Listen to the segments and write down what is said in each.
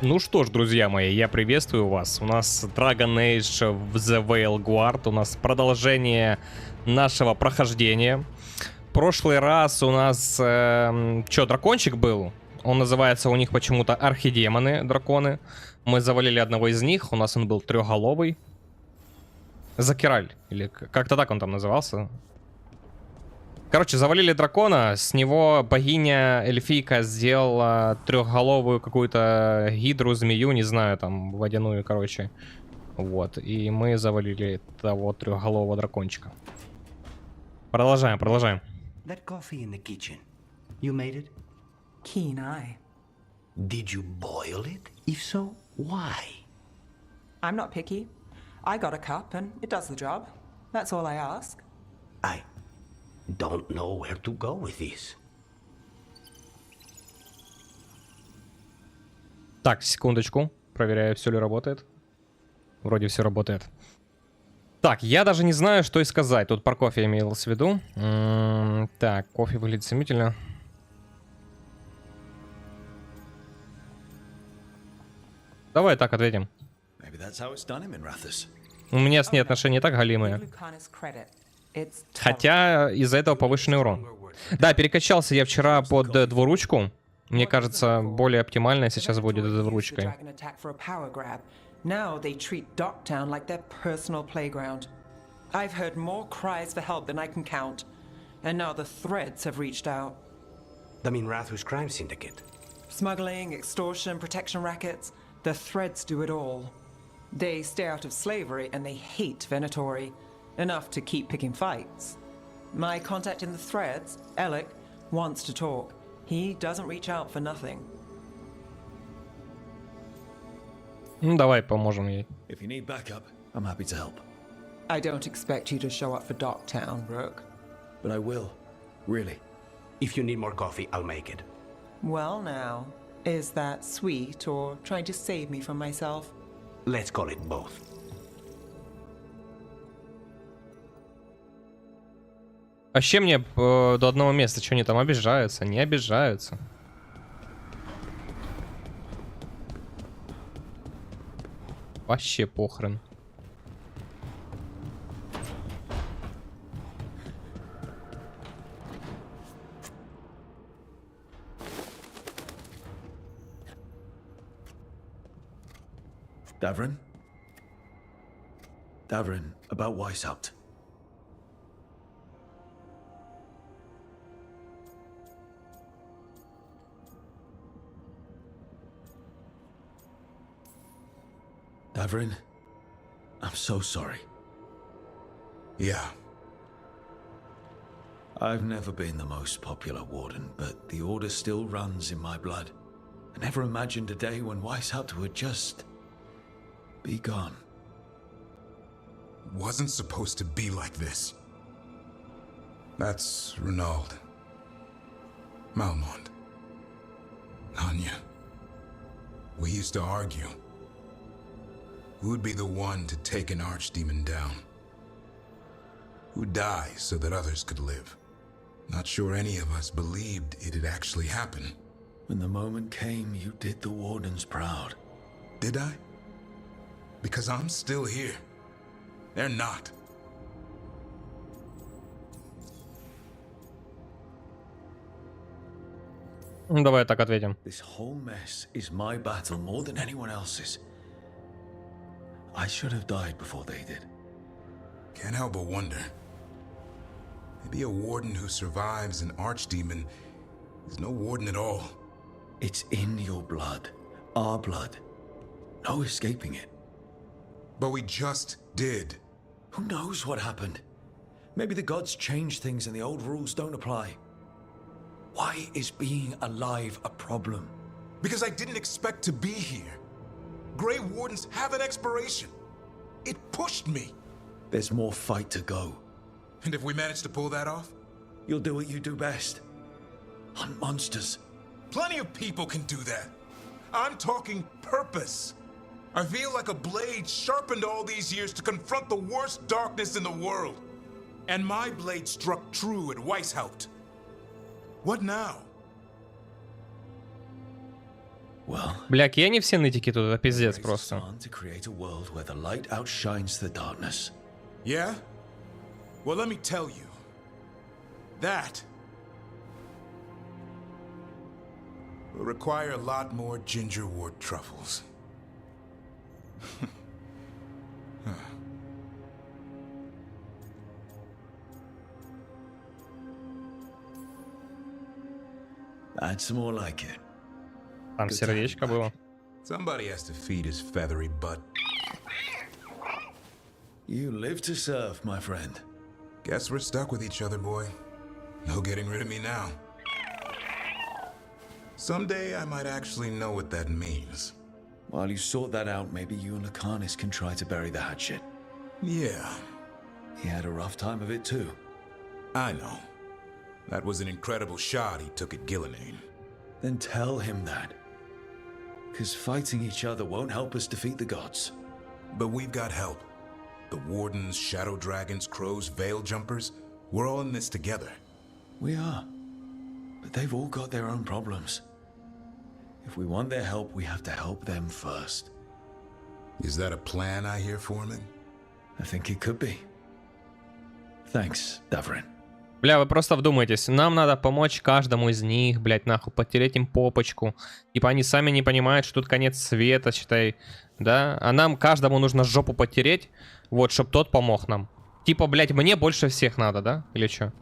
Ну что ж, друзья мои, я приветствую вас. У нас драгонейдж в Veilguard. У нас продолжение нашего прохождения. Прошлый раз у нас дракончик был. Он называется у них почему-то архидемоны, драконы. Мы завалили одного из них. У нас он был трехголовый. Закираль. Или как-то так он там назывался. Короче, завалили дракона, с него богиня эльфийка сделала трехголовую какую-то гидру, змею, не знаю, там, водяную, короче. Вот, и мы завалили того трехголового дракончика. Продолжаем. That coffee in the kitchen. You made it? Keen eye. Did you boil it? If so, why? I'm not picky. I got a cup and it does the job. That's all I ask. I don't know where to go with this. Так, секундочку. Проверяю, все ли работает. Вроде все работает. Так, я даже не знаю, что и сказать. Тут про кофе имелось в виду. Так, кофе выглядит изумительно. Давай так ответим. У меня с ней отношения так галимые. Хотя из-за этого повышенный урон. Да, перекачался я вчера под двуручку. Мне кажется, более оптимально сейчас будет двуручкой. Now they treat Docktown like their personal playground. I've heard more cries for help than I can count. And now the Threads have reached out. The Minrathu's crime syndicate. Smuggling, extortion, protection rackets. The Threads do it all. They stay out of slavery and they hate Venatori. Enough to keep picking fights. My contact in the Threads, Alec, wants to talk. He doesn't reach out for nothing. Ну, давай поможем ей. If you need backup, I'm happy to help. I don't expect you to show up for Docktown, Rook. But I will, really. If you need more coffee, I'll make it. Well now, is that sweet or trying to save me from myself? Let's call it both. Вообще мне до одного места, что они там обижаются? Не обижаются. Вообще похрен. Davrin? Davrin, about Weishaupt. Davrin, I'm so sorry. Yeah. I've never been the most popular warden, but the order still runs in my blood. I never imagined a day when Weishaupt would just be gone. Wasn't supposed to be like this. That's Renaud. Malmont. Anya. We used to argue. Who'd be the one to take an archdemon down? Who'd die so that others could live? Not sure any of us believed it'd actually happen. When the moment came, you did the wardens proud. Did I? Because I'm still here. They're not. Давай так ответим. This whole mess is my battle more than anyone else's. I should have died before they did. Can't help but wonder. Maybe a warden who survives an archdemon is no warden at all. It's in your blood. Our blood. No escaping it. But we just did. Who knows what happened? Maybe the gods changed things and the old rules don't apply. Why is being alive a problem? Because I didn't expect to be here. Grey Wardens have an expiration. It pushed me. There's more fight to go. And if we manage to pull that off? You'll do what you do best. Hunt monsters. Plenty of people can do that. I'm talking purpose. I feel like a blade sharpened all these years to confront the worst darkness in the world. And my blade struck true at Weishaupt. What now? Well, Бля, они все нытики тут, это пиздец raise a просто. son to create a world where the light outshines the darkness. Yeah? Well, let me tell you. That will require a lot more gingerwort truffles. That's more like it. Там сердечко было. Somebody has to feed his feathery butt. You live to serve, my friend. Guess we're stuck with each other, boy. No getting rid of me now. Someday I might actually know what that means. While you sort that out, maybe you and Lucanus can try to bury the hatchet. Yeah, He had a rough time of it too. I know. That was an incredible shot he took at Gillenane. Then tell him that. Because fighting each other won't help us defeat the gods. But we've got help. The Wardens, Shadow Dragons, Crows, Veil Jumpers, we're all in this together. We are. But they've all got their own problems. If we want their help, we have to help them first. Is that a plan I hear, Foreman? I think it could be. Thanks, Davrin. Бля, вы просто вдумайтесь, нам надо помочь каждому из них, блядь, нахуй, потереть им попочку. Типа они сами не понимают, что тут конец света, считай, да? А нам каждому нужно жопу потереть, вот, чтоб тот помог нам. Типа, блядь, мне больше всех надо, да? Или что?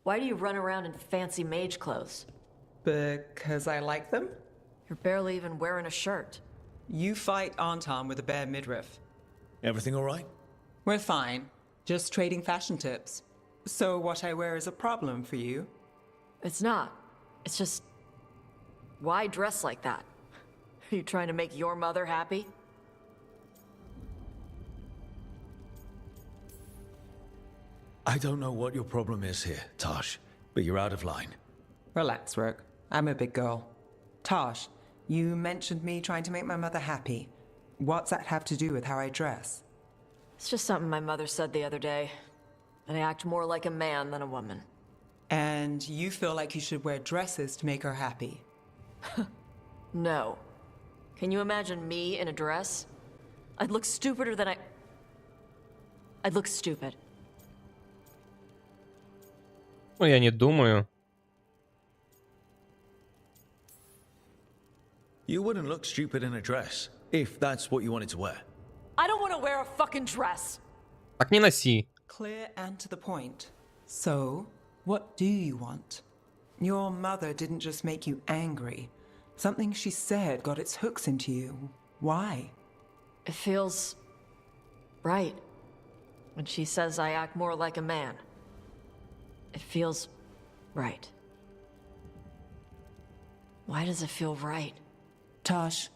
Why do you run around in fancy mage clothes? Because I like them? You're barely even wearing a shirt. You fight Anton with a bare midriff. Everything all right? We're fine. Just trading fashion tips. So what I wear is a problem for you? It's not. It's just... Why dress like that? Are you trying to make your mother happy? I don't know what your problem is here, Tosh, but you're out of line. Relax, Rook. I'm a big girl. Tosh, you mentioned me trying to make my mother happy. What's that have to do with how I dress? It's just something my mother said the other day. That I act more like a man than a woman. And you feel like you should wear dresses to make her happy? No. Can you imagine me in a dress? I'd look stupider than I'd look stupid. Ну, я не думаю. You wouldn't look stupid in a dress, if that's what you wanted to wear. I don't want to wear a fucking dress. Так не носи. Clear and to the point. So, what do you want? Your mother didn't just make you angry. Something she said got its hooks into you. Why? It feels... right. When she says I act more like a man. It feels... right. Why does it feel right? Tosh,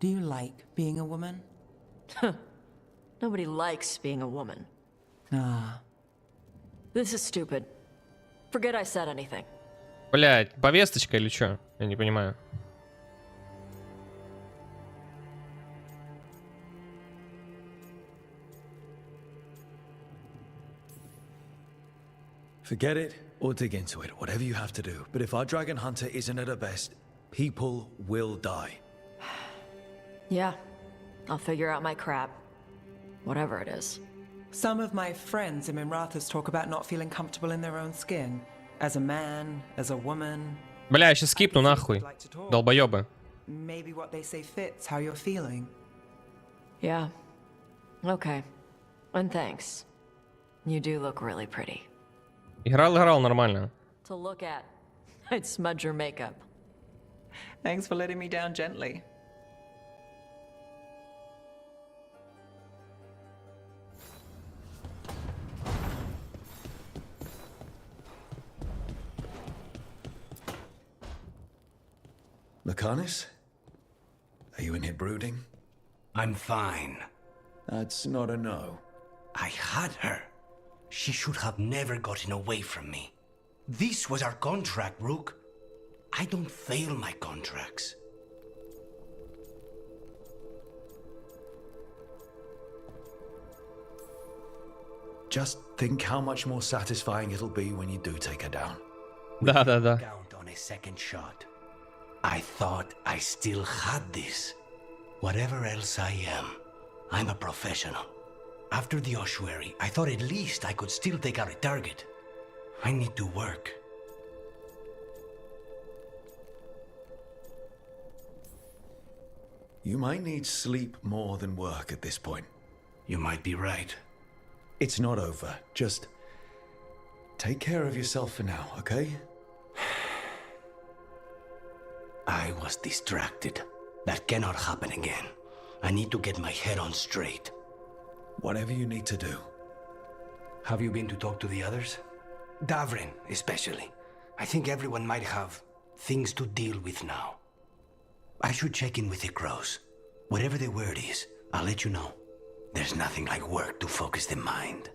do you like being a woman? Nobody likes being a woman. Ah. This is stupid. Forget I said anything. Блядь, повесточка или что? Я не понимаю. Forget it or dig into it, whatever you have to do. But if our dragon hunter isn't at her best, people will die. Yeah. I'll figure out my crap. Whatever it is. Some of my friends in Minrathous talk about not feeling comfortable in their own skin. As a man, as a woman. Бля, я сейчас скипну нахуй. Долбоёбы. Maybe what they say fits how you're feeling. Yeah. Okay. And thanks. You do look really pretty. Играл нормально. To look at, I'd smudge your makeup. Thanks for letting me down gently. Lucanus? Are you in here brooding? I'm fine. That's not a no. I had her. She should have never gotten away from me. This was our contract, Rook. I don't fail my contracts. Just think how much more satisfying it'll be when you do take her down. Да-да-да. Count on a second shot. I thought I still had this. Whatever else I am, I'm a professional. After the ossuary, I thought at least I could still take out a target. I need to work. You might need sleep more than work at this point. You might be right. It's not over. Just take care of yourself for now, okay? I was distracted. That cannot happen again. I need to get my head on straight. Whatever you need to do. Have you been to talk to the others? Davrin, especially. I think everyone might have things to deal with now. I should check in with the crows. Whatever the word is, I'll let you know. There's nothing like work to focus the mind.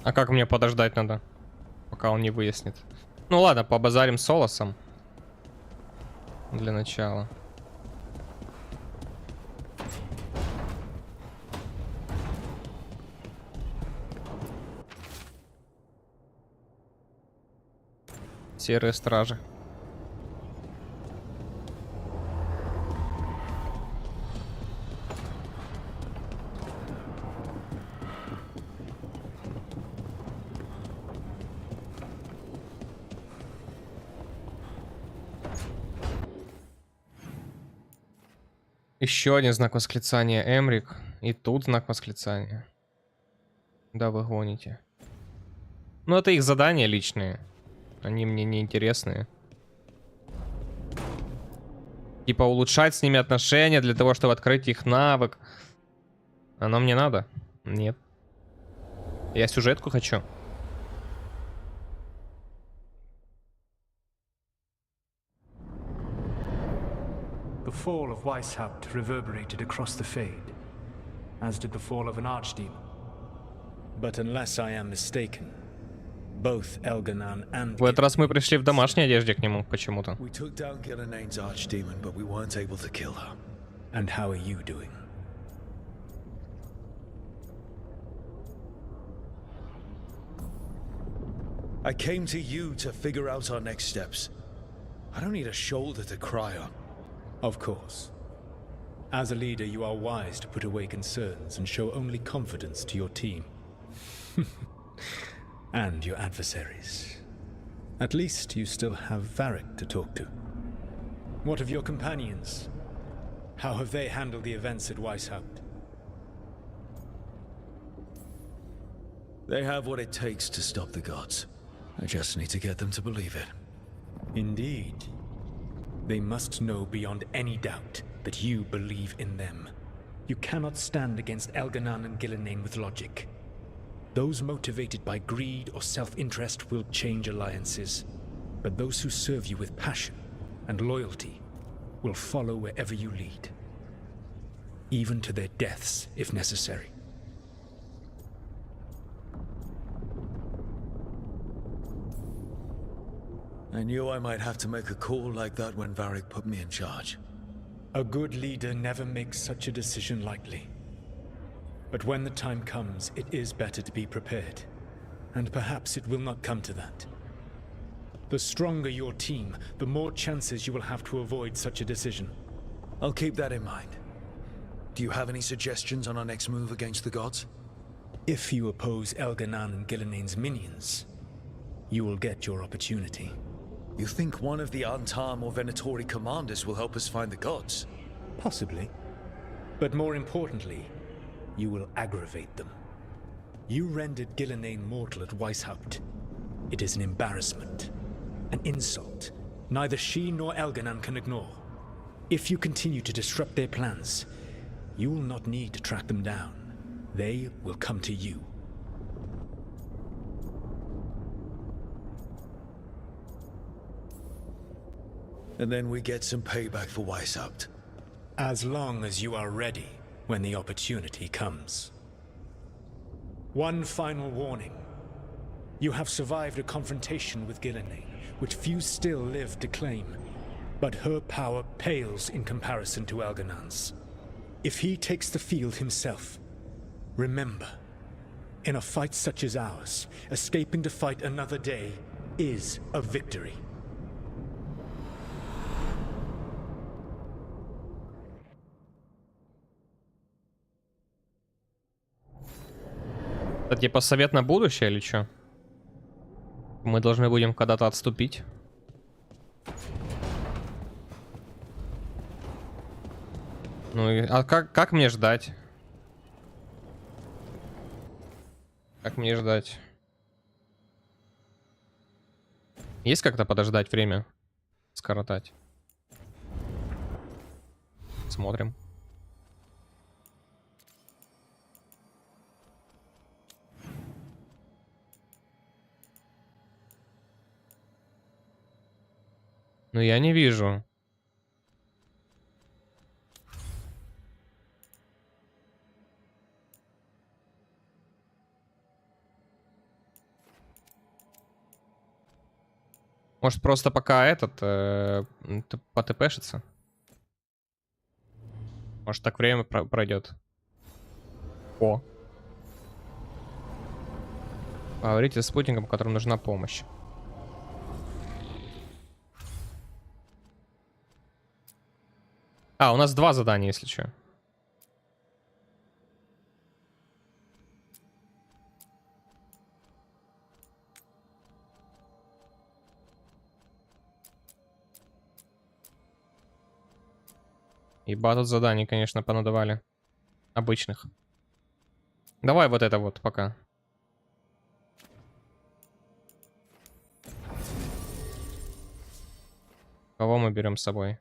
А как мне подождать надо, пока он не выяснит? Ну ладно, побазарим с Солосом. Для начала. Серые стражи. Еще один знак восклицания, Эмрик. И тут знак восклицания. Да вы гоните. Ну, это их задания личные. Они мне не интересные. Типа улучшать с ними отношения для того, чтобы открыть их навык. Оно мне надо? Нет. Я сюжетку хочу. The fall of Weishaupt reverberated across the Fade, as did the fall of an archdemon. But unless I am mistaken, both Elganan and В этот раз мы пришли в домашней одежде к нему почему-то. We took down Gillenaine's archdemon, but we weren't able to kill her. And how are you doing? I came to you to figure out our next steps. I don't need a shoulder to cry on. Of course. As a leader, you are wise to put away concerns and show only confidence to your team. And your adversaries. At least you still have Varric to talk to. What of your companions? How have they handled the events at Weishaupt? They have what it takes to stop the gods. I just need to get them to believe it. Indeed. They must know beyond any doubt that you believe in them. You cannot stand against Elganan and Gillenain with logic. Those motivated by greed or self-interest will change alliances, but those who serve you with passion and loyalty will follow wherever you lead, even to their deaths if necessary. I knew I might have to make a call like that when Varric put me in charge. A good leader never makes such a decision lightly. But when the time comes, it is better to be prepared. And perhaps it will not come to that. The stronger your team, the more chances you will have to avoid such a decision. I'll keep that in mind. Do you have any suggestions on our next move against the gods? If you oppose Elganan and Gillenain's minions, you will get your opportunity. You think one of the Antam or Venatori commanders will help us find the gods? Possibly. But more importantly, you will aggravate them. You rendered Gillenain mortal at Weishaupt. It is an embarrassment, an insult, neither she nor Elganan can ignore. If you continue to disrupt their plans, you will not need to track them down. They will come to you. And then we get some payback for Weishaupt. As long as you are ready when the opportunity comes. One final warning. You have survived a confrontation with Gillenane, which few still live to claim. But her power pales in comparison to Algernon's. If he takes the field himself, remember, in a fight such as ours, escaping to fight another day is a victory. Это типа совет на будущее или что? Мы должны будем когда-то отступить. Ну и а как мне ждать? Как мне ждать? Есть как-то подождать время? Скоротать. Смотрим. Но я не вижу. Может, просто пока этот потпшится? Может, так время пройдет. О. Поговорите с спутником, которому нужна помощь. А, у нас 2 задания, если что. Ибо тут заданий, конечно, понадавали. Обычных. Давай вот это вот пока. Кого мы берем с собой?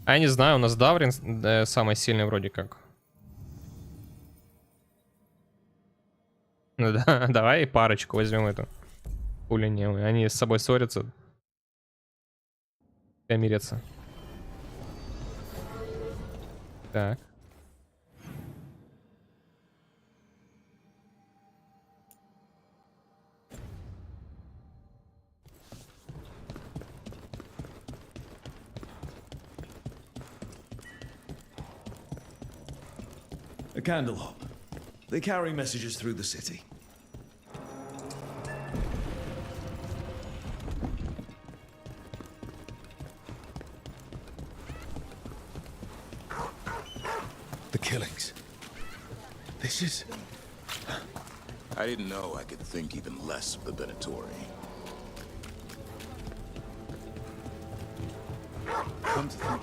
А я не знаю, у нас Даврин самый сильный вроде как. Ну да, давай парочку возьмем эту. Пули не, они с собой ссорятся. Мирятся. Так. A candle hop. They carry messages through the city. The killings. This is... I didn't know I could think even less of the Venatori. Come to think.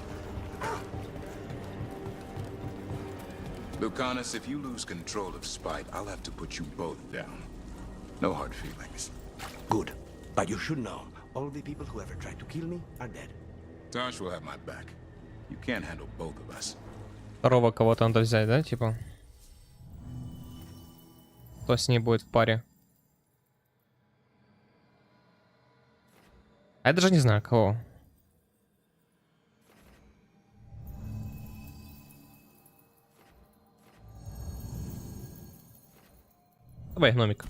Lucanus, if you lose control of Spite, I'll have to put you both down. No hard feelings. Good. But you should know, all the people who ever tried to kill me are dead. Tosh will have my back. You can't handle both of us. Второго кого-то надо взять, да, типа? Кто с ней будет в паре? А я даже не знаю, кого. Давай, гномик.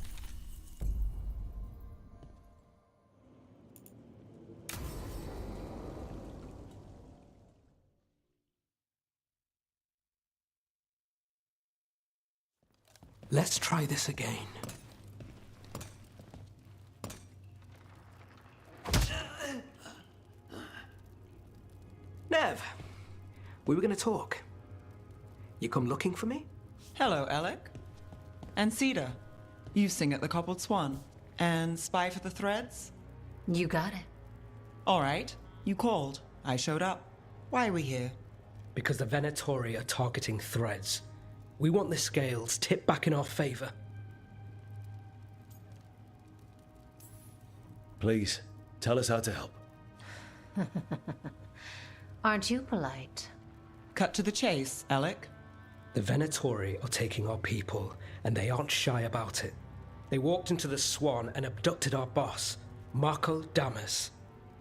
Let's try this again. Nev, we were going to talk. You come looking for me? Hello, Alec. And Cedar. You sing at the Cobbled Swan. And spy for the threads? You got it. All right. You called. I showed up. Why are we here? Because the Venatori are targeting threads. We want the scales tipped back in our favor. Please, tell us how to help. Aren't you polite? Cut to the chase, Alec. The Venatori are taking our people, and they aren't shy about it. They walked into the Swan and abducted our boss, Marco Damas.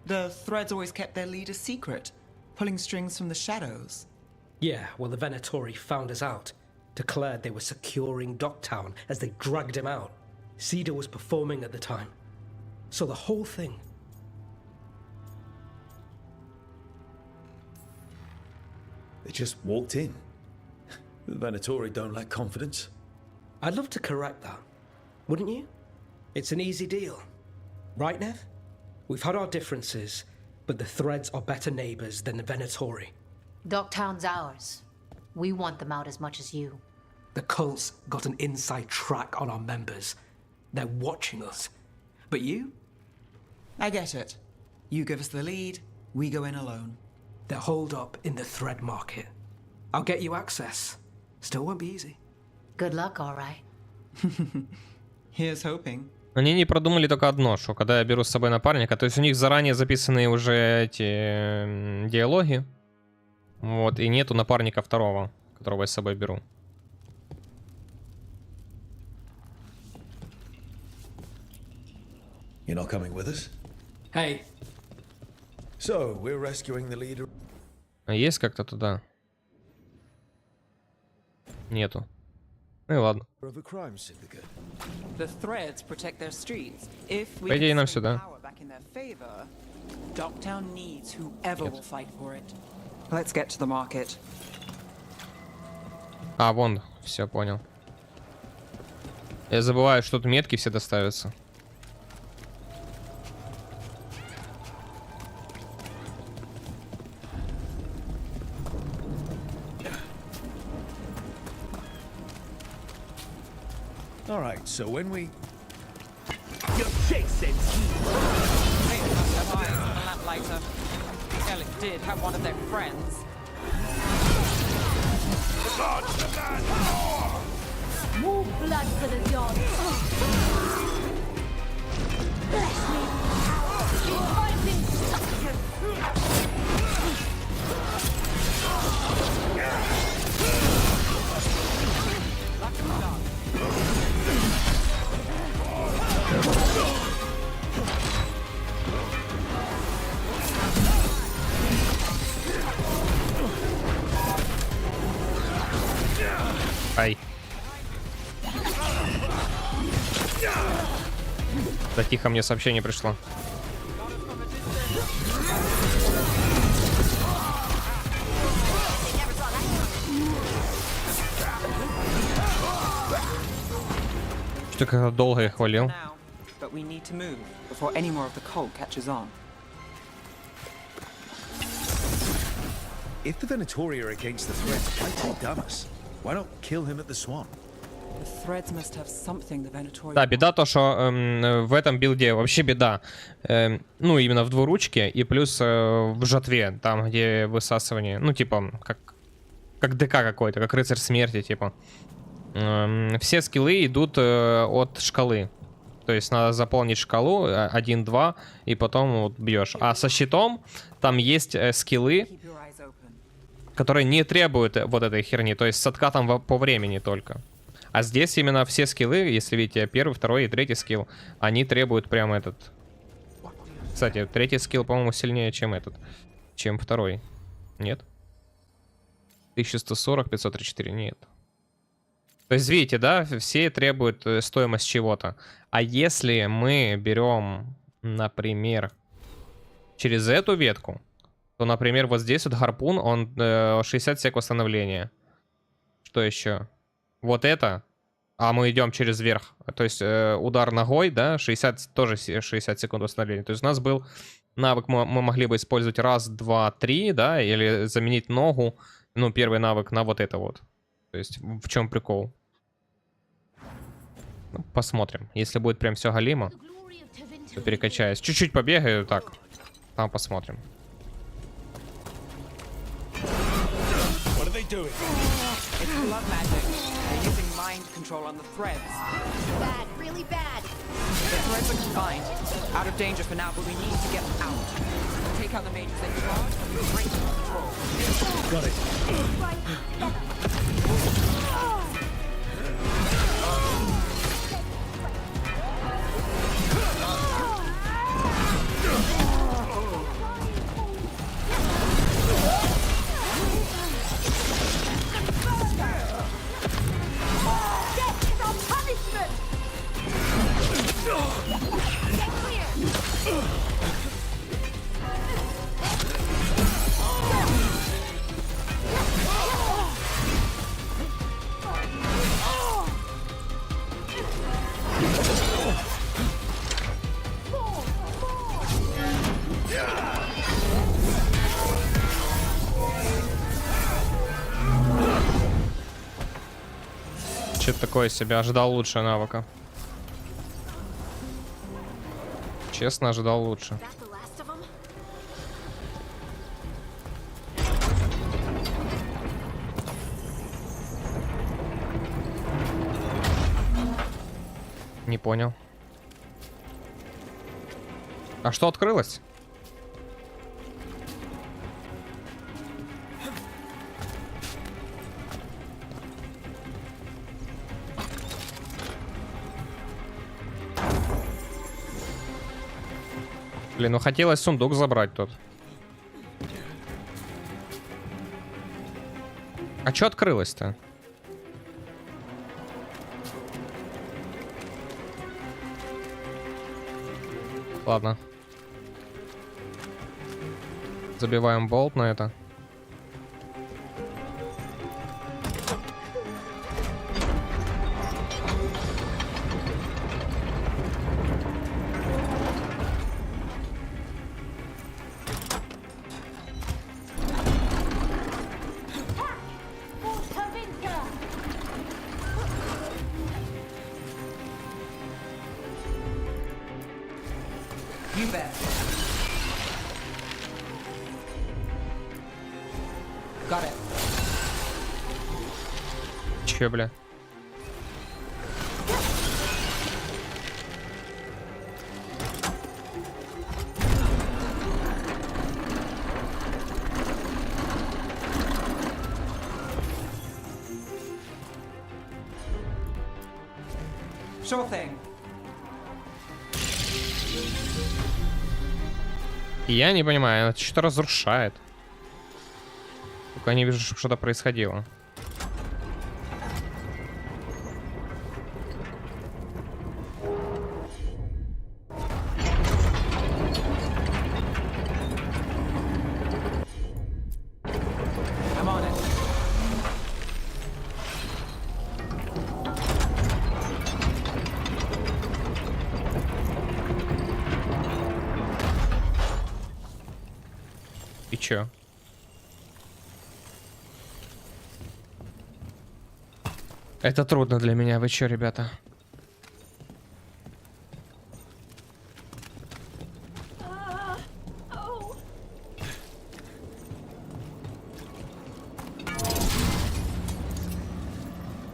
The threads always kept their leader secret, pulling strings from the shadows. Yeah, well, the Venatori found us out, declared they were securing Docktown as they dragged him out. Cedar was performing at the time. So the whole thing. They just walked in. The Venatori don't lack confidence. I'd love to correct that, wouldn't you? It's an easy deal. Right, Nev? We've had our differences, but the Threads are better neighbors than the Venatori. Dogtown's ours. We want them out as much as you. The cult's got an inside track on our members. They're watching us. But you? I get it. You give us the lead, we go in alone. They're holed up in the Thread market. I'll get you access. Still won't be easy. Good luck, all right. Here's hoping. Они не продумали только одно, что когда я беру с собой напарника, то есть у них заранее записаны уже эти диалоги, вот, и нету напарника второго, которого я с собой беру. You're not coming with us? Hey. So, we're rescuing the leader. А есть как-то туда? Нету. Ну и ладно. Of a crime syndicate. The Threads protect their streets. If we По идее, нам can swing сюда. power back in their favor, Dogtown needs whoever will fight for it. Let's get to the market. А, вон, все понял. Я забываю, что тут метки все доставятся. All right, so when we... Hey, must have eyes on the lamplighter. Ellis did have one of their friends. More blood for the gods. Bless me. I've been stuck. Ай. Да тихо, мне сообщение пришло. Что как долго я хвалил. But we need to move before any more of the cult catches on. If the Venatori are against the Threads, why take Damas? Why not kill him at the Swan? The Threads must have something the Venatori. Да, беда то, что в этом билде вообще беда. Ну, именно в двуручке и плюс в жатве, там, где высасывание. Ну, типа, как ДК какой-то, как рыцарь смерти, типа. Все скиллы идут от шкалы. То есть надо заполнить шкалу 1-2 и потом вот бьешь. А со щитом там есть скиллы, которые не требуют вот этой херни. То есть с откатом по времени только. А здесь именно все скиллы, если видите, первый, второй и третий скилл, они требуют прям этот. Кстати, третий скилл, по-моему, сильнее, чем этот. Чем второй. Нет? 1140, 534, нет. То есть, видите, да, все требуют стоимость чего-то. А если мы берем, например, через эту ветку, то, например, вот здесь вот гарпун, он 60 сек восстановления. Что еще? Вот это, а мы идем через верх. То есть удар ногой, да, 60, тоже 60 секунд восстановления. То есть у нас был навык, мы могли бы использовать раз, два, три, да, или заменить ногу, ну, первый навык на вот это вот. То есть в чем прикол? Ну, посмотрим. Если будет прям все галимо, то перекачаюсь. Чуть-чуть побегаю, так. Там посмотрим. It's blood magic. They're using mind control on the Threads. Bad, really bad. The Threads are combined. Out of danger for now, but we need to get out. Take out the mages in charge and we break control. Got it. Что-то такое себе. Ожидал лучше навыка. Честно, ожидал лучше. Не понял. А что открылось? Блин, ну хотелось сундук забрать тут. А что открылось-то? Ладно. Забиваем болт на это. You bet. Got it. Че, бля? Sure thing. Я не понимаю, это что-то разрушает. Только я не вижу, чтобы что-то происходило. I'm on it. И чё? Это трудно для меня, вы чё, ребята?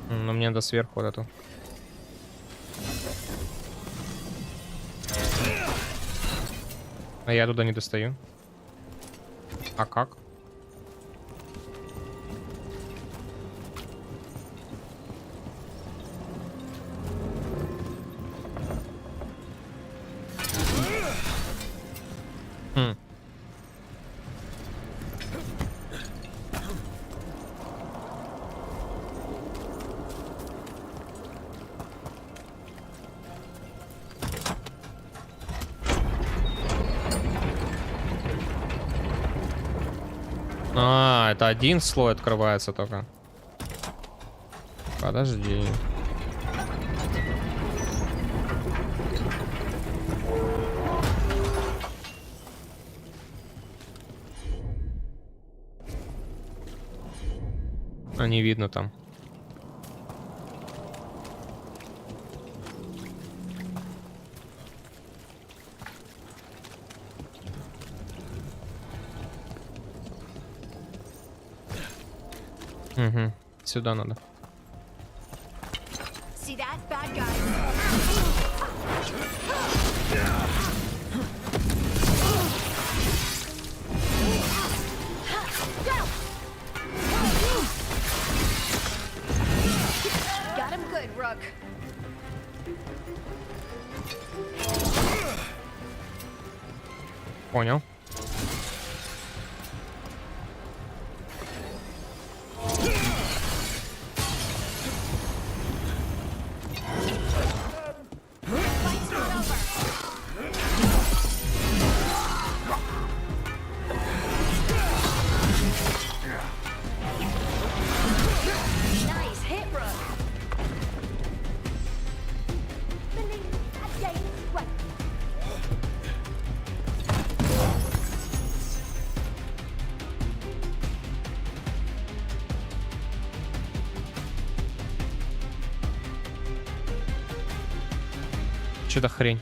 Ну, мне надо сверху вот эту. А я туда не достаю. А как? Хм. А, это один слой открывается только. Подожди. А не видно там. Угу. Сюда надо. See that? Bad guy. Got him good, Rook. Понял. Fight's not over. Nice hit, Rook. Что за хрень?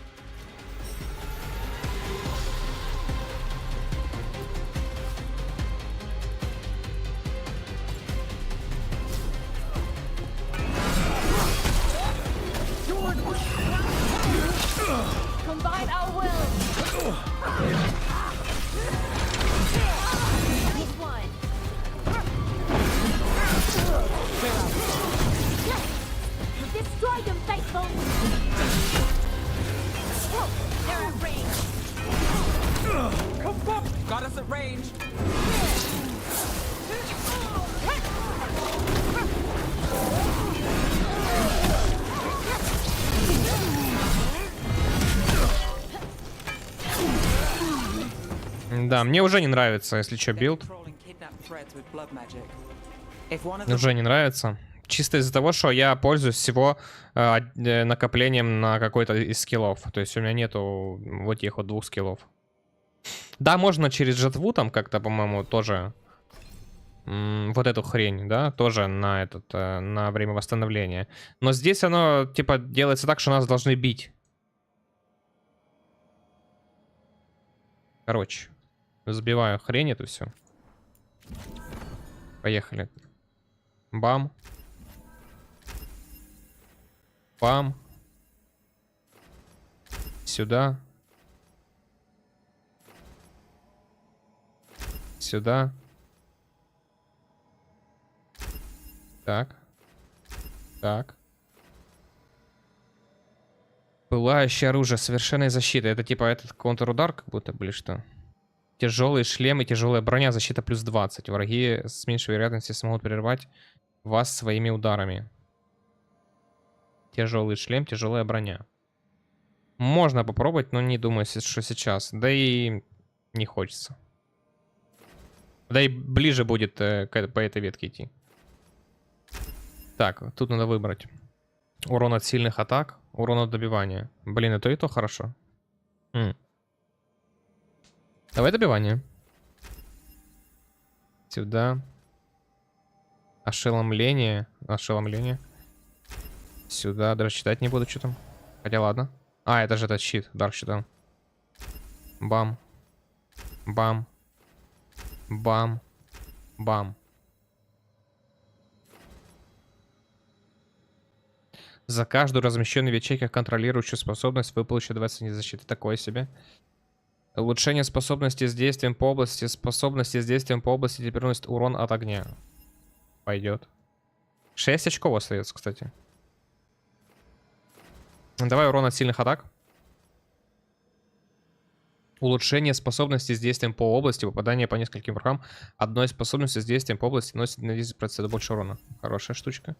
Combine our will. Nice one. Destroy them, faithful. They're at range. Got us at range. Да, мне уже не нравится, если что, билд. Уже не нравится. Чисто из-за того, что я пользуюсь всего накоплением на какой-то из скиллов. То есть у меня нету вот этих вот 2 скиллов. Да, можно через жатву там как-то, по-моему, тоже вот эту хрень, да, тоже на этот, на время восстановления. Но здесь оно, типа, делается так, что нас должны бить. Короче, забиваю хрень эту все. Поехали. Бам. Бам. Сюда. Сюда. Так. Так. Пылающее оружие совершенной защиты. Это типа этот контрудар, как будто были что? Тяжелые шлемы, тяжелая броня, защита плюс 20. Враги с меньшей вероятностью смогут прервать вас своими ударами. Тяжелый шлем, тяжелая броня. Можно попробовать, но не думаю, что сейчас. Да и не хочется. Да и ближе будет по этой ветке идти. Так, тут надо выбрать. Урон от сильных атак, урон от добивания. Блин, и то хорошо. Давай добивание. Сюда. Ошеломление. Ошеломление. Сюда. Даже читать не буду, что там. Хотя ладно. А, это же этот щит. Дарк щита. Бам. Бам. Бам. Бам. За каждую размещенную в ячейках контролирующую способность вы получите 20 единиц защиты. Такое себе. Улучшение способности с действием по области. Способности с действием по области теперь наносит урон от огня. Пойдет. 6 очков остается, кстати. Давай урон от сильных атак. Улучшение способности с действием по области. Попадание по нескольким врагам. Одной способности с действием по области наносит на 10% больше урона. Хорошая штучка.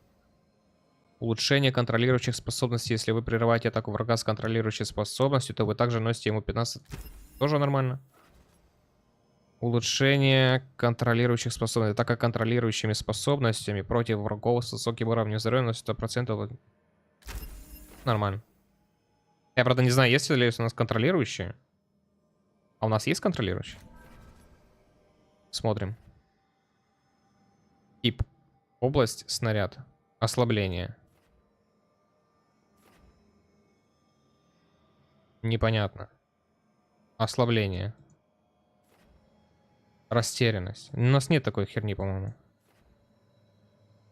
Улучшение контролирующих способностей. Если вы прерываете атаку врага с контролирующей способностью, то вы также носите ему 15. Тоже нормально. Улучшение контролирующих способностей. Атака контролирующими способностями против врагов с высоким уровнем здоровья носит 100%. Нормально. Я, правда, не знаю, есть ли у нас контролирующие. А у нас есть контролирующие? Смотрим. Тип. Область. Снаряд. Ослабление. Непонятно. Ослабление. Растерянность. У нас нет такой херни, по-моему.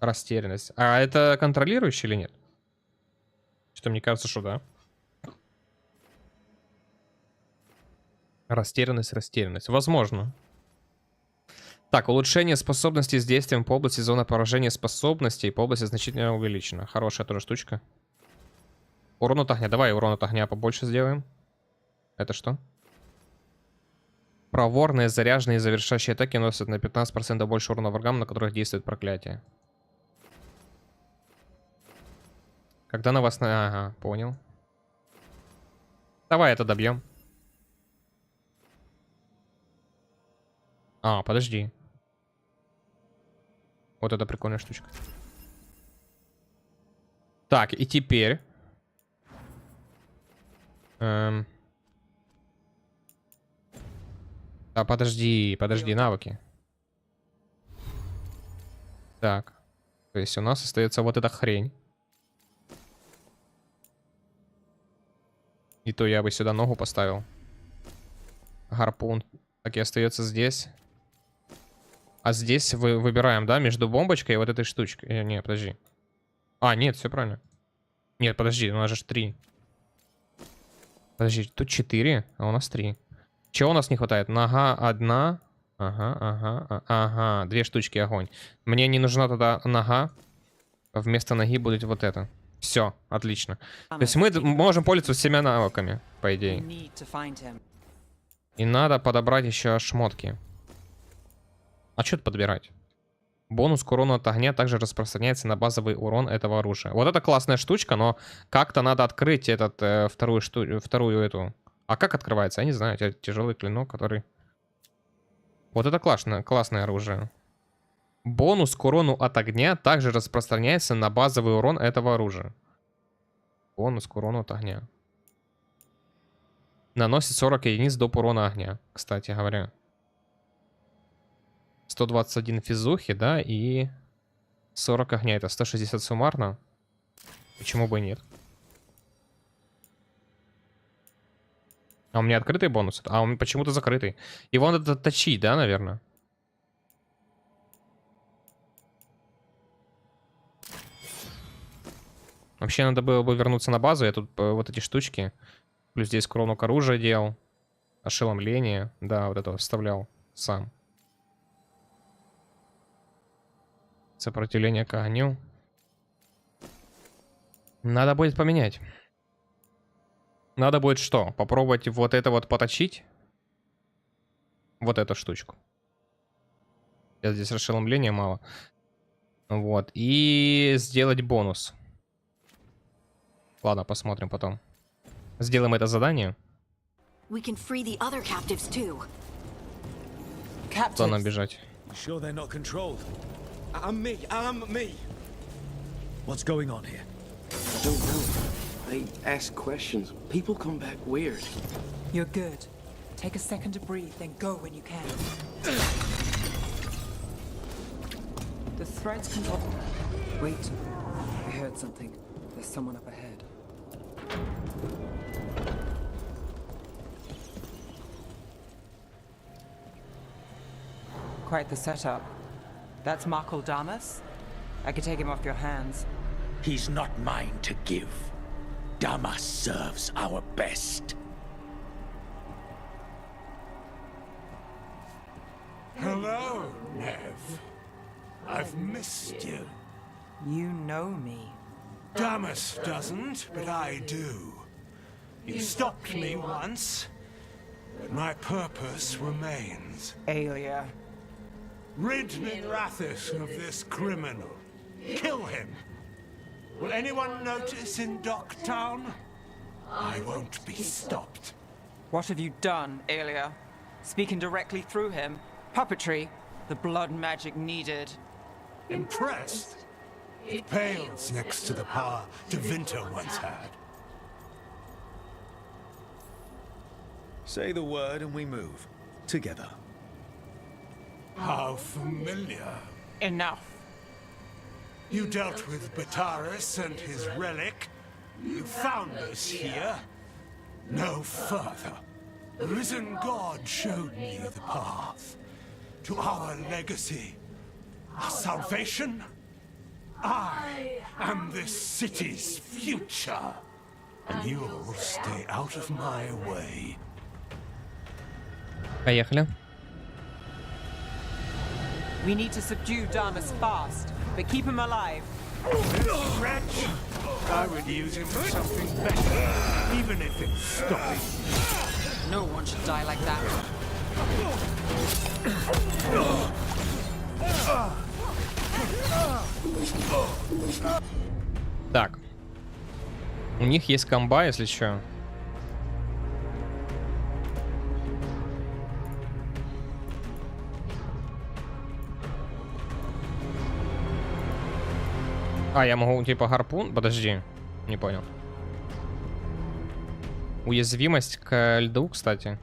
Растерянность. А это контролирующий или нет? Что-то мне кажется, что да. Растерянность, растерянность. Возможно. Так, улучшение способностей с действием по области зоны поражения способностей по области значительно увеличено. Хорошая тоже штучка. Урон от огня. Давай урон от огня побольше сделаем. Это что? Проворные, заряженные и завершающие атаки носят на 15% больше урона врагам, на которых действует проклятие. Когда на вас... Ага, понял. Давай это добьем. А, подожди. Вот это прикольная штучка. Так, и теперь... А, подожди, навыки. Так. То есть у нас остается вот эта хрень. И то я бы сюда ногу поставил. Гарпун. Так и остается здесь. А здесь выбираем, да, между бомбочкой и вот этой штучкой. Не, подожди. А, нет, все правильно. Нет, подожди, у нас же 3. Подожди, тут 4, а у нас 3. Чего у нас не хватает? Нога одна. Ага. 2 штучки, огонь. Мне не нужна тогда нога. Вместо ноги будет вот это. Все, отлично. То есть мы можем пользоваться всеми навыками, по идее. И надо подобрать еще шмотки. А что тут подбирать? Бонус к урону от огня также распространяется на базовый урон этого оружия. Вот это классная штучка, но как-то надо открыть этот вторую эту. А как открывается? Я не знаю. Тяжелый клинок, который... Вот это классное оружие. Бонус к урону от огня также распространяется на базовый урон этого оружия. Бонус к урону от огня. Наносит 40 единиц доп. Урона огня, кстати говоря. 121 физухи, да, и 40 огня. Это 160 суммарно. Почему бы и нет? А у меня открытый бонус? А он почему-то закрытый. Его надо точить, да, наверное? Вообще надо было бы вернуться на базу. Я тут вот эти штучки. Плюс здесь крону к оружию делал. Ошеломление. Да, вот это вставлял сам. Сопротивление к огню. Надо будет поменять. Надо будет что? Попробовать вот это вот поточить. Вот эту штучку. Здесь ошеломления мало. Вот. И сделать бонус. Ладно, посмотрим потом. Сделаем это задание. Куда нам бежать? I'm me. What's going on here? I don't know. I ask questions. People come back weird. You're good. Take a second to breathe, then go when you can. The threads control... Wait. I heard something. There's someone up ahead. Quite the setup. That's Markle Damas? I could take him off your hands. He's not mine to give. Damas serves our best. Hello, Nev. I've missed you. You know me. Damas doesn't, but I do. You stopped me once, but my purpose remains. Aelia. Rid Minrathis of this criminal. Kill him. Will anyone notice in Docktown? I won't be stopped. What have you done, Aelia? Speaking directly through him? Puppetry? The blood magic needed. Impressed? It pales next to the power Devinter once had. Say the word and we move. Together. How familiar. Enough. You dealt with Bataris and his relic. You found us here. No further. The risen God showed me the path. To our legacy. Our salvation. I am this city's future. And you'll stay out of my way. Поехали. We need to subdue Damas fast, but keep him alive. This wretch, I would use him for something better, even if it's stopping. No one should die like that. Так. У них есть комба, если что. А, я могу типа гарпун? Подожди. Не понял. Уязвимость к льду, кстати.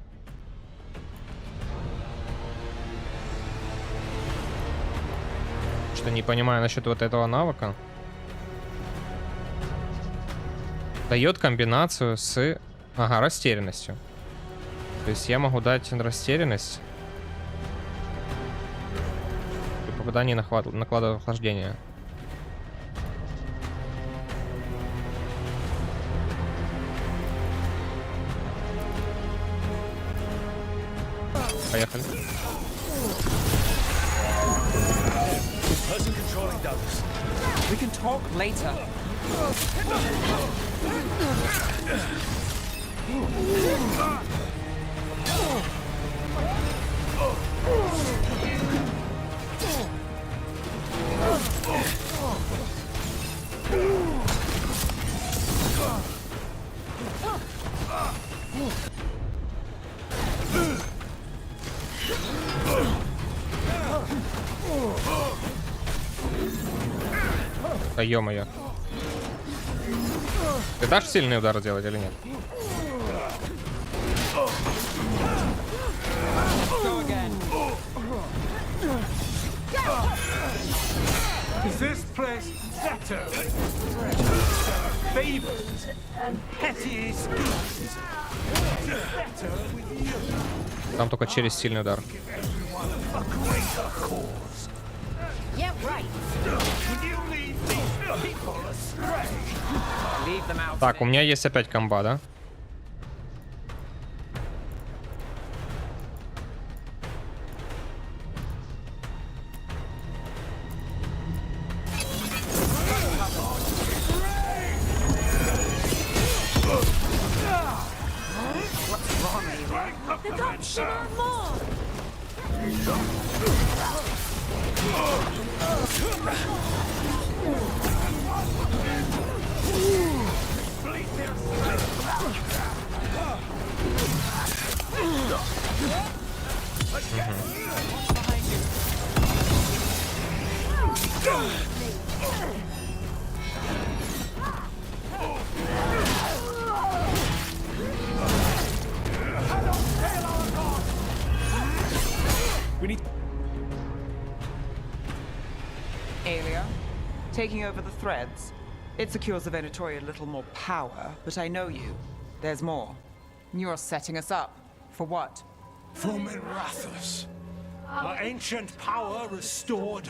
Что не понимаю насчет вот этого навыка. Дает комбинацию с Ага, растерянностью. То есть я могу дать растерянность при попадании на накладываю охлаждение. Поехали. We can talk later. Да ё-моё. Ты дашь сильный удар делать или нет? Is this place better? Favors and petty schemes. Better with you. Там только через сильный удар. Yeah, right. Would you lead these people astray? Leave them out. Так, у меня есть опять комба, да? The gods demand more! We need... Alia, taking over the threads. It secures the Venatori a little more power, but I know you. There's more. You're setting us up. For what? For Mirathus. Our ancient power restored,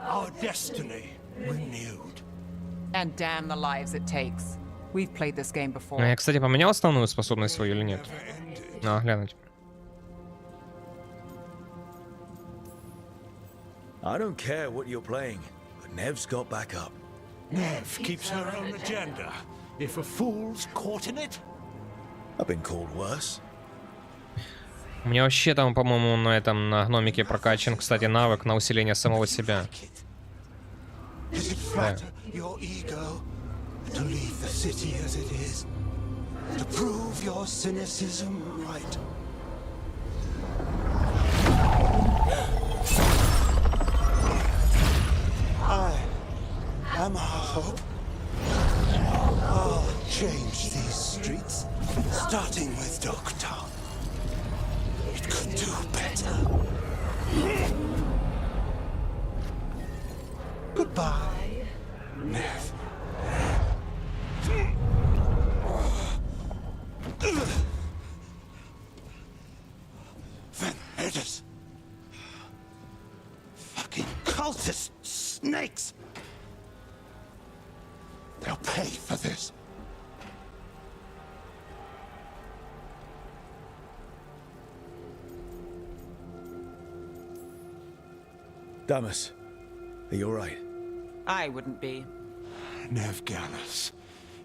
our destiny renewed. And damn the lives it takes. We've played this game before. Я, кстати, поменял основную способность свою или нет? А, глянуть. I don't care what you're playing, but Nev's got back up. Nev keeps her own agenda. If a fool's caught in it, I've been called worse. У меня вообще там, по-моему, на этом, на гномике прокачан, кстати, навык на усиление самого себя. does it flatter your ego to leave the city as it is? To prove your cynicism right? I am our hope. I'll change these streets, starting with Doktor. It could do better. Goodbye, Nev. Venedus. Fucking cultist snakes. They'll pay for this. Damas, are you alright? I wouldn't be. Nev Gallus,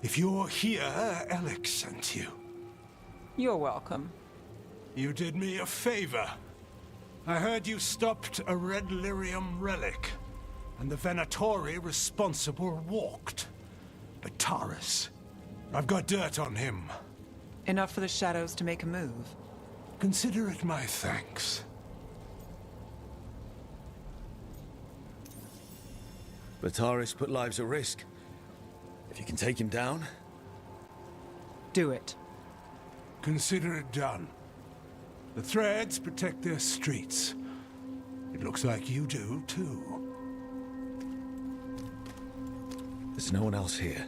if you're here, Alec sent you. You're welcome. You did me a favor. I heard you stopped a red lyrium relic, and the Venatori responsible walked. But Taurus, I've got dirt on him. Enough for the shadows to make a move. Consider it my thanks. Bataris put lives at risk. If you can take him down... Do it. Consider it done. The threads protect their streets. It looks like you do, too. There's no one else here.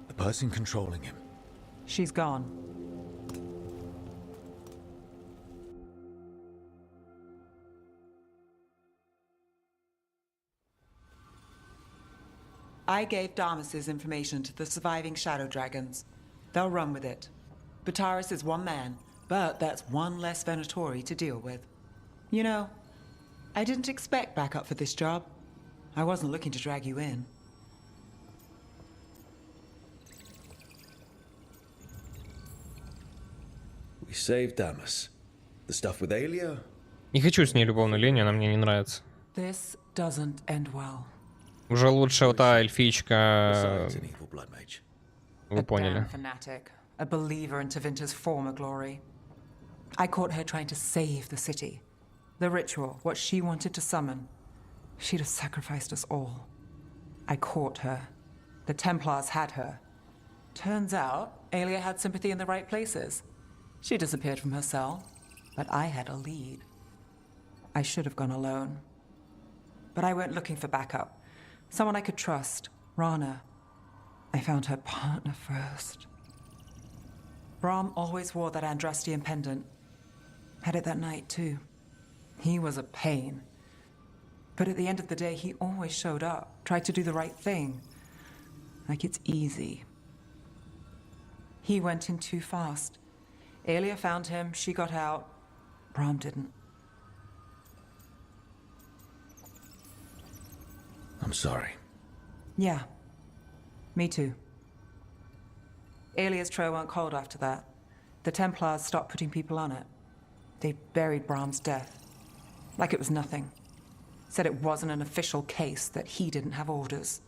The person controlling him. She's gone. I gave Damas's information to the surviving Shadow Dragons. They'll run with it. Bataris is one man, but that's one less Venatori to deal with. You know, I didn't expect backup for this job. I wasn't looking to drag you in. We saved Damas. The stuff with Aelia? Не хочу с ней любовную линию, она мне не нравится. This doesn't end well. Уже лучше вот та эльфичка. Вы поняли. A damn fanatic, a believer in Tevinter's former glory. I caught her trying to save the city. The ritual, what she wanted to summon. She'd have sacrificed us all. I caught her. The Templars had her. Turns out, Aelia had sympathy in the right places. She disappeared from her cell, but I had a lead. I should have gone alone. But I went looking for backup. Someone I could trust, Rana. I found her partner first. Brahm always wore that Andrastian pendant. Had it that night, too. He was a pain. But at the end of the day, he always showed up, tried to do the right thing. Like it's easy. He went in too fast. Aelia found him, she got out. Brahm didn't. I'm sorry. Yeah. Me too. Aelia's trail went cold after that. The Templars stopped putting people on it. They buried Brahm's death. Like it was nothing. Said it wasn't an official case, that he didn't have orders.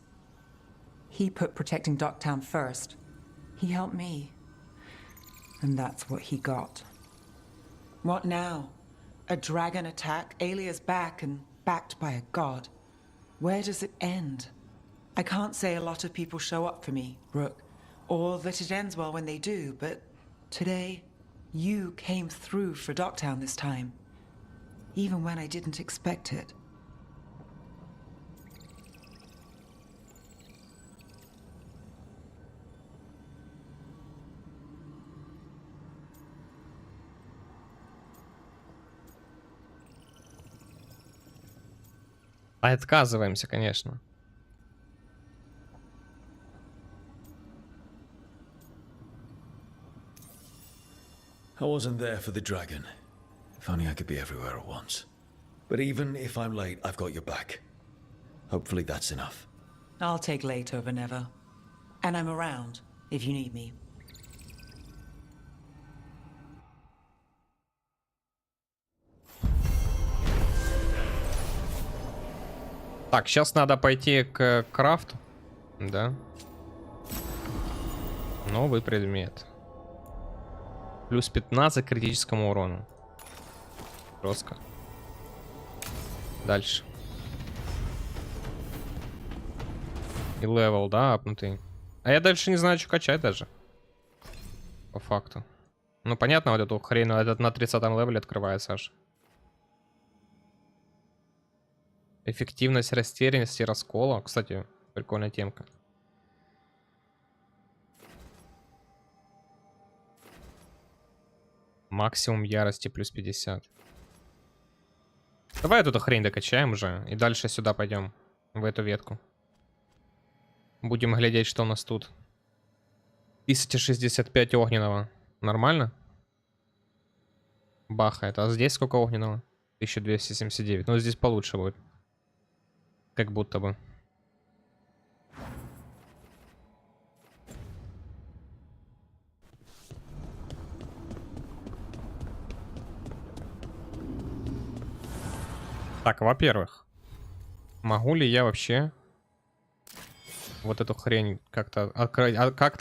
He put protecting Docktown first. He helped me. And that's what he got. What now? A dragon attack, Aelia's back and backed by a god. Where does it end? I can't say a lot of people show up for me, Rook, or that it ends well when they do, but today, you came through for Docktown this time. Even when I didn't expect it. Отказываемся, конечно. I wasn't there for the dragon. If only I could be everywhere at once. But even if I'm late, I've got your back. Hopefully that's enough. I'll take late over never. And I'm around, if you need me. Так, сейчас надо пойти к крафту. Да. Новый предмет. Плюс 15 к критическому урону. Жестко. Дальше. И левел, да, апнутый. А я дальше не знаю, что качать даже. По факту. Ну, понятно, вот эту хрень, но этот на 30-м левеле открывается аж. Эффективность растерянности раскола. Кстати, прикольная темка. Максимум ярости плюс 50. Давай эту хрень докачаем уже. И дальше сюда пойдем. В эту ветку. Будем глядеть, что у нас тут. 1065 огненного. Нормально? Бахает. А здесь сколько огненного? 1279. Ну, здесь получше будет. Как будто бы. Так, во-первых, могу ли я вообще вот эту хрень как-то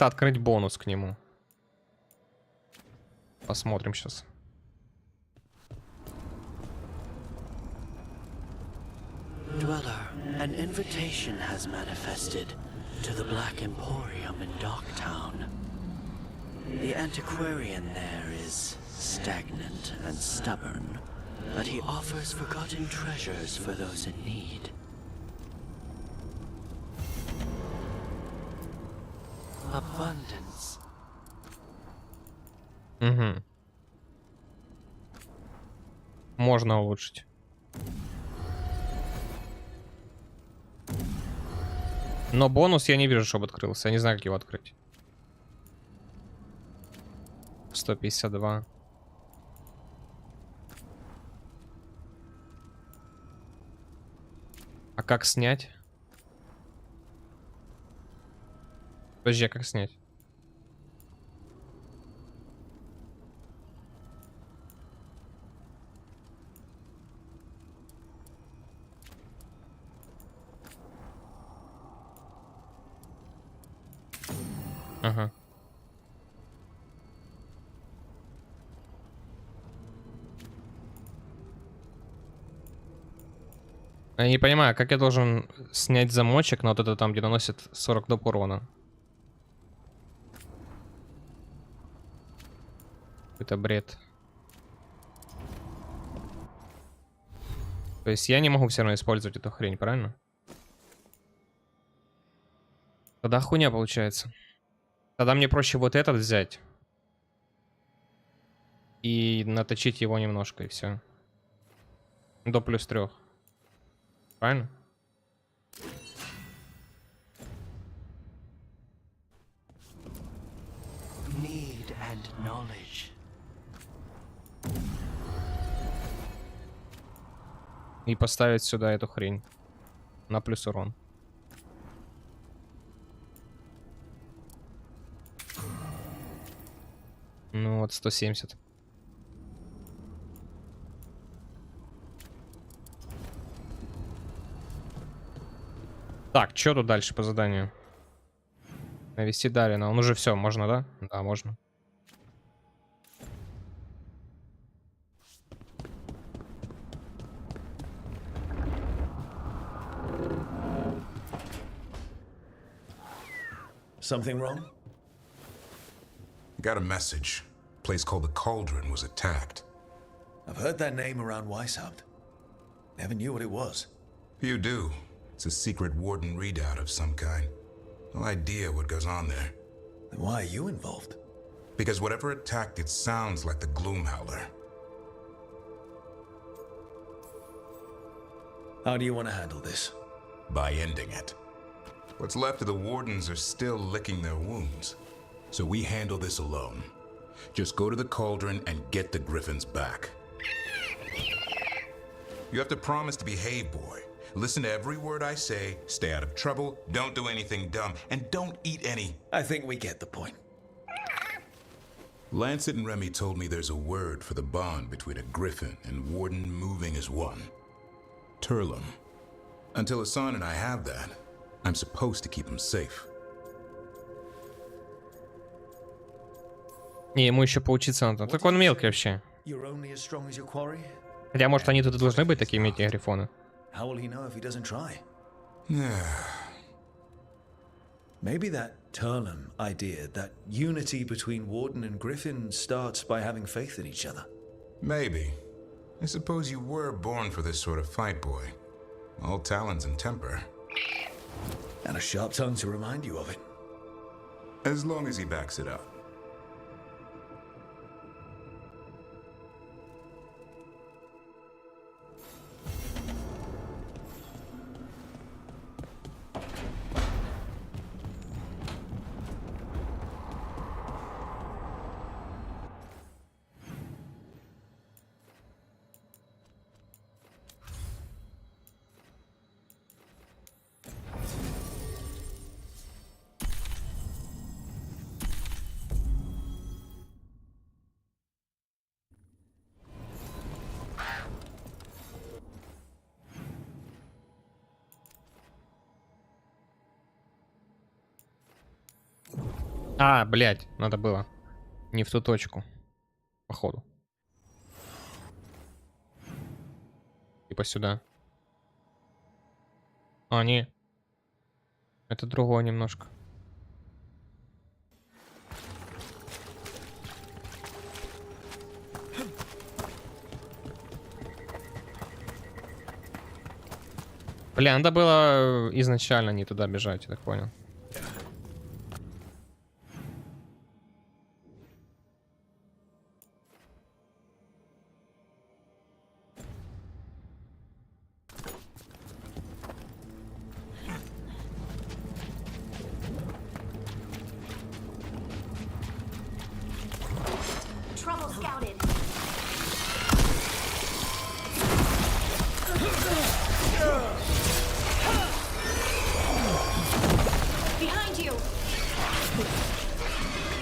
открыть бонус к нему? Посмотрим сейчас. Dweller, an invitation has manifested to the Black Emporium in Docktown. The antiquarian there is stagnant and stubborn, but he offers forgotten treasures for those in need. Abundance. Угу. Можно улучшить. Но бонус я не вижу, чтобы открылся. Я не знаю, как его открыть. 152. А как снять? Подожди, а как снять? Ага. Я не понимаю, как я должен снять замочек на вот это там, где наносит 40 доп урона. Это бред. То есть я не могу все равно использовать эту хрень, правильно? Тогда хуйня получается. Тогда мне проще вот этот взять. И наточить его немножко, и все. До +3. Правильно? Need and knowledge. И поставить сюда эту хрень. На плюс урон. Ну вот 170. Так, что тут дальше по заданию? Навести Дарина. Он уже все, можно, да? Да, можно. Something wrong? Got a message. A place called the Cauldron was attacked. I've heard that name around Weishaupt. Never knew what it was. You do. It's a secret warden readout of some kind. No idea what goes on there. Then why are you involved? Because whatever attacked it sounds like the Gloomhowler. How do you want to handle this? By ending it. What's left of the wardens are still licking their wounds. So we handle this alone. Just go to the Cauldron and get the Griffins back. You have to promise to behave, boy. Listen to every word I say, stay out of trouble, don't do anything dumb, and don't eat any. I think we get the point. Lancet and Remy told me there's a word for the bond between a Griffin and Warden moving as one. Turlum. Until Hassan and I have that, I'm supposed to keep him safe. Не, ему еще поучиться надо. Так он мелкий вообще. You're only as strong as your quarry? Хотя, может, они тут и должны быть такими, эти грифоны. How will he know if he doesn't try? Maybe that Turlum idea, that unity between Warden and Griffin starts by having faith in each other. Maybe. I suppose you were born for this sort of fight, boy. All talons and temper. And a sharp tongue to remind you of it. As long as he backs it up. А, блядь, надо было. Не в ту точку. Походу. Типа сюда. А, не. Это другое немножко. Бля, надо было изначально не туда бежать, я так понял.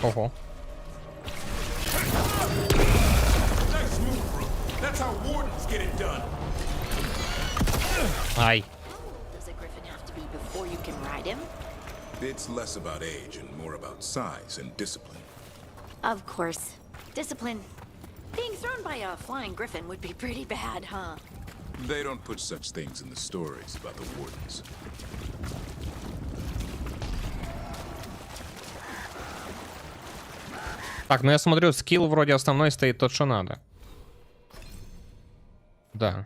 Ого. Ай. It's less about age and more about size and discipline. Of course. Discipline. Being thrown by a flying griffin would be pretty bad, huh? They don't put such things in the stories about the wardens. Так, ну я смотрю, скилл вроде основной стоит тот, что надо. Да.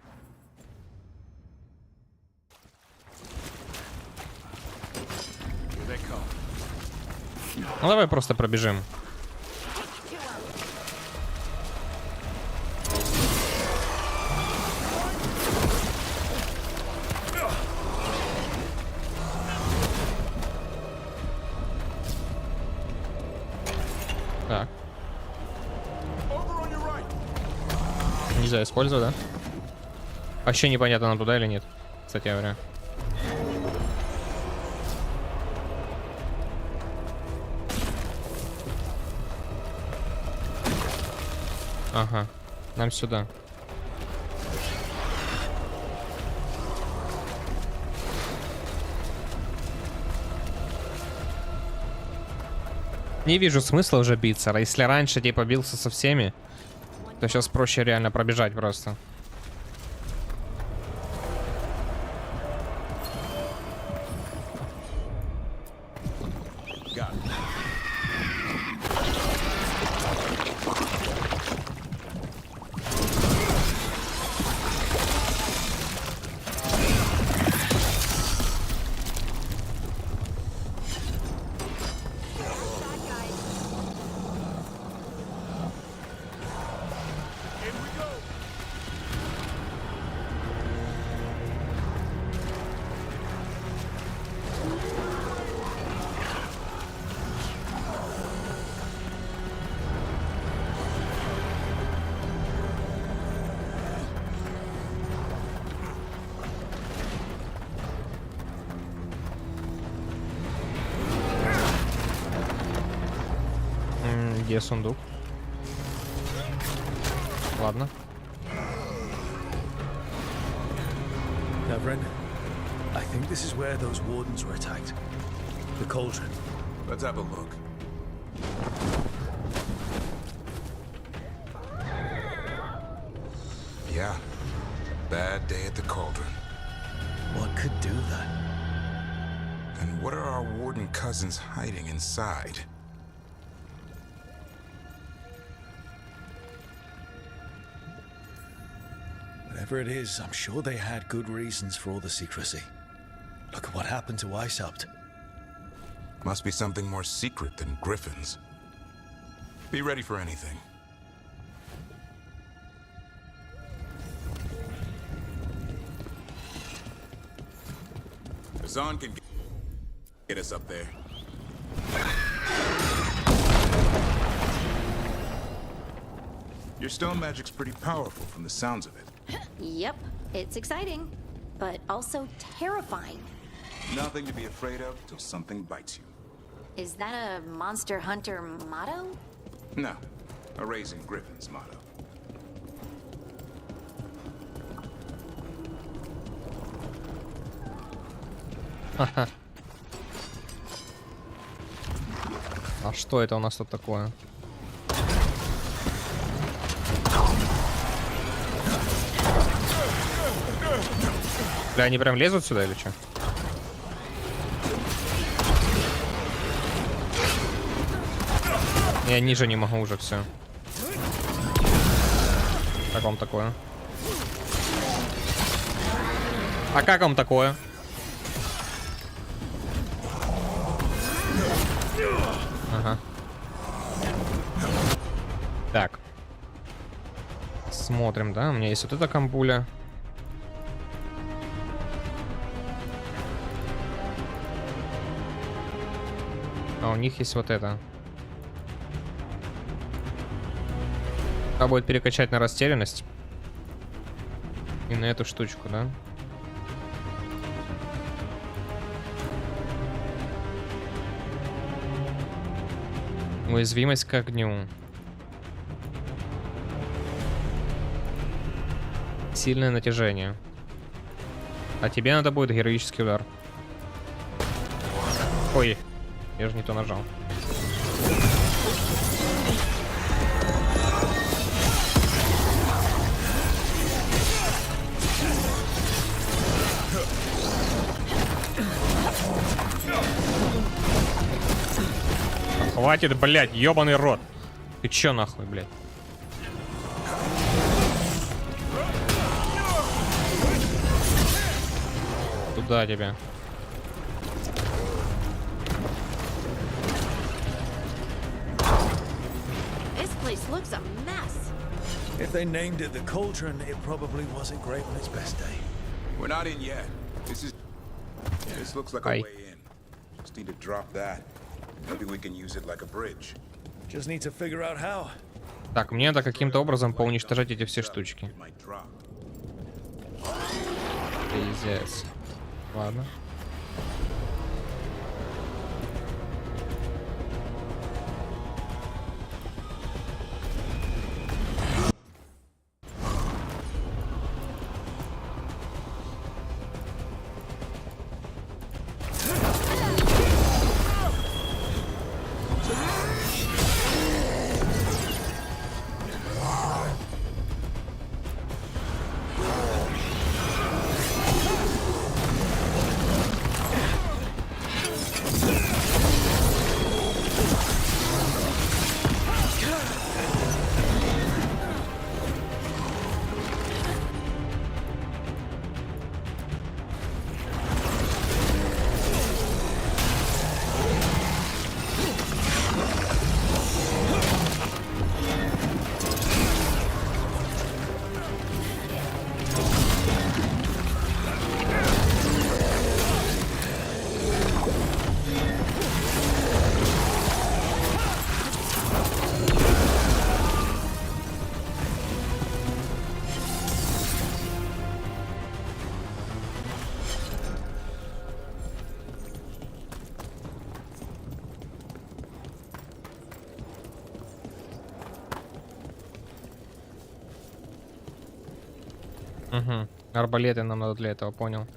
Ну давай просто пробежим. Так. Нельзя использовать, да? Вообще непонятно, нам туда или нет, кстати говоря. Ага, нам сюда. Не вижу смысла уже биться. Если раньше типа бился со всеми, то сейчас проще реально пробежать просто. Где сундук? Ладно. Davrin, I think this is where those wardens were attacked. The cauldron. Let's have a look. Yeah. Bad day at the cauldron. What could do that? And what are our warden cousins hiding inside? Whatever it is, I'm sure they had good reasons for all the secrecy. Look at what happened to Icehopt. Must be something more secret than griffins. Be ready for anything. Zahn can get us up there. Your stone magic's pretty powerful from the sounds of it. Yep, it's exciting, but also terrifying. Nothing to be afraid of till something bites you. Is that a Monster Hunter motto? No, a Raising Griffins motto. Ха-ха. А что это у нас тут такое? Бля, они прям лезут сюда или что? Я ниже не могу уже, все. Как вам такое? А как вам такое? Ага. Так. Смотрим, да? У меня есть вот эта камбуля. А у них есть вот это. А будет перекачать на растерянность. И на эту штучку, да? Уязвимость к огню. Сильное натяжение. А тебе надо будет героический удар. Ой, я же не то нажал. Хватит, блядь, ёбаный рот. Ты чё нахуй, блядь? Туда тебя. This place looks a mess. If they named it the Cauldron, it probably wasn't great on its best day. We're not in yet. This looks like a way in. Just need to drop that. Maybe we can use it like a bridge. Just need to figure out how. Так, мне надо каким-то образом поуничтожать эти все штучки. Пиздец. Ладно. Угу. Арбалеты нам надо для этого, понял.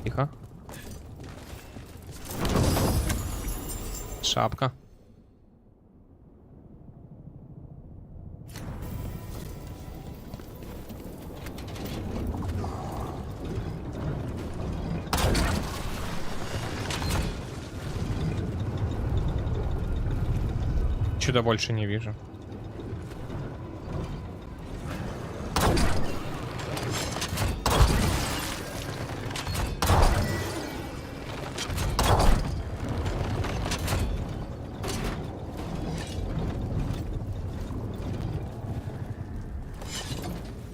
Тихо. Шапка. Чудо больше не вижу.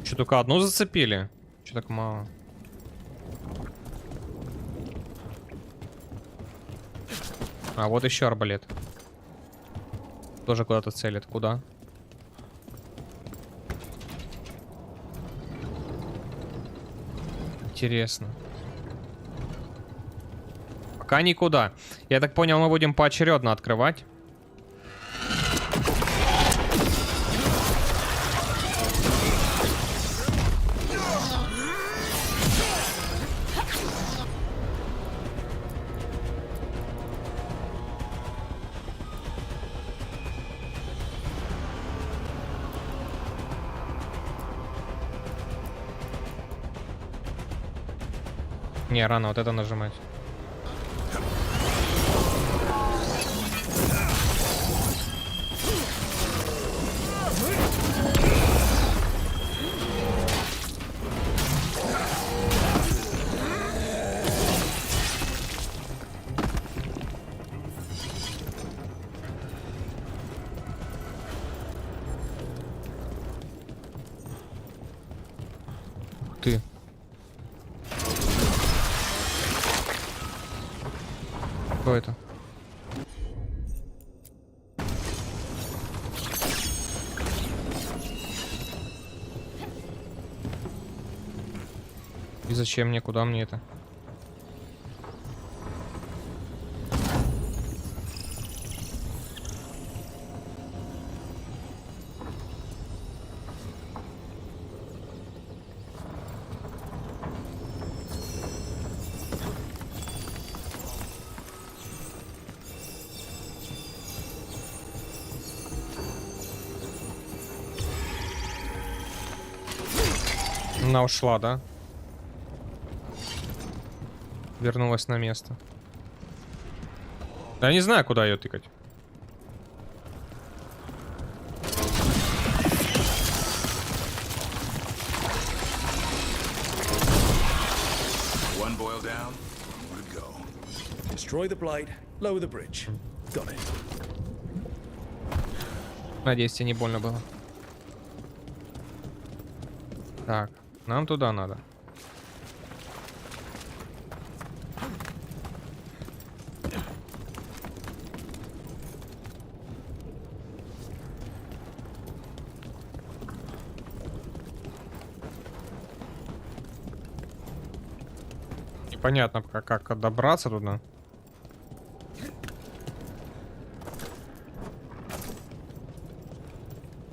Что, только одну зацепили? Что так мало? А вот еще арбалет. Тоже куда-то целит. Куда? Интересно. Пока никуда. Я так понял, мы будем поочередно открывать. Не, рано вот это нажимать. Ух ты. Что это? И зачем мне? Куда мне это? Она ушла, да? Вернулась на место. Я не знаю, куда ее тыкать. One boil down, one to go. Destroy the blight, lower the bridge. Got it. Надеюсь, тебе не больно было. Так, нам туда надо. Непонятно, как добраться туда.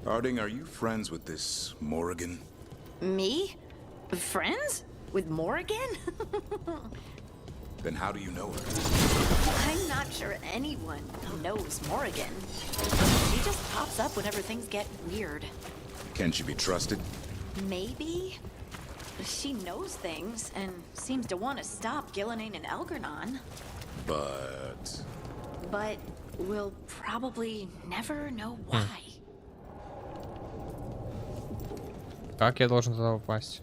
Harding, are you friends with this Morrigan? Me? Friends? With Morrigan? Then how do you know her? I'm not sure anyone knows Morrigan. She just pops up whenever things get weird. Can she be trusted? Maybe. She knows things and seems to want to stop Gillenane and Algernon. But we'll probably never know why. Как я должен туда попасть?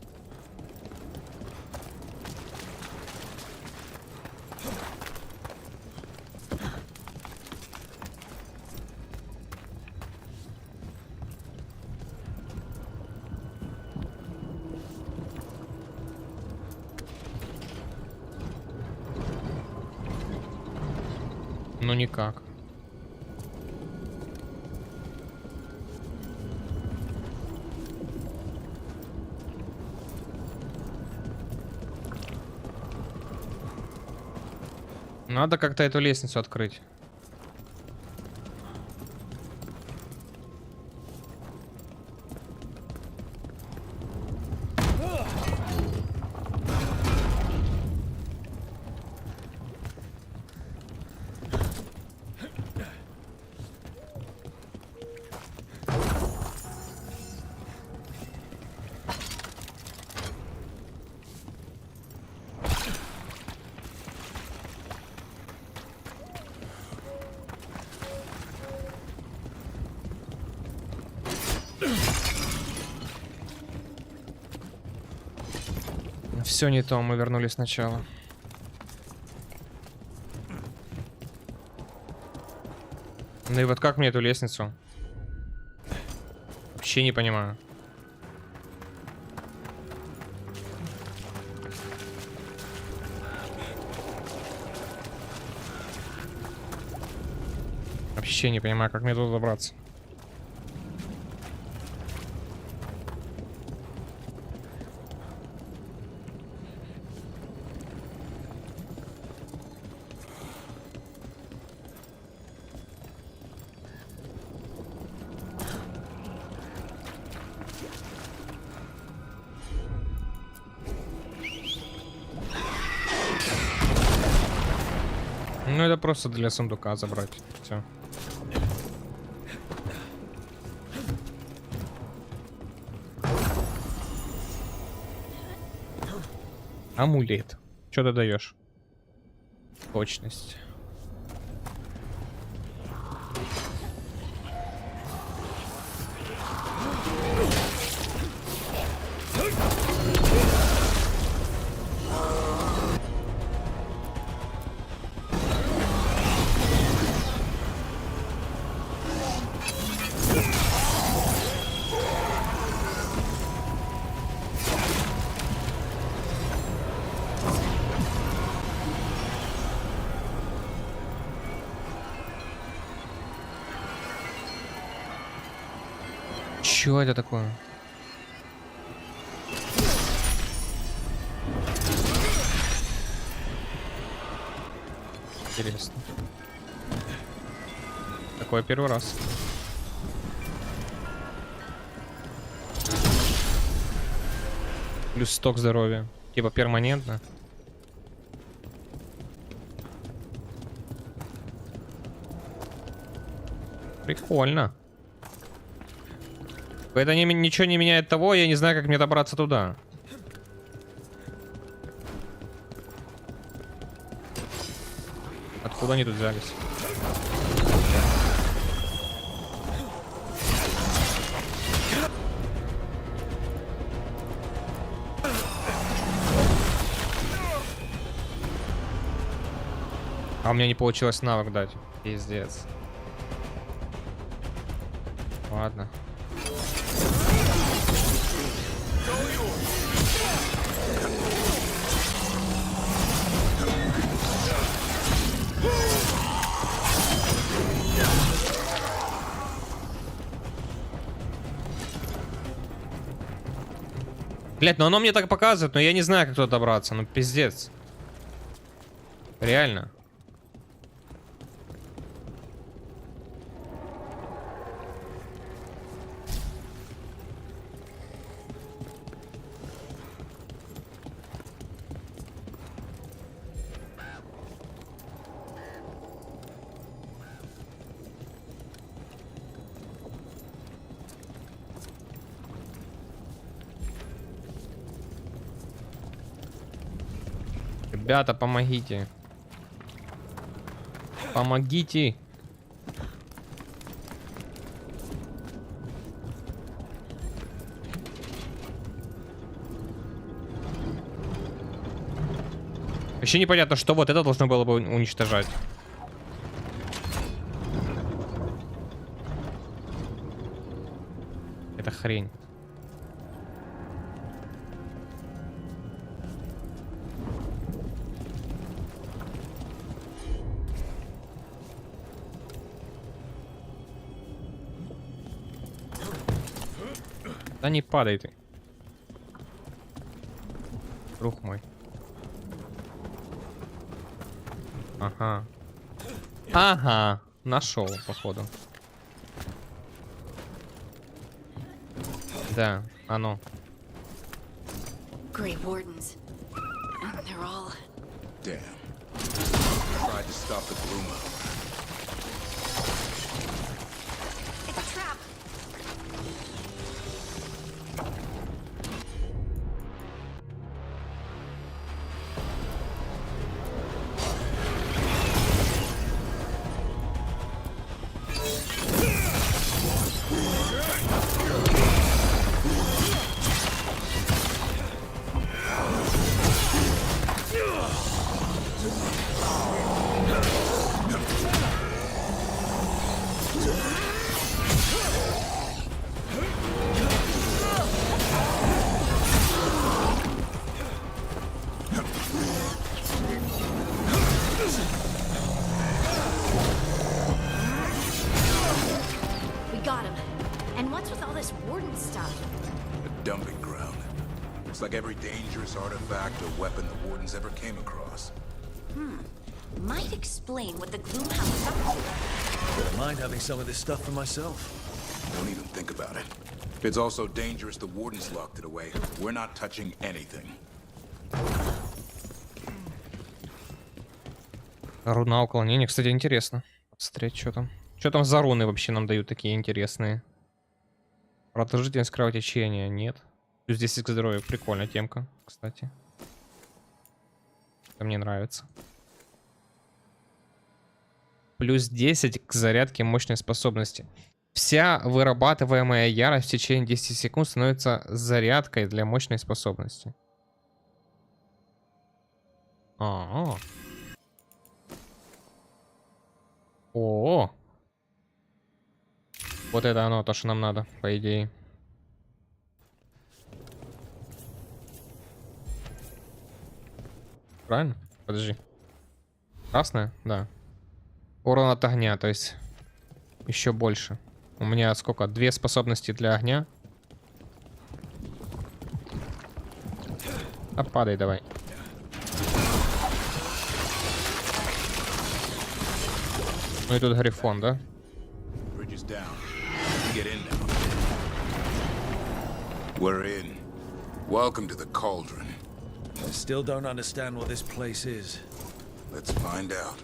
Ну никак. Надо как-то эту лестницу открыть. Все не то, мы вернулись сначала. Ну и вот как мне эту лестницу? Вообще не понимаю. Вообще не понимаю, как мне туда добраться. Ну это просто для сундука забрать. Все. Амулет. Что ты даешь? Точность. Чё это такое? Интересно. Такое первый раз. Плюс сток здоровья. Типа перманентно. Прикольно. Это ничего не меняет того, я не знаю, как мне добраться туда. Откуда они тут взялись? А у меня не получилось навык дать. Пиздец. Ладно. Блять, ну оно мне так показывает, но я не знаю, как туда добраться. Ну пиздец. Реально. Ребята, помогите. Помогите. Вообще непонятно, что вот это должно было бы уничтожать. Это хрень. Да не падай ты. Друг мой. Ага. Ага. Нашел, походу. Да, оно. Grey Wardens. They're all... Damn. Tried to stop the gloom. It's a trap! Dumping ground. It's like every dangerous artifact or weapon the Wardens ever came across. Might explain what the Gloomhouse is up to. Don't mind having some of this stuff for myself. Don't even think about it. It's also dangerous the Wardens locked it away. We're not touching anything. Руна уклонения, кстати, интересно. Посмотреть, что там. Что там за руны вообще нам дают такие интересные? Продолжительность кровотечения нет. Плюс 10 к здоровью. Прикольная темка, кстати. Это мне нравится. Плюс 10 к зарядке мощной способности. Вся вырабатываемая ярость в течение 10 секунд становится зарядкой для мощной способности. О, вот это оно, то, что нам надо, по идее. Правильно? Подожди. Красная? Да. Урон от огня, то есть еще больше. У меня сколько? 2 способности для огня. А падай давай. Ну и тут Грифон, да? We're in. Welcome to the cauldron. I still don't understand what this place is. Let's find out.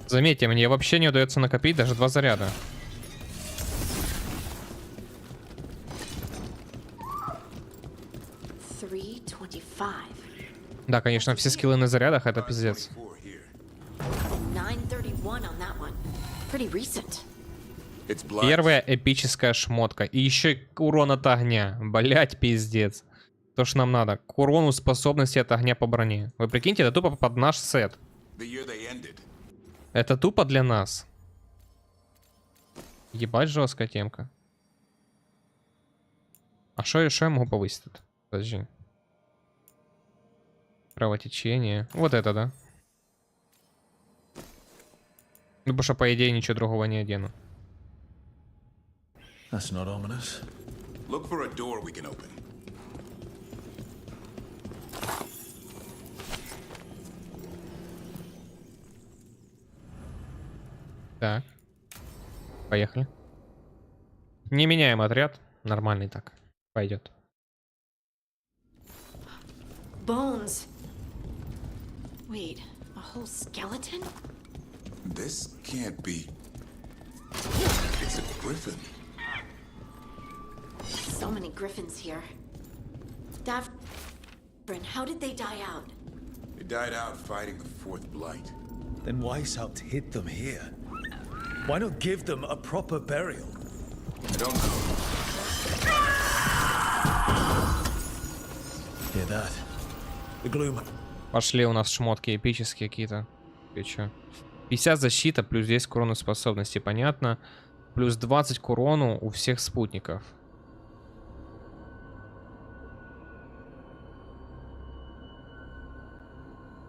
Заметьте, мне вообще не удается накопить даже 2 заряда. Да, конечно, все скиллы на зарядах, это пиздец. 931 on that one. Pretty recent. Первая эпическая шмотка. И еще урон от огня. Блять, пиздец. То, что нам надо. К урону способности от огня по броне. Вы прикиньте, это тупо под наш сет. Это тупо для нас. Ебать, жесткая темка. А что я могу повысить тут? Подожди. Кровотечение. Вот это, да? Ну, потому что, по идее, ничего другого не одену. That's not ominous. Look for a door we can open. Так. Поехали. Не меняем отряд. Нормальный так. Пойдет. Bones. Wait, a whole skeleton? This can't be. It's a griffin. So many griffins here. Davrin, how did they die out? They died out fighting the Fourth Blight. Then why's helped hid them here? Why not give them a proper burial? I don't know. Hear that? The gloom. Пошли у нас шмотки эпические какие-то. Ты чё? 50 защита, плюс 10 к урону способности, понятно. Плюс 20 к урону у всех спутников.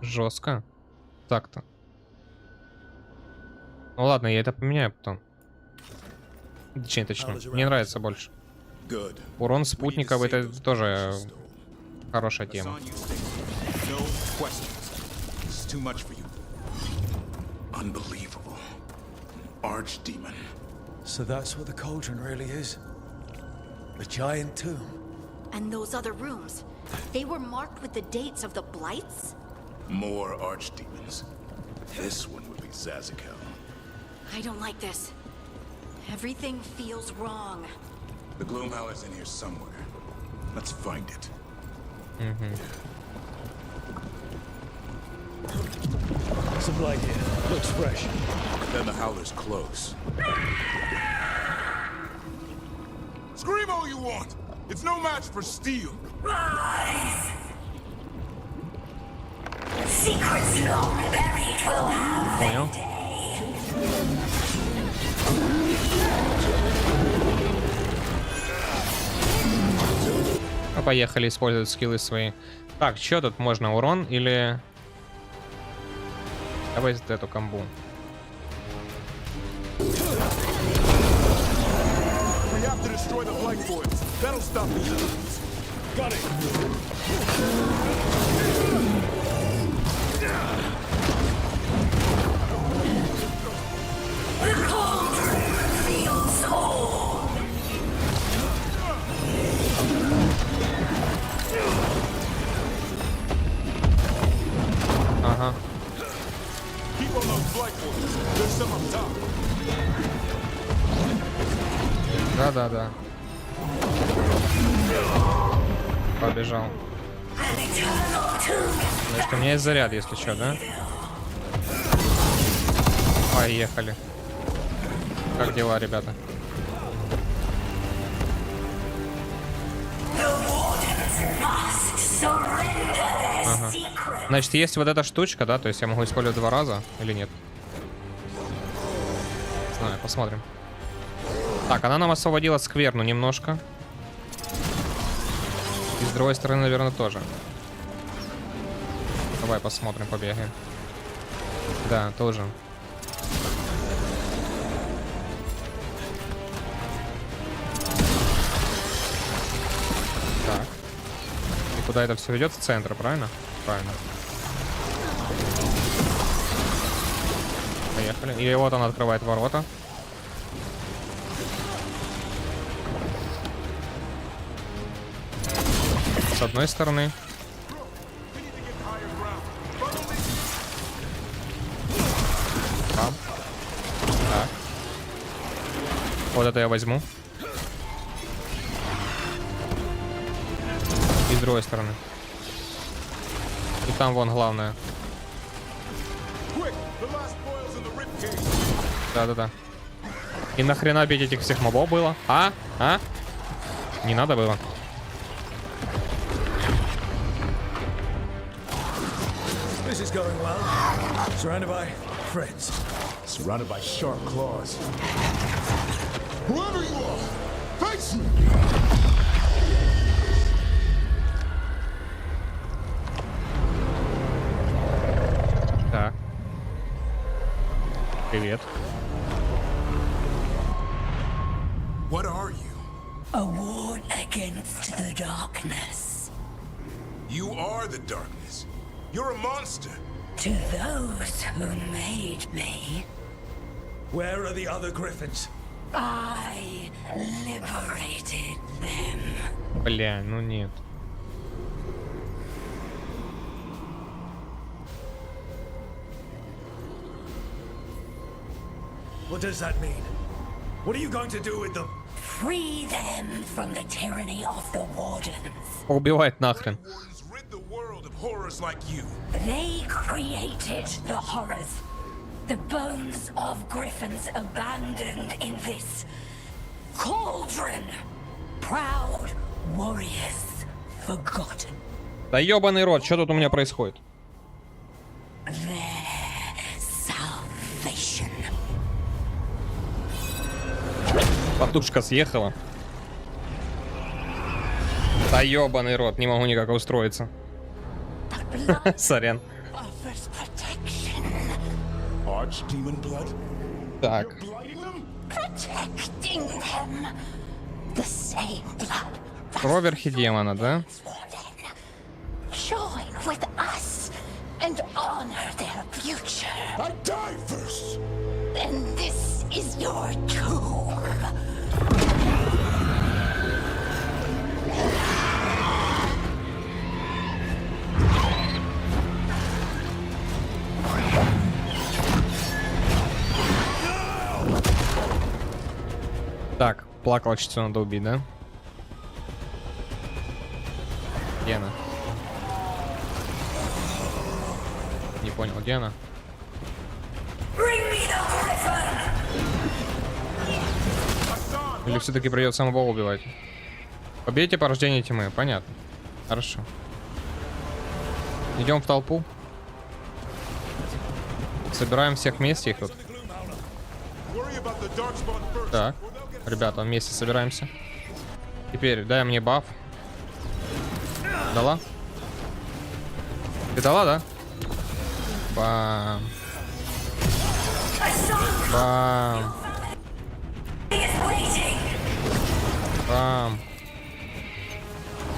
Жестко. Так-то. Ну ладно, я это поменяю потом. Точнее, мне нравится больше. Урон спутников это тоже хорошая тема. Unbelievable. Archdemon. So that's what the cauldron really is? A giant tomb? And those other rooms, they were marked with the dates of the blights? More archdemons. This one would be Zazakel. I don't like this. Everything feels wrong. The Gloomhowler's in here somewhere. Let's find it. Some light here. Looks fresh. Then the Howler's close. Scream all you want! It's no match for steel! Rise! Secrets long buried will have their day. Ну, поехали использовать скиллы свои. Так, что тут можно? Урон или... Давай эту комбу. Ага. Да. Побежал. Значит, у меня есть заряд, если что, да? Поехали. Как дела, ребята? Ага. Значит, есть вот эта штучка, да? То есть я могу использовать 2 раза или нет? Не знаю, посмотрим. Так, она нам освободила скверну немножко. И с другой стороны, наверное, тоже. Давай посмотрим, побегаем. Да, тоже. Так. И куда это все ведет? В центр, правильно? Правильно. Поехали. И вот она открывает ворота. С одной стороны. Там. Так. Вот это я возьму. И с другой стороны. И там вон главное. Да-да-да. И нахрена бить этих всех мобов было? А? Не надо было. This is going well. Surrounded by friends. Surrounded by sharp claws. Whoever you are, face me! Так. Привет. What are you? A ward against the darkness. You are the darkness. You're a monster. To those who made me, Where are the other griffins? I liberated them. Бля, ну нет. What does that mean? What are you going to do with them? Free them from the tyranny of the wardens. Убивает нахрен. Rid the world of horrors like you. They created the horrors. The bones of griffins abandoned in this cauldron. Proud warriors forgotten. Да ёбаный рот, что тут у меня происходит? Their salvation. Подушка съехала. Да ёбаный рот, не могу никак устроиться. Сорян. Offers protection. Archdemon blood? Так. Protecting them. The same blood. Проверхи демона, да? Join with us and honor their future. I die first! And this is your tomb. Так, плакальщицу надо убить, да? Где она? Не понял, где она? Или все-таки придется самого убивать? Побейте порождение тьмы, понятно. Хорошо. Идем в толпу. Собираем всех вместе их тут. Так, ребята, вместе собираемся. Теперь дай мне баф. Дала? Ты дала, да? Бам. Бам. Бам.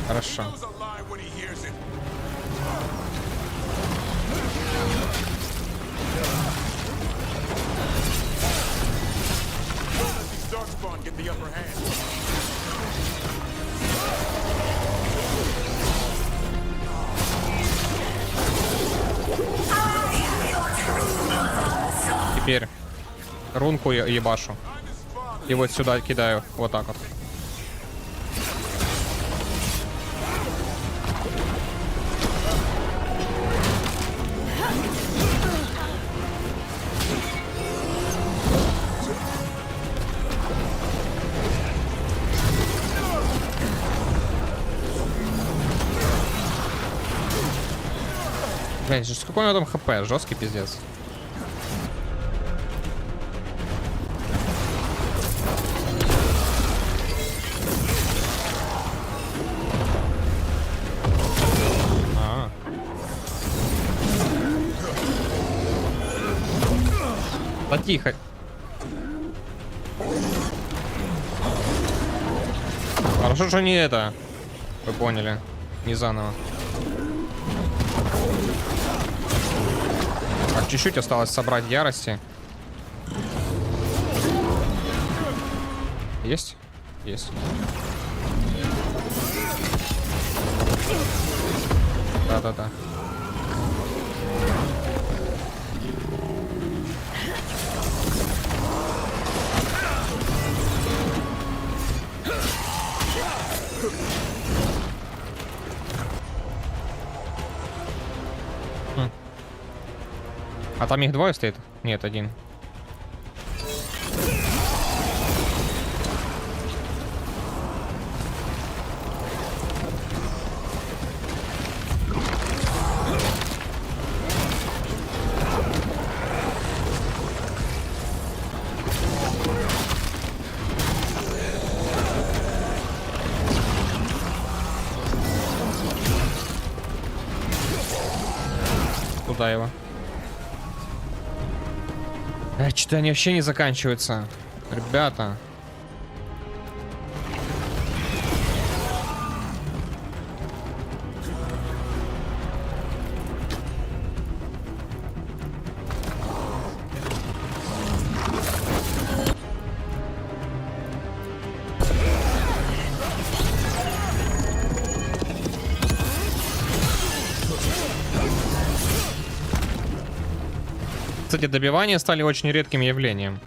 Хорошо. Теперь рунку ебашу. И вот сюда кидаю. Вот так вот. Блин, сколько у него там хп? Жесткий пиздец. Да тихо. Хорошо, что не это. Вы поняли. Не заново. Так, чуть-чуть осталось собрать ярости. Есть? Есть. Да-да-да. А там их двое стоит? Нет, один. Куда его? Что-то они вообще не заканчиваются. Ребята. Кстати, добивания стали очень редким явлением.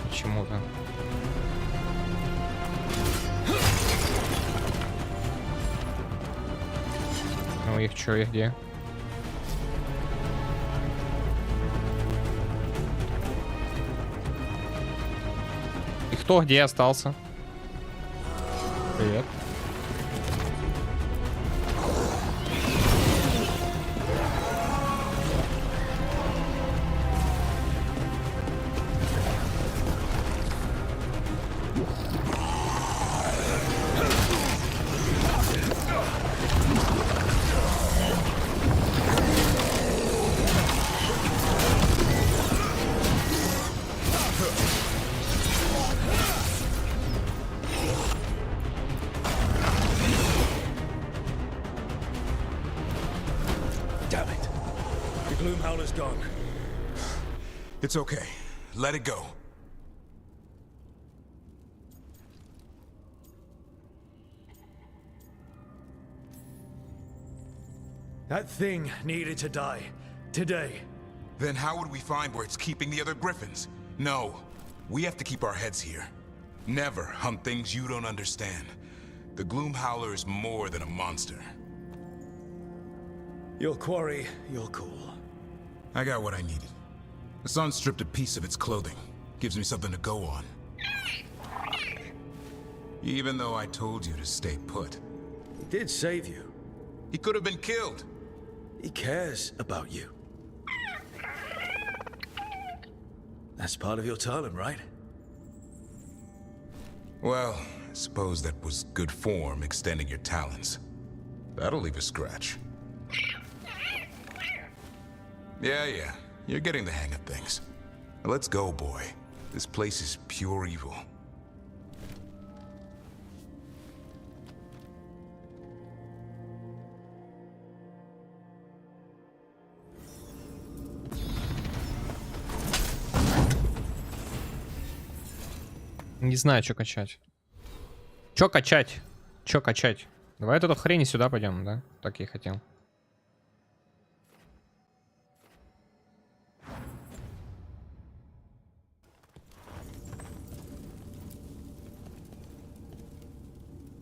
Почему-то. Ну их чё, их где? И кто где остался? Привет. It's okay. Let it go. That thing needed to die. Today. Then how would we find where it's keeping the other griffins? No. We have to keep our heads here. Never hunt things you don't understand. The Gloom Howler is more than a monster. Your quarry, your call. I got what I needed. The sun stripped a piece of its clothing. Gives me something to go on. Even though I told you to stay put. He did save you. He could have been killed. He cares about you. That's part of your talent, right? Well, I suppose that was good form, extending your talents. That'll leave a scratch. Yeah. You're getting the hang of things. Now let's go, boy. This place is pure evil. Не знаю, что качать. Что качать? Что качать? Давай эту хрень сюда пойдем, да? Так я и хотел.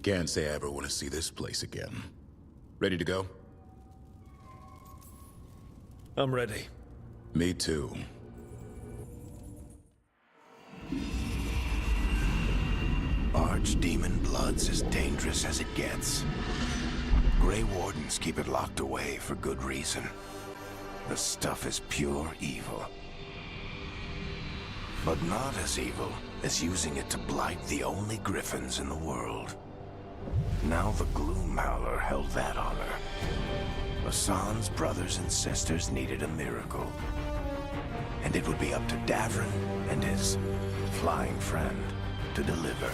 Can't say I ever want to see this place again. Ready to go? I'm ready. Me too. Archdemon blood's as dangerous as it gets. Grey Wardens keep it locked away for good reason. The stuff is pure evil. But not as evil as using it to blight the only griffins in the world. Now the Gloom Howler held that honor. Hassan's brothers and sisters needed a miracle. And it would be up to Davrin and his flying friend to deliver.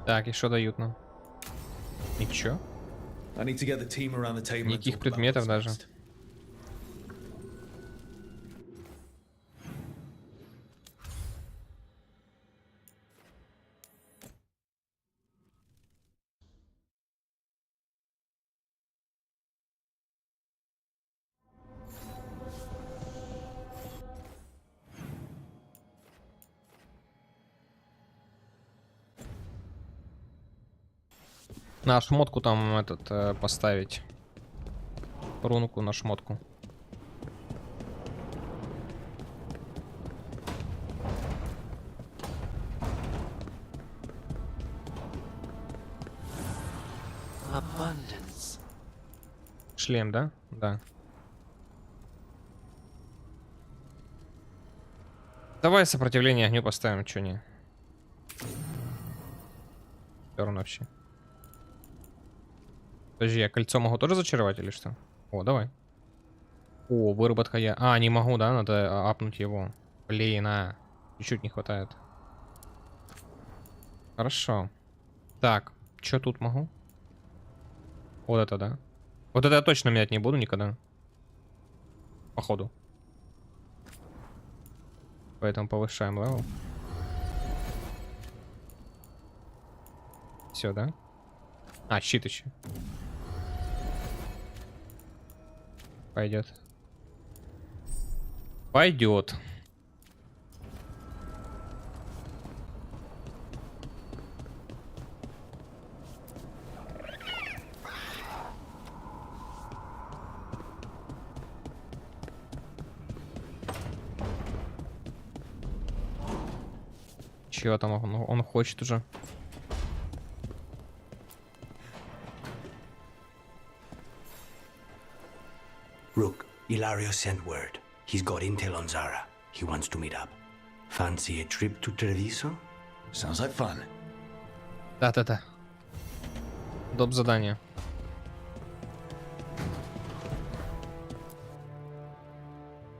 Так, и что дают нам? Ничего. Никаких предметов даже. На шмотку там этот поставить. Рунку на шмотку. Abundance. Шлем, да? Да. Давай сопротивление огню поставим, чё не. Перн вообще. Подожди, я кольцо могу тоже зачаровать или что? О, давай. О, выработка я... А, не могу, да? Надо апнуть его. Блин, чуть-чуть не хватает. Хорошо. Так, что тут могу? Вот это, да? Вот это я точно менять не буду никогда. Походу. Поэтому повышаем левел. Все, да? А, щит еще. Пойдет. Пойдет. Чего там он хочет уже? Rook, Ilario sent word. He's got intel on Zara. He wants to meet up. Fancy a trip to Treviso? Sounds like fun. Да-да-да. Доп задание.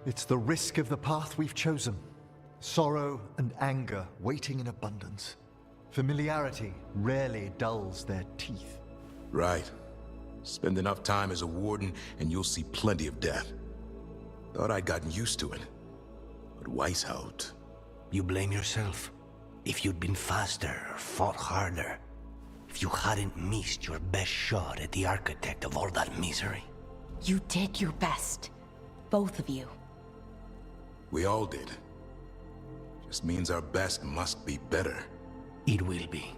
It's the risk of the path we've chosen. Sorrow and anger waiting in abundance. Familiarity rarely dulls their teeth. Right. Spend enough time as a warden and you'll see plenty of death. Thought I'd gotten used to it. But Weishaupt... You blame yourself. If you'd been faster or fought harder. If you hadn't missed your best shot at the architect of all that misery. You did your best. Both of you. We all did. Just means our best must be better. It will be.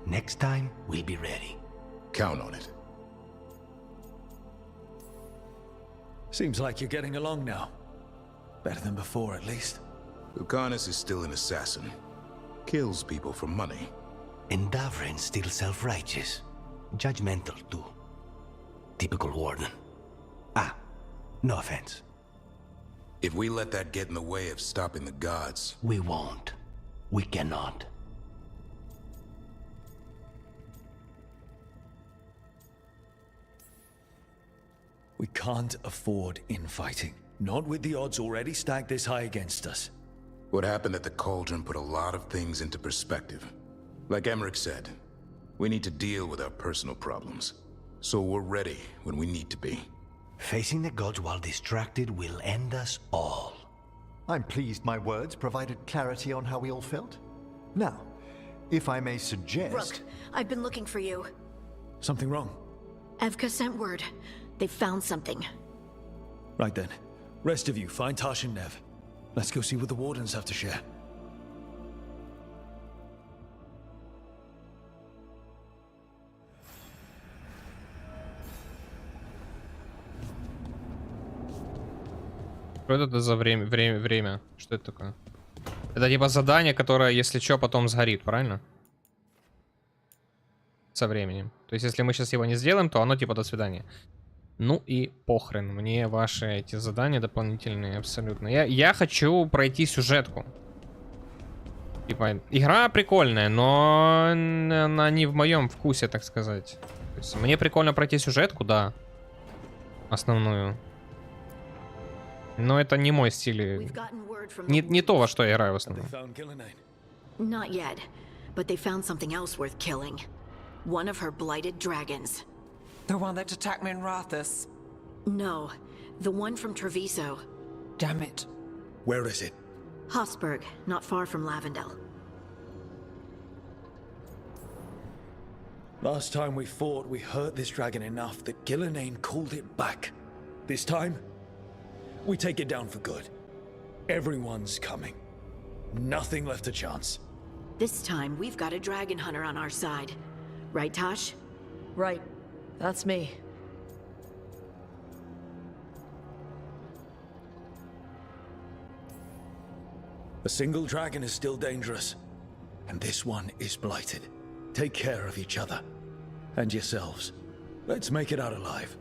Next time, we'll be ready. Count on it. Seems like you're getting along now. Better than before, at least. Lucanus is still an assassin. Kills people for money. And Davrin's still self-righteous. Judgmental, too. Typical warden. Ah, no offense. If we let that get in the way of stopping the gods... We won't. We cannot. We can't afford infighting. Not with the odds already stacked this high against us. What happened at the Cauldron put a lot of things into perspective. Like Emmerich said, we need to deal with our personal problems. So we're ready when we need to be. Facing the gods while distracted will end us all. I'm pleased my words provided clarity on how we all felt. Now, if I may suggest... Rook, I've been looking for you. Something wrong? Evka sent word. They found something. Right then. Rest of you, find Tash and Nev. Let's go see what the Wardens have to share. Что это за время? Что это такое? Это типа задание, которое, если что, потом сгорит, правильно? Со временем. То есть, если мы сейчас его не сделаем, то оно типа до свидания. Ну и похрен. Мне ваши эти задания дополнительные абсолютно. Я хочу пройти сюжетку. Типа, игра прикольная, но она не в моем вкусе, так сказать. То есть, мне прикольно пройти сюжетку, да. Основную. Но это не мой стиль. Не то, во что я играю в основном. Not yet, but they found something else worth killing. One of her blighted dragons. The one that attacked me in Rathus? No, the one from Treviso. Damn it. Where is it? Hofsburg, not far from Lavendel. Last time we fought, we hurt this dragon enough that Gillenane called it back. This time, we take it down for good. Everyone's coming. Nothing left to chance. This time, we've got a dragon hunter on our side. Right, Tosh? Right. That's me. A single dragon is still dangerous, and this one is blighted. Take care of each other and yourselves. Let's make it out alive.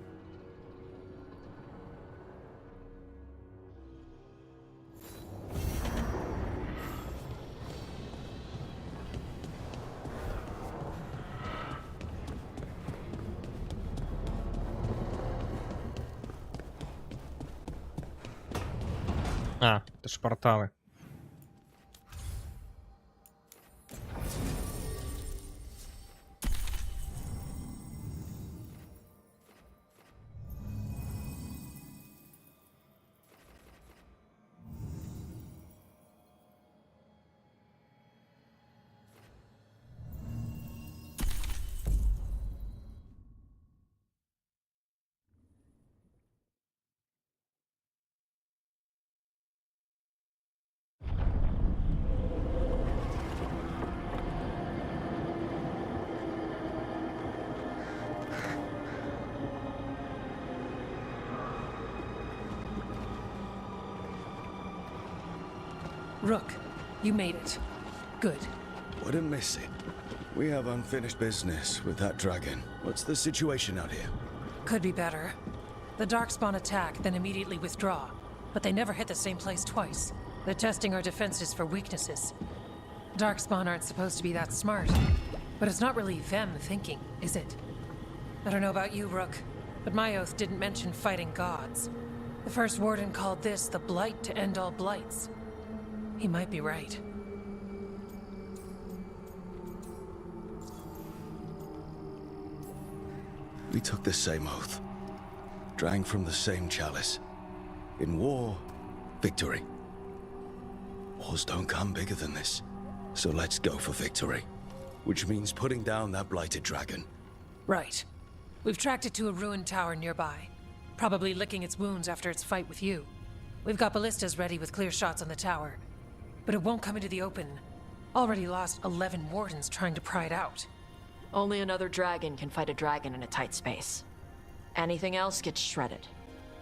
А, это ж порталы. Rook, you made it. Good. Wouldn't miss it. We have unfinished business with that dragon. What's the situation out here? Could be better. The Darkspawn attack, then immediately withdraw. But they never hit the same place twice. They're testing our defenses for weaknesses. Darkspawn aren't supposed to be that smart. But it's not really them thinking, is it? I don't know about you, Rook, but my oath didn't mention fighting gods. The first warden called this the blight to end all blights. He might be right. We took the same oath. Drank from the same chalice. In war, victory. Wars don't come bigger than this. So let's go for victory. Which means putting down that blighted dragon. Right. We've tracked it to a ruined tower nearby. Probably licking its wounds after its fight with you. We've got ballistas ready with clear shots on the tower. But it won't come into the open. Already lost 11 wardens trying to pry it out. Only another dragon can fight a dragon in a tight space. Anything else gets shredded.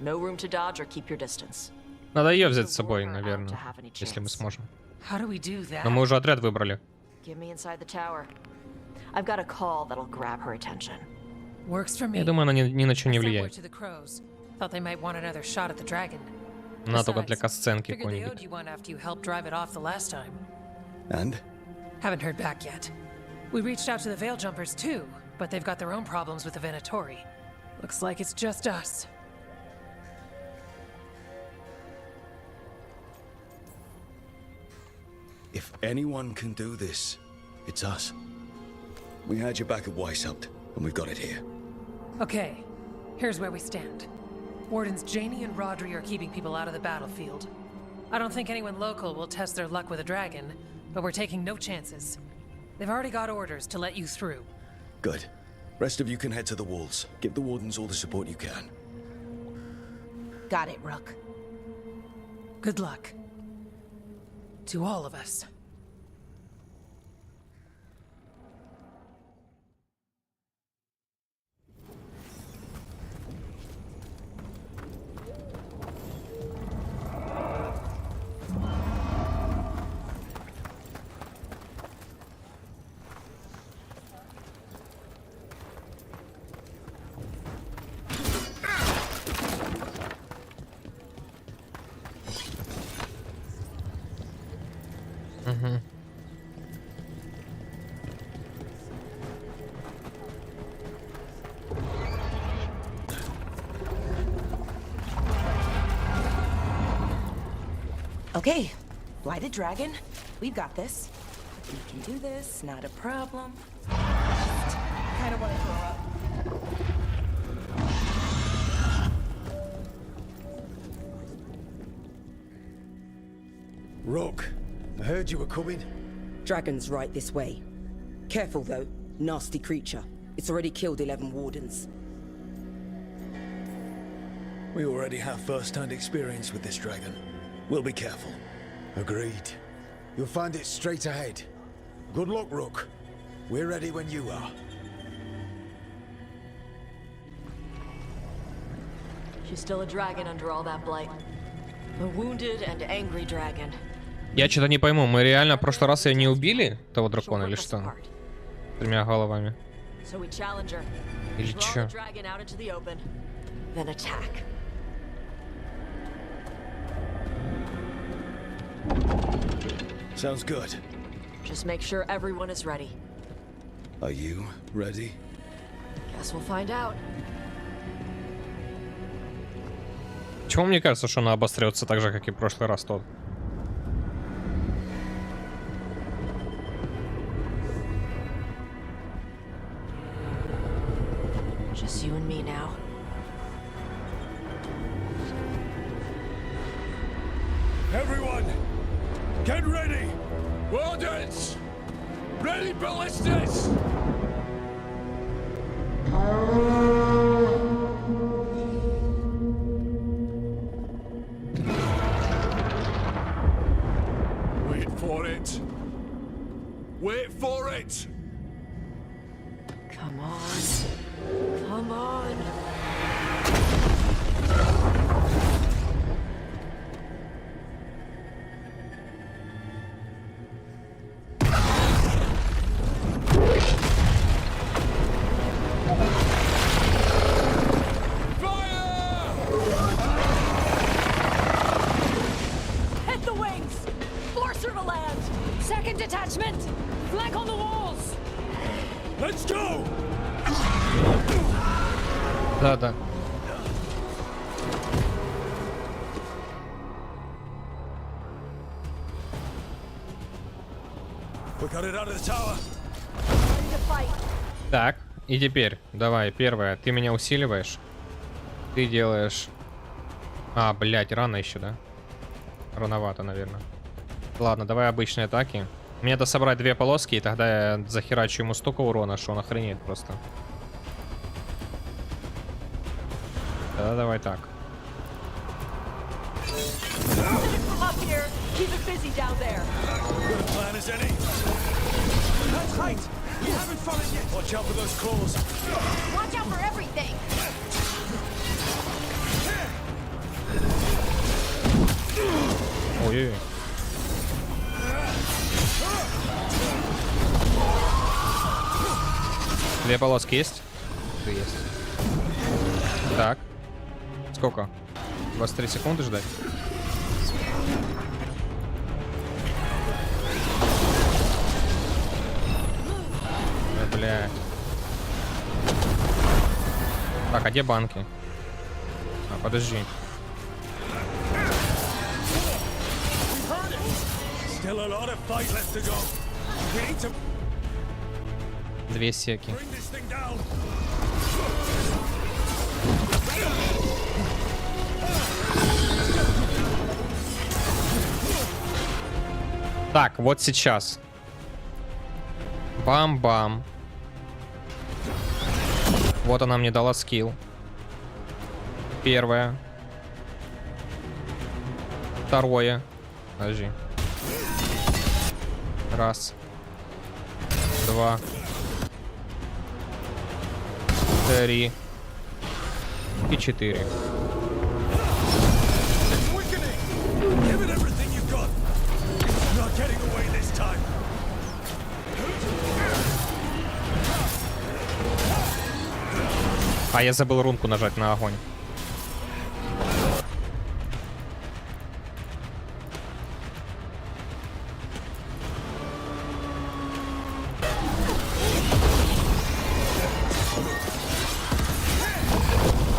No room to dodge or keep your distance. Надо ее взять с собой, наверное, если мы сможем. How do we do that? Но мы уже отряд выбрали. Get me inside the tower. I've got a call that'll grab her attention. Works for me. Я думаю, она ни на что не влияет. Thought they might want another shot at the dragon. Она только для касценки Figured they owed какой-нибудь. you one after you helped drive it off the last time. And? Haven't heard back yet. We reached out to the Veil Jumpers too, but they've got their own problems with the Venatori. Looks like it's just us. If anyone can do this, it's us. We had your back at Weishaupt, and we've got it here. Okay, here's where we stand. Wardens Janie and Rodri are keeping people out of the battlefield. I don't think anyone local will test their luck with a dragon, but we're taking no chances. They've already got orders to let you through. Good. Rest of you can head to the walls. Give the wardens all the support you can. Got it, Rook. Good luck. To all of us. Okay, Blighted Dragon, we've got this. We can do this, not a problem. Kinda wanna throw up. Rook, I heard you were coming. Dragon's right this way. Careful though, nasty creature. It's already killed 11 wardens. We already have first-hand experience with this dragon. We'll be careful. Agreed. You'll find it straight ahead. Good luck, Rook. We're ready when you are. She's still a dragon under all that blight. A wounded and angry dragon. Я что-то не пойму, мы реально в прошлый раз ее не убили, того дракона, или что? С 3 головами. Или чё? Sounds good. Just make sure everyone is ready. Are you ready? Guess we'll find out. Почему мне кажется, что она обострется так же, как и в прошлый раз тот? Just you and me now. Everyone, get ready! Wardens! Ready ballistas! Wait for it! Wait for it! Come on. Come on. Hit the wings! Force her to land! Second detachment! Flank on the walls! Let's go! Да. We got it out of the tower. Так, и теперь, давай, первое, ты меня усиливаешь. Ты делаешь... А, блядь, рано еще, да? Рановато, наверное. Ладно, давай обычные атаки. Мне надо собрать 2 полоски, и тогда я захерачу ему столько урона, что он охренеет просто. Тогда давай так. Ой-ой-ой. Две полоски есть? Есть. Так. Сколько? 23 секунды ждать? Бля. Так, а где банки? А, подожди. Две секи. Так, вот сейчас. Бам-бам. Вот она мне дала скилл. Первое. Второе. Подожди. Раз. 2. 3. И 4. А я забыл рунку нажать на огонь.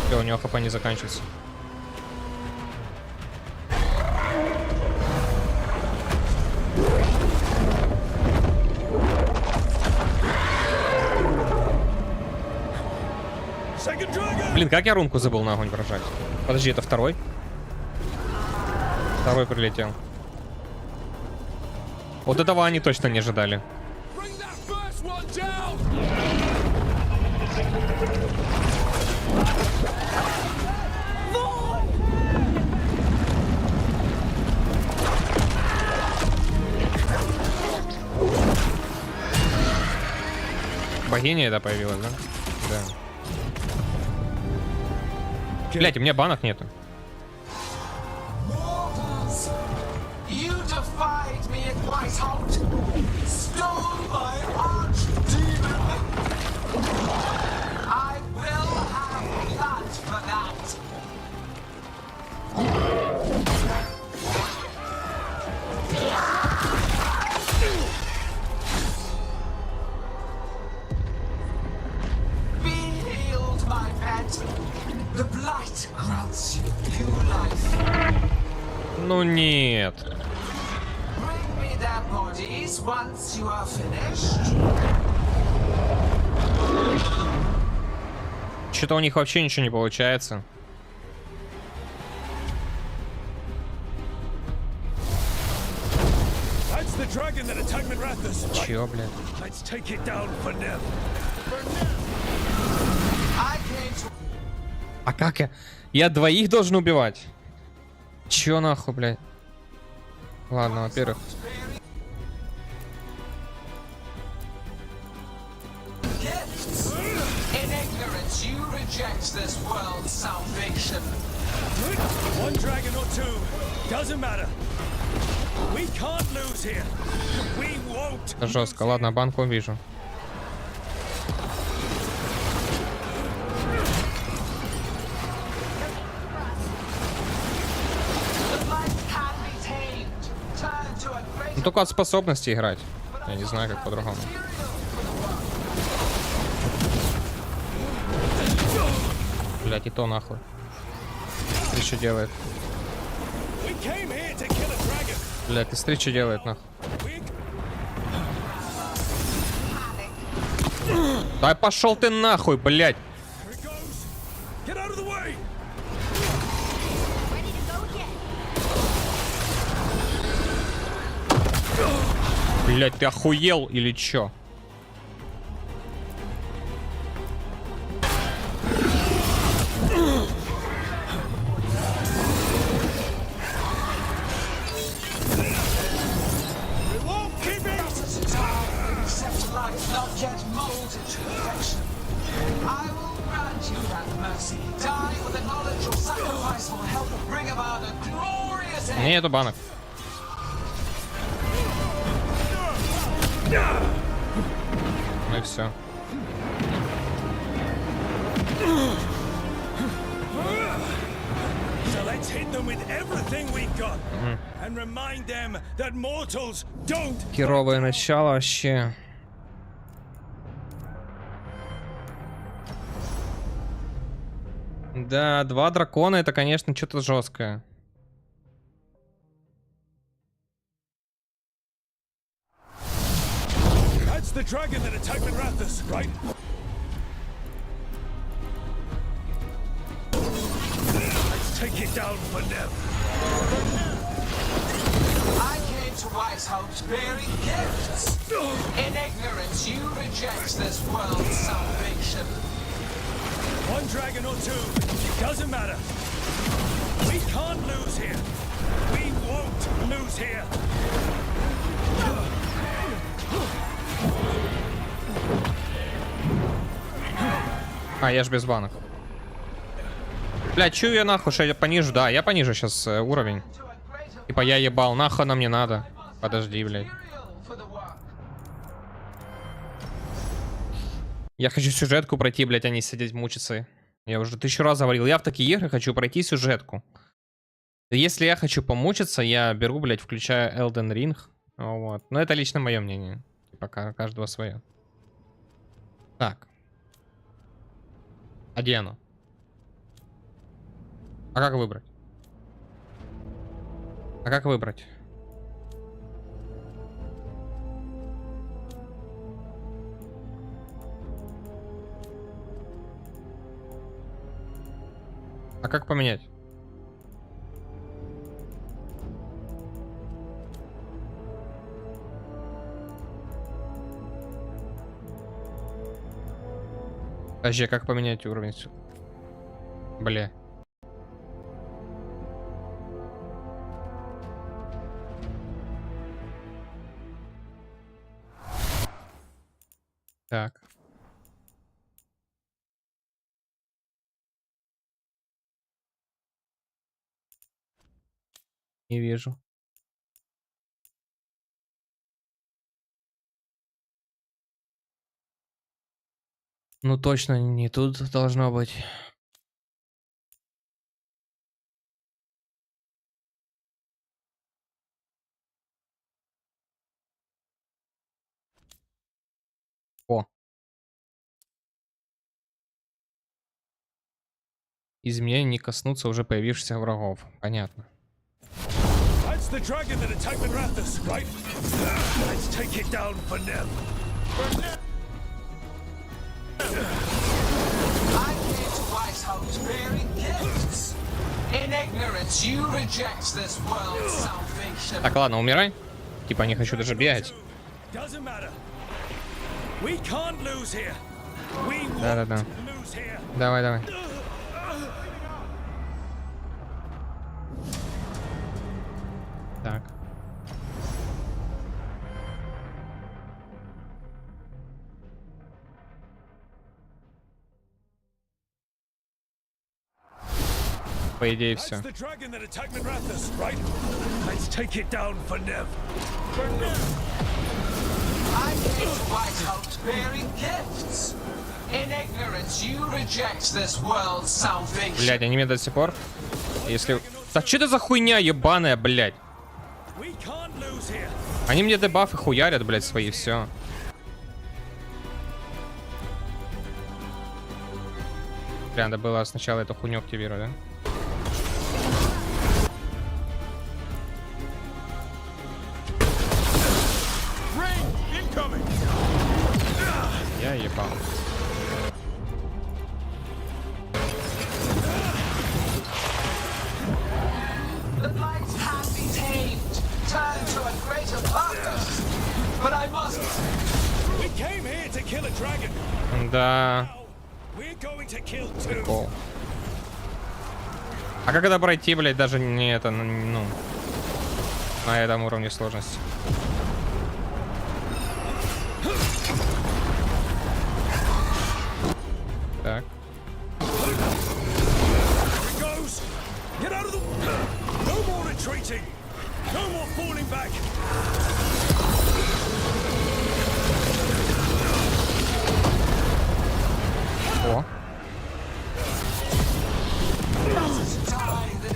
Все, у него хп не заканчивается. Блин, как я рунку забыл на огонь прожать? Подожди, это второй? Второй прилетел. Вот этого они точно не ожидали. Богиня это появилась, да? Да. Блять, у меня банок нету. You defied me at Whitehout, stole my archdemon. I will have blood for that. Be healed, my pet. The blight grants you new life. Ну нет. Bring me their bodies once you are finished. Что-то у них вообще ничего не получается. Чё, блядь? А как я? Я двоих должен убивать? Чё нахуй, блядь? Ладно, во-первых. In ignorance, you reject this world's salvation. One dragon or two, doesn't matter. We can't lose here. We won't. Жестко. Ладно, банку вижу. Ну, только от способности играть. Я не знаю, как по-другому. Блять, и то нахуй. Смотри, что делает. Блять, ты смотри, что делает, нахуй. Да пошел ты нахуй, блять. Блять, ты охуел или чё? Нету банок. Ну и все. Херовое начало вообще. Да, 2 дракона это, конечно, что-то жесткое. The dragon that attacked Rathus, right? Let's take it down for them. I came to Whitehout bearing gifts. In ignorance, you reject this world's salvation. One dragon or two, doesn't matter. We can't lose here. We won't lose here. А, я ж без банок. Бля, чё я нахуй, что я понижу? Да, я понижу сейчас уровень. Типа я ебал, нахуй нам не надо. Подожди, блядь. Я хочу сюжетку пройти, блядь, а не сидеть мучиться. Я уже 1000 раз говорил, я в такие игры хочу пройти сюжетку. Если я хочу помучиться, я беру, блядь, включаю Elden Ring. Вот. Но это лично мое мнение. Пока каждого свое. Так. А где оно? А как выбрать? А как выбрать? А как поменять? Подожди, а как поменять уровень? Бля. Так. Не вижу. Ну точно не тут должно быть. О. Изменения не коснутся уже появившихся врагов. Понятно. That's the dragon that attacked the Raptors, right? Let's take it down for them. I came to White House bearing gifts. In ignorance, you reject this world's salvation. Так, ладно, умирай. Типа не хочу даже бегать. Doesn't matter. We can't lose here. We Да. lose here. Давай. Так. По идее, все. That's the dragon that attacked the Raptors, right? Let's take it down for them. I came to White House bearing gifts. In ignorance, you reject this world's salvation. Блядь, они мне до сих пор. Если... Да что это за хуйня ебаная, блядь? Они мне дебафы хуярят, блядь, свои, все. Бля, надо было сначала эту хуйню активировать, да? Я ебал. The blight can be tamed, turned to a greater purpose. But I must. We came here to kill a dragon. Да. We're going to kill two. Прикол. А как это пройти, блядь, даже не это, ну, на этом уровне сложности? Так. Get out of the... No more retreating. No more falling back. О.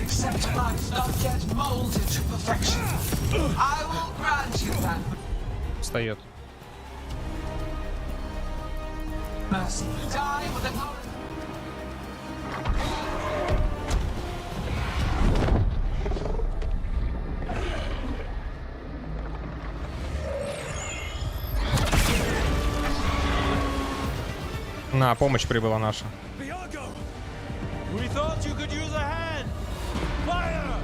Accept life not yet molded to perfection. I will grant you that. Встает. Mercy. Die with the knowledge. На, помощь прибыла наша. We thought you could use a hand. Fire!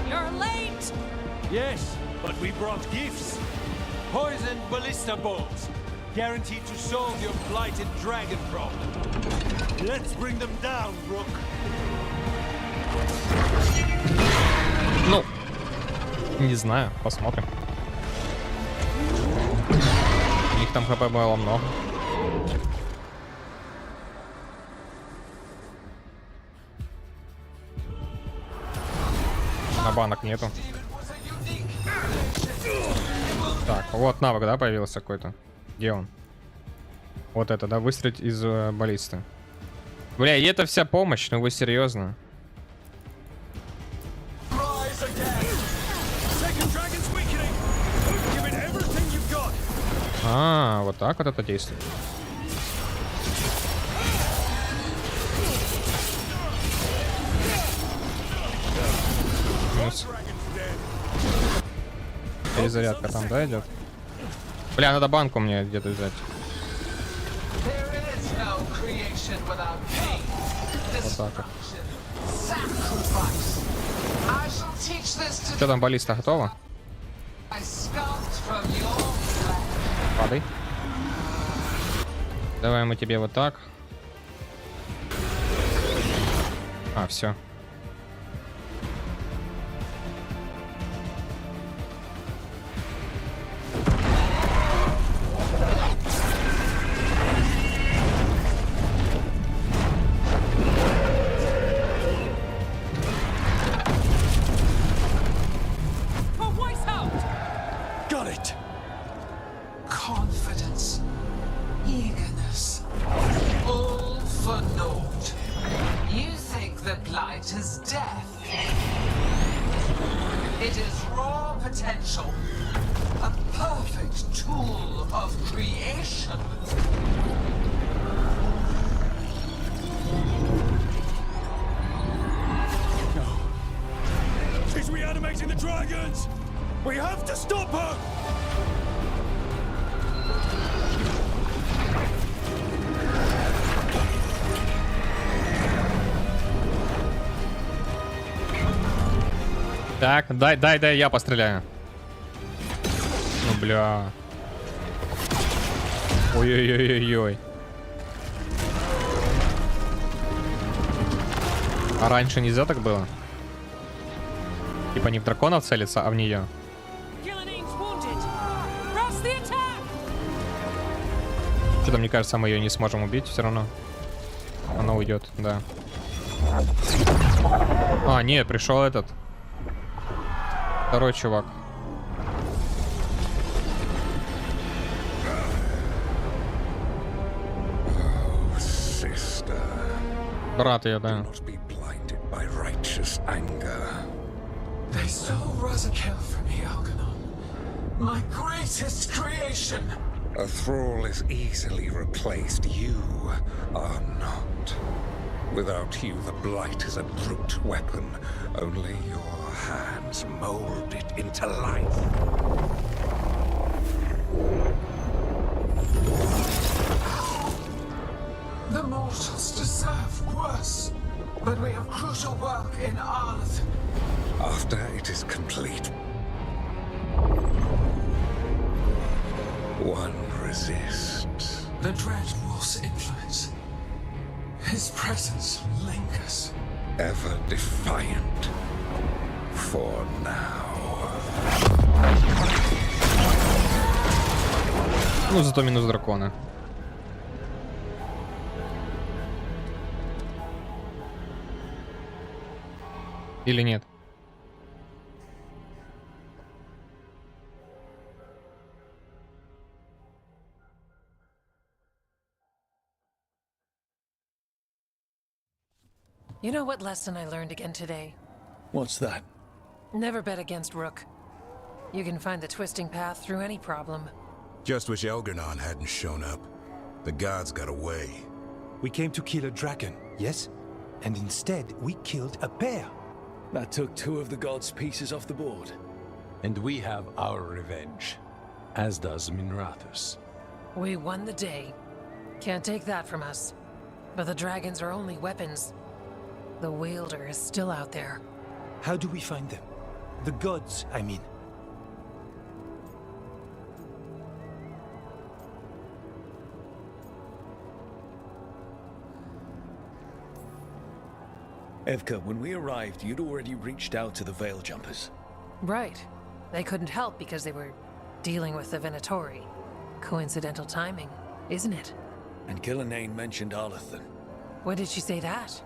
You're late! Yes, but we brought gifts. Poisoned ballista bolts. Guaranteed to solve your blighted dragon problem. Let's bring them down, Rook. Ну, не знаю, посмотрим. У них там хп было много. А банок нету. Так, вот навык, да, появился какой-то. Где он? Вот это, да, выстрелить из баллисты. Бля, и это вся помощь, ну вы серьезно? А, вот так вот это действует. Перезарядка там, да, идет? Бля, надо банку мне где-то взять. Вот так вот. Что там, баллиста готова? Падай. Давай мы тебе вот так. А, все. Impatience, eagerness, all for naught. You think the blight is death? It is raw potential, a perfect tool of creation. She's reanimating the dragons! We have to stop her! Так, дай, я постреляю. Ну, бля. Ой-ой-ой-ой-ой. А раньше нельзя так было? Типа не в драконов целиться, а в нее. Что-то, мне кажется, мы ее не сможем убить все равно. Она уйдет, да. А, нет, пришел этот. Второй чувак. Брат ее, да. They stole Razakel from me, Algernon. My greatest creation. A thrall is easily replaced. You are not. Without you, the blight is a brute weapon. Only your hands mold it into life. The mortals deserve worse. But we have crucial work in Arleth. After it is complete, one resists. The Dread Wolf's influence. His presence lingers. Ever defiant. For now. Ну, зато минус дракона. Или нет? You know what lesson I learned again today? What's that? Never bet against Rook. You can find the twisting path through any problem. Just wish Elgernon hadn't shown up. The gods got away. We came to kill a dragon, yes? And instead, we killed a bear. That took 2 of the gods' pieces off the board. And we have our revenge, as does Minrathus. We won the day. Can't take that from us. But the dragons are only weapons. The wielder is still out there. How do we find them? The gods, I mean. Evka, when we arrived, you'd already reached out to the Veil Jumpers. Right. They couldn't help because they were dealing with the Venatori. Coincidental timing, isn't it? And Gillenane mentioned Arlethan. When did she say that?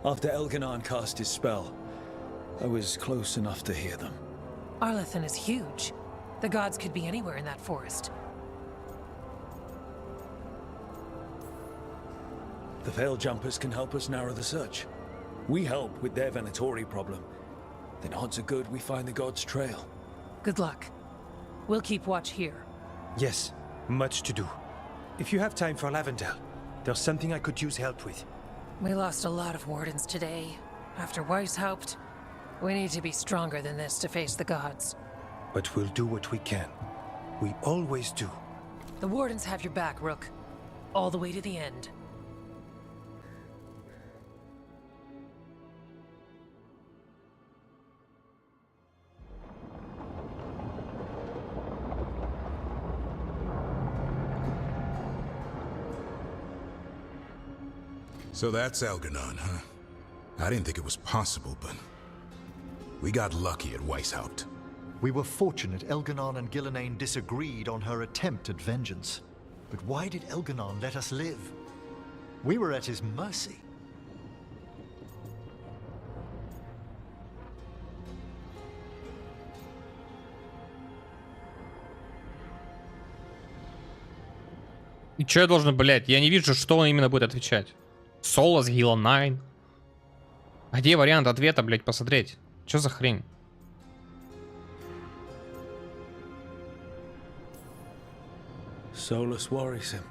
After Elganon cast his spell, I was close enough to hear them. Arlethan is huge. The gods could be anywhere in that forest. The Veil Jumpers can help us narrow the search. We help with their Venatori problem. Then odds are good we find the gods' trail. Good luck. We'll keep watch here. Yes, much to do. If you have time for Lavendel, there's something I could use help with. We lost a lot of wardens today. After Weishaupt, we need to be stronger than this to face the gods. But we'll do what we can. We always do. The wardens have your back, Rook. All the way to the end. So that's Elgernon, huh? I didn't think it was possible, but we got lucky at Weishaupt. We were fortunate Elganon and Gillenane disagreed on her attempt at vengeance. But why did Elganon let us live? We were at his mercy. И что я должен, блядь? Я не вижу, что он именно будет отвечать. Солос, Гила 9. А где вариант ответа, блядь, посмотреть? Что за хрень? Solus worries him.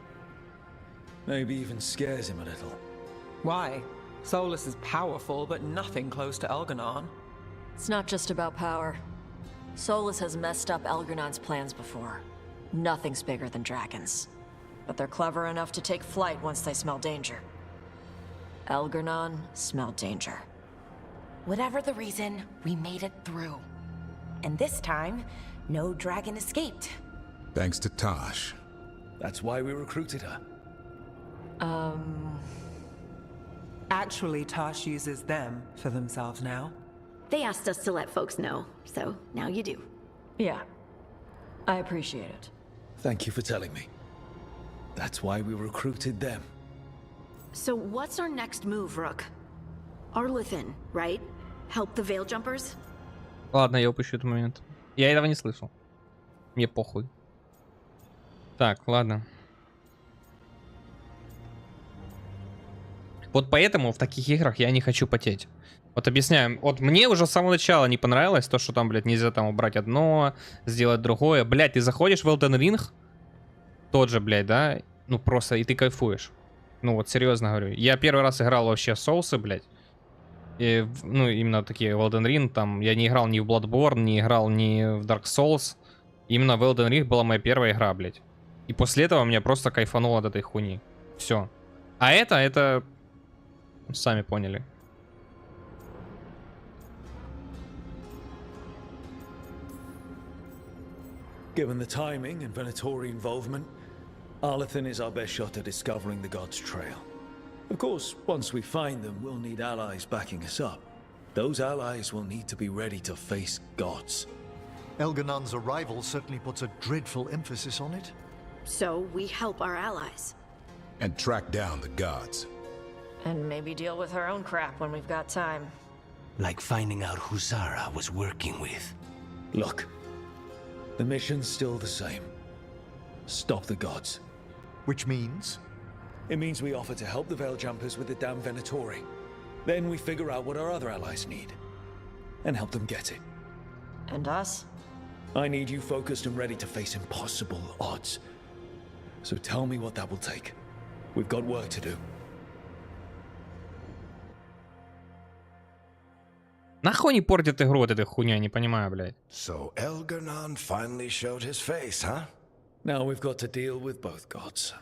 Maybe even scares him a little. Why? Solus is powerful, but nothing close to Elganon. It's not just about power. Solus has messed up Elgernon's plans before. Nothing's bigger than dragons. But they're clever enough to take flight once they smell danger. Elgernon smelled danger. Whatever the reason, we made it through. And this time, no dragon escaped. Thanks to Tosh. That's why we recruited her. Actually, Tosh uses them for themselves now. They asked us to let folks know, so now you do. Yeah. I appreciate it. Thank you for telling me. That's why we recruited them. So what's our next move, Rook? Arlithin, right? Help the Veil Jumpers? Ладно, я упущу этот момент. Я этого не слышал. Мне похуй. Так, ладно. Вот поэтому в таких играх я не хочу потеть. Вот объясняю. Вот мне уже с самого начала не понравилось то, что там, блядь, нельзя там убрать одно, сделать другое. Блядь, ты заходишь в Elden Ring, тот же, блядь, да? Ну просто, и ты кайфуешь. Ну вот, серьезно говорю. Я первый раз играл вообще в соусы, блядь. И, ну, именно такие в Elden Ring. Там я не играл ни в Bloodborne, не играл ни в Dark Souls. Именно в Elden Ring была моя первая игра, блядь. И после этого меня просто кайфануло от этой хуйни. Все. А это... Сами поняли. Given the timing and Venatori involvement, Arlithin is our best shot at discovering the gods' trail. Of course, once we find them, we'll need allies backing us up. Those allies will need to be ready to face gods. Elganon's arrival certainly puts a dreadful emphasis on it. So we help our allies. And track down the gods. And maybe deal with her own crap when we've got time. Like finding out who Zara was working with. Look, the mission's still the same. Stop the gods. Which means? It means we offer to help the Veil Jumpers with the damn Venatori. Then we figure out what our other allies need. And help them get it. And us? I need you focused and ready to face impossible odds. So tell me what that will take. We've got work to do. Нахуй не портит игру вот этой хуйня, не понимаю, блядь. So Elganon finally showed his face, huh? Now we've got to deal with both gods.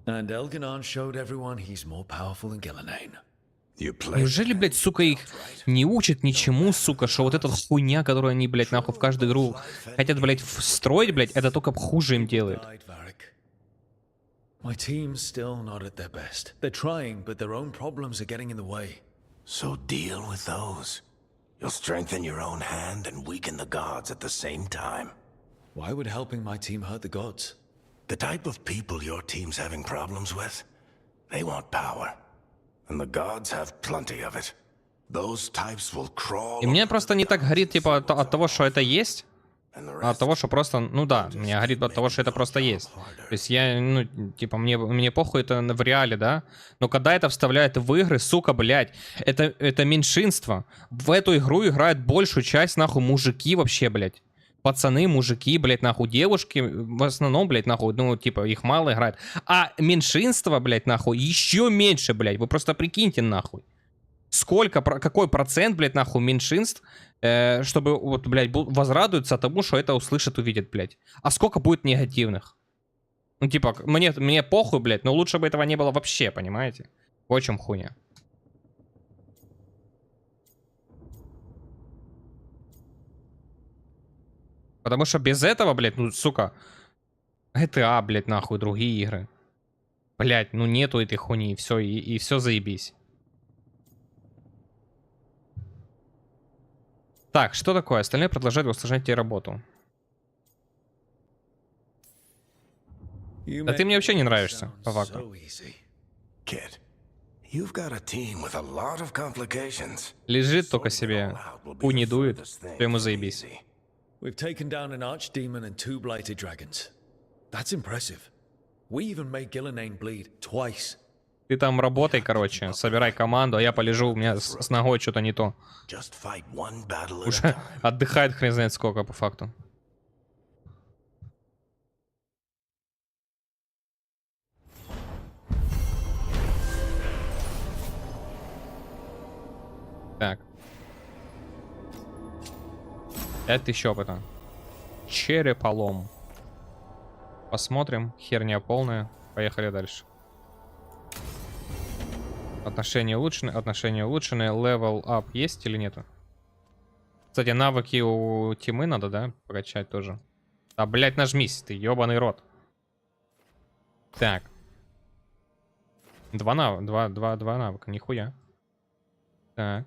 And Elganon showed everyone he's more powerful than Gillenane. Неужели, блядь, сука, их не учат ничему, сука, что вот эта хуйня, которую они, блядь, нахуй в каждую игру хотят, блядь, встроить, блядь, это только хуже им делает. My team's still not at their best. They're trying, but their own problems are getting in the way. So deal with those. You'll strengthen your own hand and weaken the gods at the same time. Why would helping my team hurt the gods? The type of people your team's having problems with, they want power. And the gods have plenty of it. Those types will crawl. И мне просто не так горит, типа, от того, что это есть, а от того, что просто, ну да, мне горит от того, что это просто есть. То есть я, ну, типа, мне похуй это в реале, да? Но когда это вставляют в игры, сука, блядь, это меньшинство. В эту игру играют большую часть, нахуй, мужики вообще, блядь. Пацаны, мужики, блядь, нахуй, девушки, в основном, блядь, нахуй, ну, типа, их мало играет. А меньшинство, блядь, нахуй, еще меньше, блядь, вы просто прикиньте, нахуй. Сколько, какой процент, блядь, нахуй, меньшинств, чтобы, вот, блядь, возрадуются тому, что это услышат, увидят, блядь. А сколько будет негативных? Ну, типа, мне похуй, блядь, но лучше бы этого не было вообще, понимаете? В чем хуйня. Потому что без этого, блядь, ну, сука, GTA, блядь, нахуй, другие игры. Блядь, ну нету этой хуйни, все, и все заебись. Так, что такое? Остальные продолжают усложнять тебе работу. Да ты мне вообще не нравишься, по факту. Лежит только себе, хуй не дует, то ему заебись. We've taken down an archdemon and 2 blighted dragons. That's impressive. We even made Gillenane bleed twice. Ты там работай, короче, собирай команду, а я полежу, у меня с ногой что-то не то. Уже отдыхает хрен знает сколько, по факту. Так. 5000 опыта. Череполом. Посмотрим. Херня полная. Поехали дальше. Отношения улучшены. Level up есть или нету? Кстати, навыки у Тимы надо, да? Прокачать тоже. А, блядь, нажмись, ты ебаный рот. Так. Два навыка, нихуя. Так.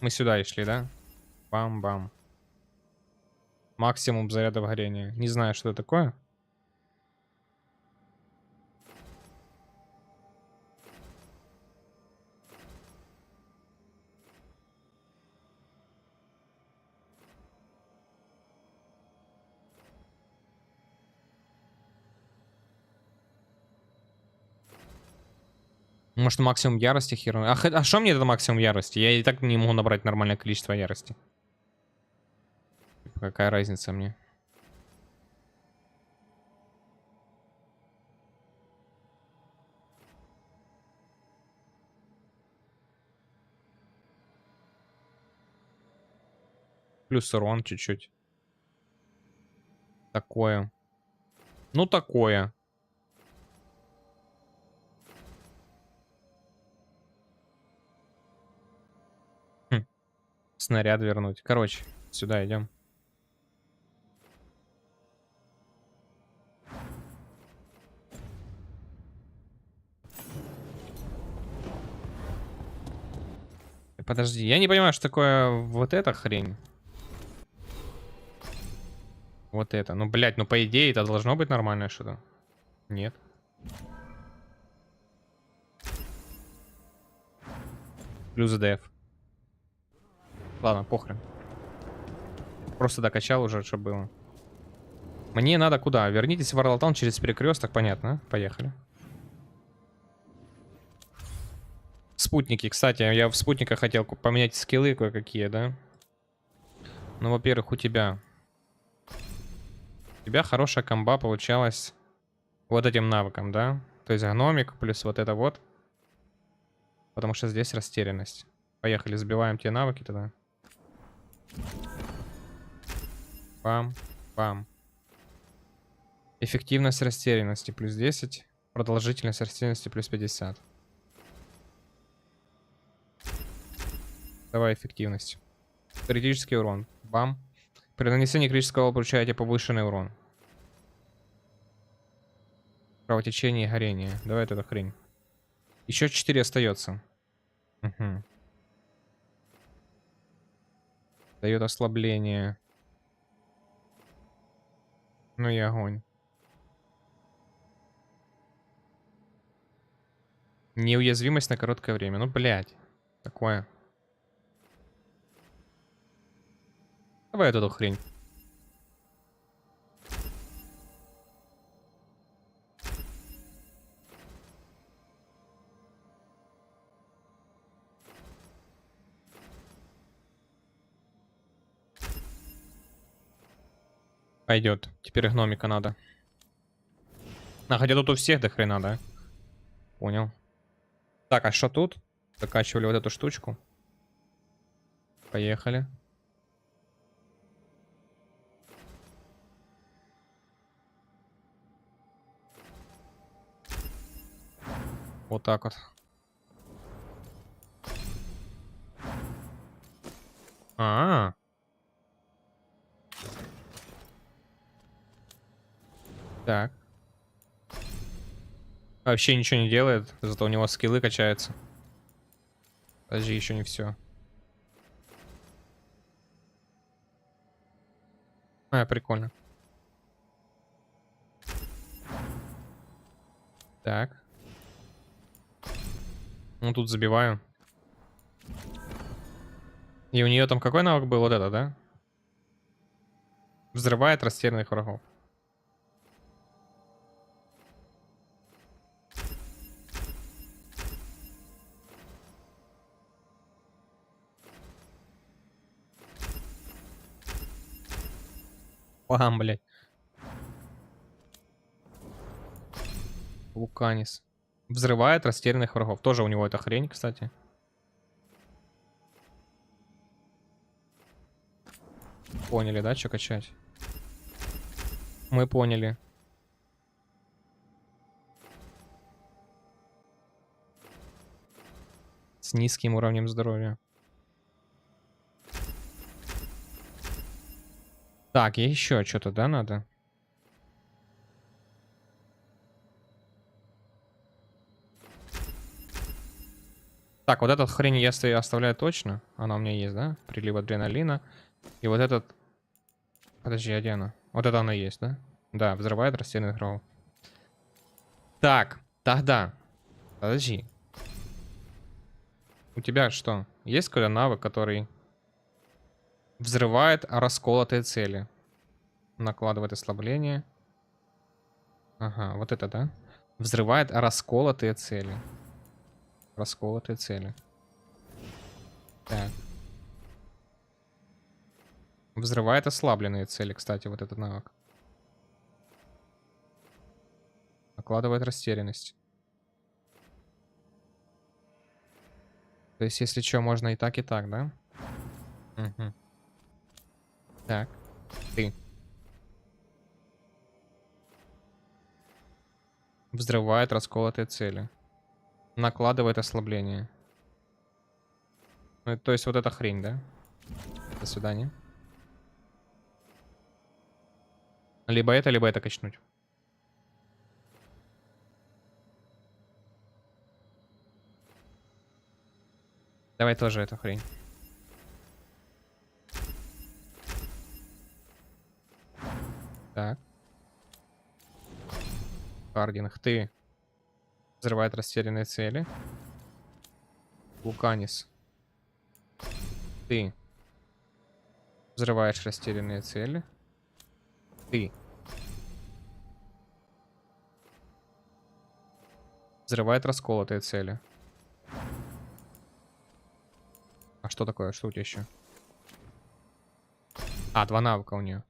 Мы сюда и шли, да? Бам-бам. Максимум зарядов горения. Не знаю, что это такое. Может, максимум ярости херу. А что мне это максимум ярости? Я и так не могу набрать нормальное количество ярости. Какая разница мне? Плюс урон чуть-чуть. Такое. Ну, такое. Снаряд вернуть. Короче, сюда идем. Подожди, я не понимаю, что такое вот эта хрень. Вот это. Ну, блядь, ну по идее это должно быть нормальное что-то. Нет. Плюс деф. Ладно, похрен. Просто докачал уже, что было. Мне надо куда? Вернитесь в Варлтаун через перекресток, понятно. Поехали. Спутники. Кстати, я в спутниках хотел поменять скиллы кое-какие, да? Ну, во-первых, у тебя хорошая комба получалась вот этим навыком, да? То есть гномик плюс вот это вот. Потому что здесь растерянность. Поехали, сбиваем те навыки тогда. Пам, пам. Эффективность растерянности плюс 10. Продолжительность растерянности плюс 50. Давай эффективность. Критический урон. Бам. При нанесении критического получаете повышенный урон. Кровотечение и горение. Давай эту хрень. Еще 4 остается. Угу. Дает ослабление. Ну и огонь. Неуязвимость на короткое время. Ну, блядь. Такое. Давай эту хрень. Пойдет. Теперь гномика надо. А, хотя тут у всех до хрена, да? Понял. Так, а что тут? Закачивали вот эту штучку. Поехали. Вот так вот. А-а-а. Так. Вообще ничего не делает, зато у него скиллы качаются. Подожди, еще не все. А, прикольно. Так. Ну тут забиваю. И у нее там какой навык был? Вот это, да? Взрывает растерянных врагов. Пам, блядь. Луканис. Взрывает растерянных врагов. Тоже у него эта хрень, кстати. Поняли, да, что качать? Мы поняли. С низким уровнем здоровья. Так, и еще что-то, да, надо? Так, вот этот хрень я оставляю точно. Она у меня есть, да? Прилив адреналина. И вот этот... Подожди, а где она? Вот это она есть, да? Да, взрывает растерянных врагов. Так, тогда. Подожди. У тебя что? Есть какой-то навык, который взрывает расколотые цели? Накладывает ослабление. Ага, вот это, да? Взрывает расколотые цели. Расколотые цели. Так. Взрывает ослабленные цели, кстати, вот этот навык. Накладывает растерянность. То есть, если что, можно и так, да? Угу. Так. Ты. Взрывает расколотые цели. Накладывает ослабление. Ну, то есть, вот эта хрень, да? До свидания. Либо это качнуть. Давай тоже эту хрень. Так. Кардинах, ты. Взрывает растерянные цели. Луканис. Ты. Взрываешь растерянные цели. Ты. Взрывает расколотые цели. А что такое? Что у тебя еще? А, 2 навыка у нее.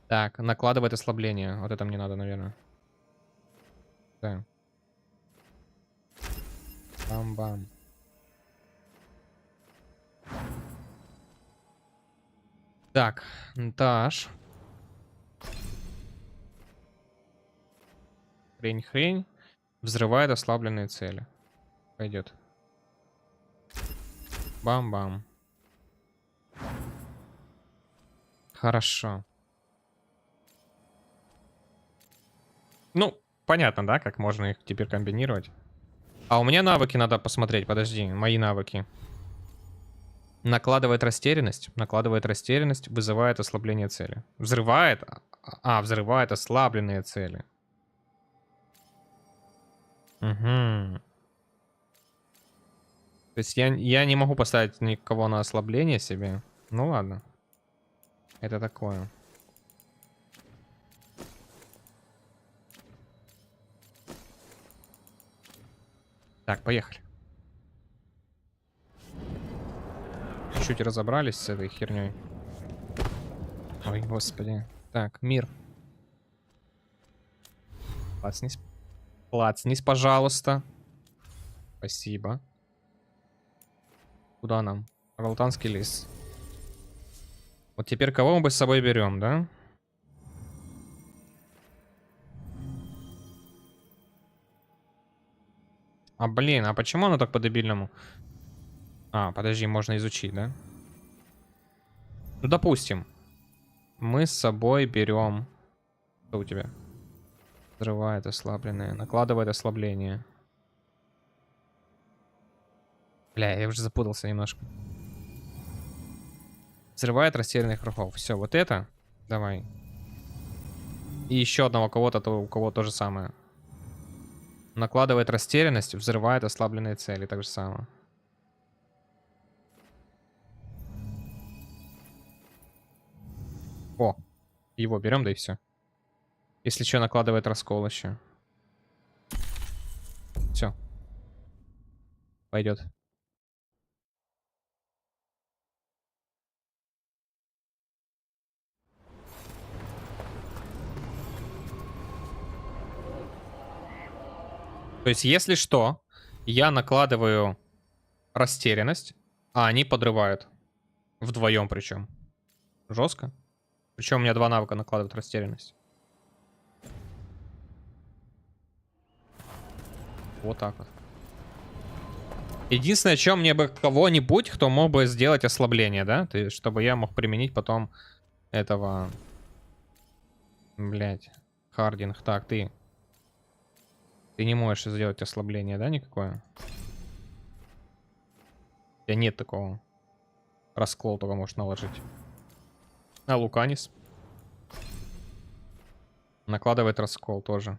Так, накладывает ослабление. Вот это мне надо, наверное. Да. Бам-бам. Так, Таш. Хрень-хрень. Взрывает ослабленные цели. Пойдет. Бам-бам. Хорошо. Ну, понятно, да, как можно их теперь комбинировать. А у меня навыки надо посмотреть, подожди, мои навыки. Накладывает растерянность, вызывает ослабление цели. Взрывает, взрывает ослабленные цели. Угу. То есть я не могу поставить никого на ослабление себе. Ну ладно. Это такое. Так, поехали. Чуть разобрались с этой херней. Ой, господи. Так, мир. Плацнись. Плацнись, пожалуйста. Спасибо. Куда нам? Ралтанский лес. Вот теперь кого мы с собой берем, да? А, блин, а почему оно так по-дебильному? А, подожди, можно изучить, да? Ну, допустим. Мы с собой берем... Что у тебя? Взрывает ослабленное. Накладывает ослабление. Бля, я уже запутался немножко. Взрывает растерянных врагов. Все, вот это. Давай. И еще одного кого-то, у кого то же самое. Накладывает растерянность, взрывает ослабленные цели. Так же самое. О, его берем, да и все. Если что, накладывает раскол еще. Все. Пойдет. То есть, если что, я накладываю растерянность, а они подрывают. Вдвоем причем. Жестко. Причем у меня 2 навыка накладывают растерянность. Вот так вот. Единственное, чем мне бы кого-нибудь, кто мог бы сделать ослабление, да? То есть, чтобы я мог применить потом этого... Блять. Хардинг. Так, ты... Ты не можешь сделать ослабление, да, никакое? У тебя нет такого. Раскол только можешь наложить. А Луканис? Накладывает раскол тоже.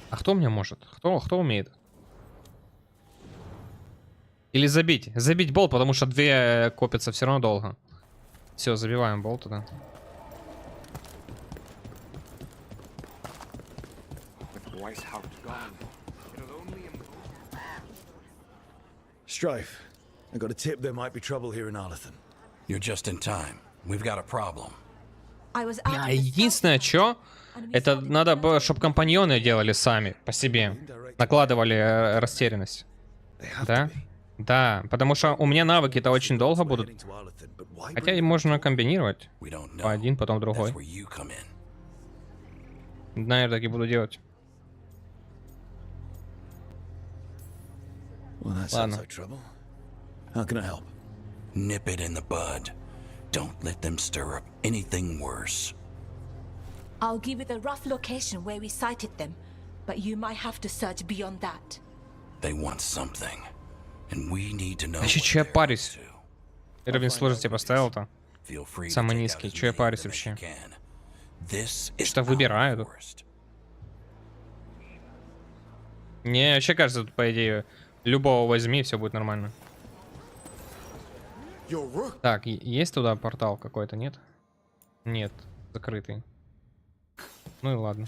А кто мне может? Кто умеет? Или забить? Забить болт, потому что 2 копятся все равно долго. Все, забиваем болт туда. Strife, I got a tip there might be trouble here in Arlethan. You're just in time. We've got a problem. Единственное, что это надо, чтобы компаньоны делали сами по себе, накладывали растерянность. Да? Да, потому что у меня навыки-то очень долго будут. Хотя и можно комбинировать. По один, потом другой. Наверное, так и буду делать. Ладно. Nip it in the bud. Don't let them stir up anything worse. I'll give you the rough location where we sighted them, but you might have to search beyond that. They want something, and we need to know. Вообще, че я парюсь? Уровень сложности поставил-то. Самый низкий. Че я парюсь вообще? Что выбираю тут? Не, вообще кажется, тут, по идее, любого возьми, все будет нормально. Так, есть туда портал какой-то, нет? Нет, закрытый. Ну и ладно.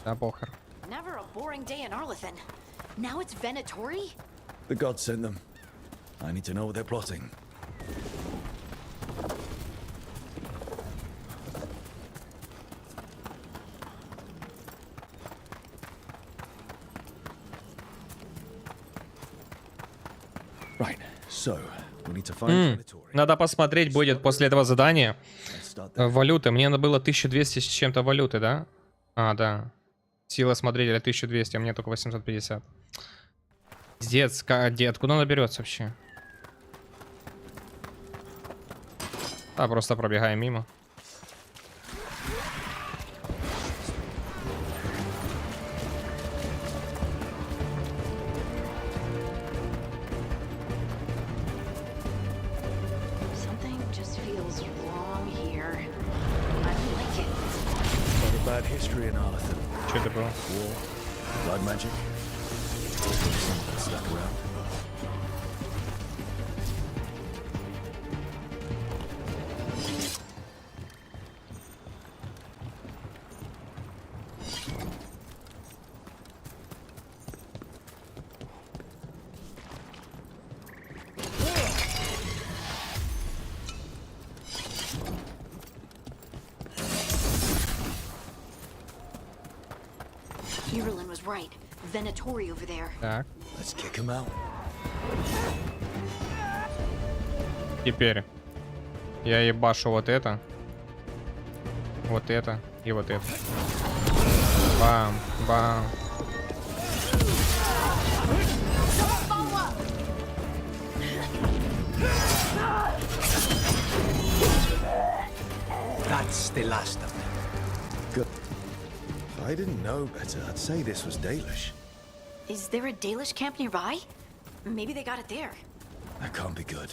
Да, похер. Never a boring day in Arlethan. Now it's Venatori? The gods sent them. I need to know what they're plotting. Right, so we need to find Venatori. Надо посмотреть будет после этого задания. Валюты. Мне надо было 1200 с чем-то валюты, да? А, да. Сила смотрителя 1200, а мне только 850. Дед, откуда она берется вообще? А, просто пробегаем мимо. Что это было? Right, Venatori over there. Так. Let's kick him out. Теперь я ебашу вот это и вот это. Бам, бам. That's the last of them. Good. If I didn't know better, I'd say this was Dalish. Is there a Dalish camp nearby? Maybe they got it there. That can't be good.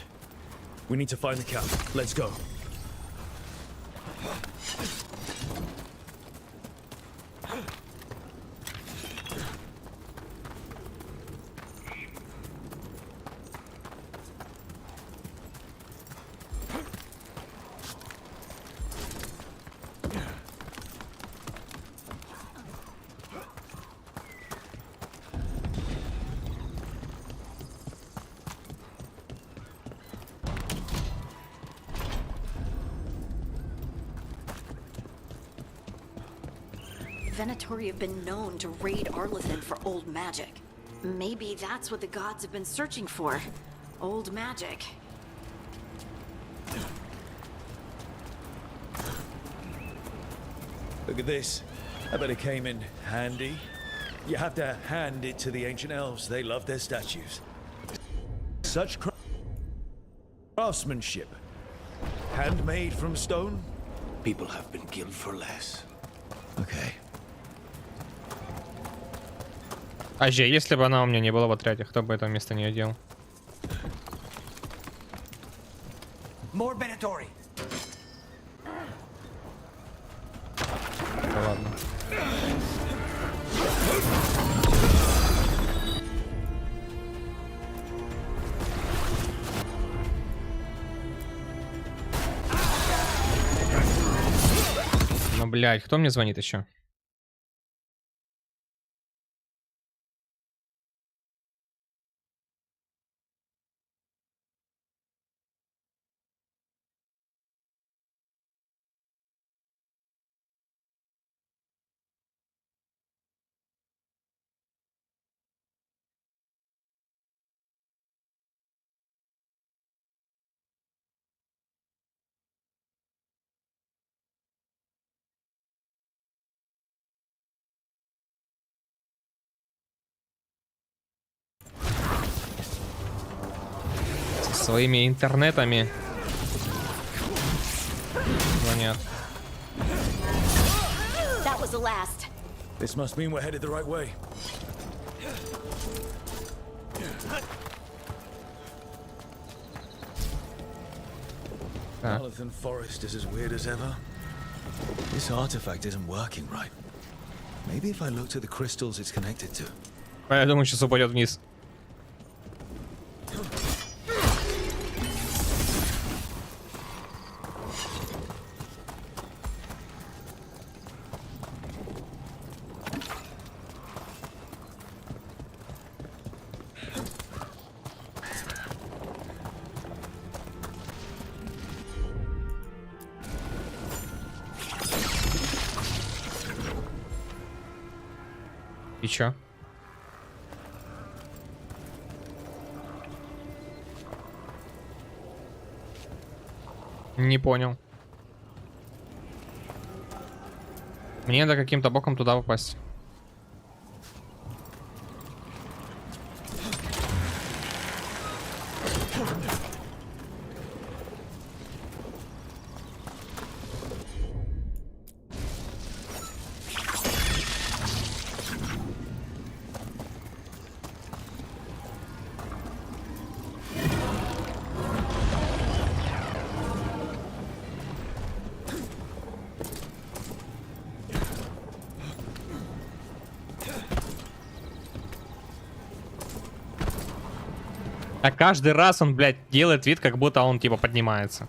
We need to find the camp. Let's go. Venatori have been known to raid Arlethan for old magic. Maybe that's what the gods have been searching for. Old magic. Look at this. I bet it came in handy. You have to hand it to the ancient elves. They love their statues. Such craftsmanship. Handmade from stone? People have been killed for less. Okay. А же, если бы она у меня не была в отряде, кто бы это вместо нее делал? More Venatori. Да ладно. Ну, блядь, кто мне звонит еще? Своими интернетами звонят. That was the last. This must mean we're headed the right way. Arlethan Forest is as weird as ever. This artifact isn't working right. Maybe if I looked at the crystals it's connected to. Я думаю, сейчас упадет вниз. И чё? Не понял. Мне надо каким-то боком туда попасть. А каждый раз он, блядь, делает вид, как будто он, типа, поднимается.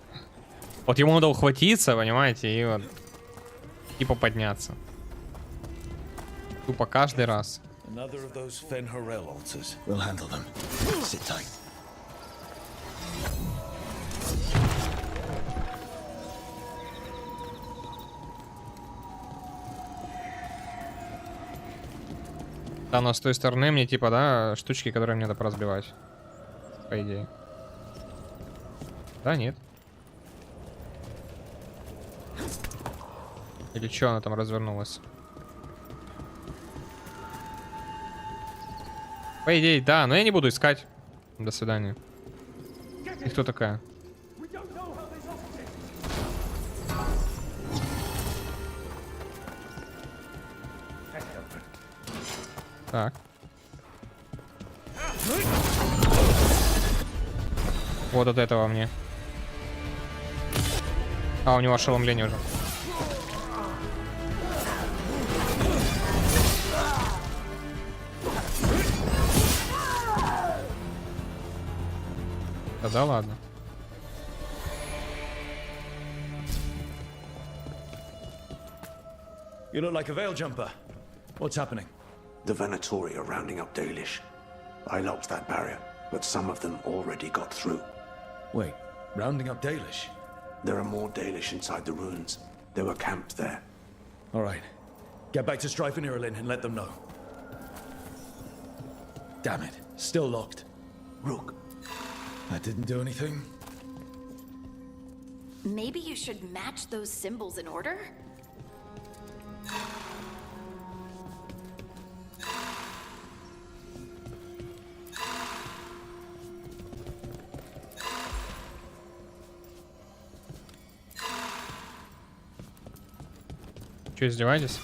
Вот ему надо ухватиться, понимаете, и вот, типа, подняться. Тупо каждый раз. Another of those Fen'Harel altars. We'll handle them. Sit tight. Да, но с той стороны мне, типа, да, штучки, которые мне надо поразбивать. По идее. Да, нет. Или что она там развернулась? По идее, да, но я не буду искать. До свидания. И кто такая? Так. Вот от этого мне. А, у него ошеломление уже. Да ладно. You look like a veil jumper. What's happening? The Venatori are rounding up Dalish. I locked that barrier, but some of them already got through. Wait, rounding up Dalish? There are more Dalish inside the ruins. They were camped there. All right. Get back to Strife and Irulan and let them know. Damn it. Still locked. Rook. That didn't do anything? Maybe you should match those symbols in order? Че, издеваетесь?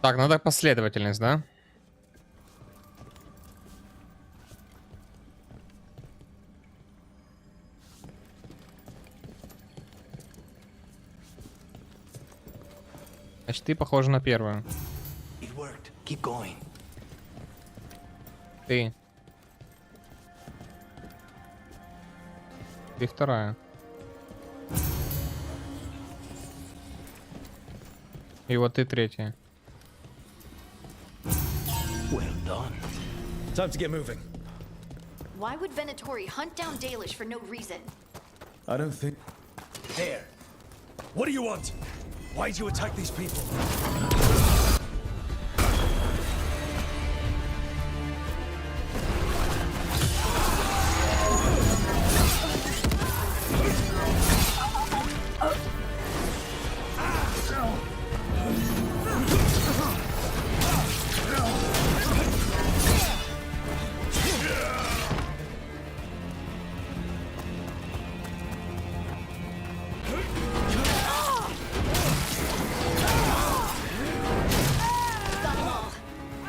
Так, надо последовательность, да? Значит, ты похожа на первую. It worked. Keep going. Ты. Ты вторая. И вот ты третья. Well done. Time to get moving. Why would Venatori hunt down Dalish for no reason? I don't think... There. What do you want? Why'd you attack these people?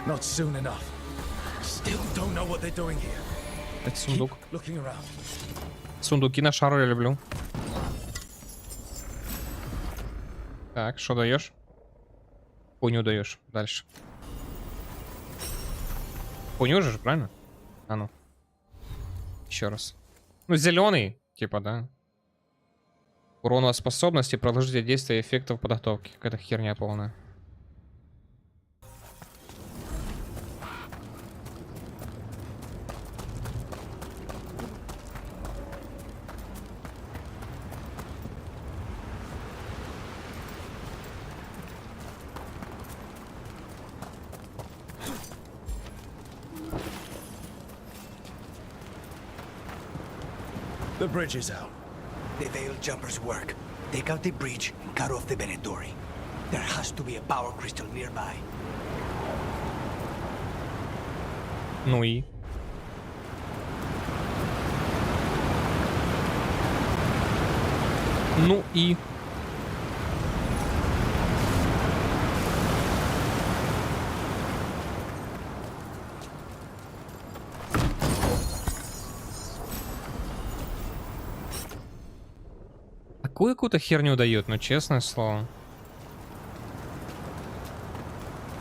Not soon enough. Still don't know what they're doing here. Это сундук. Looking around. Сундуки на шару я люблю. Так, что даешь? Хуйню даешь. Дальше. Хуйню же, правильно? А ну. Еще раз. Ну, зеленый, типа, да. Урон от способности, продолжительное действие эффектов подготовки. Какая-то херня полная. The bridge is out. The Veil Jumpers work. Take out the bridge and cut off the Venatori. There has to be a power crystal nearby. Ну и? Ну и? Такую какую-то херню дают, ну честное слово.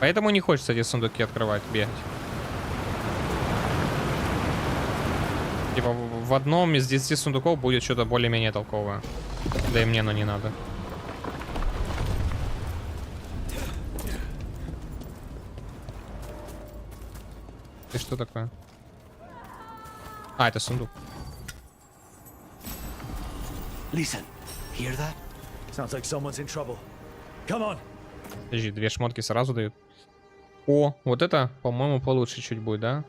Поэтому не хочется эти сундуки открывать, бегать. Типа в одном из 10 сундуков будет что-то более-менее толковое. Да и мне оно не надо. Ты что такое? А, это сундук. Listen, hear that? Sounds like someone's in trouble. Come on. Подожди, две шмотки сразу дают. О, вот это, по-моему, получше чуть будет, да?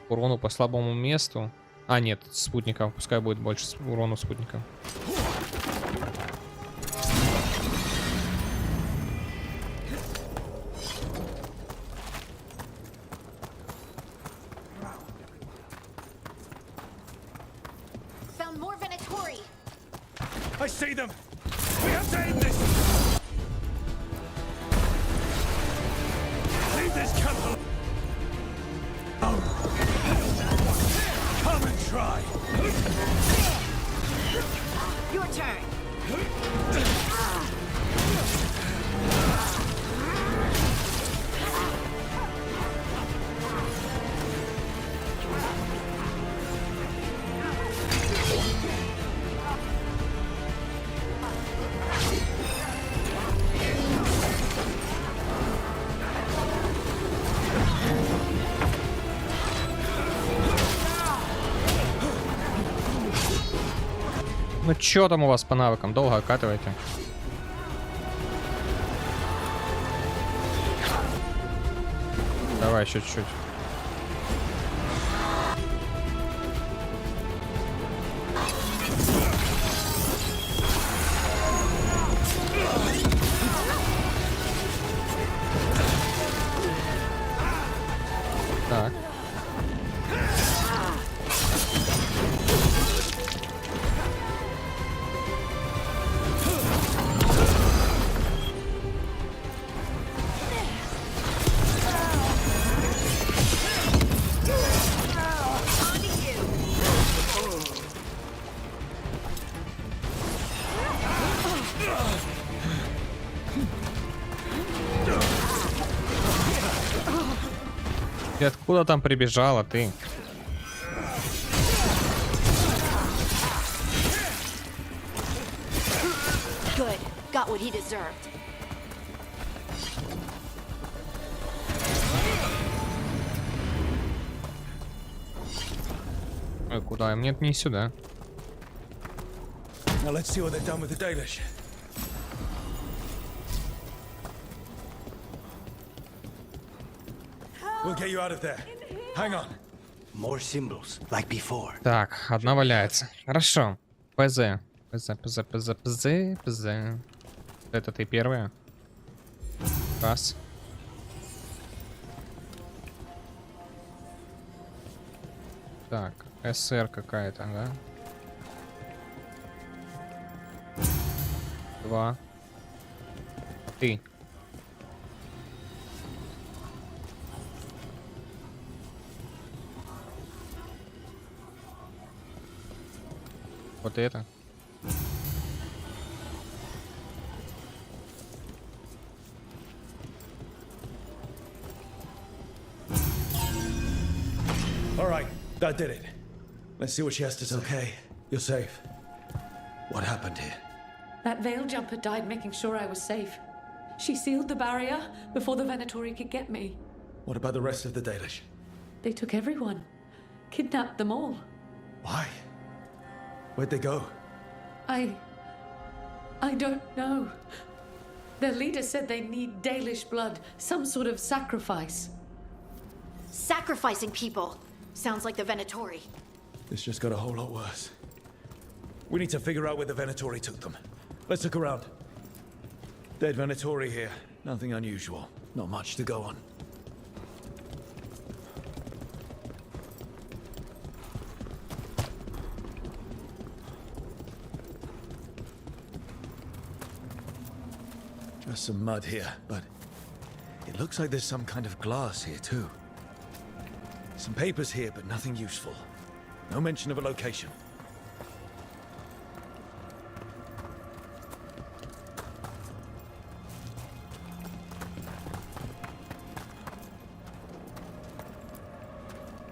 Урону по слабому месту. А, нет, спутников. Пускай будет больше урону спутников. Found more Venatori. I see them. We have to end this. Leave this camp. Come and try. Your turn. Ну чё там у вас по навыкам? Долго окатываете? Давай еще чуть-чуть. Так. Ты откуда там прибежала, ты? Good. Got what he deserved. Ой, куда? Мне не сюда. Now let's see what they've done with the Dalish. We'll get you out of there. Hang on. More symbols, like before. Так, одна валяется. Хорошо. ПЗ. ПЗ. Это ты первая. Раз. Так, СР какая-то, да? 2. Ты. Вот это. All right, that did it. Let's see what she has to say. Okay, you're safe. What happened here? That veil jumper died making sure I was safe. She sealed the barrier before the Venatori could get me. What about the rest of the Dalish? They took everyone. Kidnapped them all. Why? Where'd they go? I don't know. Their leader said they need Dalish blood, some sort of sacrifice. Sacrificing people. Sounds like the Venatori. This just got a whole lot worse. We need to figure out where the Venatori took them. Let's look around. Dead Venatori here. Nothing unusual. Not much to go on. Just some mud here, but it looks like there's some kind of glass here too. Some papers here, but nothing useful. No mention of a location.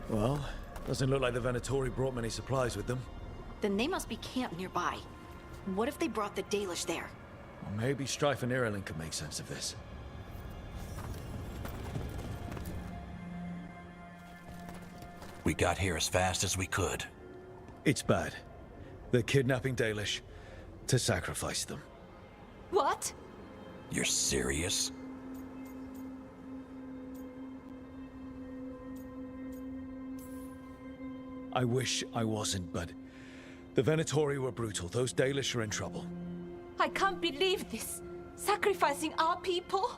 Well, doesn't look like the Venatori brought many supplies with them. Then they must be camped nearby. What if they brought the Dalish there? Or maybe Strife and Ireland can make sense of this. We got here as fast as we could. It's bad. They're kidnapping Dalish to sacrifice them. What? You're serious? I wish I wasn't, but the Venatori were brutal. Those Dalish are in trouble. I can't believe this. Sacrificing our people?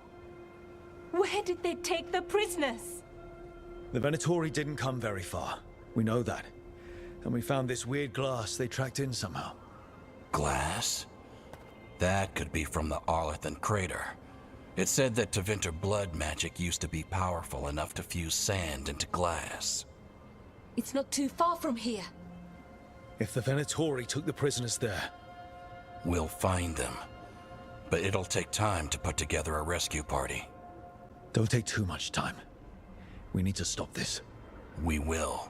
Where did they take the prisoners? The Venatori didn't come very far. We know that. And we found this weird glass they tracked in somehow. Glass? That could be from the Arlethan crater. It said that Tevinter blood magic used to be powerful enough to fuse sand into glass. It's not too far from here. If the Venatori took the prisoners there... We'll find them. But it'll take time to put together a rescue party. Don't take too much time. We need to stop this. We will.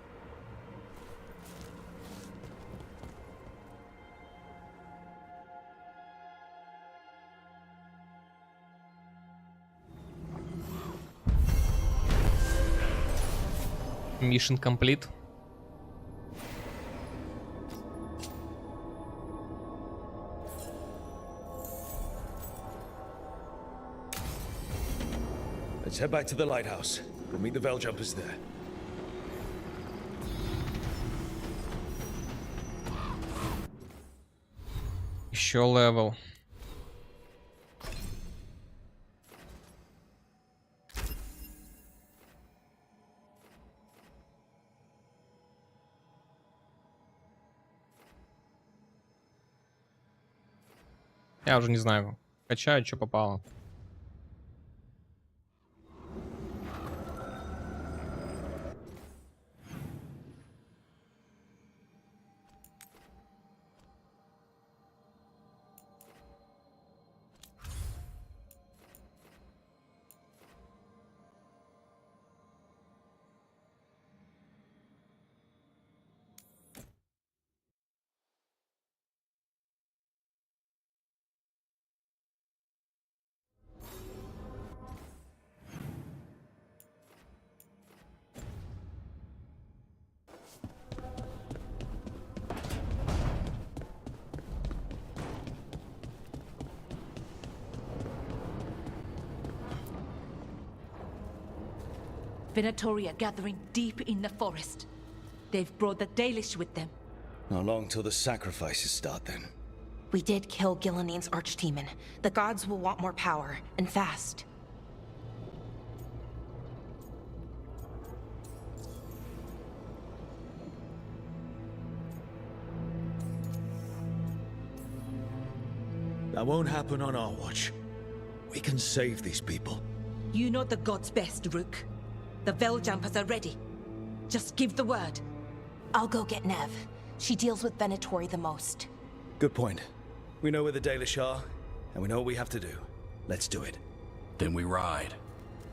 Mission complete. Let's head back to the lighthouse. We'll meet the Veil Jumpers there. Еще левел. Я уже не знаю, качаю, что попало. Venatori are gathering deep in the forest. They've brought the Dalish with them. Not long till the sacrifices start then. We did kill Gilanine's archdemon. The gods will want more power, and fast. That won't happen on our watch. We can save these people. You know the gods best, Rook. The Veil Jumpers are ready. Just give the word. I'll go get Nev. She deals with Venatori the most. Good point. We know where the Dalish are, and we know what we have to do. Let's do it. Then we ride,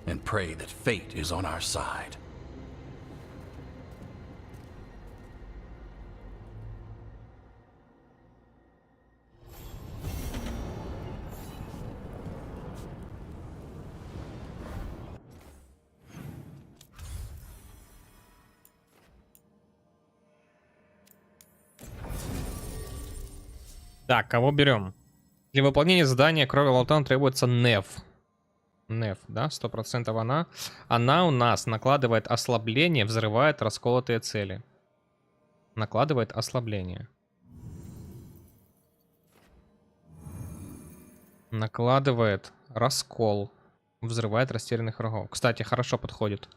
and pray that fate is on our side. Так, кого берем? Для выполнения задания крови Лаутана требуется Нев. Нев, да? 100% она. Она у нас накладывает ослабление, взрывает расколотые цели. Накладывает ослабление. Накладывает раскол. Взрывает растерянных врагов. Кстати, хорошо подходит.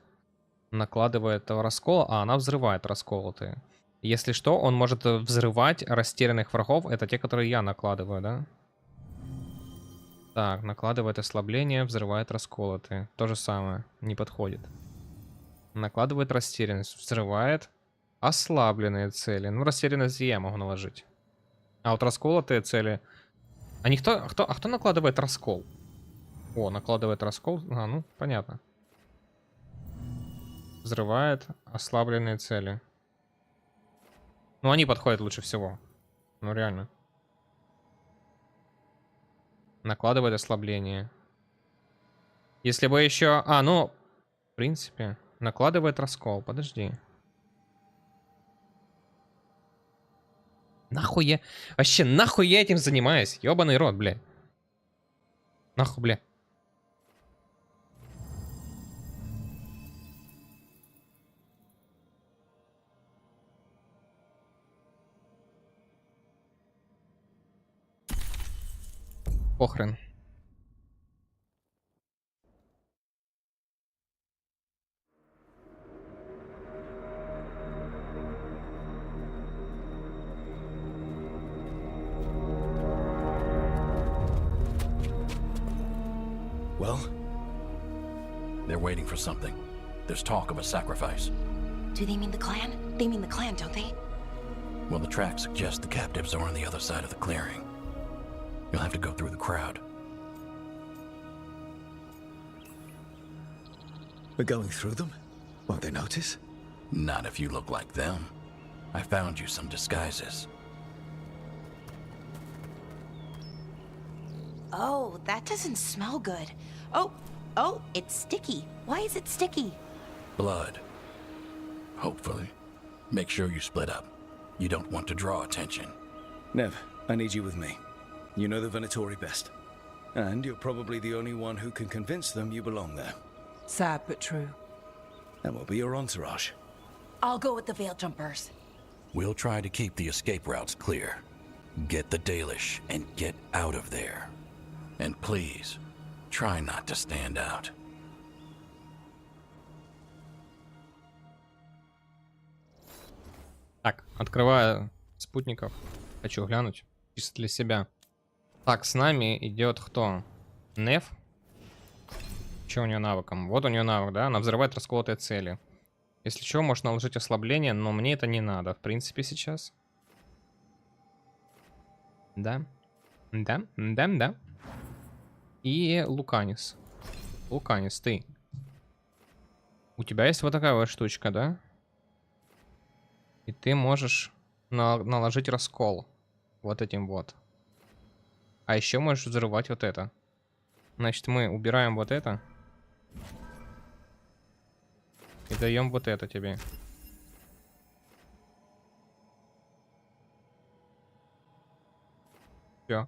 Накладывает раскол, а она взрывает расколотые. Если что, он может взрывать растерянных врагов. Это те, которые я накладываю, да? Так, накладывает ослабление, взрывает расколотые. То же самое, не подходит. Накладывает растерянность, взрывает ослабленные цели. Ну, растерянность я могу наложить. А вот расколотые цели... А кто накладывает раскол? О, накладывает раскол. А, ну, понятно. Взрывает ослабленные цели. Ну, они подходят лучше всего. Ну, реально. Накладывает ослабление. Если бы еще... А, ну... В принципе... Накладывает раскол. Подожди. Нахуй я... Вообще, нахуй я этим занимаюсь? Ёбаный рот, бля. Нахуй, бля. Похрен. Well? They're waiting for something. There's talk of a sacrifice. Do they mean the clan? They mean the clan, don't they? Well, the tracks suggest the captives are on the other side of the clearing. You'll have to go through the crowd. We're going through them? Won't they notice? Not if you look like them. I found you some disguises. Oh, that doesn't smell good. Oh, it's sticky. Why is it sticky? Blood. Hopefully. Make sure you split up. You don't want to draw attention. Nev, I need you with me. You know the Venatori best. And you're probably the only one who can convince them you belong there. Sad but true. And we'll be your entourage. I'll go with the veil jumpers. We'll try to keep the escape routes clear. Get the Dalish and get out of there. And please, try not to stand out. Так, открываю спутников. Хочу глянуть. Чисто для себя. Так, с нами идет кто? Неф? Что у нее навыком? Вот у нее навык, да? Она взрывает расколотые цели. Если что, можно наложить ослабление, но мне это не надо, в принципе, сейчас. Да. Да. И Луканис. Луканис, ты. У тебя есть вот такая вот штучка, да? И ты можешь наложить раскол. Вот этим вот. А еще можешь взрывать вот это. Значит, мы убираем вот это. И даем вот это тебе. Все.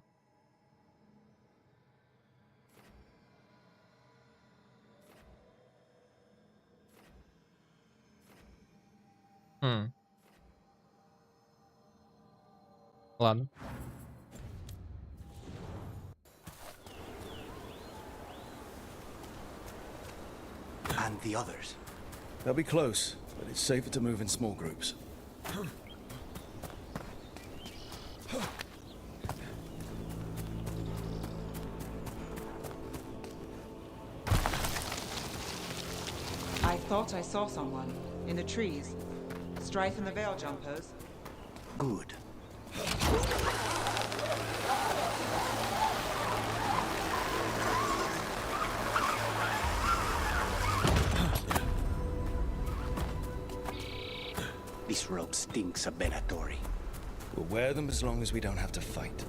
Ладно. And the others? They'll be close, but it's safer to move in small groups. I thought I saw someone in the trees. Strife and the veil jumpers. Good. This robe stinks of Benatori. We'll wear them as long as we don't have to fight.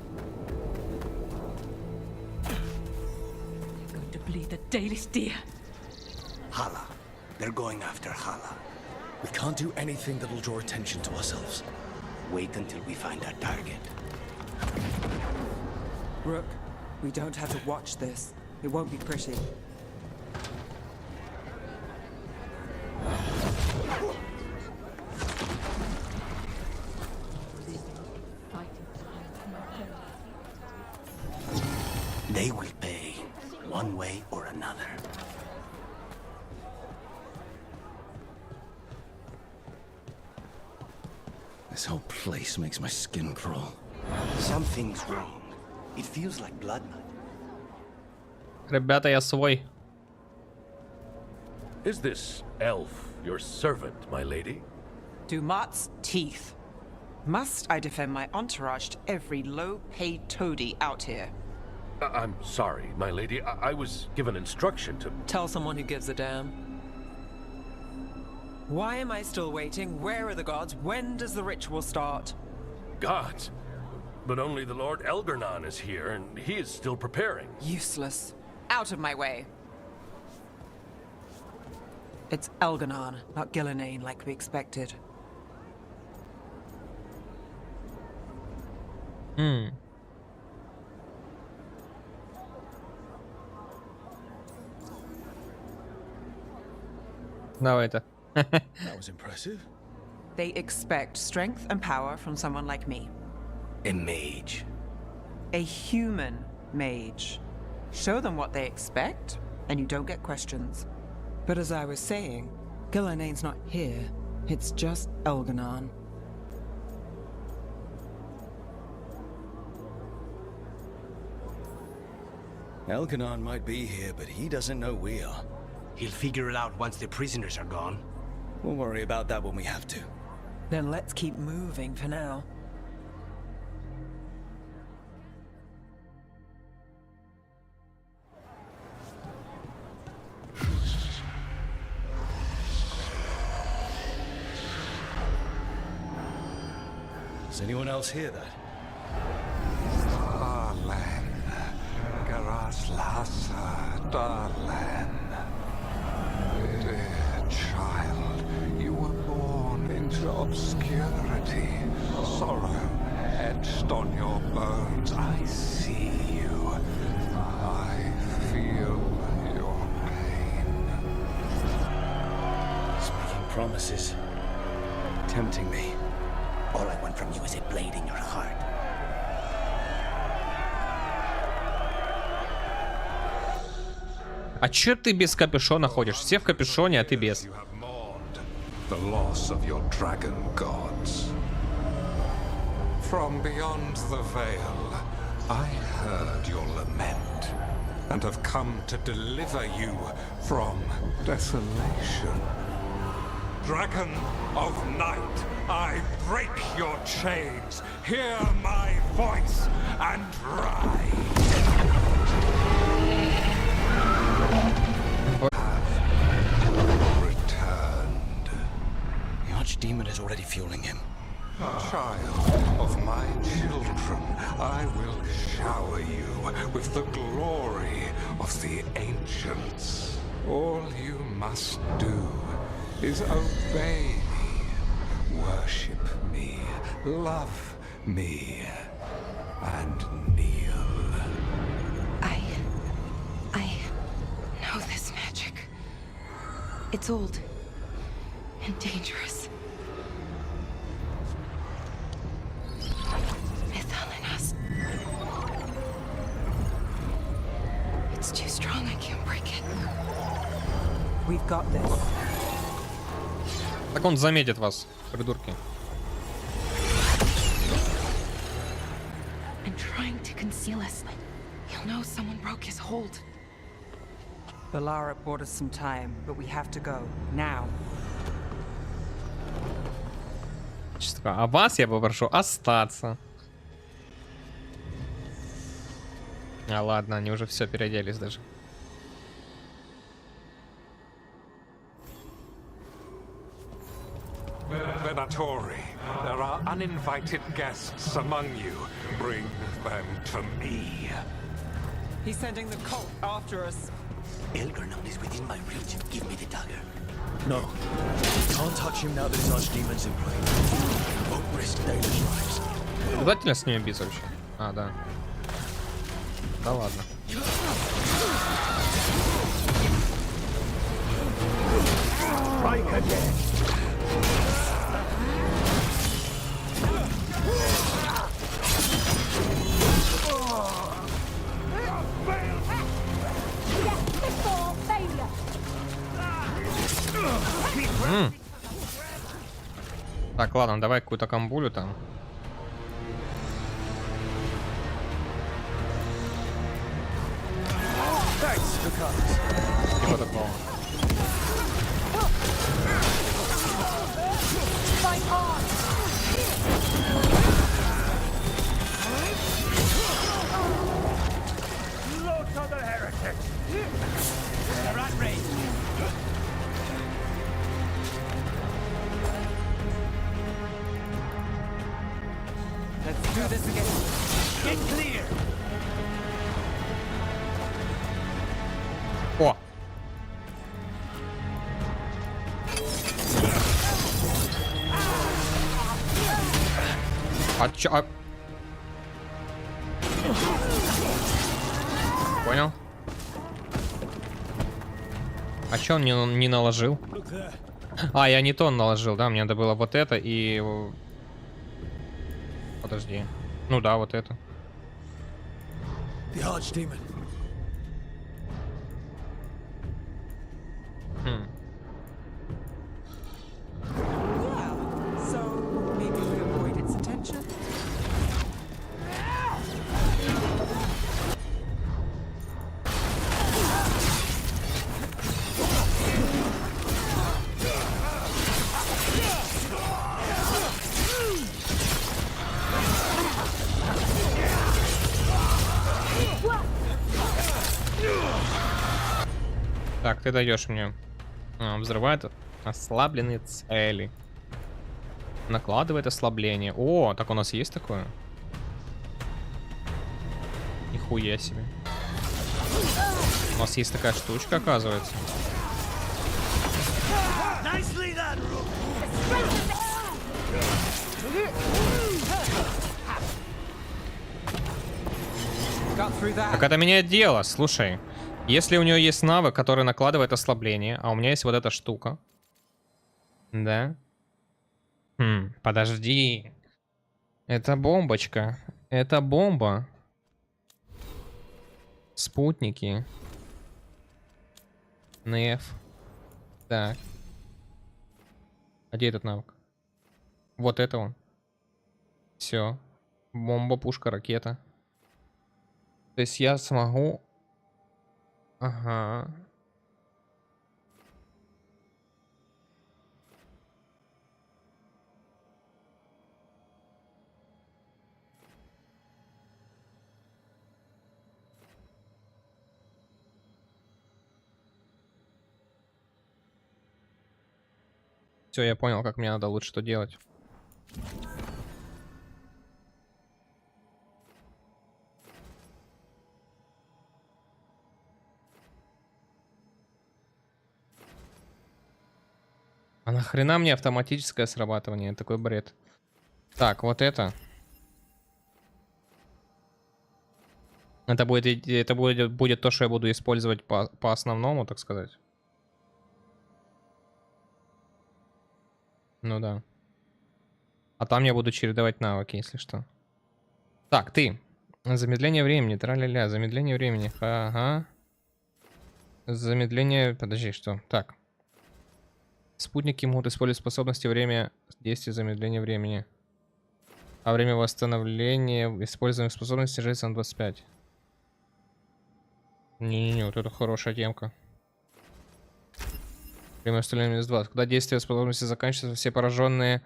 You're going to bleed the Dalish deer. Hala. They're going after Hala. We can't do anything that'll draw attention to ourselves. Wait until we find our target. Rook, we don't have to watch this. It won't be pretty. They will pay, one way or another. This whole place makes my skin crawl. Something's wrong. It feels like blood mud. Ребята, я свой. Is this elf your servant, my lady? Dumat's teeth. Must I defend my entourage to every low-paid toady out here? I'm sorry, my lady. I was given instruction to... Tell someone who gives a damn. Why am I still waiting? Where are the gods? When does the ritual start? Gods? But only the Lord Elgarnon is here, and he is still preparing. Useless. Out of my way. It's Elgarnon, not Gillenane like we expected. Давай-то. That was impressive. They expect strength and power from someone like me. A mage. A human mage. Show them what they expect, and you don't get questions. But as I was saying, Gillenane's not here. It's just Elgarnon. Elgarnon might be here, but he doesn't know we are. He'll figure it out once the prisoners are gone. We'll worry about that when we have to. Then let's keep moving for now. Does anyone else hear that? Darlan, Garaslasa, Darlan. Dear child, you were born into obscurity. Sorrow etched on your bones. I see you. I feel your pain. promises. Tempting me. All I want from you is a blade in your heart. А чё ты без капюшона ходишь? Все в капюшоне, а ты без. The loss of your dragon gods. From beyond the veil, I heard your lament and have come to deliver you from desolation. Dragon of night, I break your chains. Hear my voice and ride. Returned. The Archdemon is already fueling him. Child of my children, I will shower you with the glory of the ancients. All you must do is obey me, worship me, love me, and kneel. I know this magic. It's old and dangerous. It's too strong, I can't break it. We've got this. Так он заметит вас, придурки. I'm trying to conceal us. He'll know someone broke his hold. Balara bought us some time, but we have to go. Now. А вас я попрошу остаться. А ладно, они уже все переоделись даже. Venatori, there are uninvited guests among you. Bring them to me. He's sending the cult after us. Elgarnon is within my reach. Give me the dagger. No. Can't touch him now that his archdemon's in play. Won't risk Danish lives. Обязательно с ними биться вообще? А, да. Да ладно. Так, ладно, давай какую-то камбулю там. Типа такого. Let's do this again. Get clear. О! А чё? Понял? А чё он не наложил? А, я не то наложил, да? Мне надо было вот это и... Подожди. Ну да, вот это. The Archdemon. Yeah. So maybe we avoid its attention. Так, ты даешь мне. Взрывает ослабленные цели. Накладывает ослабление. О, так у нас есть такое? Нихуя себе. У нас есть такая штучка, оказывается. Так это меняет дело, слушай. Если у нее есть навык, который накладывает ослабление, а у меня есть вот эта штука. Да? Подожди. Это бомбочка. Это бомба. Спутники. НФ. Так. А где этот навык? Вот это он. Все. Бомба, пушка, ракета. То есть я смогу... Ага. Все, я понял, как мне надо лучше что делать. А нахрена мне автоматическое срабатывание? Такой бред. Так, вот это. Это будет то, что я буду использовать по основному, так сказать. Ну да. А там я буду чередовать навыки, если что. Так, ты. Замедление времени. Тра-ля-ля. Замедление времени. Ага. Замедление... Подожди, что? Так. Спутники могут использовать способности время действия замедления времени. А время восстановления используемых способностей снижается на 25. Не-не-не, вот это хорошая темка. Время восстановления минус 20. Когда действие способности заканчивается, все пораженные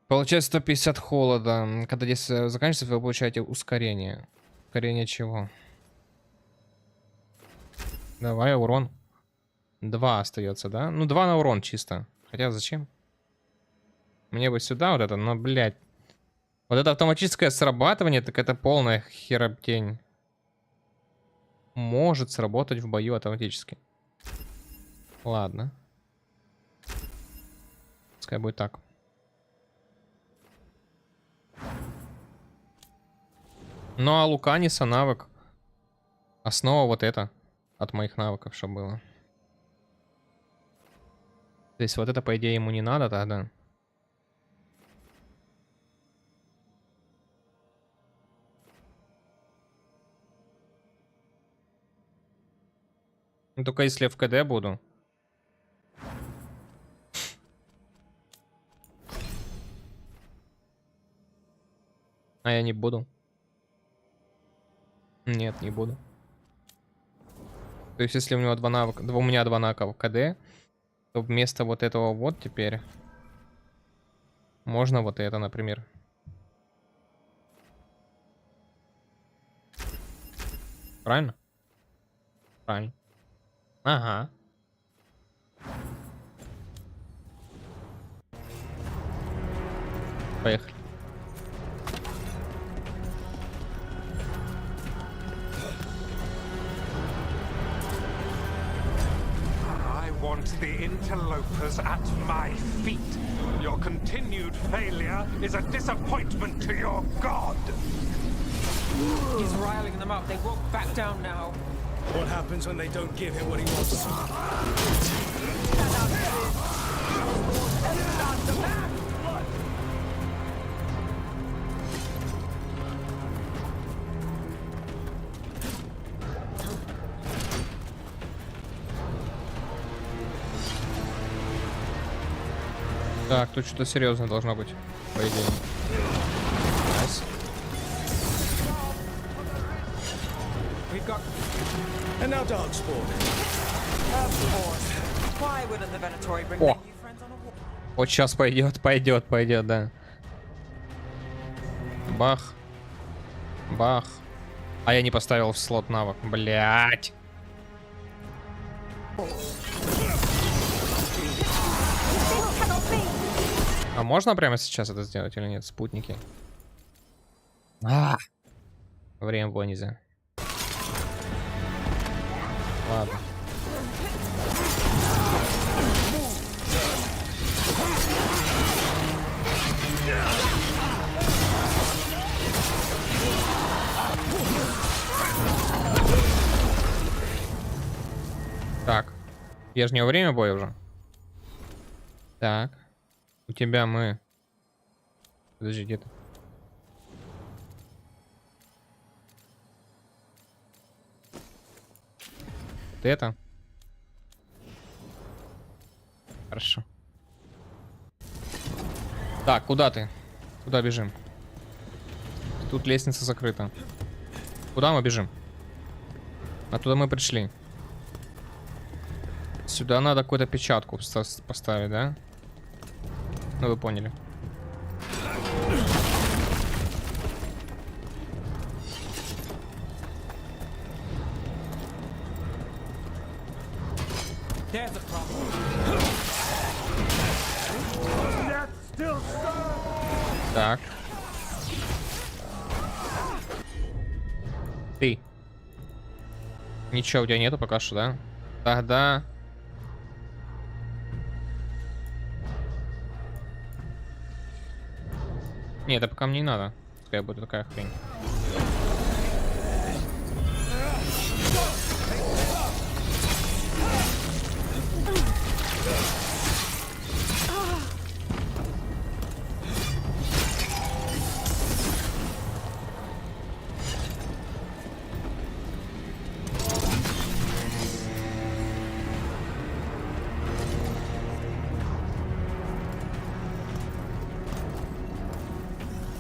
получают 150 холода. Когда действие заканчивается, вы получаете ускорение. Ускорение чего? Давай, урон. 2 остается, да? Ну, 2 на урон чисто. Хотя зачем? Мне бы сюда вот это, но, блядь. Вот это автоматическое срабатывание, так это полная хероптень. Может сработать в бою автоматически. Ладно. Пускай будет так. Ну, а Луканиса навык. Основа вот это. От моих навыков, чтобы было. То есть вот это, по идее, ему не надо тогда. Ну, только если в КД буду. А я не буду. Нет, не буду. То есть, если у него у меня два навыка в КД, то вместо вот этого вот теперь можно вот это, например. Правильно? Правильно. Ага. Поехали. The interlopers at my feet. Your continued failure is a disappointment to your god. He's riling them up. They won't back down now. What happens when they don't give him what he wants? Так, тут что-то серьезное должно быть, по идее. Nice. О! Вот сейчас пойдет, да. Бах. Бах. А я не поставил в слот навык, блять. А можно прямо сейчас это сделать или нет? Спутники. Время было нельзя. Ладно. Так. Я же не во время боя уже. Так. У тебя мы... Подожди, где-то. Вот это? Хорошо. Так, куда ты? Куда бежим? Тут лестница закрыта. Куда мы бежим? Оттуда мы пришли. Сюда надо какую-то печатку поставить, да? Ну, вы поняли. Так. Ты. Ничего у тебя нету пока что, да? Тогда... Нет, это пока мне не надо. Пускай будет такая хрень.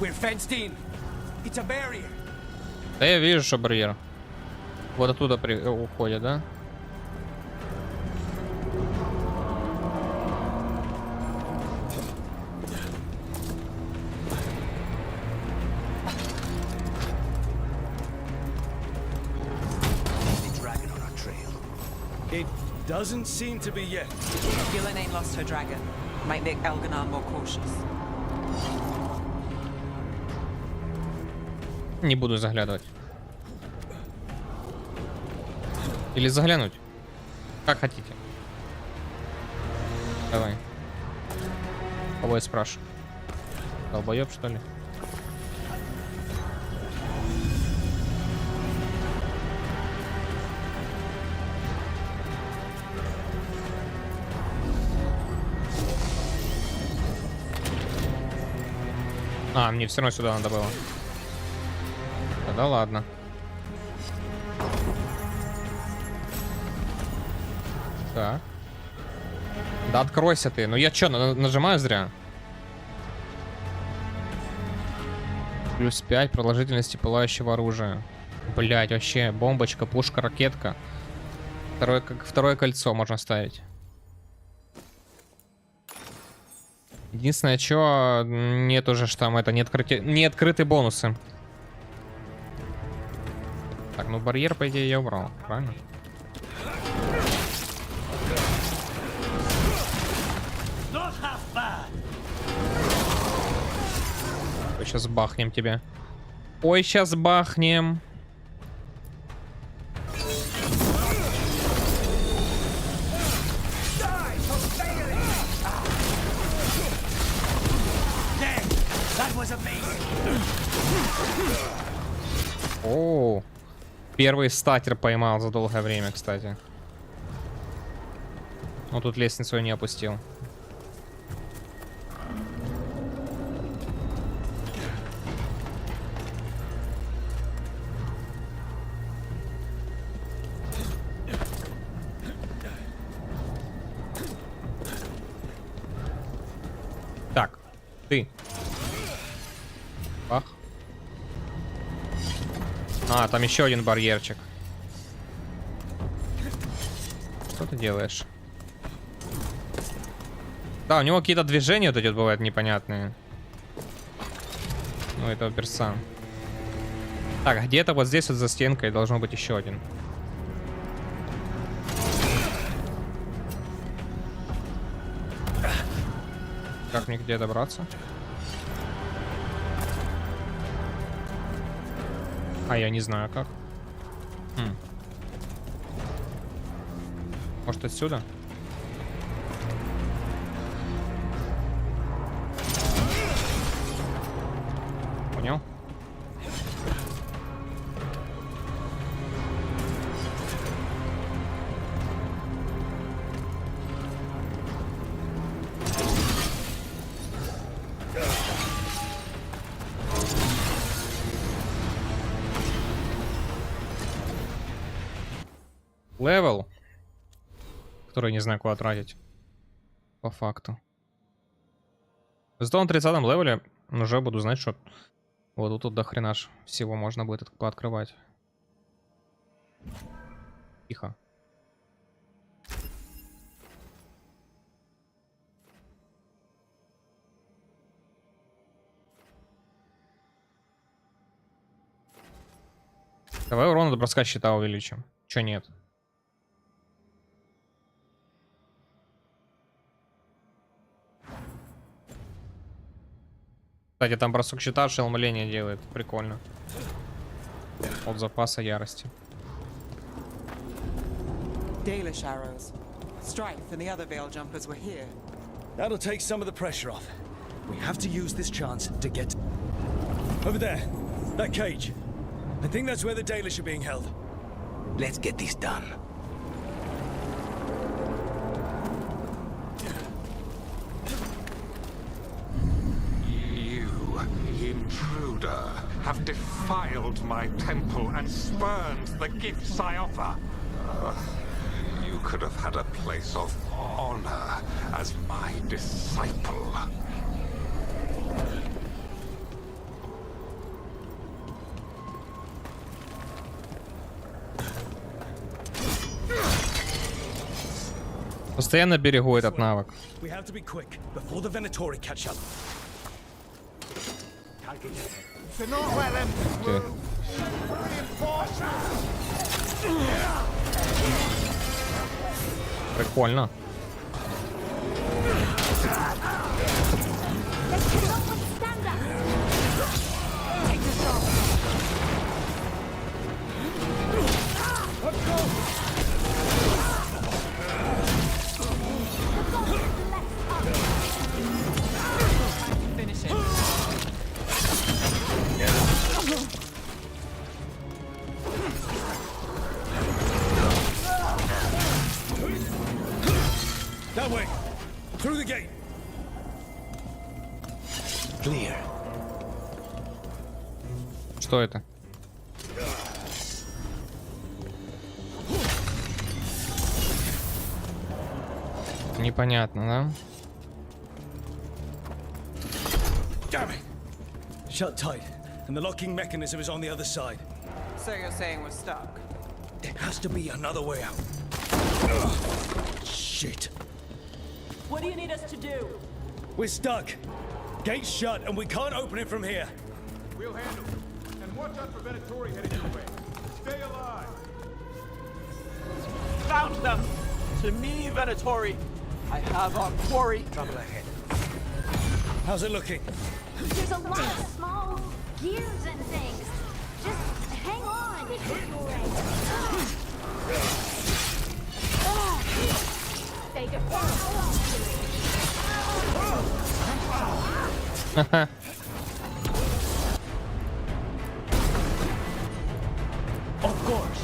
We're fenced in. It's a barrier. Да я вижу, что барьер. Вот оттуда уходит, да? It doesn't seem to be yet. Gillen ain't lost her dragon. Might make Elganon more cautious. Не буду заглядывать. Или заглянуть. Как хотите. Давай. Кого я спрашиваю? Долбоёб, что ли? А, мне все равно сюда надо было. Да ладно. Так. Да откройся ты. Ну я чё, нажимаю зря? Плюс 5 продолжительности пылающего оружия. Блять, вообще бомбочка, пушка, ракетка. Второе кольцо можно ставить. Единственное, что нет уже ж там это, не открыты бонусы. Так, ну барьер, по идее, я убрал, правильно? Ой, сейчас бахнем тебя. Ой, сейчас бахнем. О, первый статер поймал за долгое время, кстати. Но тут лестницу я не опустил. Так, ты. Бах. А, там еще один барьерчик. Что ты делаешь? Да, у него какие-то движения вот эти вот бывают непонятные. Ну, этого перса. Так, где-то вот здесь вот за стенкой должно быть еще один. Как мне где добраться? А я не знаю как. Может отсюда? Понял? левел, который не знаю, куда тратить. По факту. Зато на 30-м левеле уже буду знать, что вот тут до хрена ж всего можно будет пооткрывать. Тихо. Давай урон от броска щита увеличим. Чё нет? Кстати, там бросок щита ошеломление делает. Прикольно. От запаса ярости. Dalish arrows. Strife and the other veil jumpers were here. That'll take some of the pressure off. We have to use this chance to get... Over there. That cage. I think that's where the Dalish are being held. Let's get this done. You, intruder, have defiled my temple and spurned the gifts I offer. You could have had a place of honor as my disciple. Постоянно берегу этот навык. We have to be quick before the Venatori catch up. Ты. Прикольно. That way. Through the gate. Clear. Что это? Непонятно, да? Damn it. Shut tight, and the locking mechanism is on the other side. So you're saying we're stuck? There has to be another way out. Shit. What do you need us to do? We're stuck. Gate's shut, and we can't open it from here. We'll handle it. And watch out for Venatori heading your way. Stay alive. Found them! To me, Venatori. I have our quarry. Trouble ahead. How's it looking? There's a lot of small gears and things. Just hang on. They Of course.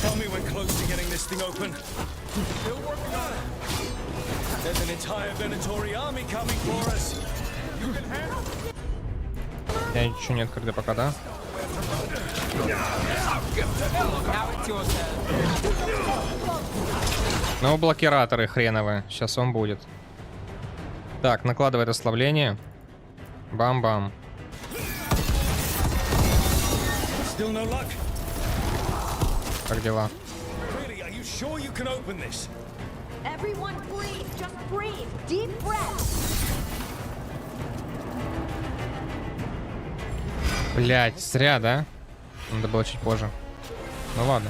Tell me we're close to getting this thing open. Still working on it. There's an entire Venatori army coming for us. You can handle it. Я ничего не открыто пока, да? Ну, блокираторы хреновые. Сейчас он будет. Так, накладывает ослабление. Бам-бам. Как дела? Everyone breathe. Just breathe. Deep breath. Блять, зря, да? Надо было чуть позже. Ну ладно.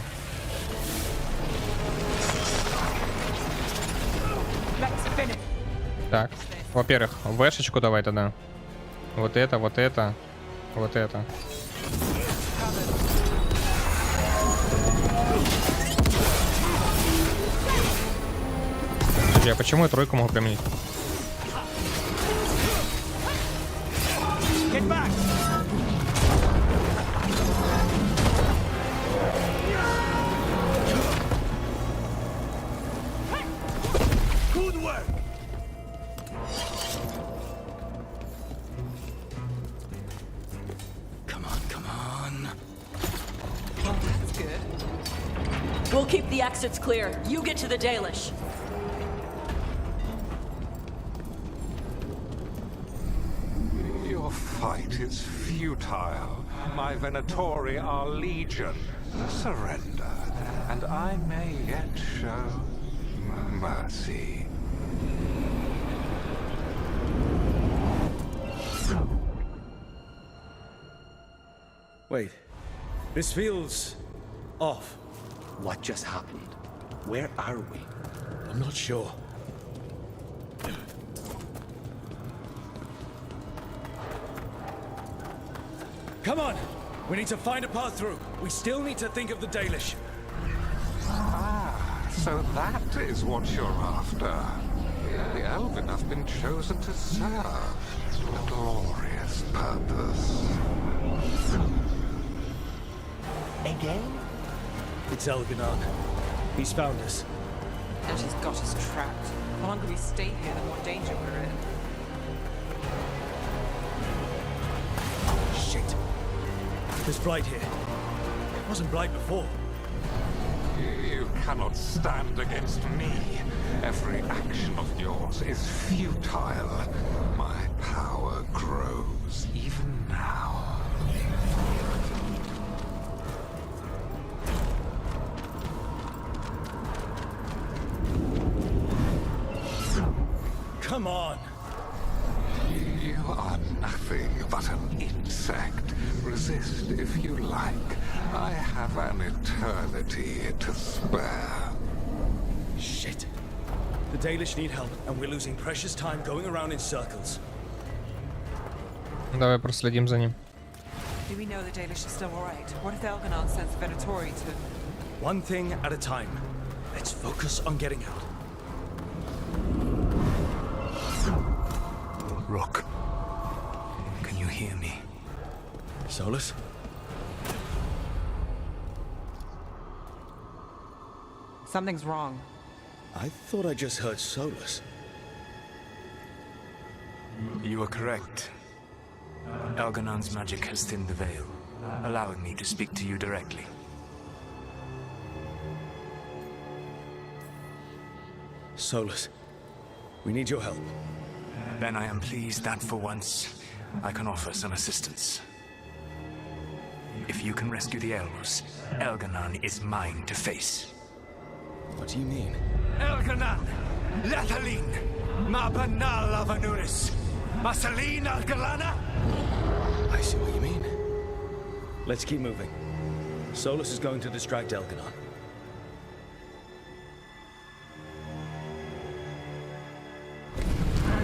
Так, во-первых, вэшечку давай тогда. Вот это, вот это, вот это. Слушай, а почему я тройку могу применить? We'll keep the exits clear. You get to the Dalish. Your fight is futile. My Venatori are legion. Surrender, and I may yet show mercy. Wait. This feels off. What just happened? Where are we? I'm not sure. Come on! We need to find a path through. We still need to think of the Dalish. Ah, so that is what you're after. The Elven have been chosen to serve a glorious purpose. Again? It's Elganon. He's found us. And she's got us trapped. The longer we stay here, the more danger we're in. Shit. There's blight here. It wasn't blight before. You cannot stand against me. Every action of yours is futile. My power grows even now. Come on! You are nothing but an insect. Resist if you like. I have an eternity to spare. Shit. The Dalish need help, and we're losing precious time going around in circles. Давай проследим за ним. Do we know the Dalish is still alright? What if Elganon sends Venatori to... One thing at a time. Let's focus on getting out. Rook, can you hear me? Solus? Something's wrong. I thought I just heard Solus. You are correct. Elganon's magic has thinned the veil, allowing me to speak to you directly. Solus, we need your help. Then I am pleased that for once, I can offer some assistance. If you can rescue the elves, Elganon is mine to face. What do you mean? Elganon! Lethalin! Ma banal avanuris! Masaline Algalana! I see what you mean. Let's keep moving. Solus is going to distract Elganon.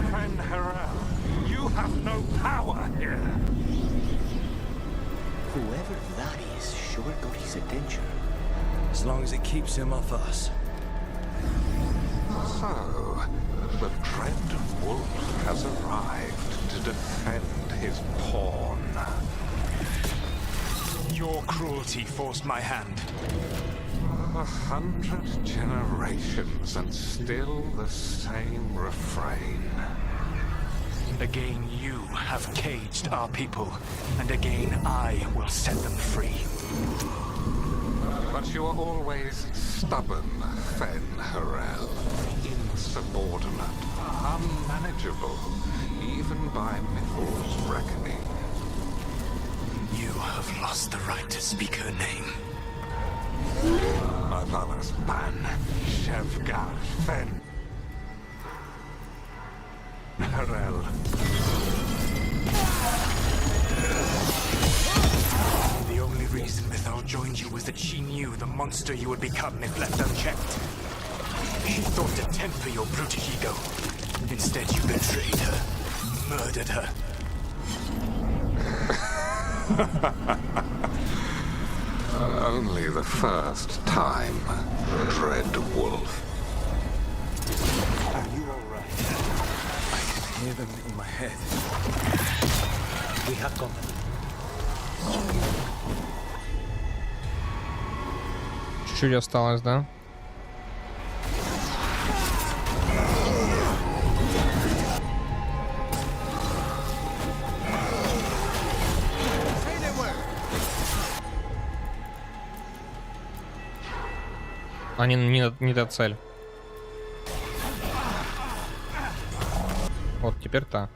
Friend Harel, you have no power here. Whoever that is sure got his attention. As long as it keeps him off us. So, the dread wolf has arrived to defend his pawn. Your cruelty forced my hand. 100 generations and still the same refrain. Again you have caged our people, and again I will set them free. But you are always stubborn, Fen Harel. Insubordinate, unmanageable, even by Mithel's reckoning. You have lost the right to speak her name. Avalas Ban, Shevgar Fen Harel. The only reason Mithal joined you was that she knew the monster you would become if left unchecked. She thought to temper your brutish ego. Instead, you betrayed her, murdered her. Only the first time, Dread Wolf. Are you alright? I can hear them in my head. We have company. Чуть-чуть осталось, да? А не та цель. Вот теперь та.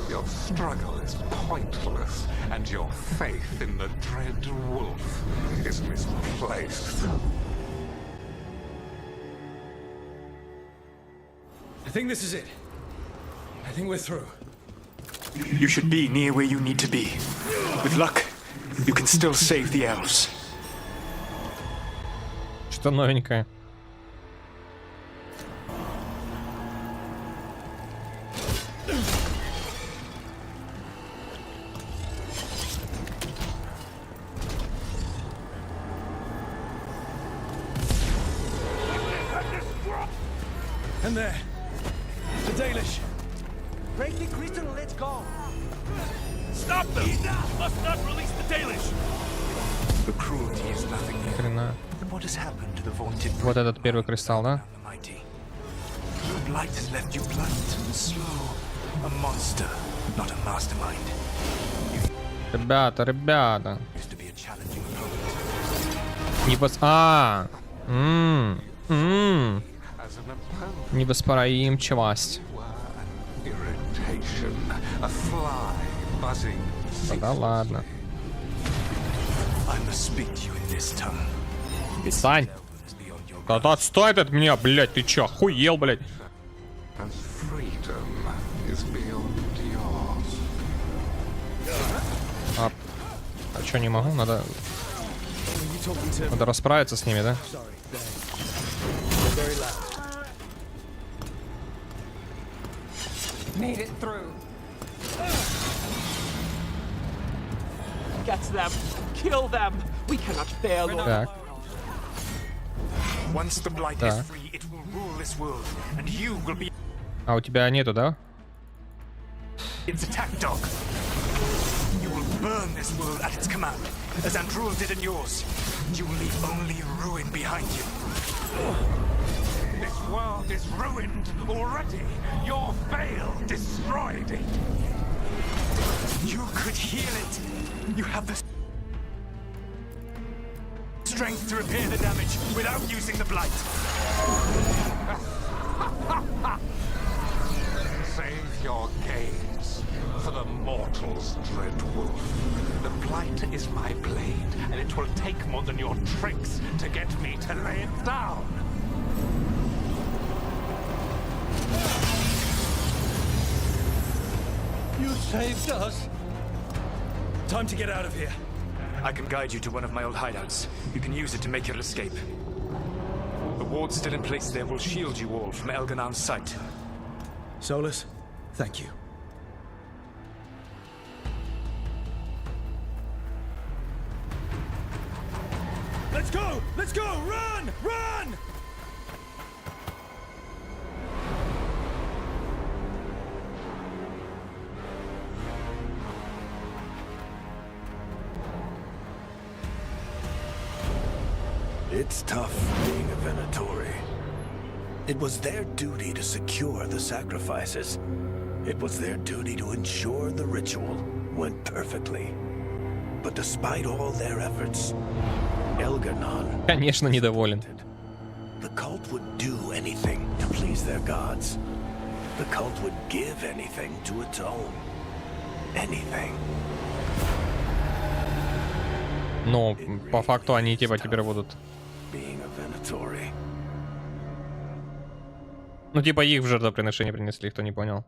Your struggle is pointless, and your faith in the dread wolf is misplaced. I think this is it. I think we're through. You should be near where you need to be. With luck, you can still save the elves. Что новенькое? And there, the Dalish. Break the crystal and let's go. Stop them! You must not release the Dalish! The cruelty is nothing new. Хрена. What has happened to the vaunted Вот этот первый кристалл, да? The blight has left you blunt and slow. A monster, not a mastermind. Ребята. Used to be a challenging opponent. Невосприимчивость. Irritation, a fly buzzing. Да ладно. I must speak to you in this tongue. Сань. Да отстой от меня, блядь, ты чё, охуел, блядь? As freedom is beyond yours. А чё, не могу? Надо расправиться с ними, да? Made it through. Get them. Kill them. We cannot fail. Так. Once the blight is free, it will rule this world, and you will be А у тебя нету, да? its attack dog. You will burn this world at its command, as Andrul did in yours. You will leave only ruin behind you. This world is ruined already. Your veil destroyed it. You could heal it. You have the strength to repair the damage without using the blight. Save your gaze for the mortal's dread wolf. The blight is my blade, and it will take more than your tricks to get me to lay it down. You saved us. Time to get out of here. I can guide you to one of my old hideouts. You can use it to make your escape. The wards still in place there will shield you all from Elganon's sight. Solus, thank you. Let's go! Let's go! Run! Run! It's tough being a Venatori. It was their duty to secure the sacrifices. It was their duty to ensure the ritual went perfectly. But despite all their efforts, Elganon... Конечно, недоволен. The cult would do anything to please their gods. The cult would give anything to atone. Anything. Но по факту они типа теперь будут. Ну типа их в жертвоприношение принесли, кто не понял.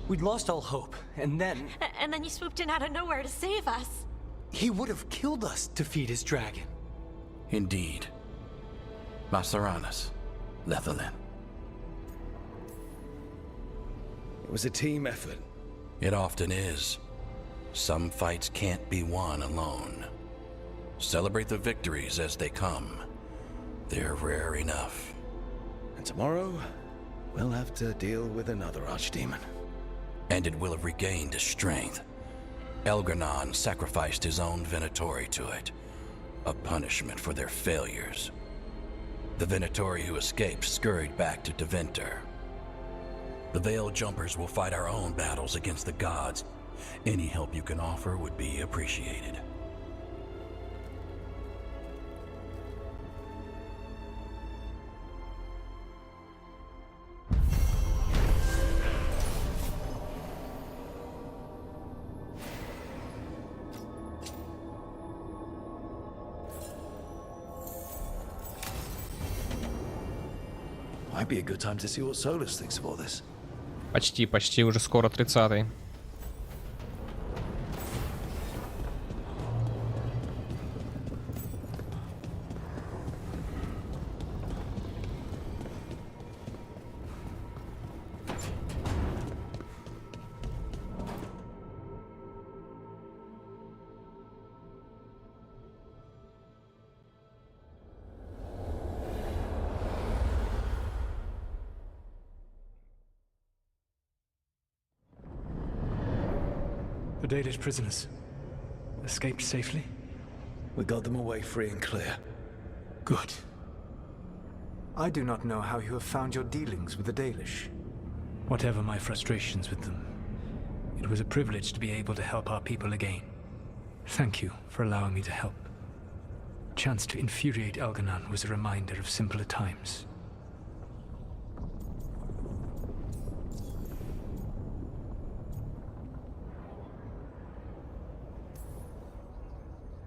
We'd lost all hope, and then... And then you swooped in out of nowhere to save us. He would have killed us to feed his dragon. Indeed. Masaranas, Lethalin. It was a team effort. It often is. Some fights can't be won alone. Celebrate the victories as they come. They're rare enough. And tomorrow, we'll have to deal with another archdemon. And it will have regained its strength. Elganon sacrificed his own Venatori to it. A punishment for their failures. The Venatori who escaped scurried back to Deventer. The Veil Jumpers will fight our own battles against the gods. Any help you can offer would be appreciated. Might be a good time to see what Solus thinks of all this. Почти, уже скоро 30-й. The Dalish prisoners escaped safely? We got them away free and clear. Good. I do not know how you have found your dealings with the Dalish. Whatever my frustrations with them, it was a privilege to be able to help our people again. Thank you for allowing me to help. A chance to infuriate Elganon was a reminder of simpler times.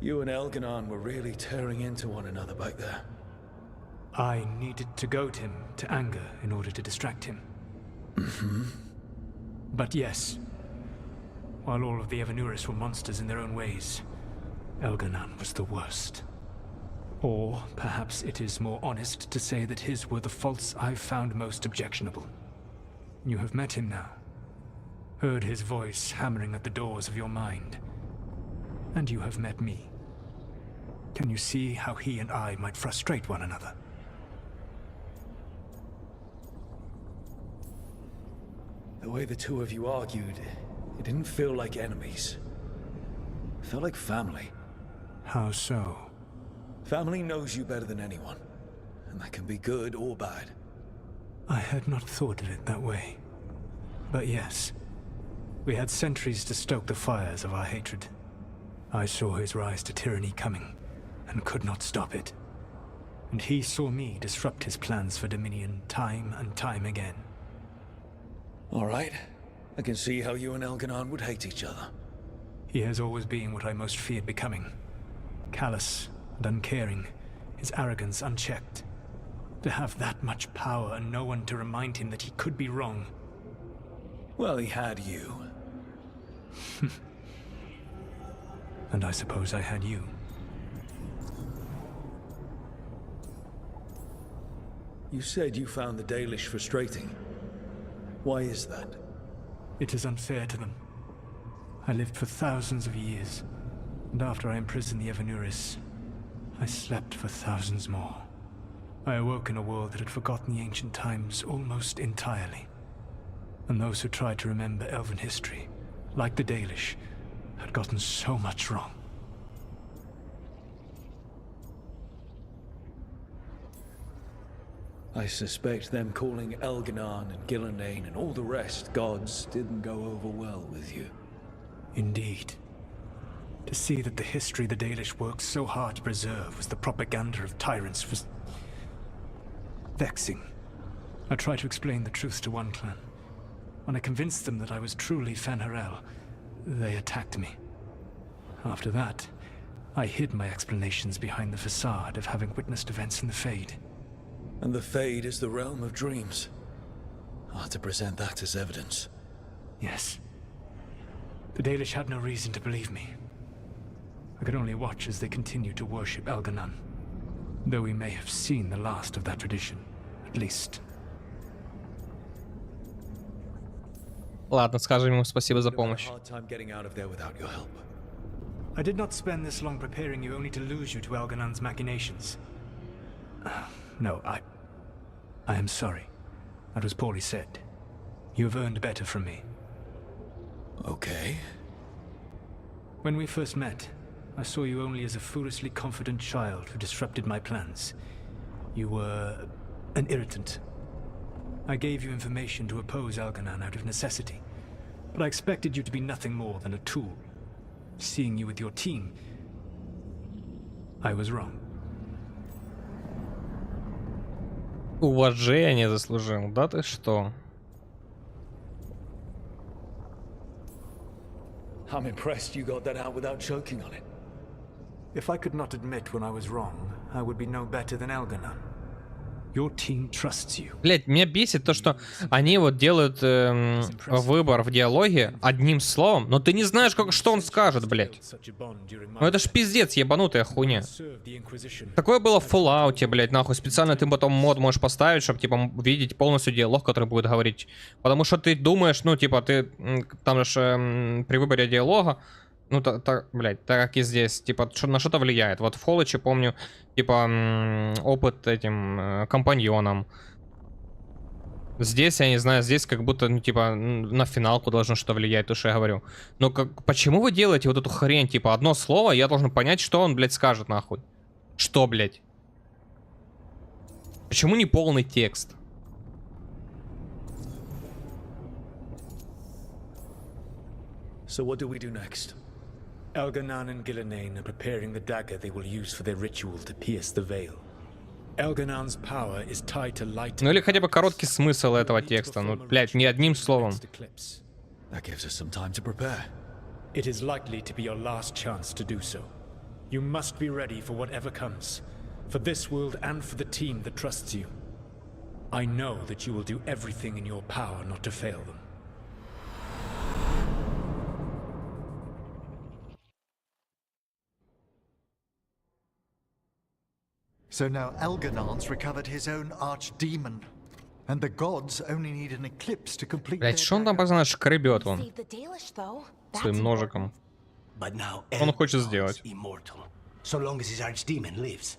You and Elganon were really tearing into one another back there. I needed to goad him to anger in order to distract him. Mm-hmm. But yes, while all of the Evanuris were monsters in their own ways, Elganon was the worst. Or perhaps it is more honest to say that his were the faults I've found most objectionable. You have met him now, heard his voice hammering at the doors of your mind, and you have met me. Can you see how he and I might frustrate one another? The way the two of you argued, it didn't feel like enemies. It felt like family. How so? Family knows you better than anyone, and that can be good or bad. I had not thought of it that way. But yes, we had centuries to stoke the fires of our hatred. I saw his rise to tyranny coming, and could not stop it. And he saw me disrupt his plans for dominion time and time again. All right. I can see how you and Elganon would hate each other. He has always been what I most feared becoming. Callous and uncaring, his arrogance unchecked. To have that much power and no one to remind him that he could be wrong. Well, he had you. And I suppose I had you. You said you found the Dalish frustrating. Why is that? It is unfair to them. I lived for thousands of years, and after I imprisoned the Evanuris, I slept for thousands more. I awoke in a world that had forgotten the ancient times almost entirely. And those who tried to remember Elven history, like the Dalish, had gotten so much wrong. I suspect them calling Elganon and Gillenane and all the rest gods didn't go over well with you. Indeed. To see that the history the Dalish worked so hard to preserve was the propaganda of tyrants was vexing. I tried to explain the truth to one clan. When I convinced them that I was truly Fen'Harel, they attacked me. After that, I hid my explanations behind the facade of having witnessed events in the Fade. And the Fade is the realm of dreams. Hard to present that as evidence. Yes. The Dalish had no reason to believe me. I could only watch as they continued to worship Elganon, though we may have seen the last of that tradition, at least. Ладно, скажем ему спасибо за помощь. I did not spend this long preparing you only to lose you to Elganon's machinations. No, I am sorry. That was poorly said. You have earned better from me. Okay. When we first met, I saw you only as a foolishly confident child who disrupted my plans. You were an irritant. I gave you information to oppose Elganon out of necessity, but I expected you to be nothing more than a tool. Seeing you with your team, I was wrong. Уважение заслужил, да ты что? I'm impressed you got that out without choking on it. If I could not admit when I was wrong, I would be no better than Elganon. Your team trusts you. Блять, меня бесит то, что они вот делают выбор в диалоге одним словом, но ты не знаешь, что он скажет, блять. Ну это ж пиздец, ебанутая хуйня. Такое было в Fallout, блять, нахуй. Специально ты потом мод можешь поставить, чтобы, типа, видеть полностью диалог, который будет говорить. Потому что ты думаешь, ну, типа, ты там же при выборе диалога, ну, блядь, так как и здесь, типа, на что-то влияет. Вот в Холлоче, помню, типа, опыт этим компаньоном. Здесь, я не знаю, здесь как будто, ну, типа, на финалку должно что-то влиять, то, что я говорю. Но почему вы делаете вот эту хрень, типа, одно слово, я должен понять, что он, блядь, скажет, нахуй? Что, блядь? Почему не полный текст? So what do we do next? Elganon and Gillenane are preparing the dagger they will use for their ritual to pierce the veil. Elganon's power is tied to light. Ну или хотя бы короткий смысл этого текста, ну, блядь, не одним словом. That gives us some time to prepare. It is likely to be your last chance to do so. You must be ready for whatever comes, for this world and for the team that trusts you. I know that you will do everything in your power not to fail them. So now Elganon's recovered his own archdemon, and the gods only need an eclipse to complete. Блять, что он там, пацаны, шкребет вон своим ножиком? Он хочет сделать. So long as his archdemon lives.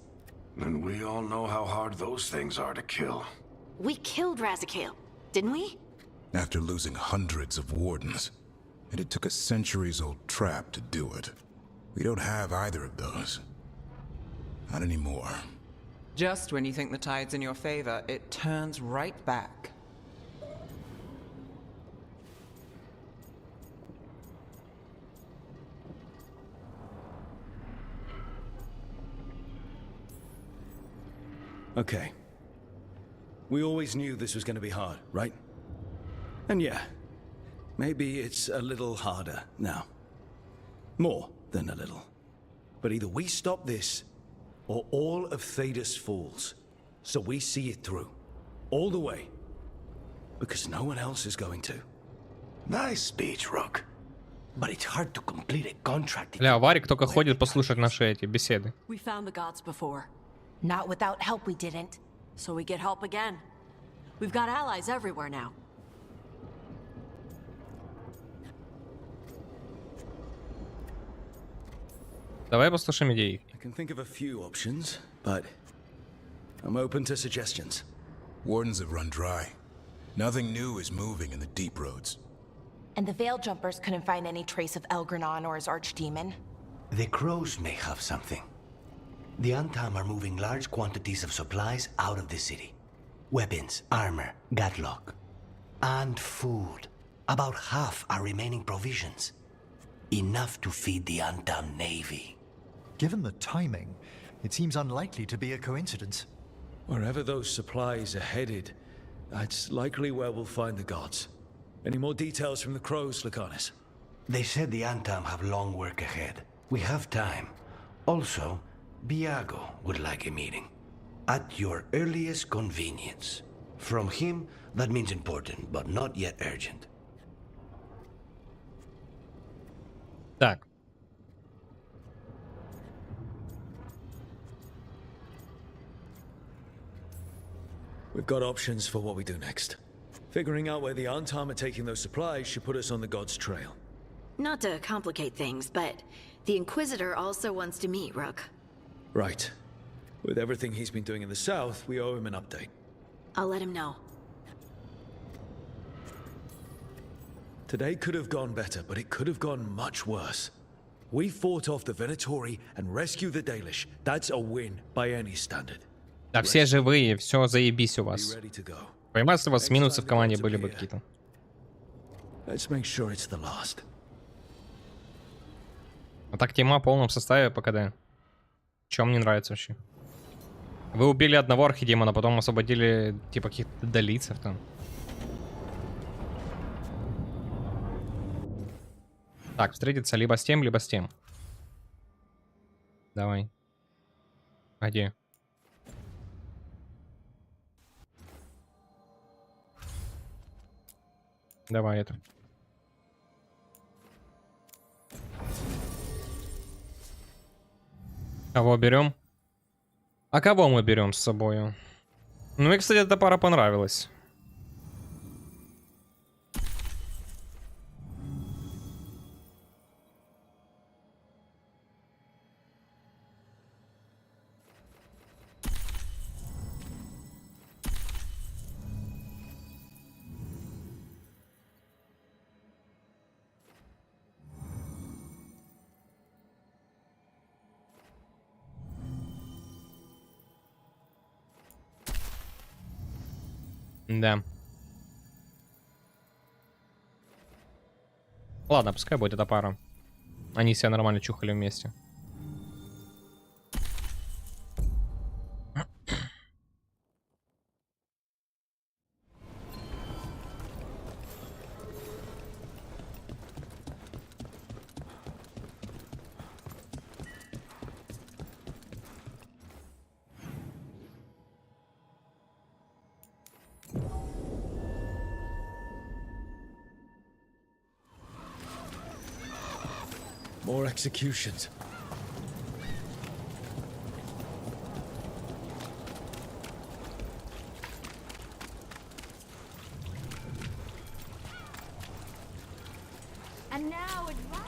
And we all know how hard those things are to kill. We killed Razikale, didn't we? After losing hundreds of wardens, and it took a centuries-old trap to do it. We don't have either of those. Not anymore. Just when you think the tide's in your favor, it turns right back. Okay. We always knew this was going to be hard, right? And yeah, maybe it's a little harder now. More than a little. But either we stop this, or all of Thedas falls. So we see it through. All the way. Because no one else is going to. Nice speech, Rook. But it's hard to complete a contract. Бля, Варик только ходит послушать наши эти беседы. We found the gods before. Not without help, we didn't. So we get help again. We've got allies everywhere now. Давай послушаем идеи. I can think of a few options, but I'm open to suggestions. Wardens have run dry. Nothing new is moving in the deep roads. And the Veil Jumpers couldn't find any trace of Elgranon or his archdemon. The crows may have something. The Antam are moving large quantities of supplies out of the city. Weapons, armor, gatlock. And food. About half are remaining provisions. Enough to feed the Antam navy. Given the timing, it seems unlikely to be a coincidence. Wherever those supplies are headed, that's likely where we'll find the gods. Any more details from the crows, Lucanus? They said the Antam have long work ahead. We have time. Also, Biago would like a meeting. At your earliest convenience. From him, that means important, but not yet urgent. Так. We've got options for what we do next. Figuring out where the Antam are taking those supplies should put us on the gods' trail. Not to complicate things, but the Inquisitor also wants to meet Rook. Right. With everything he's been doing in the south, we owe him an update. I'll let him know. Today could have gone better, but it could have gone much worse. We fought off the Venatori and rescued the Dalish. That's a win by any standard. Да все живые, все заебись у вас. Понимаете, у вас минусы в команде были бы какие-то. А так тема в полном составе по КД. Чем мне нравится вообще? Вы убили одного архидемона, потом освободили типа каких-то долицев там. Так, встретиться либо с тем, либо с тем. Давай. А где? Давай это. Кого берем? А кого мы берем с собой? Ну и, кстати, эта пара понравилась. Да. Ладно, пускай будет эта пара. Они себя нормально чухали вместе. More executions. And now advance.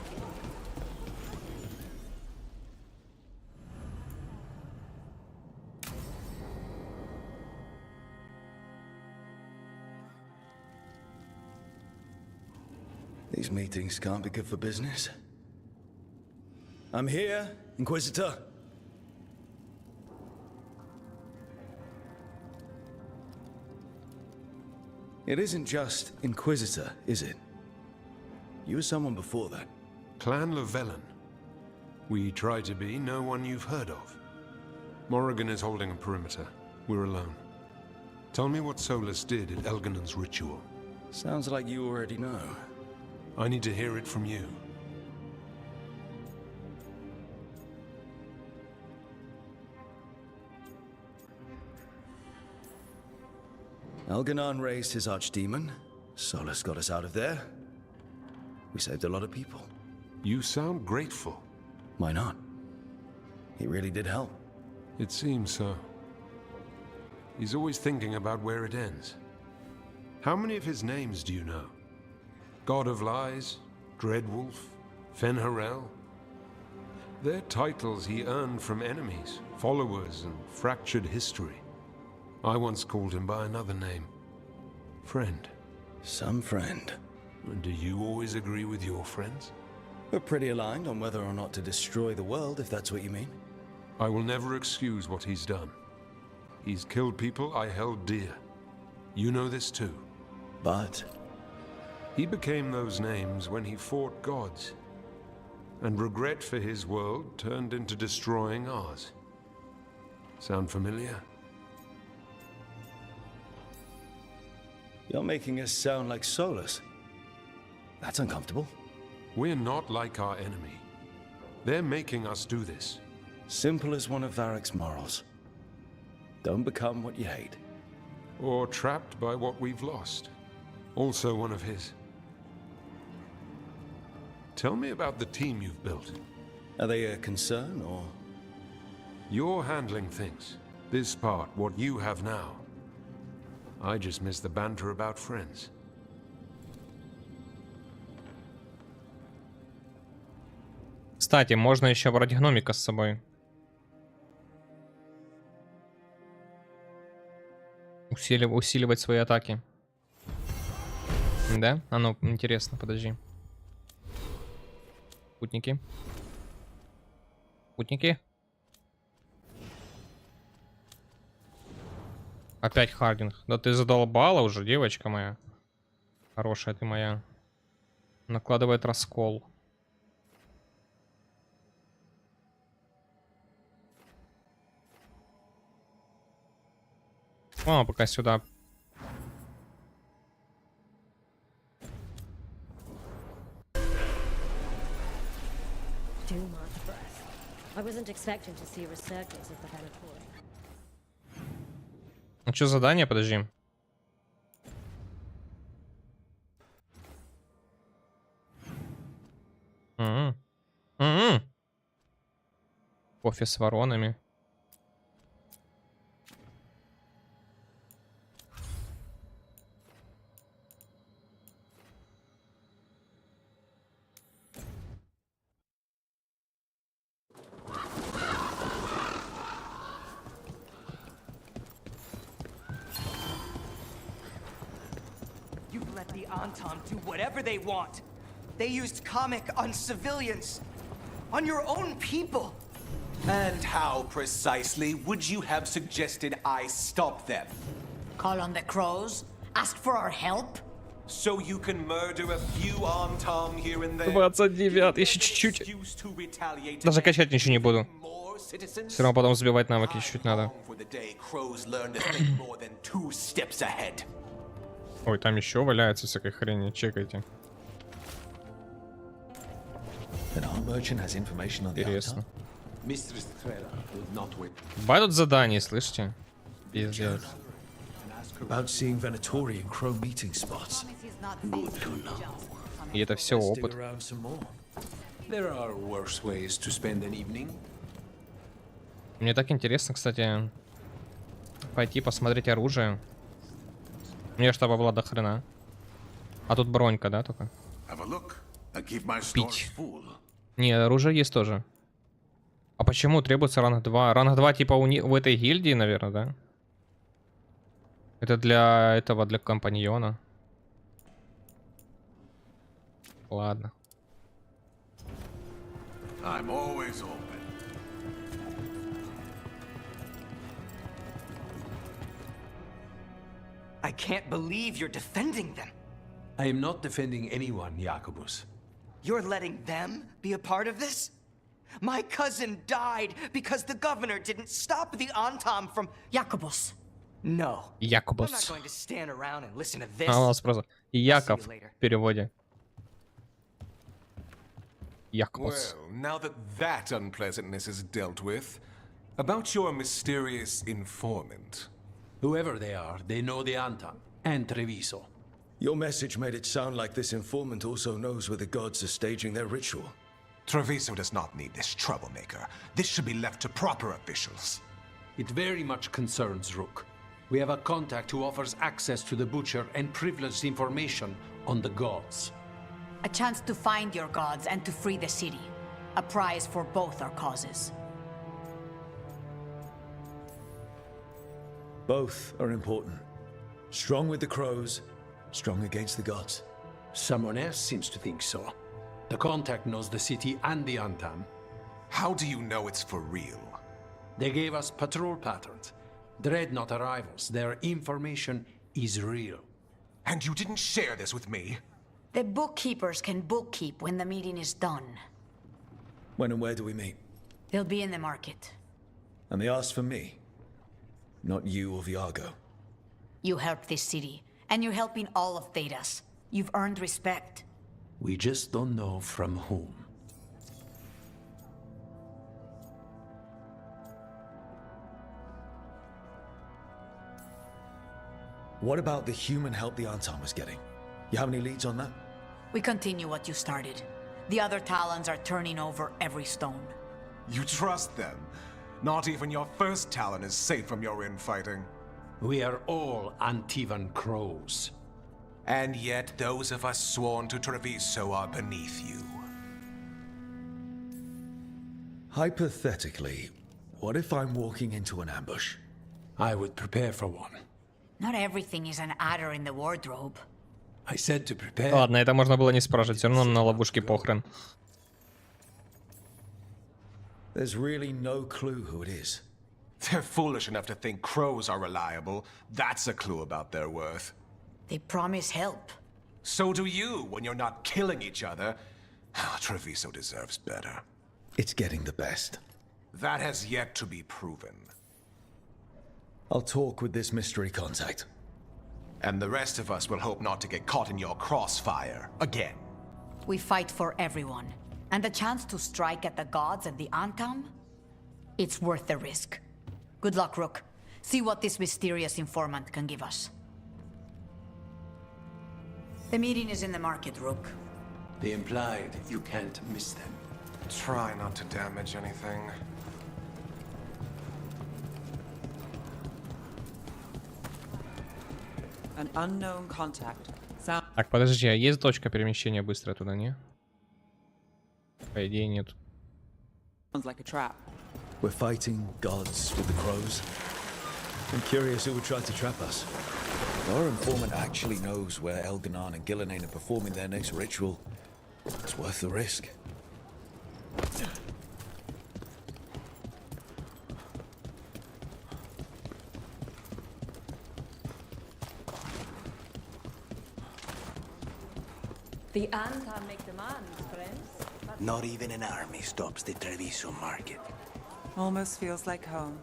These meetings can't be good for business. I'm here, Inquisitor. It isn't just Inquisitor, is it? You were someone before that. Clan Llewellyn. We try to be no one you've heard of. Morrigan is holding a perimeter. We're alone. Tell me what Solus did at Elganon's ritual. Sounds like you already know. I need to hear it from you. Elganon raised his archdemon. Solus got us out of there. We saved a lot of people. You sound grateful. Why not? He really did help. It seems so. He's always thinking about where it ends. How many of his names do you know? God of Lies, Dreadwolf, Fen'Harel? They're titles he earned from enemies, followers, and fractured history. I once called him by another name. Friend. Some friend. And do you always agree with your friends? We're pretty aligned on whether or not to destroy the world, if that's what you mean. I will never excuse what he's done. He's killed people I held dear. You know this too. But he became those names when he fought gods. And regret for his world turned into destroying ours. Sound familiar? You're making us sound like Solus. That's uncomfortable. We're not like our enemy. They're making us do this. Simple as one of Varric's morals. Don't become what you hate. Or trapped by what we've lost. Also one of his. Tell me about the team you've built. Are they a concern, or...? You're handling things. This part, what you have now. I just miss the banter about friends. Кстати, можно еще брать гномика с собой. Усиливать свои атаки. Да? А ну, интересно, подожди. Путники. Путники. Опять Хардинг. Да ты задолбала уже, девочка моя. Хорошая ты моя. Накладывает раскол. О, пока сюда. Too much breath. I wasn't expecting to see a resurgence of the Veilguard. Ну что, задание? Подожди. Кофе с воронами. You've let the Anton do whatever they want. They used comic on civilians. On your own people. And how precisely would you have suggested I stop them? Call on the crows? Ask for our help? So you can murder a few Anton here and there? 29, еще чуть-чуть. Даже качать ничего не буду. Все равно потом сбивать навыки чуть-чуть надо. Ой, там еще валяется всякой хрени, чекайте. Интересно. Бывают задания, слышите? Пиздец. About seeing Venatori and Crow meeting spots. Good to know. И это все опыт. There are worse ways to spend an evening. Мне так интересно, кстати, пойти посмотреть оружие. У меня штаба была до хрена. А тут бронька, да, только? Пить. Не, оружие есть тоже. А почему требуется ранг 2? Ранг 2 типа в этой гильдии, наверное, да? Это для этого, для компаньона. Ладно. I'm always open. I can't believe you're defending them. I am not defending anyone, Jacobus. You're letting them be a part of this? My cousin died because the governor didn't stop the Anton from... Jacobus. No. Jacobus. I'm not going to stand around and listen to this. А у нас просто Яков в переводе. Jacobus. Well, now that unpleasantness is dealt with, about your mysterious informant. Whoever they are, they know the Anton and Treviso. Your message made it sound like this informant also knows where the gods are staging their ritual. Treviso does not need this troublemaker. This should be left to proper officials. It very much concerns Rook. We have a contact who offers access to the butcher and privileged information on the gods. A chance to find your gods and to free the city. A prize for both our causes. Both are important. Strong with the crows, strong against the gods. Someone else seems to think so. The contact knows the city and the Anton. How do you know it's for real? They gave us patrol patterns. Dreadnought arrivals. Their information is real. And you didn't share this with me? The bookkeepers can bookkeep when the meeting is done. When and where do we meet? They'll be in the market. And they asked for me. Not you or Viago. You helped this city, and you're helping all of Thedas. You've earned respect. We just don't know from whom. What about the human help the Anton was getting? You have any leads on that? We continue what you started. The other Talons are turning over every stone. You trust them? Not even your first Talon is safe from your infighting. We are all Antivan crows. And yet those of us sworn to Treviso are beneath you. Hypothetically, what if I'm walking into an ambush? I would prepare for one. Not everything is an adder in the wardrobe. I said to prepare. Ладно, это можно было не спрашивать, все равно на ловушке похрен. There's really no clue who it is. They're foolish enough to think crows are reliable. That's a clue about their worth. They promise help. So do you when you're not killing each other. Treviso deserves better. It's getting the best. That has yet to be proven. I'll talk with this mystery contact. And the rest of us will hope not to get caught in your crossfire again. We fight for everyone. And the chance to strike at the gods and the Antam? It's worth the risk. Good luck, Rook. See what this mysterious informant can give us. The meeting is in the market, Rook. They implied you can't miss them. Try not to damage anything. An unknown contact. Sound. Так, подожди, а есть точка перемещения быстро туда, не? По идее, нет. Sounds like a trap. We're fighting gods with the crows. I'm curious who would try to trap us. Our informant actually knows where Elganon and Gillenane are performing their next ritual. It's worth the risk. The Antam make demands, friends. Not even an army stops the Treviso market. Almost feels like home.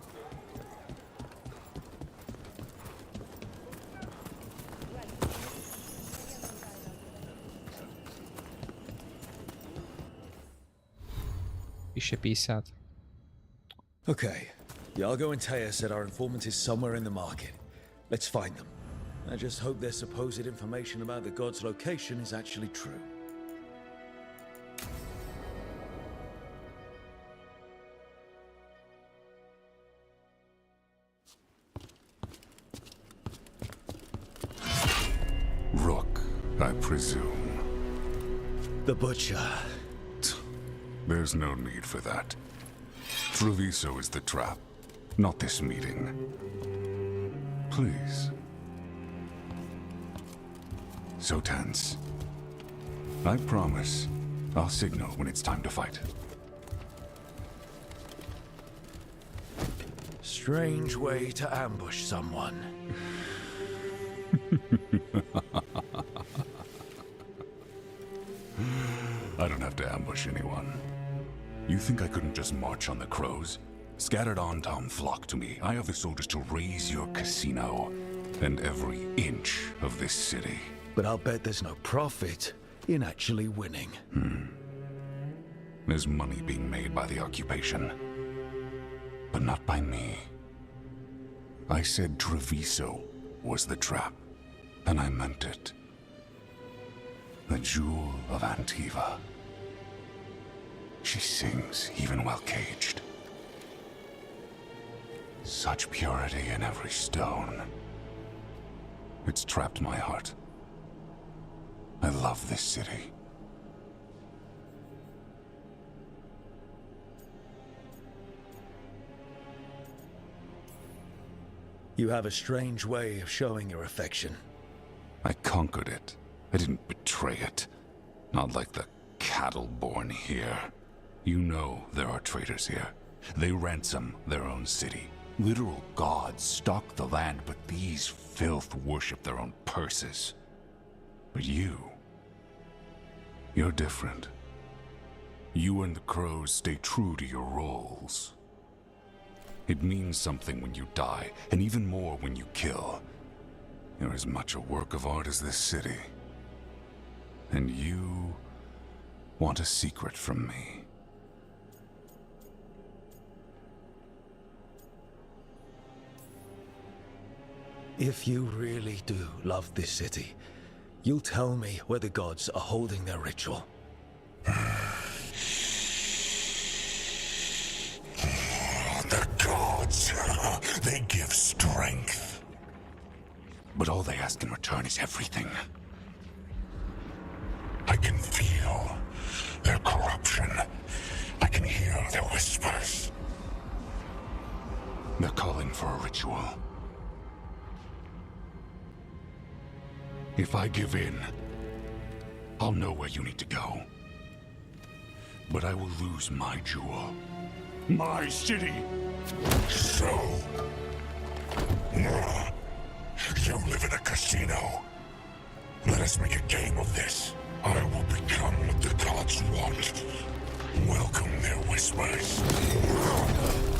$1050. Okay. Yargo and Taya said our informant is somewhere in the market. Let's find them. I just hope their supposed information about the god's location is actually true. Rook, I presume. The Butcher. There's no need for that. Treviso is the trap, not this meeting. Please. So tense. I promise I'll signal when it's time to fight. Strange way to ambush someone. I don't have to ambush anyone. You think I couldn't just march on the crows? Scattered Antam flock to me. I have the soldiers to raise your casino and every inch of this city. But I'll bet there's no profit in actually winning. There's money being made by the occupation, but not by me. I said Treviso was the trap, and I meant it. The Jewel of Antiva. She sings even while caged. Such purity in every stone. It's trapped my heart. I love this city. You have a strange way of showing your affection. I conquered it. I didn't betray it. Not like the cattle born here. You know there are traitors here. They ransom their own city. Literal gods stalk the land, but these filth worship their own purses. But you're different. You and the crows stay true to your roles. It means something when you die, and even more when you kill. You're as much a work of art as this city. And you want a secret from me. If you really do love this city, you'll tell me where the gods are holding their ritual. The gods, they give strength. But all they ask in return is everything. I can feel their corruption. I can hear their whispers. They're calling for a ritual. If I give in, I'll know where you need to go. But I will lose my jewel. my city. So, you live in a casino. Let us make a game of this. I will become what the gods want. Welcome their whispers.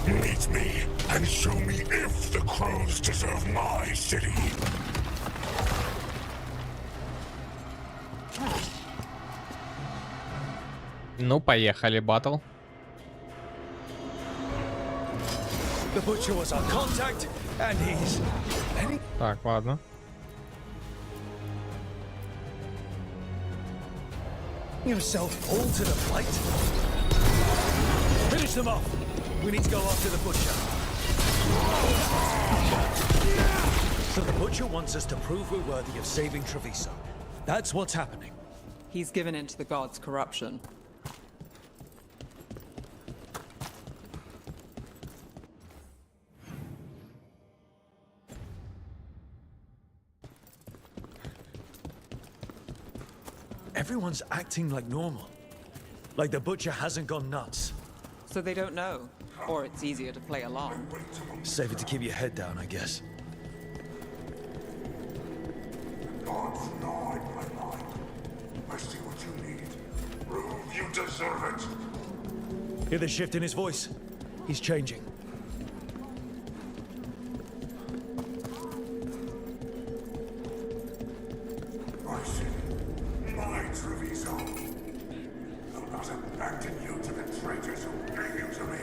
Meet me and show me if the crows deserve my city. Ну, поехали, баттл. The butcher was our contact, and he's... Так, ладно. Yourself all to the fight. Finish them off. We need to go after the butcher. So the butcher wants us to prove we're worthy of saving Treviso. That's what's happening. He's given in to the gods' corruption. Everyone's acting like normal. Like the butcher hasn't gone nuts. So they don't know. Or it's easier to play along. Safer to keep your head down, I guess. I see what you need. Prove you deserve it. Hear the shift in his voice? He's changing. I see. My Treviso. I'll not abandon you to the traitors who gave you to me.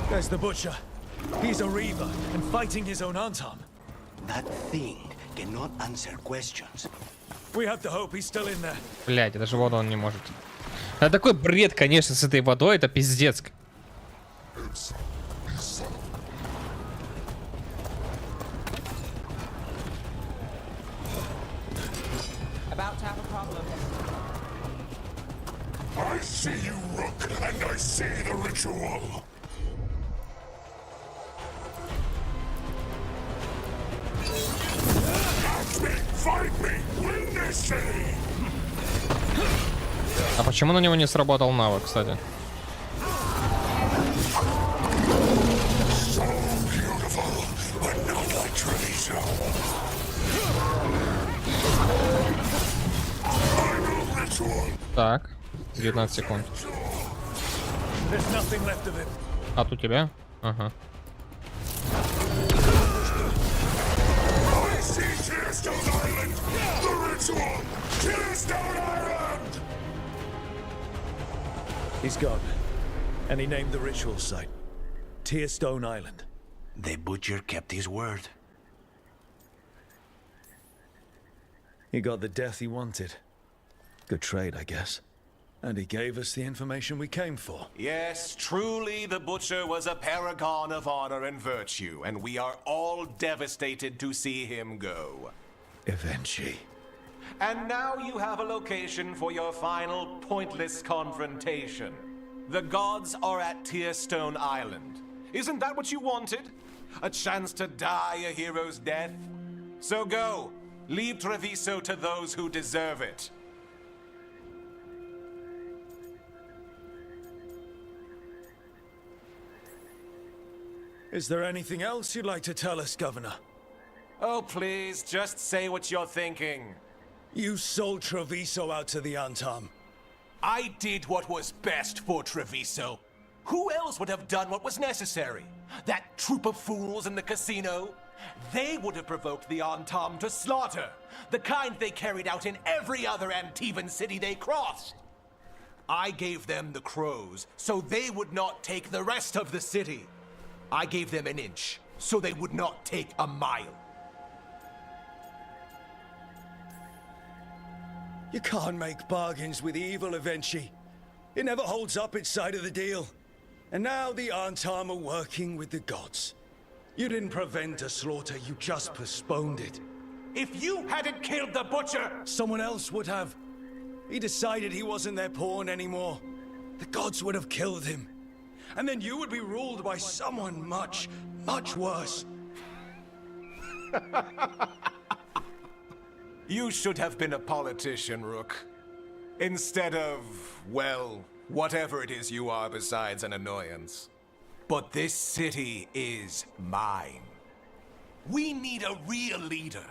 There's the butcher. He's a reaver and fighting his own Antam. That thing cannot answer questions. We have to hope he's still in there. Блять, даже воду он не может. Это такой бред, конечно, с этой водой, это пиздец. About to have a problem. I see you, Rook, and I see the ritual. Catch me, fight me, win this city. А почему на него не сработал навык, кстати? So beautiful, but not like Treviso. Final ritual. Так, 19 секунд. There's nothing left of him. А тут тебя? Ага. I see Tearstone Island. The ritual. Tearstone Island. He's gone. And he named the ritual site. Tearstone Island. The butcher kept his word. He got the death he wanted. Good trade, I guess. And he gave us the information we came for. Yes, truly the Butcher was a paragon of honor and virtue, and we are all devastated to see him go. Eventually. And now you have a location for your final pointless confrontation. The gods are at Tearstone Island. Isn't that what you wanted? A chance to die a hero's death? So go. Leave Treviso to those who deserve it. Is there anything else you'd like to tell us, Governor? Oh, please, just say what you're thinking. You sold Treviso out to the Antam. I did what was best for Treviso. Who else would have done what was necessary? That troop of fools in the casino? They would have provoked the Antam to slaughter, the kind they carried out in every other Antivan city they crossed. I gave them the crows, so they would not take the rest of the city. I gave them an inch, so they would not take a mile. You can't make bargains with evil, Eventually. It never holds up its side of the deal. And now the Antam are working with the gods. You didn't prevent a slaughter, you just postponed it. If you hadn't killed the Butcher... Someone else would have. He decided he wasn't their pawn anymore. The gods would have killed him. and then you would be ruled by someone much, much worse. You should have been a politician, Rook. Instead of, well, whatever it is you are besides an annoyance. But this city is mine. We need a real leader.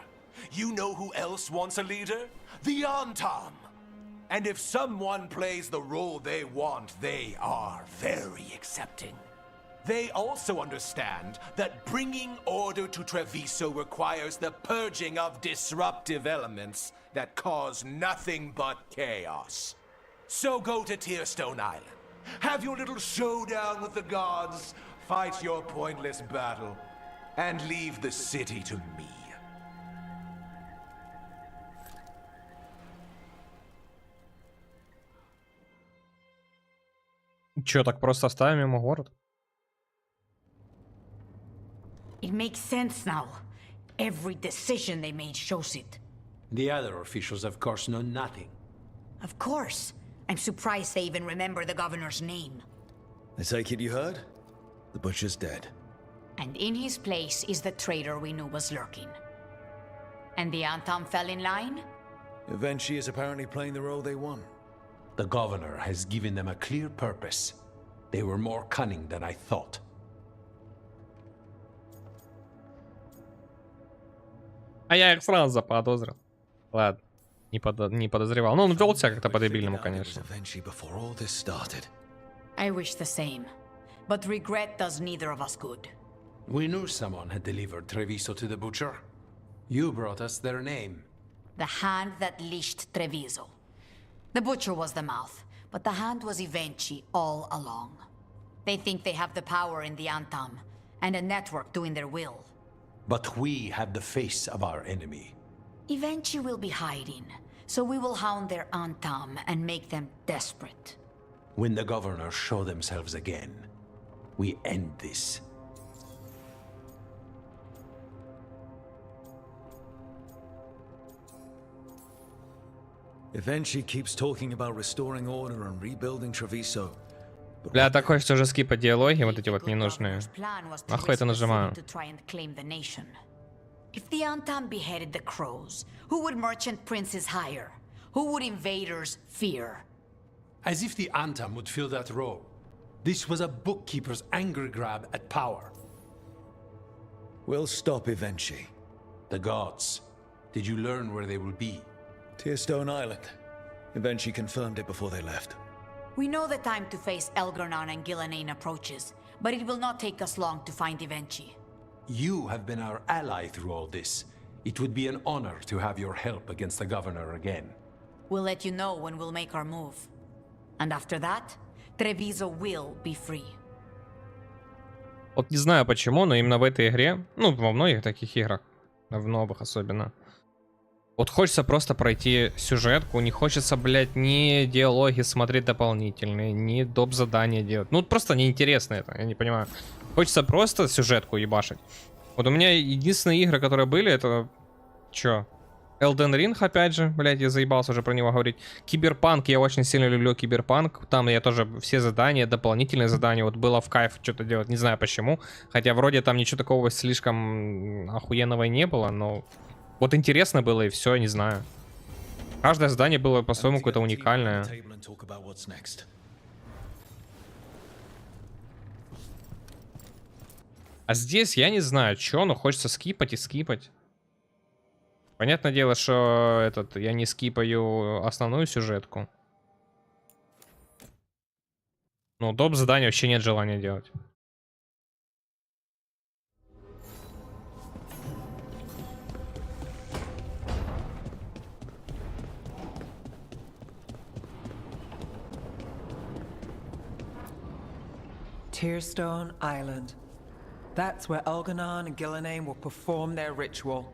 You know who else wants a leader? The Antam. And if someone plays the role they want, they are very accepting. They also understand that bringing order to Treviso requires the purging of disruptive elements that cause nothing but chaos. So go to Tearstone Island. Have your little showdown with the gods, fight your pointless battle, and leave the city to me. Чё, так просто оставим ему город? It makes sense now. Every decision they made shows it. The other officials, of course, know nothing. Of course. I'm surprised they even remember the governor's name. I take it you heard? The butcher's dead. And in his place is the traitor we knew was lurking. And the Antam fell in line? Eventually is apparently playing the role they want. The governor has given them a clear purpose. They were more cunning than I thought. А я их сразу заподозрил. Ладно, не подозревал. Ну, он вел себя как-то по-дебильному, конечно. I wish the same. But regret does neither of us good. We knew someone had delivered Treviso to the butcher. You brought us their name. The hand that leashed Treviso. The butcher was the mouth, but the hand was Evenchi all along. They think they have the power in the Antam, and a network doing their will. But we have the face of our enemy. Evenchi will be hiding, so we will hound their Antam and make them desperate. When the governors show themselves again, we end this. Eventually keeps talking about restoring order and rebuilding Treviso. Бля, так хочется уже скипать диалоги, вот эти вот ненужные. Нахуй это нажимаю. If the Antam beheaded the crows, who would merchant princes hire? Who would invaders fear? As if the Antam would fill that role. This was a bookkeeper's angry grab at power. We'll stop Eventually. The gods. Did you learn where they will be? Tearstone Island. Eventually confirmed it before they left. We know the time to face Elgranon and Gillenane approaches, but it will not take us long to find Evenchi. You have been our ally through all this. It would be an honor to have your help against the governor again. We'll let you know when we'll make our move. And after that, Treviso will be free. Вот не знаю почему, но именно в этой игре, ну, во многих таких играх, в новых особенно, вот хочется просто пройти сюжетку, не хочется, блядь, ни диалоги смотреть дополнительные, ни доп. Задания делать. Ну, просто неинтересно это, я не понимаю. Хочется просто сюжетку ебашить. Вот у меня единственные игры, которые были, это... Чё? Elden Ring, опять же, блядь, я заебался уже про него говорить. Киберпанк, я очень сильно люблю Киберпанк. Там я тоже все задания, дополнительные задания, вот было в кайф что-то делать, не знаю почему. Хотя вроде там ничего такого слишком охуенного и не было, но... Вот интересно было и все, не знаю. Каждое задание было по-своему какое-то уникальное. А здесь я не знаю, что, но хочется скипать и скипать. Понятное дело, что я не скипаю основную сюжетку. Ну, доп. Задания вообще нет желания делать. Tearstone Island. That's where Elganon and Gillenane will perform their ritual.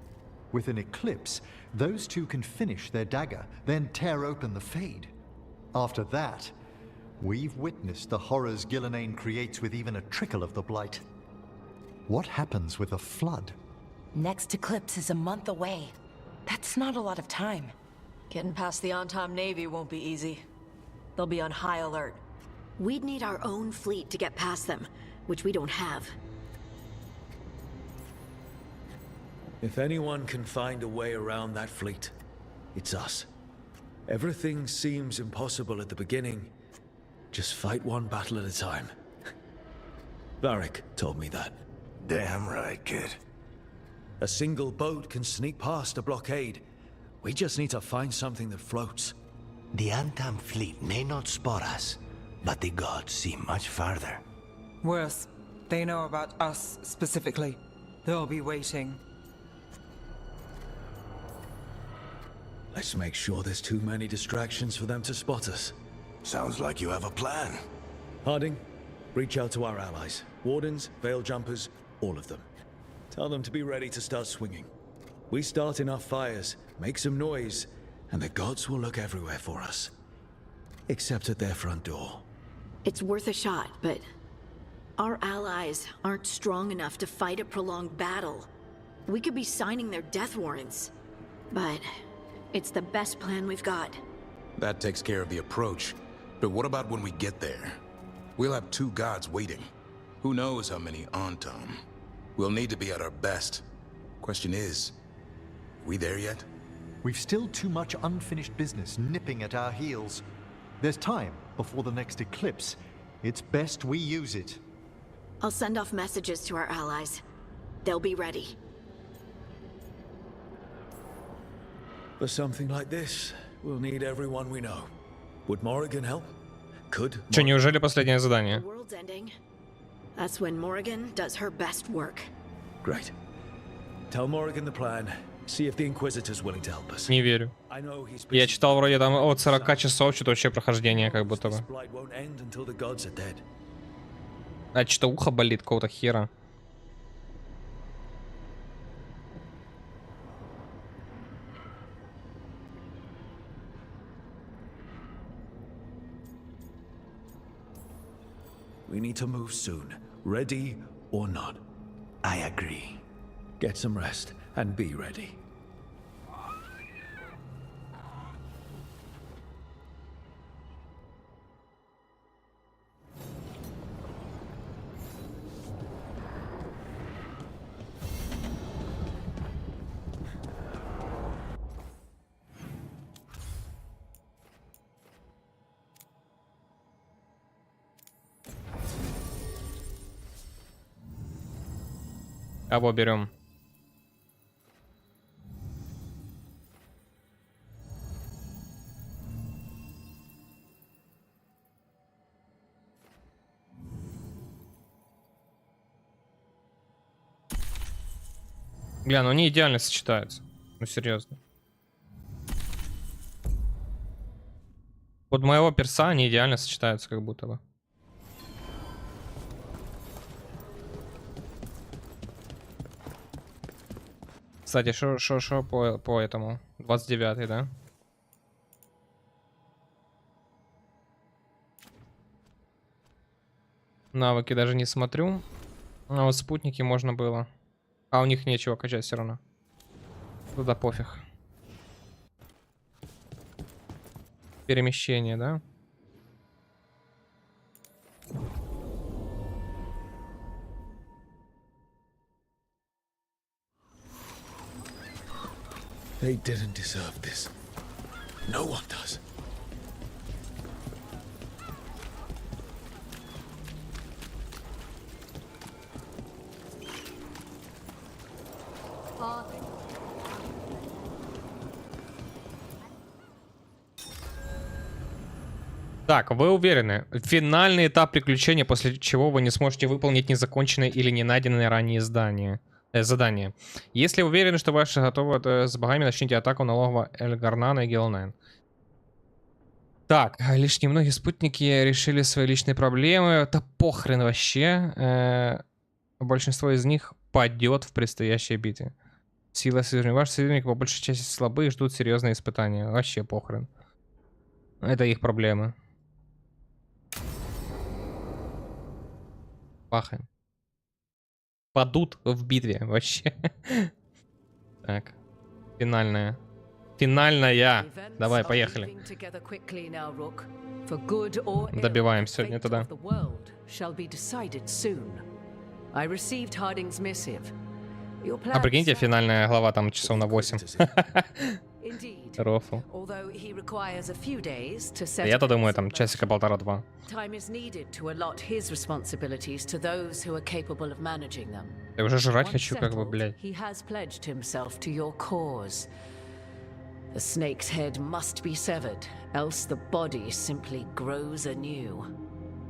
With an eclipse, those two can finish their dagger, then tear open the Fade. After that, we've witnessed the horrors Gillenane creates with even a trickle of the Blight. What happens with a flood? Next eclipse is a month away. That's not a lot of time. Getting past the Antam Navy won't be easy. They'll be on high alert. We'd need our own fleet to get past them, which we don't have. If anyone can find a way around that fleet, it's us. Everything seems impossible at the beginning. Just fight one battle at a time. Varric told me that. Damn right, kid. A single boat can sneak past a blockade. We just need to find something that floats. The Antam fleet may not spot us, but the gods see much farther. Worse, they know about us specifically. They'll be waiting. Let's make sure there's too many distractions for them to spot us. Sounds like you have a plan. Harding, reach out to our allies. Wardens, veil jumpers, all of them. Tell them to be ready to start swinging. We start enough fires, make some noise, and the gods will look everywhere for us. Except at their front door. It's worth a shot, but our allies aren't strong enough to fight a prolonged battle. We could be signing their death warrants, but it's the best plan we've got. That takes care of the approach. But what about when we get there? We'll have two gods waiting. Who knows how many Antam? We'll need to be at our best. Question is, we there yet? We've still too much unfinished business nipping at our heels. There's time before the next eclipse. It's best we use it. I'll send off messages to our allies. They'll be ready. For something like this, we'll need everyone we know. Would Morrigan help? Could. Че, неужели последнее задание? The world's ending. That's when Morrigan does her best work. Great. Tell Morrigan the plan. See if the Inquisitor's willing to help us. Не верю. Я читал вроде там от 40 часов что-то вообще прохождение как будто бы. А что-то ухо болит какого-то хера. We need to move soon, ready or not. I agree. Get some rest and be ready. Кого берем? Бля, ну они идеально сочетаются. Ну серьезно. Под моего перса они идеально сочетаются, как будто бы. Кстати, шо по этому? 29-й, да? Навыки даже не смотрю. А вот спутники можно было. А у них нечего качать все равно. Туда пофиг. Перемещение, да? They didn't deserve this. No one does. Так, вы уверены? Финальный этап приключения, после чего вы не сможете выполнить незаконченное или не найденное ранее задание. Если уверены, что ваши готовы с богами, начните атаку на логово Эльгарнана и Гелнайн. Так, лишь немногие спутники решили свои личные проблемы. Да похрен вообще. Большинство из них падет в предстоящей битве. Сила союзника. Ваши союзники по большей части слабые и ждут серьезные испытания. Вообще похрен. Это их проблемы. Пахаем. Падут в битве вообще. Так. Финальная. Финальная. Давай, поехали. Добиваем сегодня тогда. А прикиньте, финальная глава там часов на 8. Рофл. Я-то думаю, там часика полтора-два. Я уже жрать хочу, как бы, блядь. The snake's head must be severed, else the body simply grows anew.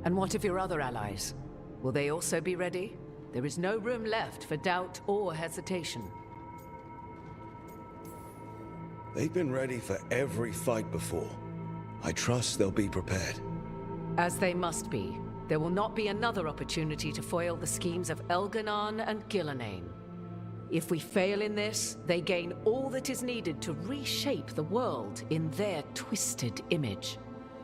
And what of your other allies? Will they also be ready? There is no room left for doubt or hesitation. They've been ready for every fight before. I trust they'll be prepared. As they must be. There will not be another opportunity to foil the schemes of Elganon and Gillenane. If we fail in this, they gain all that is needed to reshape the world in their twisted image.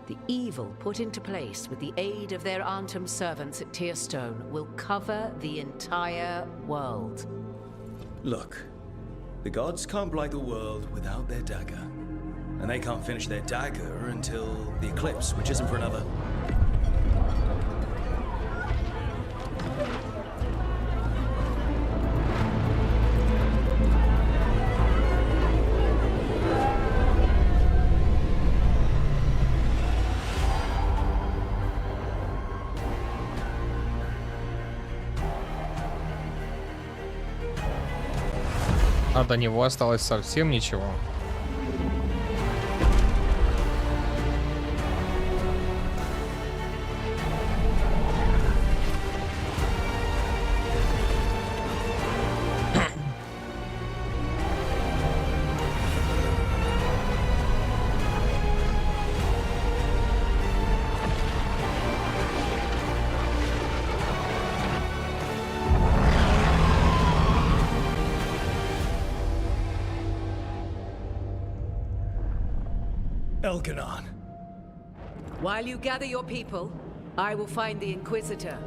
The evil put into place with the aid of their Arnhem servants at Tearstone will cover the entire world. Look, the gods can't blight the world without their dagger. And they can't finish their dagger until the eclipse, which isn't for another. А до него осталось совсем ничего. Elganon. While you gather your people, I will find the Inquisitor.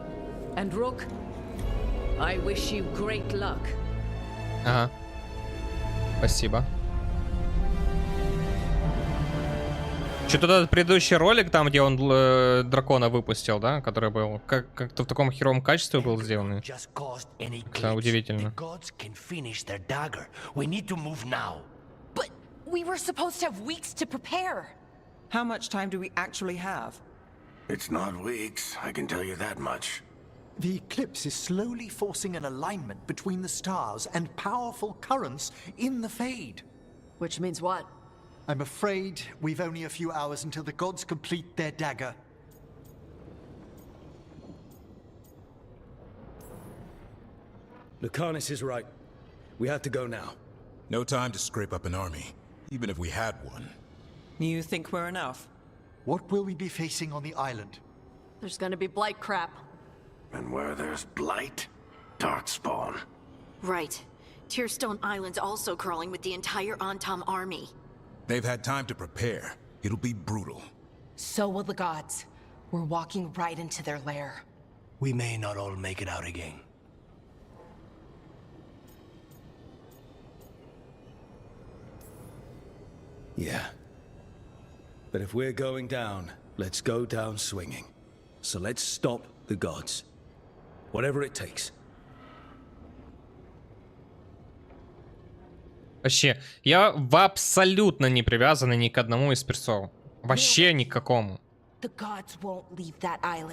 And Rook, I wish you great luck. Ага. Спасибо. Что-то этот предыдущий ролик, там, где он дракона выпустил, да, который был как-то в таком херовом качестве был сделан. Это удивительно. We were supposed to have weeks to prepare. How much time do we actually have? It's not weeks, I can tell you that much. The eclipse is slowly forcing an alignment between the stars and powerful currents in the Fade. Which means what? I'm afraid we've only a few hours until the gods complete their dagger. Lucanus is right. We have to go now. No time to scrape up an army, even if we had one. You think we're enough? What will we be facing on the island? There's gonna be blight crap. And where there's blight, darkspawn. Right. Tearstone Island's also crawling with the entire Antam army. They've had time to prepare. It'll be brutal. So will the gods. We're walking right into their lair. We may not all make it out again. Yeah. But if we're going down, let's go down swinging. So let's stop the gods. Whatever it takes. Вообще, я абсолютно не привязан ни к одному из персов. Вообще ни к какому.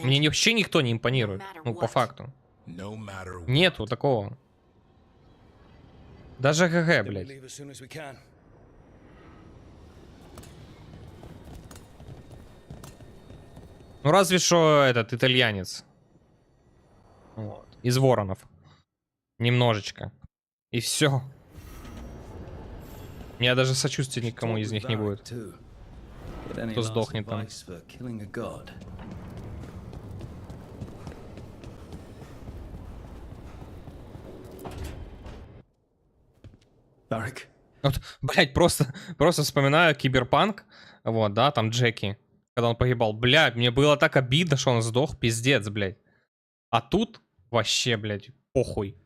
Мне вообще никто не импонирует. Ну, по факту. Нету такого. Даже ГГ, блядь. Ну, разве что этот итальянец. Вот. Из воронов. Немножечко. И все. У меня даже сочувствия никому из них не будет. Кто сдохнет там. Вот, блять, просто вспоминаю Киберпанк. Вот, да, там Джеки. Когда он погибал. Блядь, мне было так обидно, что он сдох. Пиздец, блядь. А тут вообще, блядь, похуй.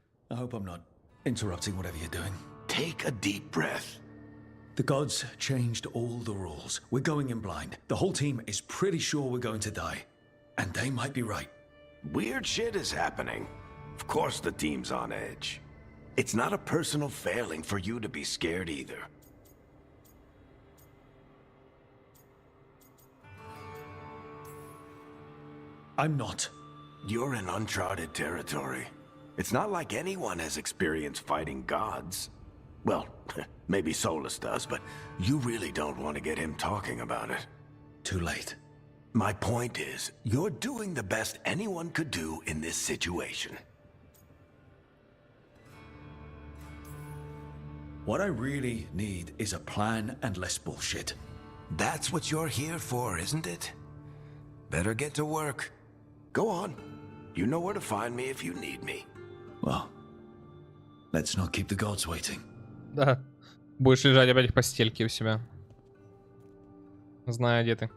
Take a deep breath. The gods changed all the rules. We're going in blind. The whole team is pretty sure we're going to die. And they might be right. Weird shit is happening. Of course the team's on edge. It's not a personal failing for you to be scared either. I'm not. You're in uncharted territory. It's not like anyone has experience fighting gods. Well, maybe Solus does, but you really don't want to get him talking about it. Too late. My point is, you're doing the best anyone could do in this situation. What I really need is a plan and less bullshit. That's what you're here for, isn't it? Better get to work. Go on. You know where to find me if you need me. Well, let's not keep the gods waiting. Да. Будешь лежать опять в постельке у себя. Знаю, где ты.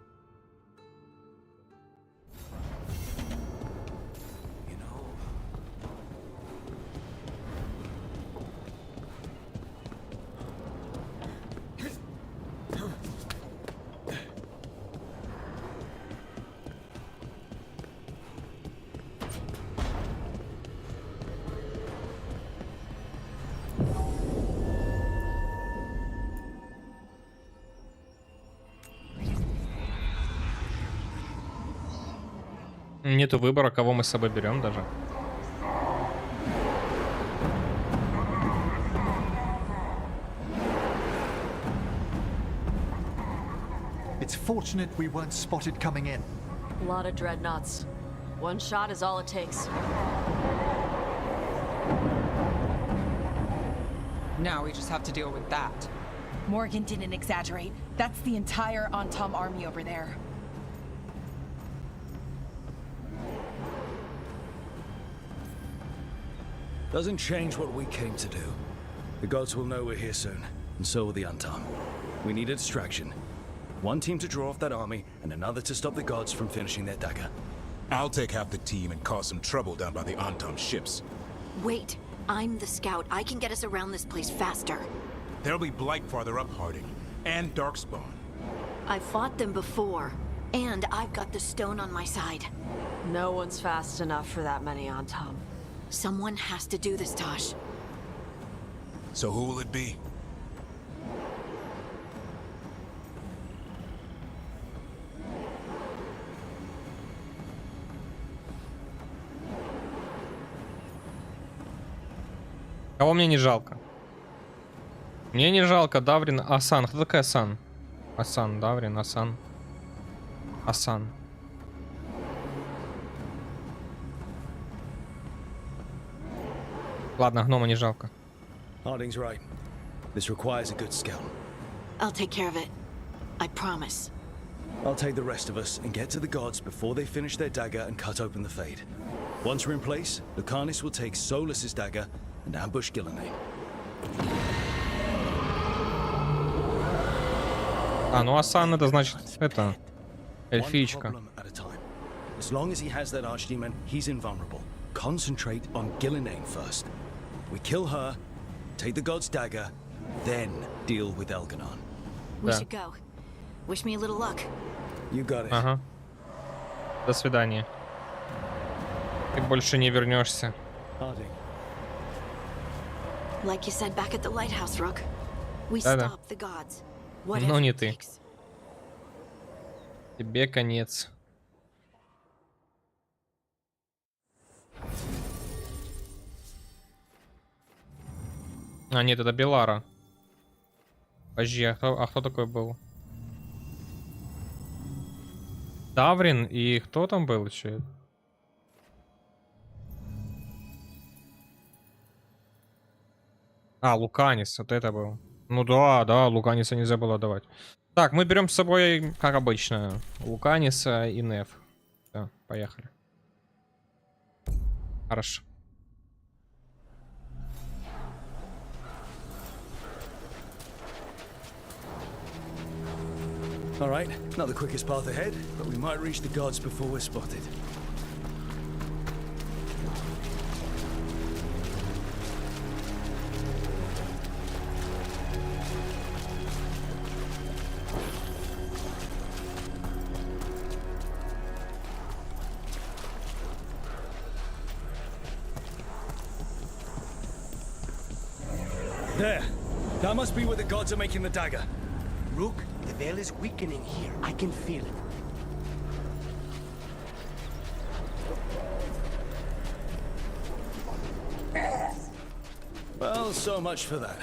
Нету выбора, кого мы с собой берем даже. It's fortunate we weren't spotted coming in. A lot of dreadnoughts. One shot is all it takes. Now we just have to deal with that. Morgan didn't exaggerate. That's the entire Antom army over there. Doesn't change what we came to do. The gods will know we're here soon, and so will the Antom. We need a distraction. One team to draw off that army, and another to stop the gods from finishing their dagger. I'll take half the team and cause some trouble down by the Antom ships. Wait, I'm the scout. I can get us around this place faster. There'll be Blight farther up, Harding, and Darkspawn. I fought them before, and I've got the stone on my side. No one's fast enough for that many on Tom. Someone has to do this, Tosh. So who will it be? Кого мне не жалко? Мне не жалко Даврин, Асан. Кто такая Асан? Асан, Даврин, Асан. Асан. Ладно, гнома не жалко. Harding's right. This requires a good scout. I'll take care of it. I promise. I'll take the rest of us and get to the gods before they finish their dagger and cut open the Fade. Once we're in place, Lucanis will take Solus's dagger and ambush Gillenane. А, ну Асан это значит, это, эльфичка. As long as he has that archdemon, he's invulnerable. Concentrate on Gillenane first. We kill her, take the god's dagger, then deal with Elganon. We should go. Wish me a little luck. You got it. Ага. До свидания. Ты больше не вернешься. Harding. Like you said back at the lighthouse, Rook. We Да-да. stop the gods. Но не ты. Тебе конец. А, нет, это Белара. Подожди, а кто такой был? Даврин и кто там был еще? А, Луканис, вот это был. Ну да, Луканиса нельзя было давать. Так, мы берем с собой, как обычно, Луканиса и Неф. Все, поехали. Хорошо. All right, not the quickest path ahead, but we might reach the gods before we're spotted. There. That must be where the gods are making the dagger. Rook, the veil is weakening here. I can feel it. Well, so much for that.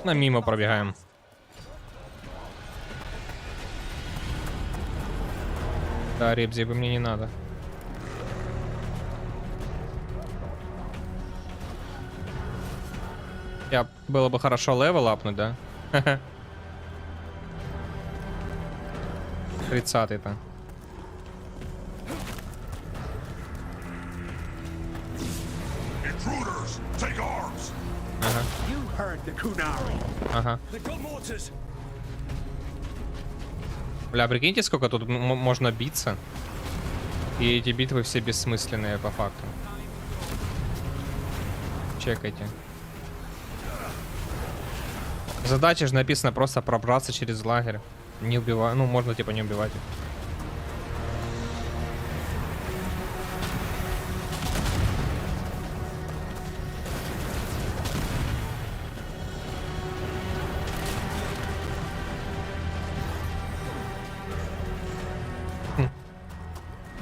На мимо пробегаем. Да, ребзи бы мне не надо. Я было бы хорошо левел апнуть, да? 30-й-то. Ага. Бля, прикиньте, сколько тут можно биться. И эти битвы все бессмысленные по факту. Чекайте. Задача же написано просто пробраться через лагерь. Не убивать. Ну, можно типа не убивать их.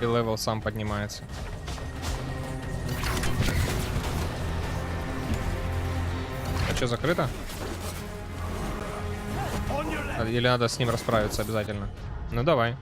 И левел сам поднимается. А что, закрыто? Или надо с ним расправиться обязательно? Ну давай.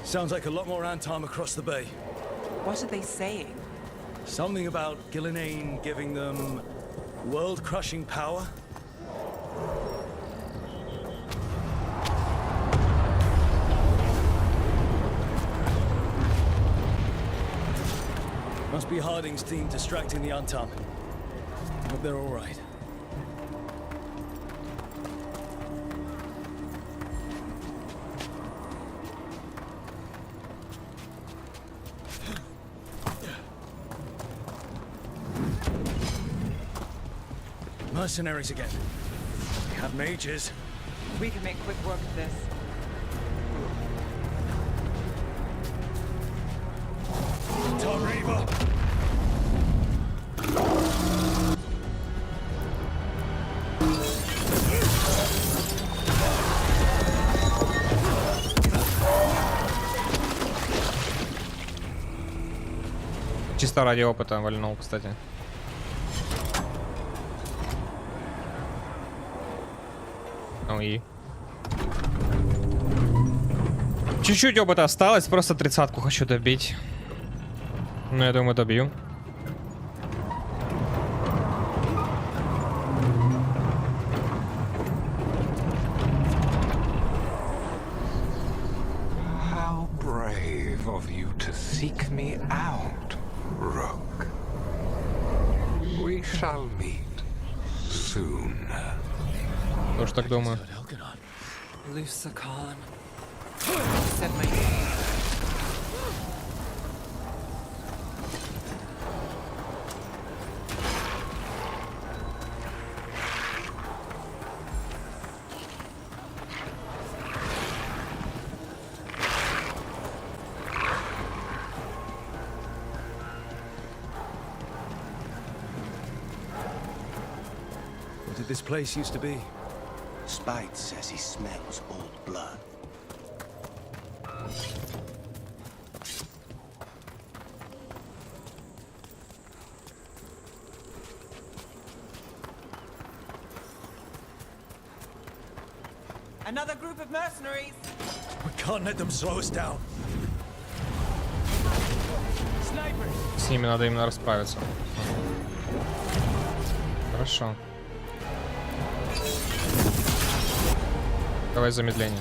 Sounds like a lot more Antam across the bay. What are they saying? Something about Gillenane giving them world-crushing power? Must be Harding's team distracting the Antam. But they're all right. Mercenaries again. We have mages. We can make quick work of this. Tom Reaver. Чисто ради опыта вальнул, кстати. Ну и... Чуть-чуть опыта осталось, просто 30-ку хочу добить. Ну, я думаю, добью. How brave of you to seek me out, Rook. We shall meet soon. Тоже так думаю. Lucican. Said my name. What did this place used to be? Spite says he smells old blood. Another group of mercenaries. We can't let them slow us down. С ними надо именно расправиться. Хорошо. Давай замедление.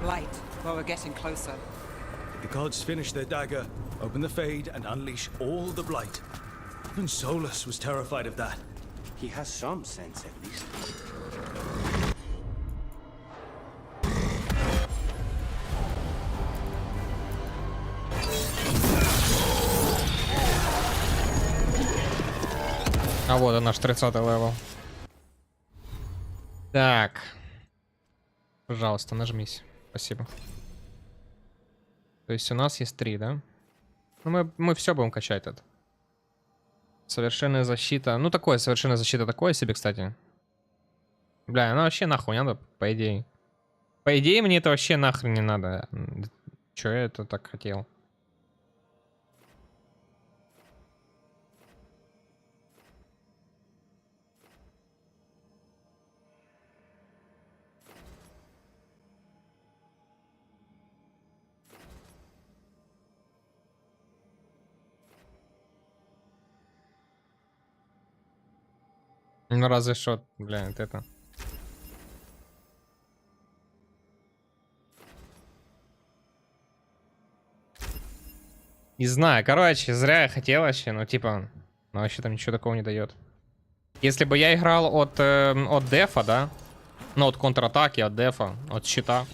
Light, well, we're getting closer. The gods finish their dagger, open the Fade, and unleash all the blight. Even Solus was terrified of that. He has some sense, at least. А вот он, наш 30-й левел. Так. Пожалуйста, нажмись. Спасибо. То есть у нас есть 3, да? Ну, мы все будем качать это. Совершенная защита. Ну, такое, совершенная защита такое себе, кстати. Бля, она вообще нахуй не надо, по идее. По идее, мне это вообще нахрен не надо. Чё я это так хотел? Ну разве что, блин, это. Не знаю, короче, зря я хотел вообще, ну типа, ну вообще там ничего такого не дает. Если бы я играл от дефа, да, ну от контратаки, от дефа, от щита,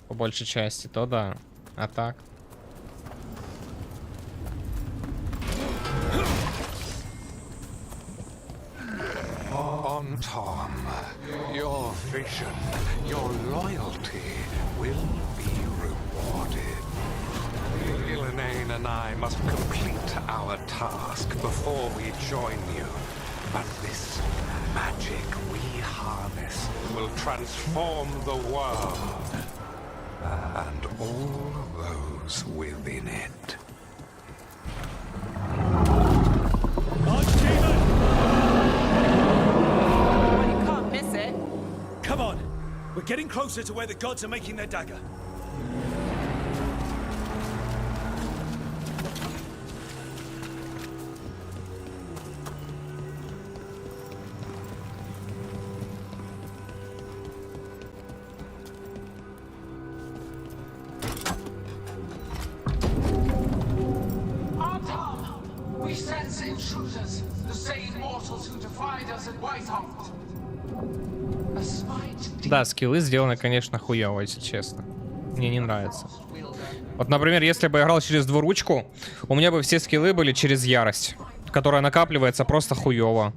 по большей части, то да, а так. Tom, your vision, your loyalty will be rewarded. Gillenane and I must complete our task before we join you. But this magic we harness will transform the world and all those within it. Come on! We're getting closer to where the gods are making their dagger. Tom! We sense intruders, the same mortals who defied us at Whitehall. Да, скиллы сделаны, конечно, хуёво, если честно. Мне не нравится. Вот, например, если бы я играл через двуручку, у меня бы все скиллы были через ярость, которая накапливается просто хуёво.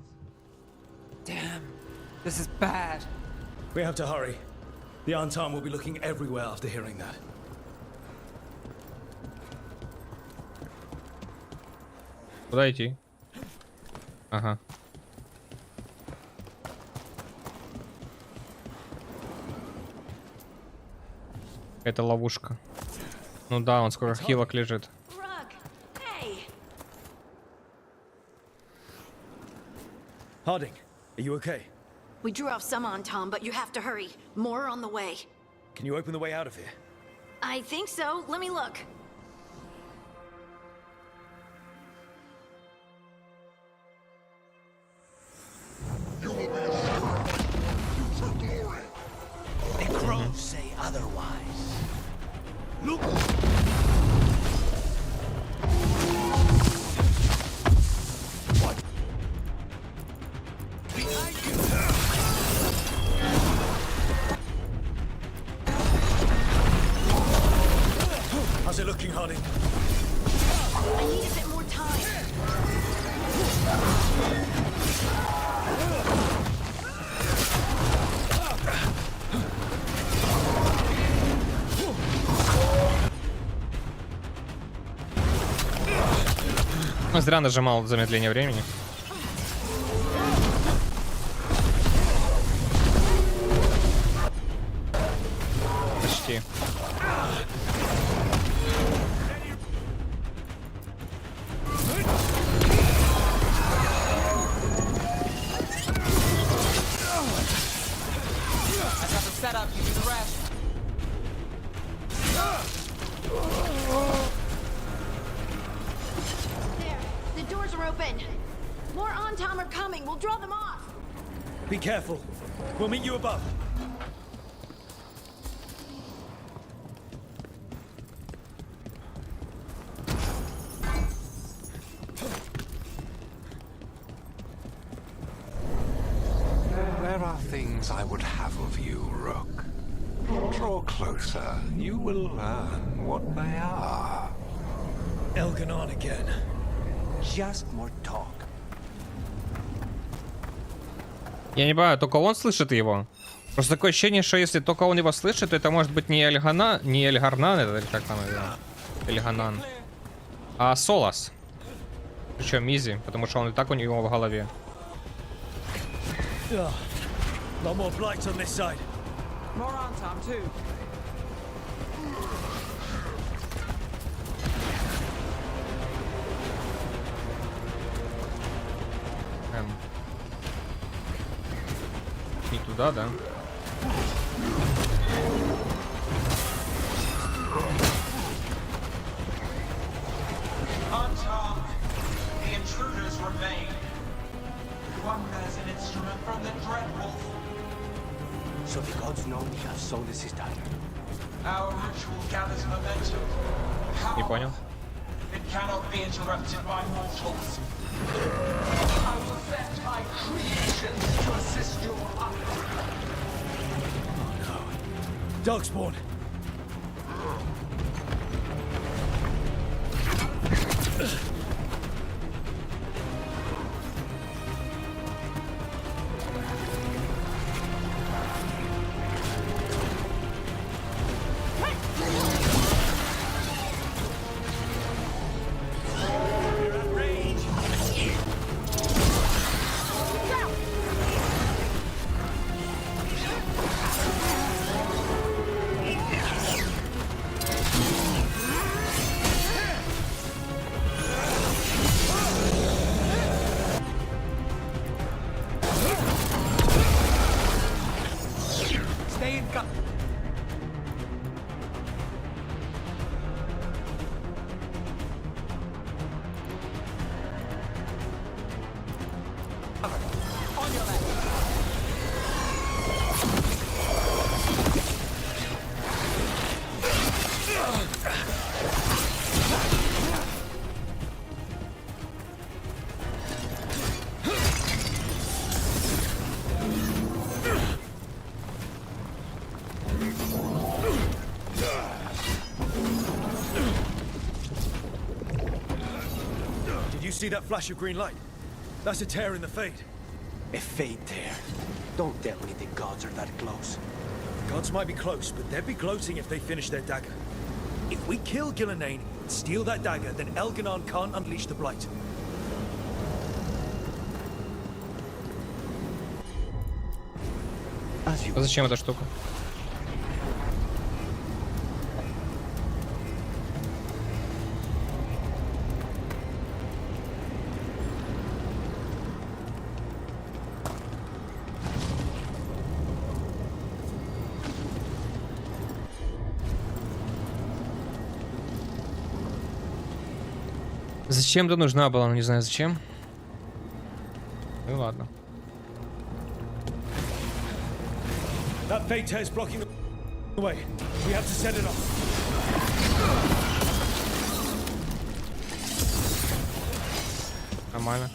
Куда идти? Ага. Это ловушка. Ну да, он скоро хилок лежит. Harding, are you okay? We drew off some on Tom, but you have to hurry. More on the way. Can you open the way out of here? I think so. Let me look. The crows say otherwise. Look! What? Behind you! How's it looking, Harding? I need a bit more time. Зря нажимал замедление времени. Почти. The doors are open. More on-tom are coming. We'll draw them off. Be careful. We'll meet you above. There are things I would have of you, Rook. Draw closer. You will learn what they are. Elganon again. Just more talk. Я не понимаю, только он слышит его. Просто такое ощущение, что если только он его слышит, то это может быть не Эльгана, не Эльгарнан, это как там это? Эльганан, а Солос. Причем Мизи, потому что он и так у него в голове. Lot more blight on this side. More on Tom, too. Не туда, да? On Tom, the intruders remain. One as an instrument from the Dreadwolf. So the gods know we have Solus' dagger. Our ritual gathers momentum. Не Power. понял. It cannot be interrupted by mortals. I will affect my creations to assist your upgrade. Darkspawn. Stay in gun. On your left. Did you see that flash of green light? That's a tear in the fade. A fade tear. Don't tell me the gods are that close. Gods might be close, but they'd be gloating if they finish their dagger. If we kill Gillenane, steal that dagger, then Elganon can't unleash the blight. А зачем эта штука? Зачем-то нужна была, но не знаю зачем. Ну ладно. That fade tear's blocking the way. We have to set it off. Нормально.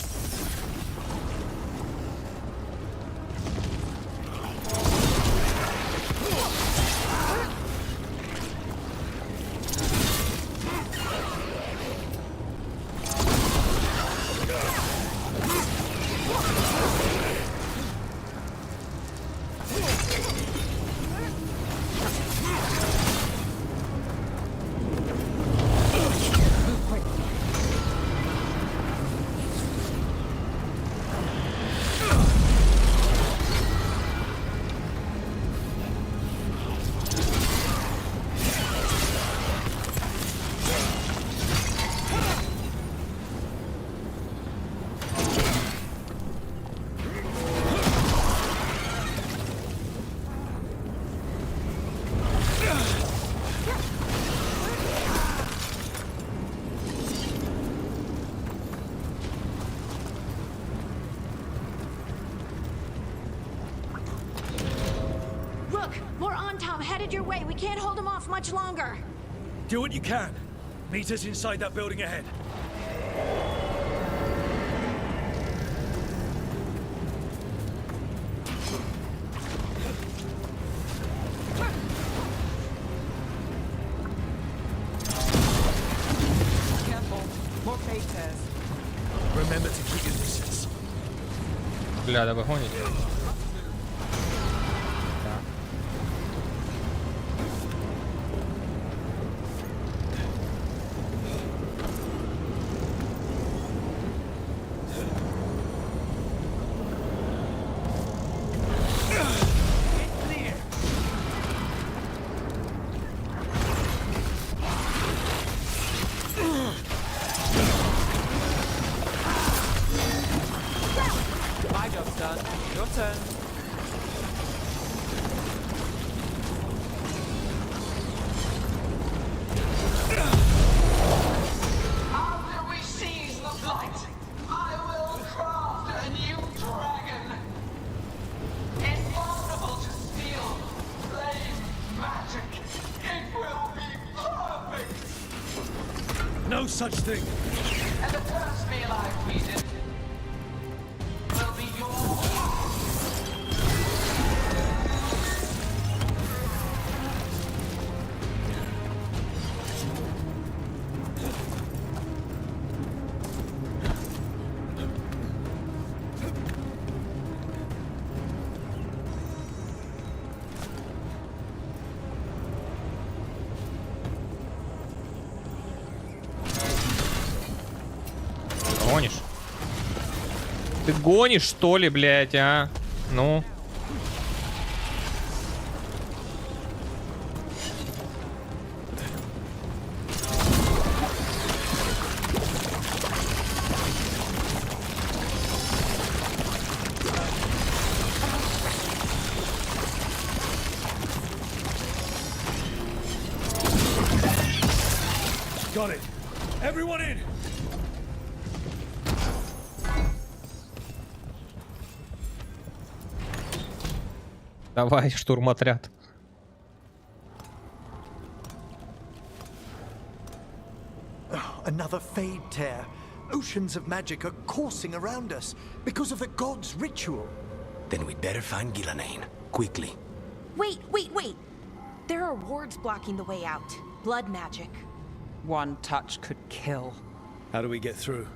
headed your way. We can't hold them off much longer. Do what you can. Meet us inside that building ahead. Careful. More fade tears. Remember to keep your distance. Бля, да вы гоните. My job's done. Your turn. After we seize the flight, I will craft a new dragon. Invulnerable to steel, flame, magic. It will be perfect. No such thing. And the first meal I feed it will be yours. Гонишь? Ты гонишь, что ли, блядь, а? Ну. Got it. Everyone in. Давай, штурмотряд. Another fade tear. Oceans of magic are coursing around us because of the god's ritual. Then we'd better find Gillenane. Quickly. Wait. There are wards blocking the way out. Blood magic. One touch could kill. How do we get through?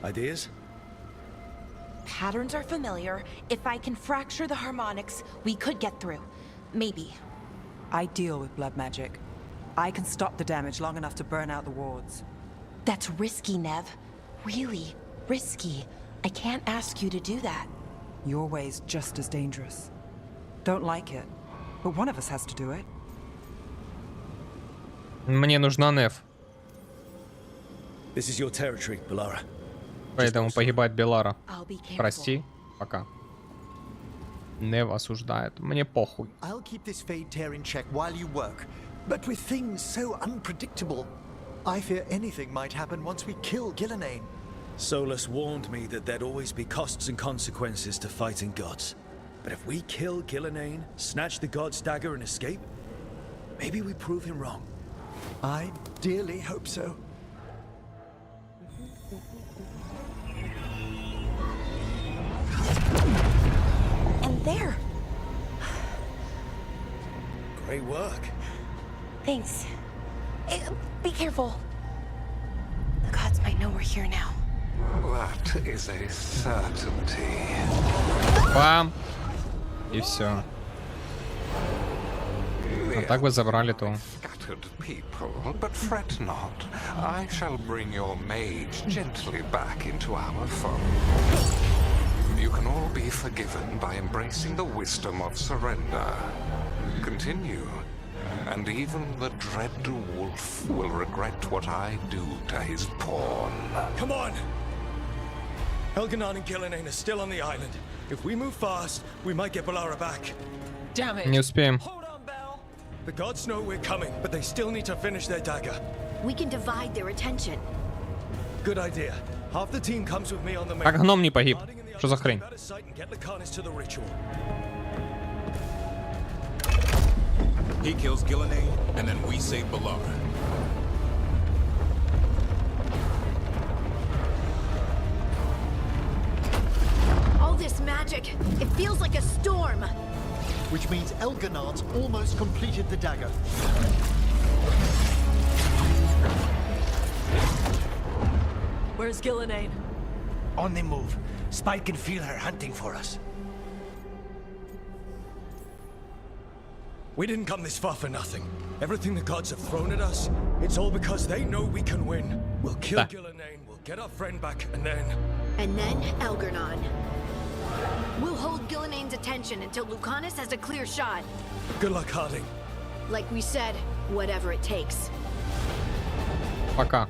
Ideas? Patterns are familiar. If I can fracture the harmonics, we could get through. Maybe. I deal with blood magic. I can stop the damage long enough to burn out the wards. That's risky, Nev. Really risky. I can't ask you to do that. Your way's just as dangerous. Don't like it, but one of us has to do it. Мне нужна Нев. This is your territory, Bellara. Поэтому погибает Белара. I'll be careful. Прости. Пока. Нев осуждает. Мне похуй. I'll keep this fade tear in check while you work. But with things so unpredictable, I fear anything might happen once we kill Gillenane. Solus warned me that there'd always be costs and consequences to fighting gods. But if we kill Gillenane, snatch the god's dagger and escape, maybe we prove him wrong. I dearly hope so. And there. Great work. Thanks. Be careful. The gods might know we're here now. That is a certainty. Бам! И все. А так бы забрали то. Scattered people, but fret not. I shall bring your mage gently back into our fold. You can all be forgiven by embracing the wisdom of surrender. Continue, and even the dread wolf will regret what I do to his pawn. Come on! Elganon and Gillenane are still on the island. If we move fast, we might get Bellara back. Damn it! Не успеем. The gods know we're coming, but they still need to finish their dagger. We can divide their attention. Good idea. Half the team comes with me on the main. Как гном не погиб? Что за хрень? He kills Gillenane, and then we save Balara. All this magic, it feels like a storm. Which means Elgonard's almost completed the dagger. Where's Gillenane? On the move. Spike can feel her hunting for us. We didn't come this far for nothing. Everything the gods have thrown at us, it's all because they know we can win. We'll kill Gillenane, we'll get our friend back, and then... And then Elgarnon. We'll hold Gillenane's attention until Lucanus has a clear shot. Good luck, Harding. Like we said, whatever it takes. Пока.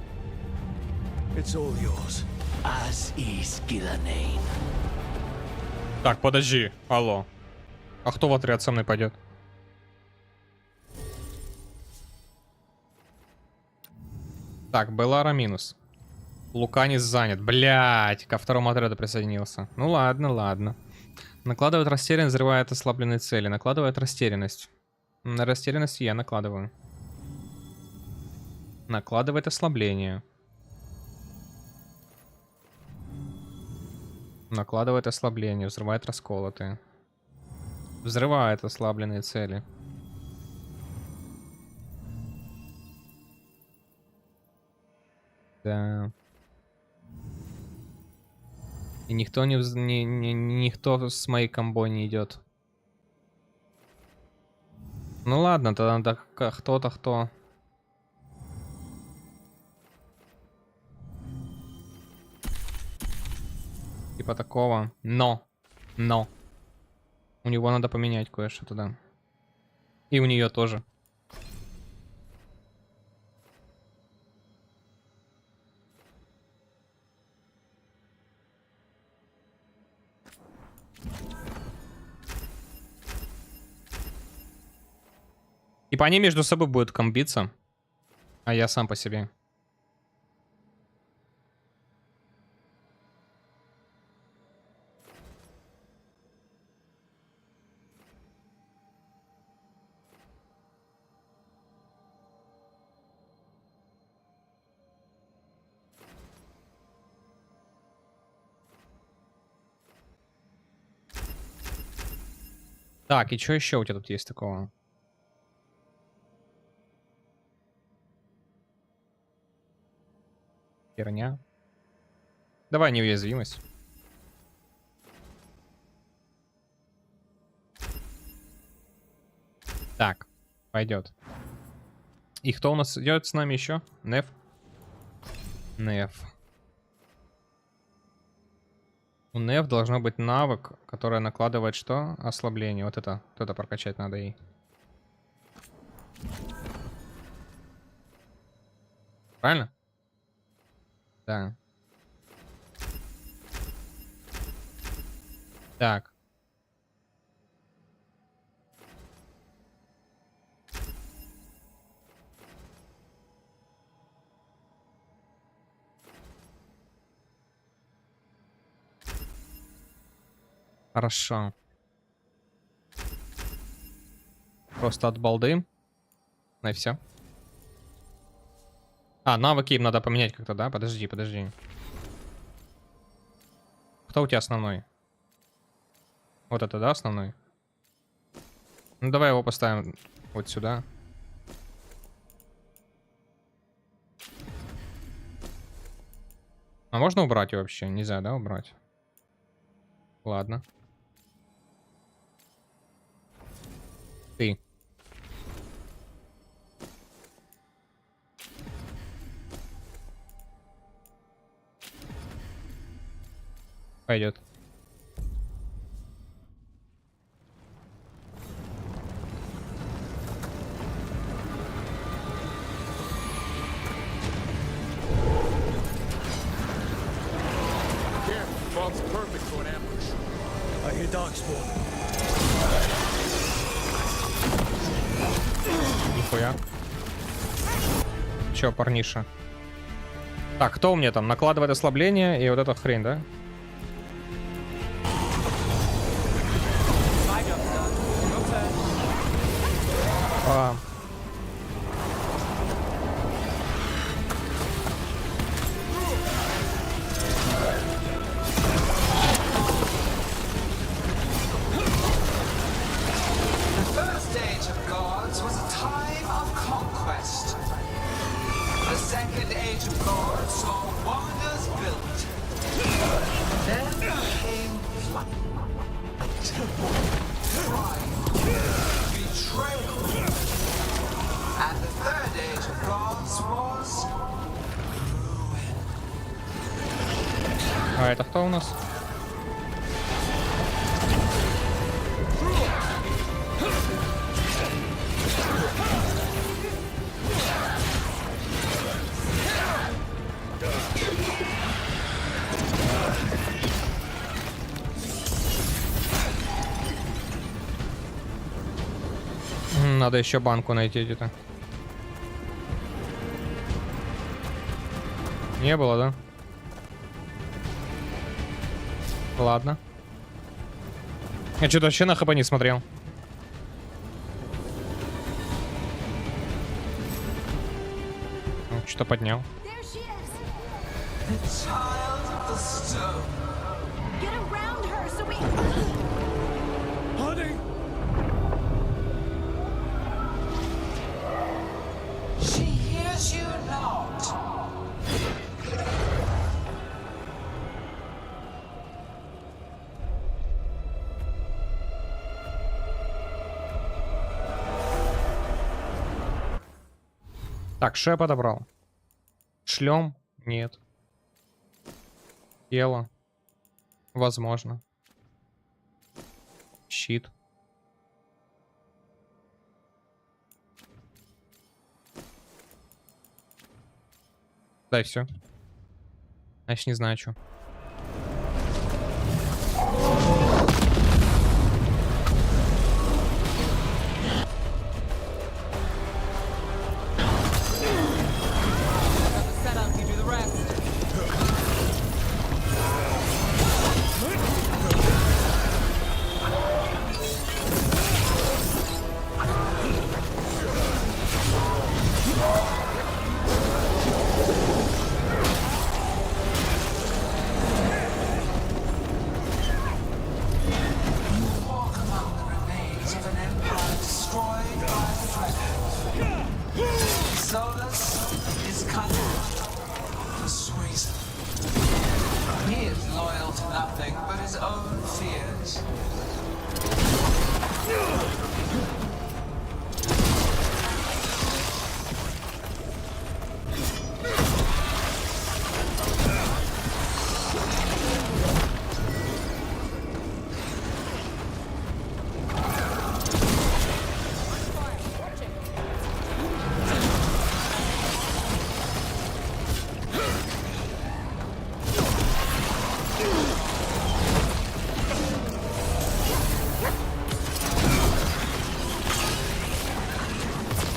It's all yours. As is Gillenane. Так, подожди. Алло. А кто в отряд со мной пойдет? Так, Белара минус. Луканис занят. Блять, ко второму отряду присоединился. Ну ладно, ладно. Накладывает растерянность, взрывает ослабленные цели. Накладывает растерянность. На растерянность я накладываю. Накладывает ослабление. Накладывает ослабление. Взрывает расколотые. Взрывает ослабленные цели. Да. И никто никто с моей комбой не идет. Ну ладно, тогда кто-то кто. Типа такого. Но. У него надо поменять кое-что туда. И у нее тоже. Типа они между собой будут комбиться, а я сам по себе. Так, и что еще у тебя тут есть такого? Херня. Давай неуязвимость. Так, пойдет. И кто у нас идет с нами еще? Неф. У Неф должно быть навык, который накладывает что? Ослабление. Вот это прокачать надо ей. Правильно? Да. Так. Хорошо. Просто от балды. Ну и все. А, навыки им надо поменять как-то, да? Подожди. Кто у тебя основной? Вот это, да, основной? Ну, давай его поставим вот сюда. А можно убрать его вообще? Нельзя, да, убрать? Ладно. Ты. Пойдет. Нихуя. Чё, парниша? Так, кто у меня там? Накладывает ослабление и вот эта хрень, да? Опа. А это кто у нас? Надо еще банку найти где-то. Не было, да? Ладно. Я что-то вообще на хп не смотрел. Что-то поднял. Так, что я подобрал? Шлем? Нет. Тело? Возможно. Щит. Да, и все. Значит, не знаю, что.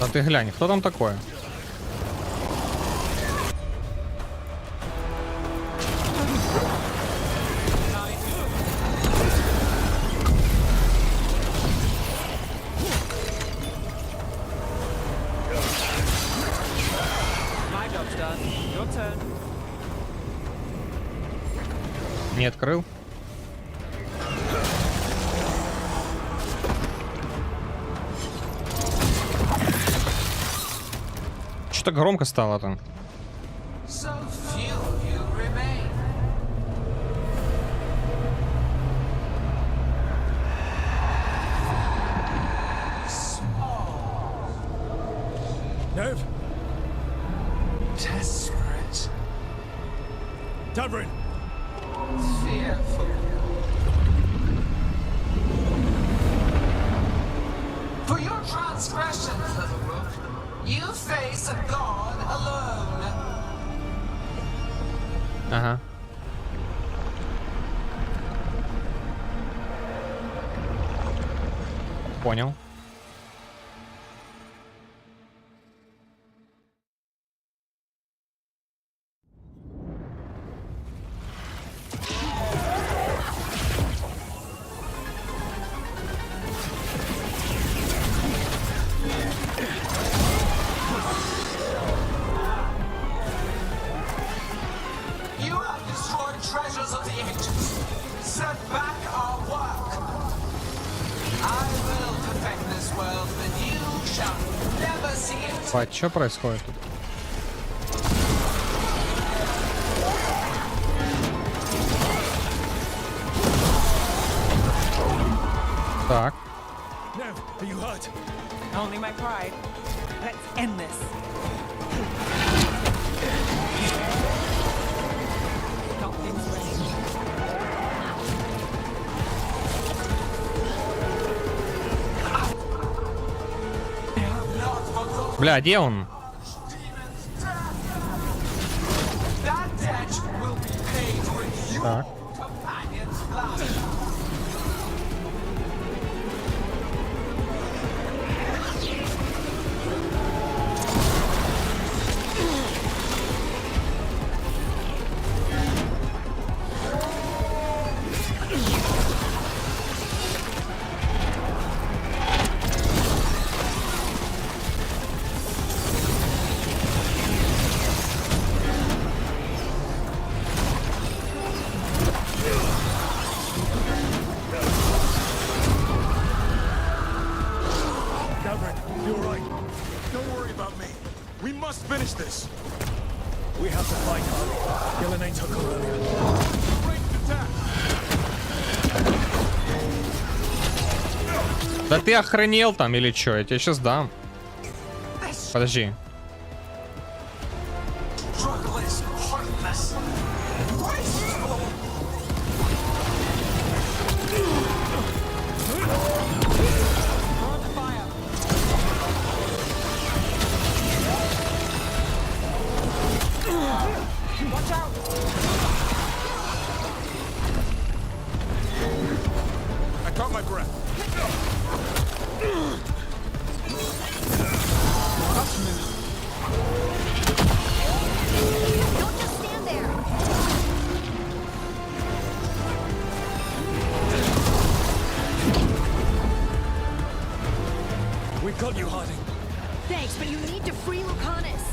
А ты глянь, кто там такое? Не открыл? Что-то громко стало там. Desperate. Tavrin! Fearful. For your transgressions, little rook, you face a god alone. Ага. Понял. Бать, что происходит тут? Так. Are you hurt? Only my pride. Let's end this. Stop things running. Бля, где он? Так. Finish this. We have to fight hard. Gillenane took her earlier. Да ты охренел там или чё? Я тебе сейчас дам. Подожди. Thanks, but you need to free Lucanus.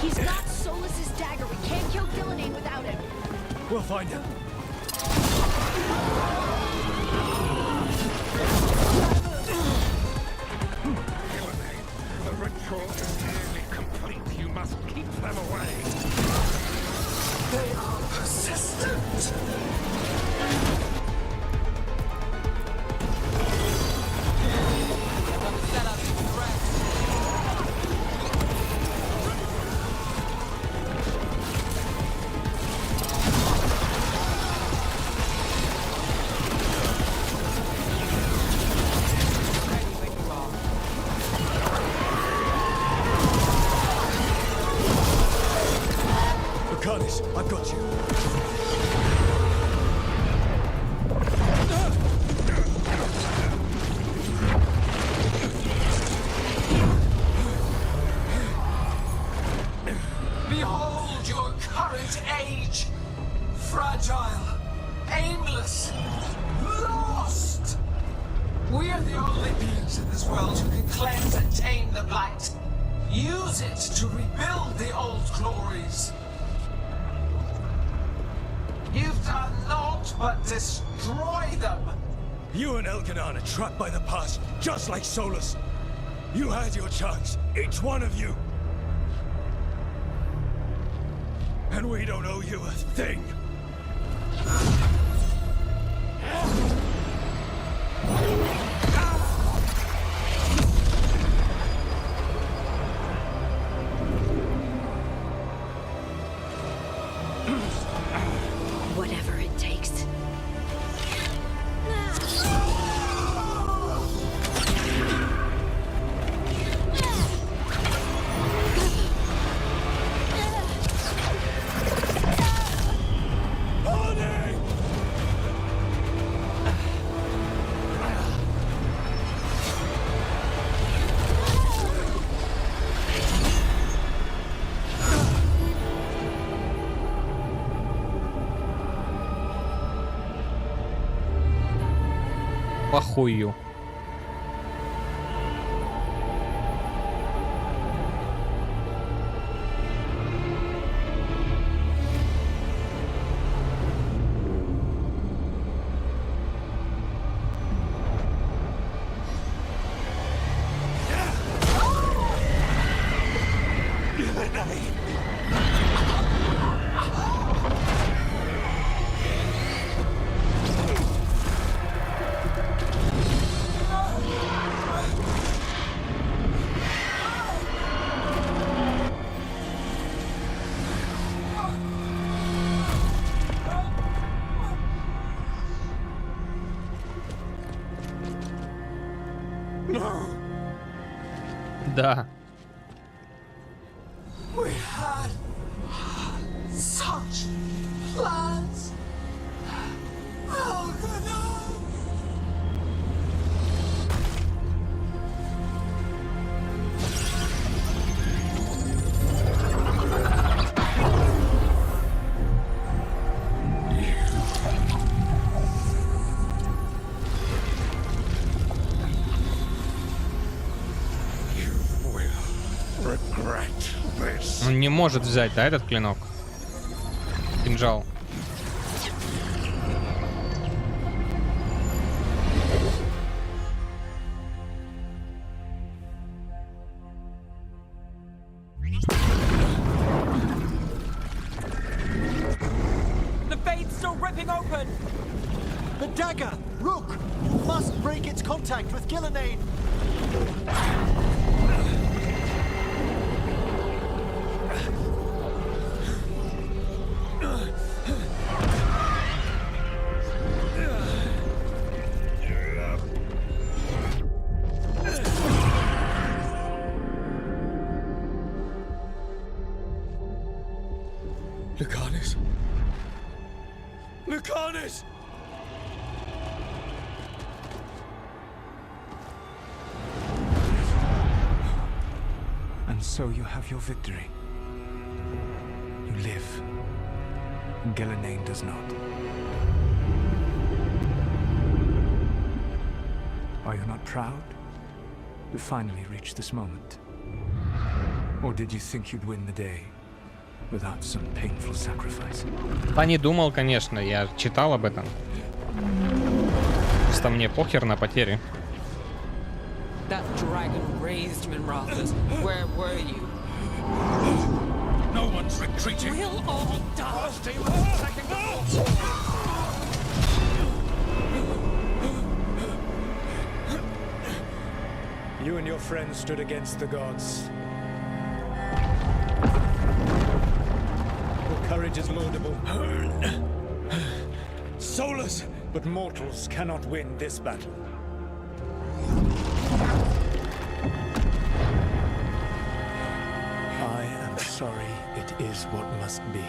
He's got Solus's dagger. We can't kill Gillenane without him. We'll find him. The ritual is nearly complete. You must keep them away. They are persistent. I've got you. Behold your current age. Fragile, aimless, lost. We are the only beings in this world who can cleanse and tame the blight. Use it to rebuild the old glories. You've done naught but destroy them. You and Elganon are trapped by the past, just like Solus. You had your chance, each one of you. And we don't owe you a thing. Whatever it takes. Похую. Да. We had such plans. Он не может взять, да, этот клинок? Кинжал. The fade's still ripping open. The dagger! Rook! You must break its contact with Gillenane! Lucanus? Lucanus! And so you have your victory. You live. Gillenane does not. Are you not proud to finally reach this moment? Or did you think you'd win the day without some painful sacrifice? Да не думал, конечно, я читал об этом. Просто мне похер на потери. That dragon raised Minrathas. Where were you? No one's retreating. We'll all die. Attacking the fort. You and your friends stood against the gods. Your courage is laudable. Soulless, but mortals cannot win this battle. I am sorry, it is what must be.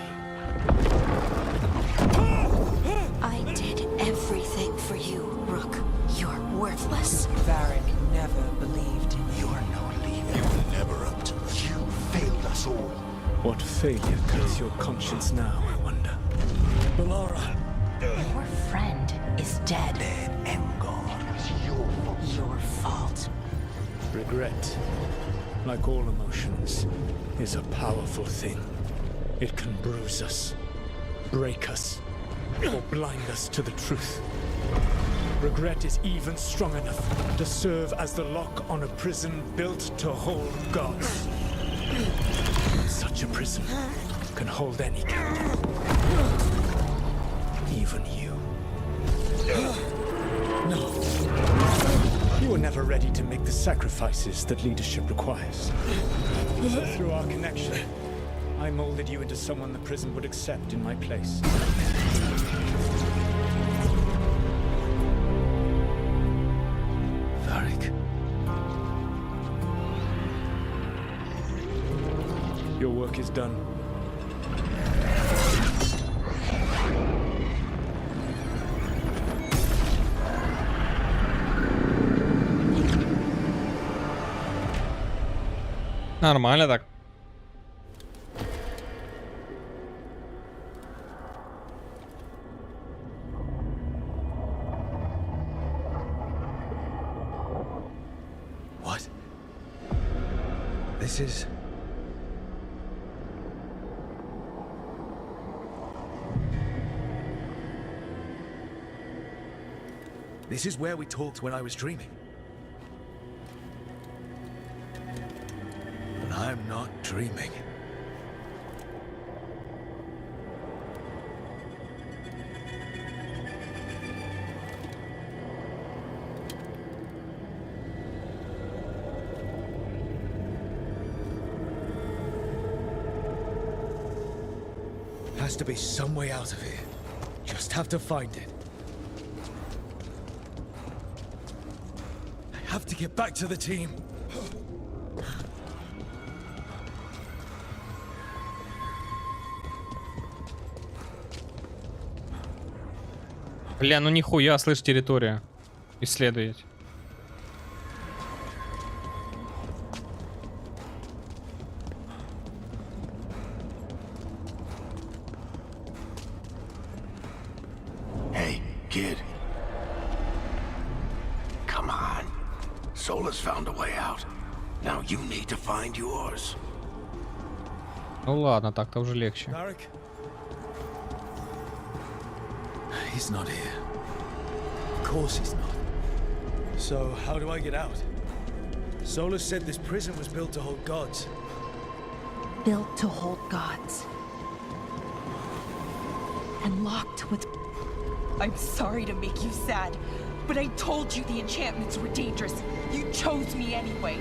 I did everything for you, Rook. You're worthless. Varric never believed in you. You're no leader. You were never up to. You failed us all. What failure cuts your conscience now, I wonder? Balara! Your friend is dead. Dead and gone. It's Your fault. Regret, like all emotions, is a powerful thing. It can bruise us, break us, or blind us to the truth. Regret is even strong enough to serve as the lock on a prison built to hold gods. Such a prison can hold any captive. Even you. No. You were never ready to make the sacrifices that leadership requires. So through our connection, I molded you into someone the prison would accept in my place. Varric. Your work is done. Нормально так. What? This is... This is where we talked when I was dreaming. But I'm not dreaming. Has to be some way out of here. Just have to find it. I have to get back to the team. Бля, ну нихуя, слышь, территория. Исследовать. Hey, kid. Come on. Sola's found a way out. Now you need to find yours. Ну ладно, так-то уже легче. He's not here. Of course he's not. So, how do I get out? Sola said this prison was built to hold gods. Built to hold gods. And locked with... I'm sorry to make you sad, but I told you the enchantments were dangerous. You chose me anyway.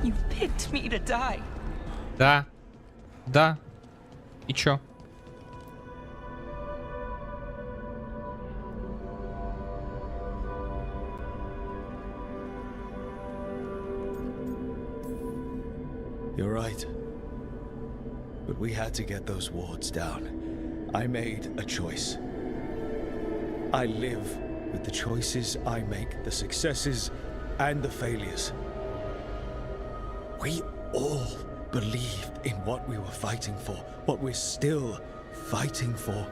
You picked me to die. Да. Да. И чё? You're right. But we had to get those wards down. I made a choice. I live with the choices I make, the successes and the failures. We all believed in what we were fighting for, what we're still fighting for.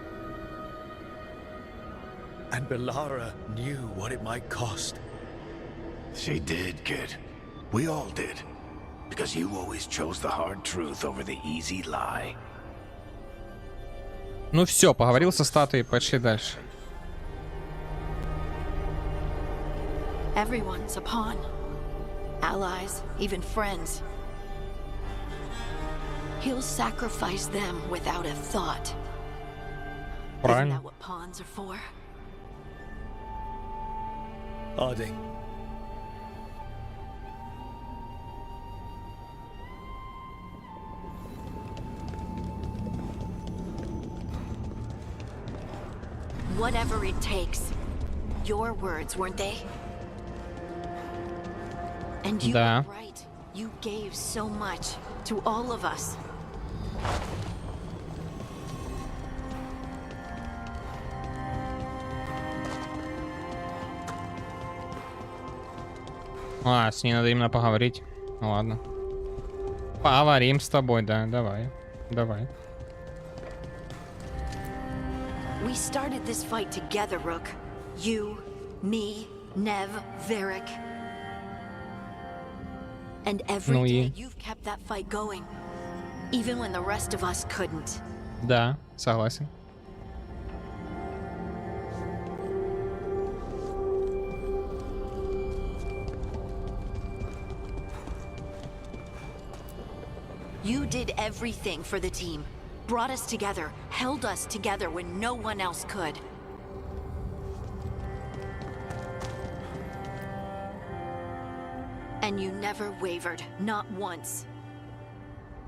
And Belara knew what it might cost. She did, kid. We all did. Because you always chose the hard truth over the easy lie. Ну все, поговорил со статуей, пошли дальше. Everyone's a pawn. Allies, even friends. He'll sacrifice them without a thought. Isn't that what pawns are for? Arding. Whatever it takes. Your words, weren't they? And you were right. You gave so much to all of us. А, с ней надо именно поговорить. Ну ладно. Поговорим с тобой, да, давай. Давай. We started this fight together, Rook. You, me, Nev, Varric. And every day you've kept that fight going. Even when the rest of us couldn't. Да, согласен. You did everything for the team. Brought us together, held us together when no one else could. And you never wavered, not once.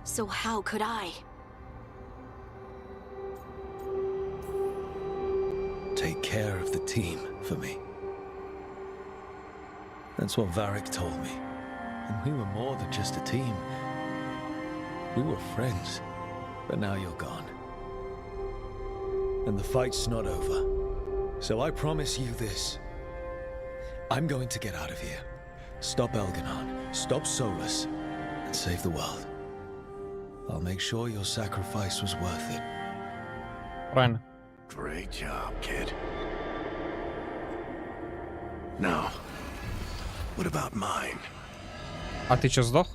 So how could I? Take care of the team for me. That's what Varric told me. And we were more than just a team. We were friends. But now you're gone. And the fight's not over. So I promise you this. I'm going to get out of here. Stop Elganon, stop Solus, and save the world. I'll make sure your sacrifice was worth it. Правильно. Great job, kid. Now, what about mine? А ты чё, сдох?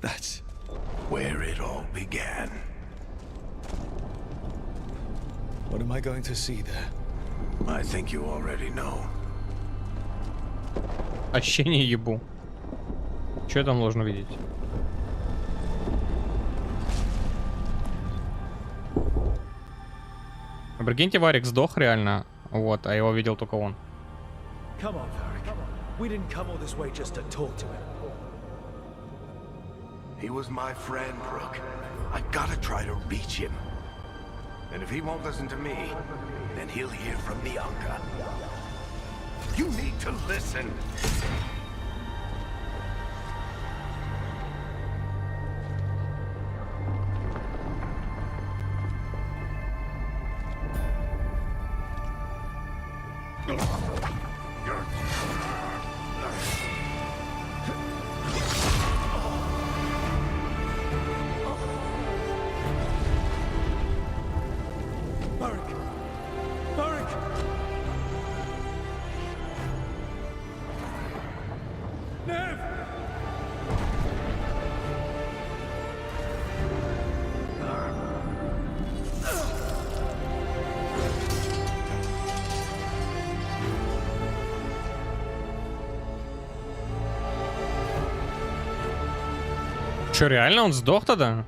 That's where it all began. What am I going to see there? I think you already know. Ощущение ебу. Что я там должен видеть? Прикиньте, Варик сдох реально, вот, а его видел только он. Come on, Varric. We didn't come all this way just to talk to him. He was my friend, Brooke. I gotta try to reach him. And if he won't listen to me, then he'll hear from Bianca. You need to listen. Че, реально он сдох тогда?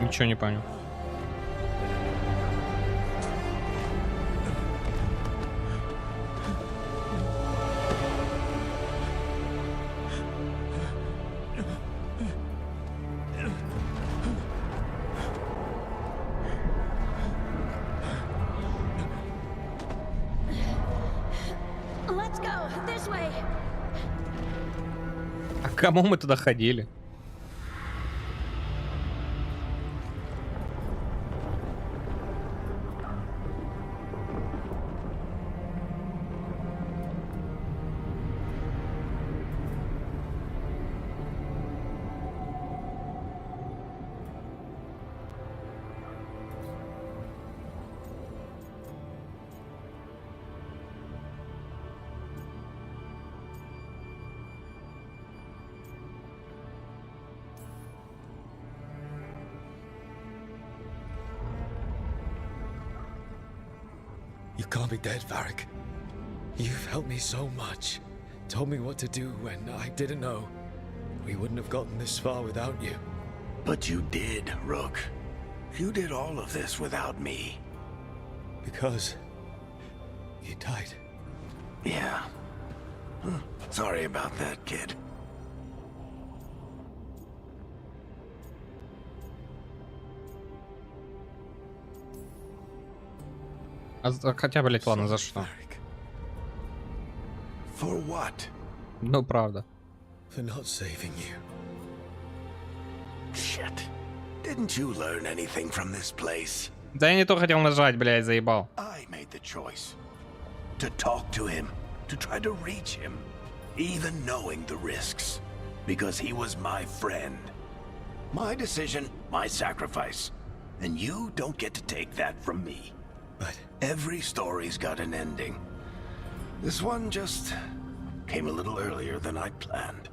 Ничего не понял. А к кому мы туда ходили? You can't be dead, Varric. You've helped me so much. Told me what to do when I didn't know. We wouldn't have gotten this far without you. But you did, Rook. You did all of this without me. Because you died. Yeah. Sorry about that, kid. Хотя, блять, ладно, за что? For what? Ну, правда. For not saving you. Shit. Didn't you learn anything from this place? Да я не то хотел нажать, блядь, заебал. I made the choice. To talk to him. To try to reach him. Even knowing the risks. Because he was my friend. My decision, my sacrifice. And you don't get to take that from me. But every story's got an ending. This one just came a little earlier than I'd planned.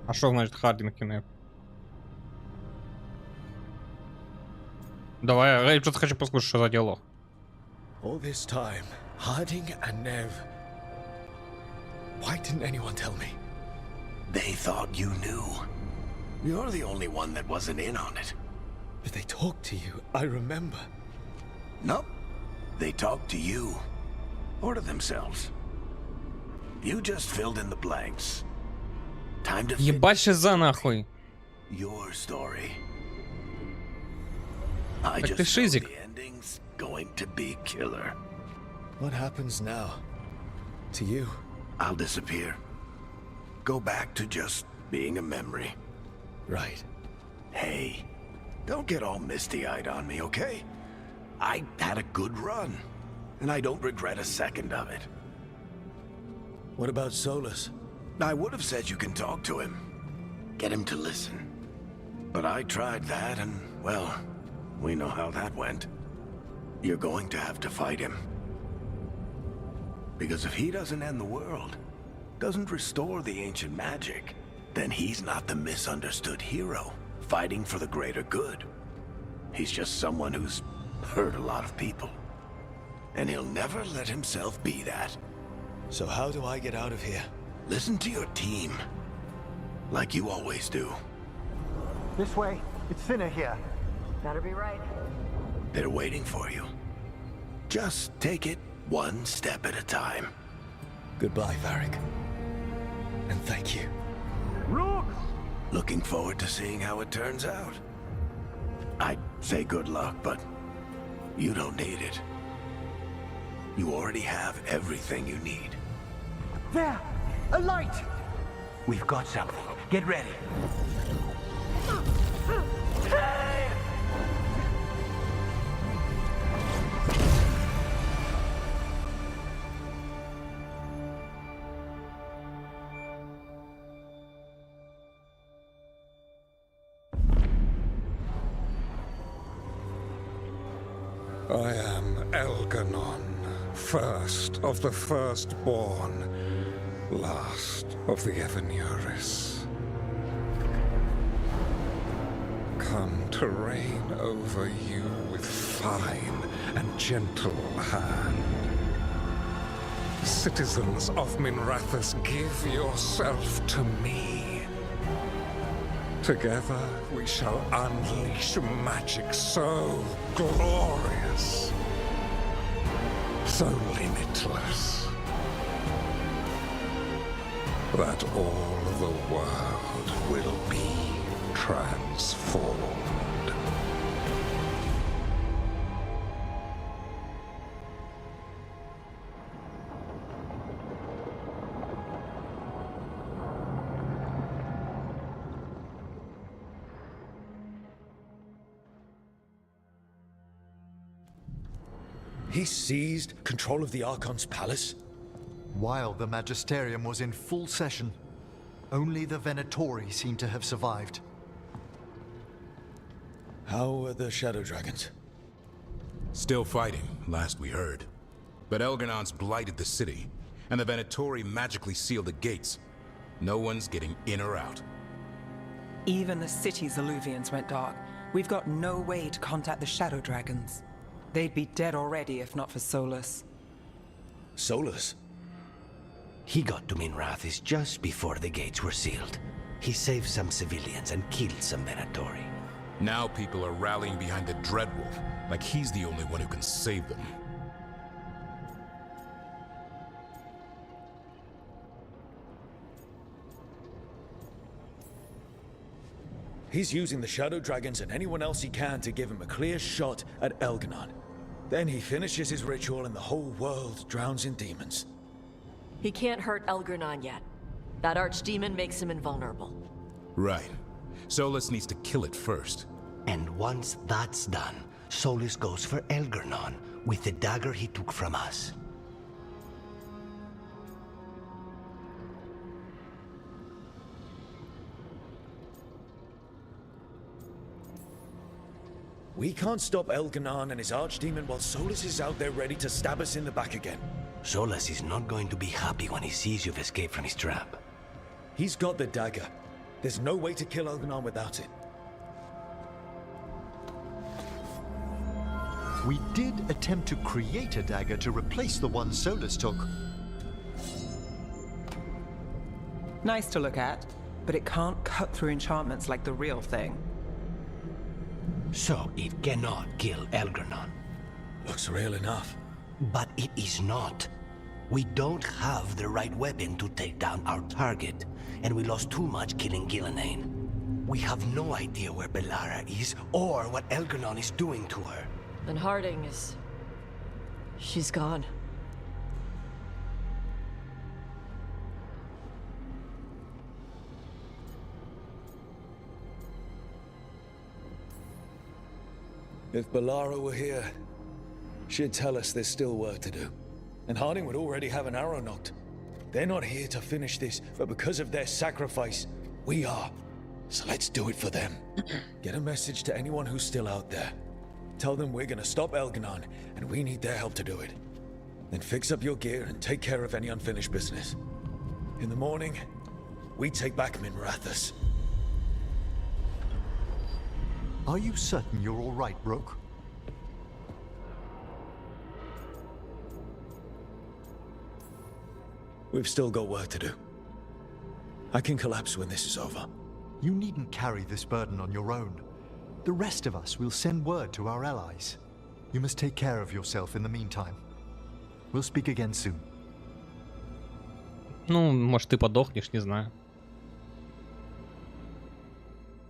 А что значит Хардинг Кенеп? Давай, я просто хочу послушать, что за диалог. All this time, Harding and Nev. Why didn't anyone tell me? They thought you knew. You're the only one that wasn't in on it. But they talked to you, I remember. Nope. They talked to you. Or to themselves. You just filled in the blanks. Time to Ебать за нахуй. Your story. I Так just ты шизик. know the ending's going to be killer. What happens now? To you? I'll disappear. Go back to just being a memory. Right. Hey, don't get all misty-eyed on me, okay? I had a good run, and I don't regret a second of it. What about Solus? I would have said you can talk to him. Get him to listen. But I tried that and, well, we know how that went. You're going to have to fight him. Because if he doesn't end the world, doesn't restore the ancient magic, then he's not the misunderstood hero, fighting for the greater good. He's just someone who's hurt a lot of people. And he'll never let himself be that. So how do I get out of here? Listen to your team. Like you always do. This way. It's thinner here. Better be right. They're waiting for you. Just take it one step at a time. Goodbye, Varric. And thank you. Rook! Looking forward to seeing how it turns out. I'd say good luck, but you don't need it. You already have everything you need. There! A light! We've got something. Get ready. I am Elganon, first of the firstborn, last of the Evanuris. Come to reign over you with fine and gentle hand. Citizens of Minrathous, give yourself to me. Together we shall unleash magic so glorious, so limitless, that all the world will be transformed. He seized control of the Archon's palace? While the Magisterium was in full session, only the Venatori seem to have survived. How are the Shadow Dragons? Still fighting, last we heard. But Elganon's blighted the city, and the Venatori magically sealed the gates. No one's getting in or out. Even the city's Illuvians went dark. We've got no way to contact the Shadow Dragons. They'd be dead already if not for Solus. Solus? He got to Minrathous just before the gates were sealed. He saved some civilians and killed some Venatori. Now people are rallying behind the Dreadwolf, like he's the only one who can save them. He's using the Shadow Dragons and anyone else he can to give him a clear shot at Elganon. Then he finishes his ritual and the whole world drowns in demons. He can't hurt Elganon yet. That archdemon makes him invulnerable. Right. Solus needs to kill it first. And once that's done, Solus goes for Elganon with the dagger he took from us. We can't stop Elganon and his archdemon while Solus is out there ready to stab us in the back again. Solus is not going to be happy when he sees you've escaped from his trap. He's got the dagger. There's no way to kill Elganon without it. We did attempt to create a dagger to replace the one Solus took. Nice to look at, but it can't cut through enchantments like the real thing. So it cannot kill Elganon. Looks real enough. But it is not. We don't have the right weapon to take down our target, and we lost too much killing Gillenane. We have no idea where Bellara is, or what Elganon is doing to her. And Harding is... she's gone. If Bellara were here, she'd tell us there's still work to do. And Harding would already have an arrow knocked. They're not here to finish this, but because of their sacrifice, we are. So let's do it for them. Get a message to anyone who's still out there. Tell them we're gonna stop Elganon, and we need their help to do it. Then fix up your gear and take care of any unfinished business. In the morning, we take back Minrathous. Are you certain you're all right, Rook? We've still got work to do. I can collapse when this is over. You needn't carry this burden on your own. The rest of us will send word to our allies. You must take care of yourself in the meantime. We'll speak again soon. Ну, может, ты подохнешь, не знаю.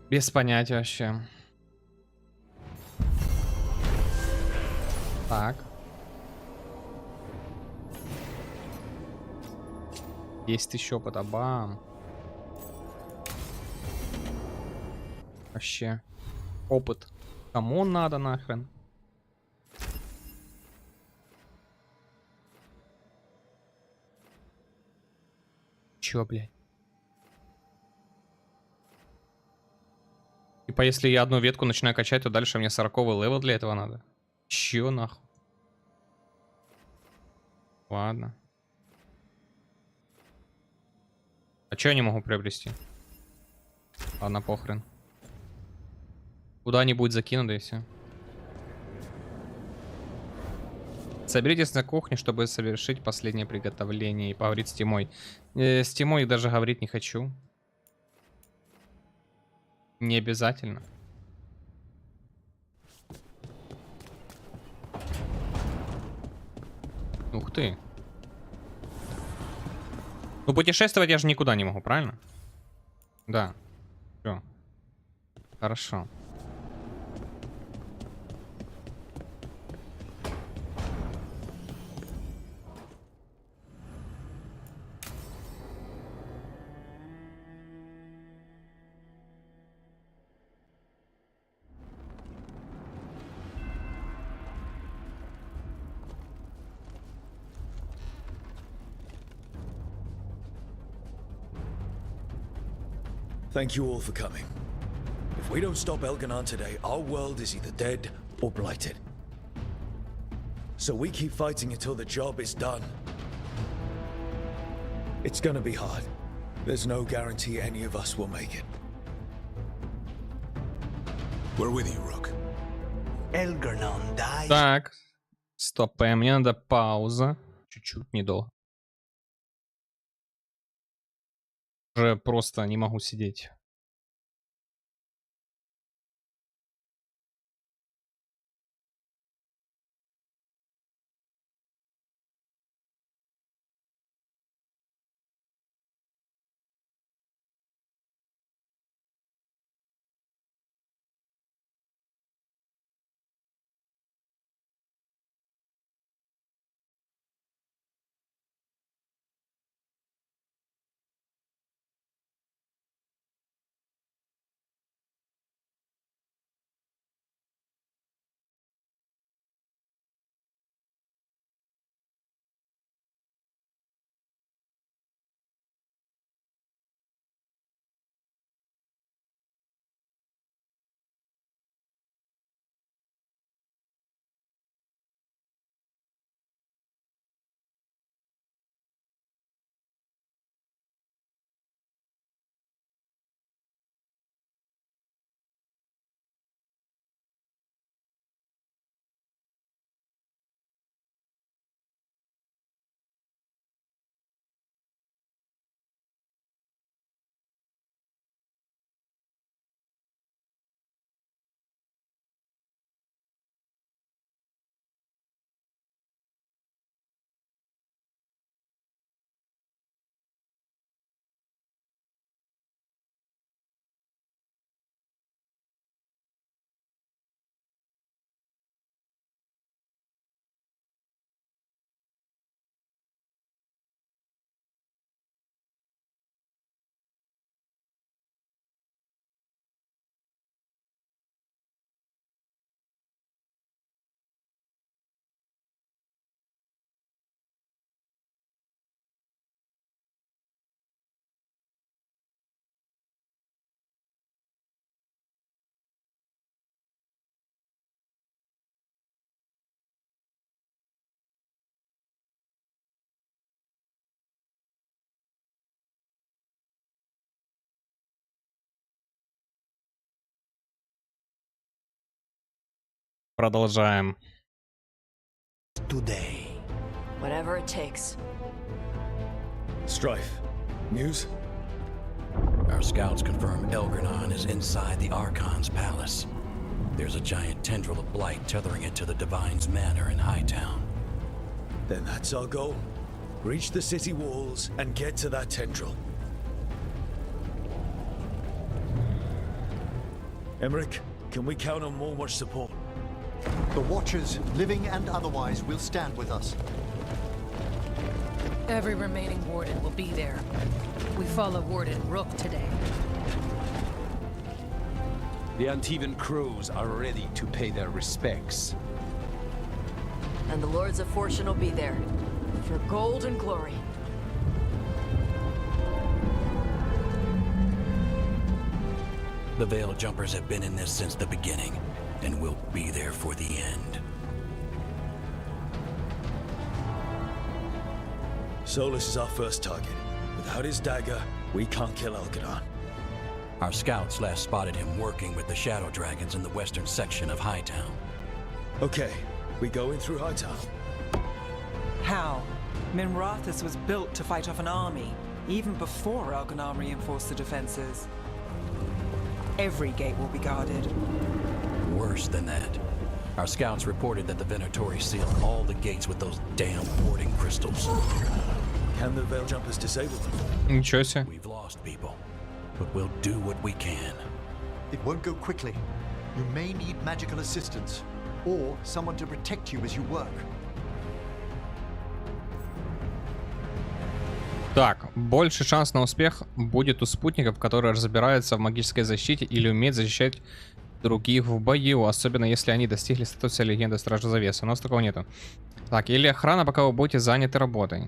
Без понятия вообще. Так. Есть еще подобам. Вообще. Опыт. Кому он надо нахрен? Чё, блядь? Типа, если я одну ветку начинаю качать, то дальше мне 40-й левел для этого надо. Чё нахуй? Ладно. А чё я не могу приобрести? Ладно, похрен. Куда-нибудь закину, да и все. Соберитесь на кухне, чтобы совершить последнее приготовление и поговорить с Тимой. С Тимой даже говорить не хочу. Не обязательно. Ух ты. Ну, путешествовать я же никуда не могу, правильно? Да. Все. Хорошо. Thank you all for coming. If we don't stop Elganon today, our world is either dead or blighted. So we keep fighting until the job is done. It's gonna be hard. There's no guarantee any of us will make it. We're with you, Rook. Elganon dies. Так. Стоп, мне надо пауза. Чуть-чуть, недолго. Уже просто не могу сидеть. Продолжаем. Today. Whatever it takes. Strife. News? Our scouts confirm Elgranon is inside the Archon's palace. There's a giant tendril of blight tethering it to the Divine's manor in Hightown. Then that's our goal. Reach the city walls and get to that tendril. Emmerich, can we count on more support? The Watchers, living and otherwise, will stand with us. Every remaining Warden will be there. We follow Warden Rook today. The Antivan Crows are ready to pay their respects. And the Lords of Fortune will be there. For gold and glory. The Veil Jumpers have been in this since the beginning, and will be there for the end. Solus is our first target. Without his dagger, we can't kill Elgadon. Our scouts last spotted him working with the Shadow Dragons in the western section of Hightown. Okay, we go in through Hightown. How? Minrathous was built to fight off an army, even before Elganon reinforced the defenses. Every gate will be guarded. Worse than that. Our scouts reported that the Venatori sealed all the gates with those damn warding crystals. Can the Veil Jumpers disable them? Ничего себе. We've lost people, but we'll do what we can. It won't go quickly. You may need magical assistance, or someone to protect you as you work. Так, больше шанс на успех будет у спутников, которые разбираются в магической защите или умеют защищать других в бою, особенно если они достигли статуса легенды Стража Завесы. У нас такого нету. Так, или охрана, пока вы будете заняты работой.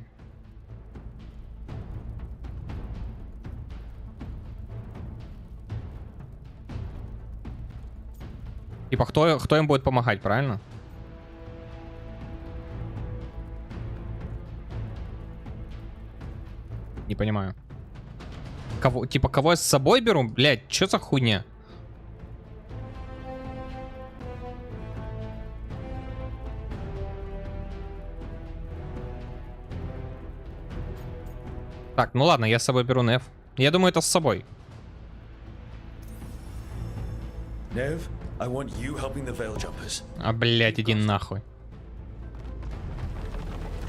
Типа, кто им будет помогать, правильно? Не понимаю. Кого, типа, кого я с собой беру? Блядь, что за хуйня? Так, ну ладно, я с собой беру Нев. Я думаю, это с собой. Nev, I want you helping the Veil Jumpers. А, блядь, иди нахуй.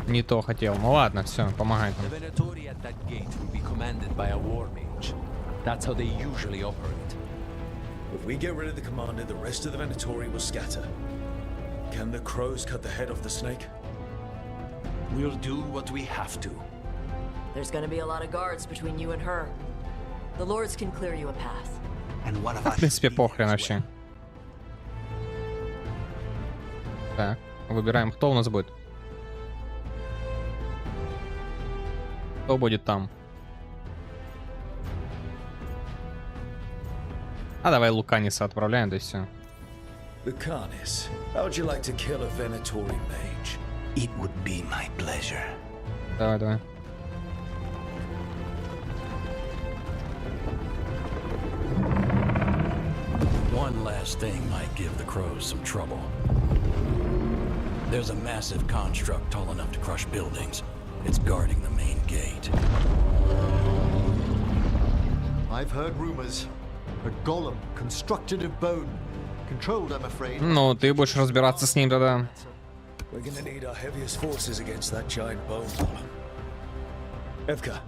Не то хотел. Ну ладно, все, помогай там. The Venatori at that gate will be commanded by a war mage. That's how they usually operate. If we get rid of the commander, the rest of the Venatori will scatter. Can the crows cut the head off the snake? We'll do what we have to. There's gonna be a lot of guards between you and her. The Lords can clear you a path. And one of В принципе, похрен вообще. Так, выбираем, кто у нас будет. Кто будет там? А давай Луканиса отправляем, да и все. Lucanis, how would you like to kill a Venatori mage? It would be my pleasure. Давай, давай. One last thing might give the crows some trouble. There's a massive construct tall enough to crush buildings. It's guarding the main gate. I've heard rumors. A golem constructed of bone. Controlled, I'm afraid. Ну, ты будешь разбираться с ним тогда. We're gonna need our heaviest forces against that giant bone golem. Evka.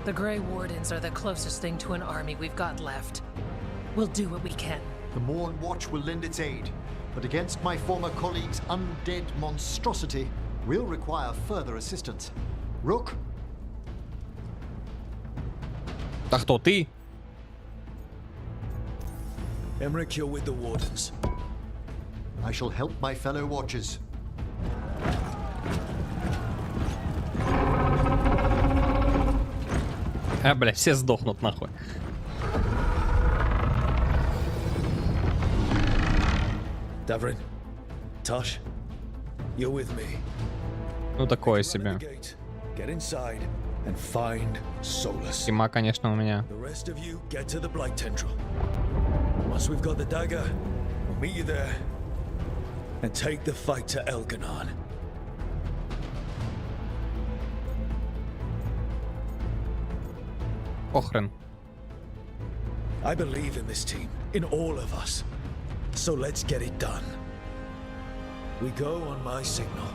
The Grey Wardens are the closest thing to an army we've got left. We'll do what we can. The Morn Watch will lend its aid, but against my former colleague's undead monstrosity, we'll require further assistance. Rook? А кто ты? Emmerich, you're with the Wardens. I shall help my fellow Watchers. А, бля, все сдохнут нахуй. Davrin, Tosh, you're with me. Ну, такое себе. Get inside and find Solus. Тима, конечно, у меня. The rest of you get to the Blight Tendril. Once we've got the dagger, we'll meet you there. and take the fight to Elganon. Похрен. I believe in this team, in all of us. So let's get it done. We go on my signal.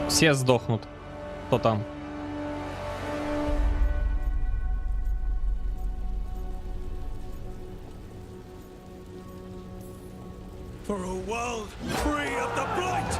Все сдохнут. Кто там? For a world free of the blight!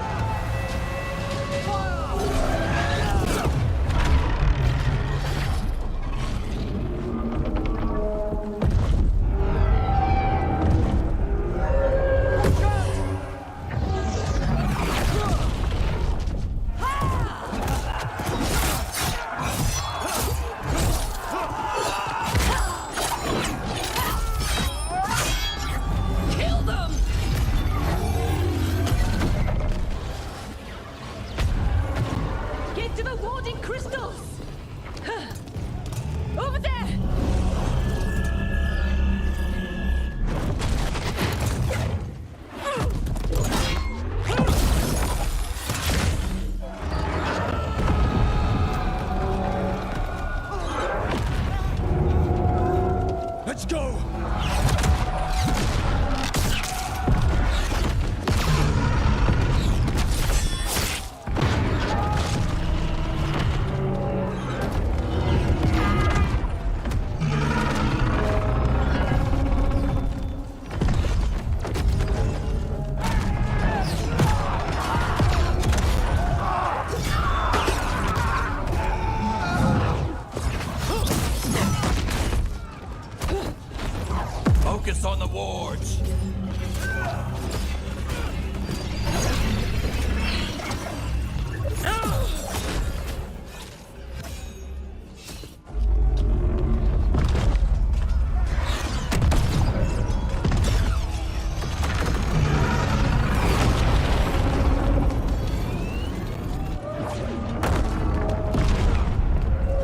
Focus on the wards.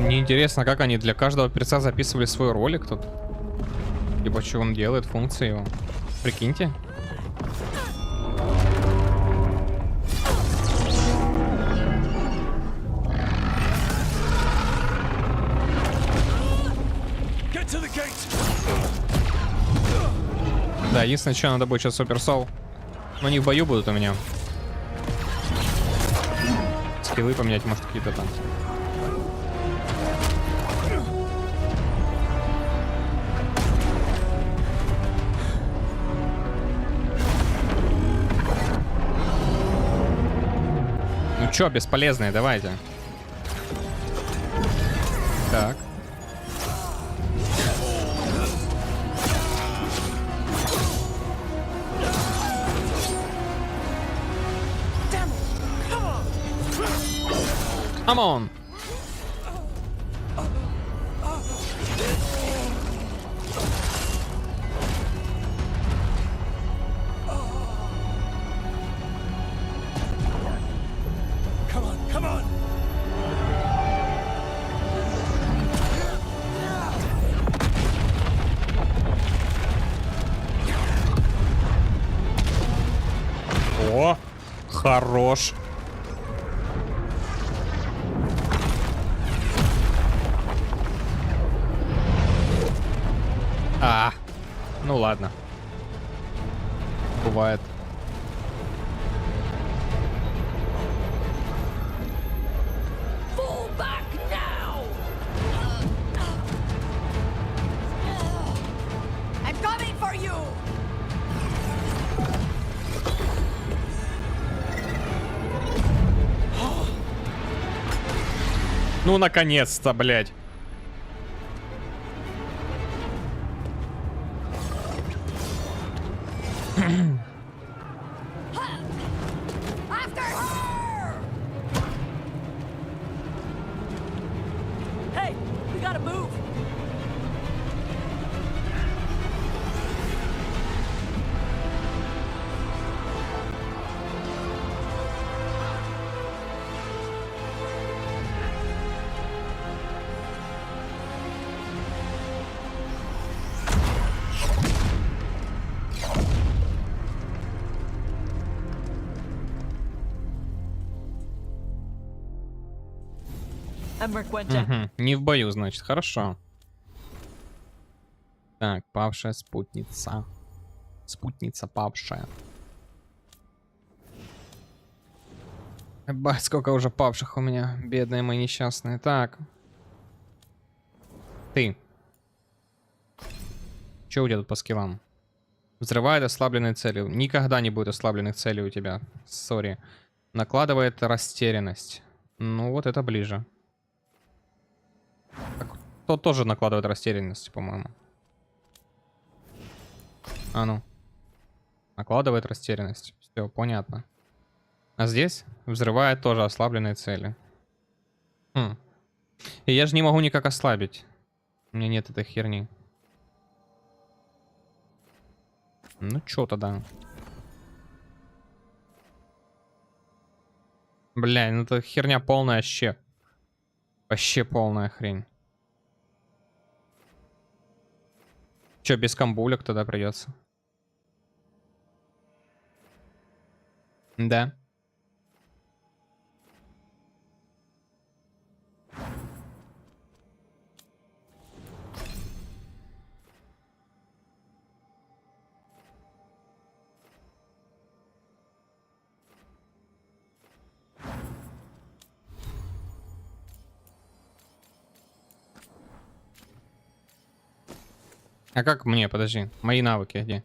Мне интересно, как они для каждого перца записывали свой ролик тут. Либо что он делает, функции его. Прикиньте. Да, единственное, что надо будет сейчас суперсол. Но они в бою будут у меня. Скиллы поменять, может, какие-то там. Ну чё, бесполезные, давайте. Так. Come on. Come on. О, хорош. Ну ладно. Бывает. Ну, наконец-то, блядь. Угу. Не в бою, значит. Хорошо. Так, павшая спутница. Спутница павшая. Ебать, сколько уже павших у меня. Бедные мои несчастные. Так. Ты. Что у тебя тут по скиллам? Взрывает ослабленные цели. Никогда не будет ослабленных целей у тебя. Сори. Накладывает растерянность. Ну, вот это ближе. Тот тоже накладывает растерянность, по-моему. А ну. Накладывает растерянность. Все, понятно. А здесь взрывает тоже ослабленные цели. Хм. И я же не могу никак ослабить. У меня нет этой херни. Ну чё тогда? Бля, ну это херня полная вообще. Вообще полная хрень. Чё, без камбулек тогда придется? Да. А как мне, подожди, мои навыки где?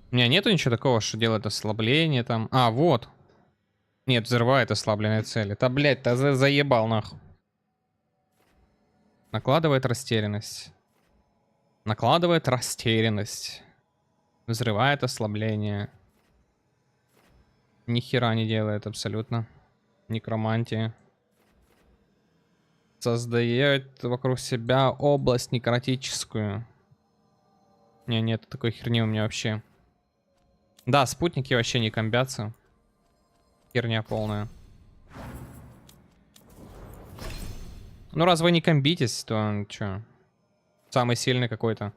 У меня нету ничего такого, что делает ослабление там. А, вот. Нет, взрывает ослабленные цели. Да, блядь, ты заебал нахуй. Накладывает растерянность. Накладывает растерянность. Взрывает ослабление. Ни хера не делает абсолютно. Некромантия. Создает вокруг себя область некротическую. Не, нет такой херни у меня вообще. Да, спутники вообще не комбятся. Херня полная. Ну, раз вы не комбитесь, то чё? Самый сильный какой-то.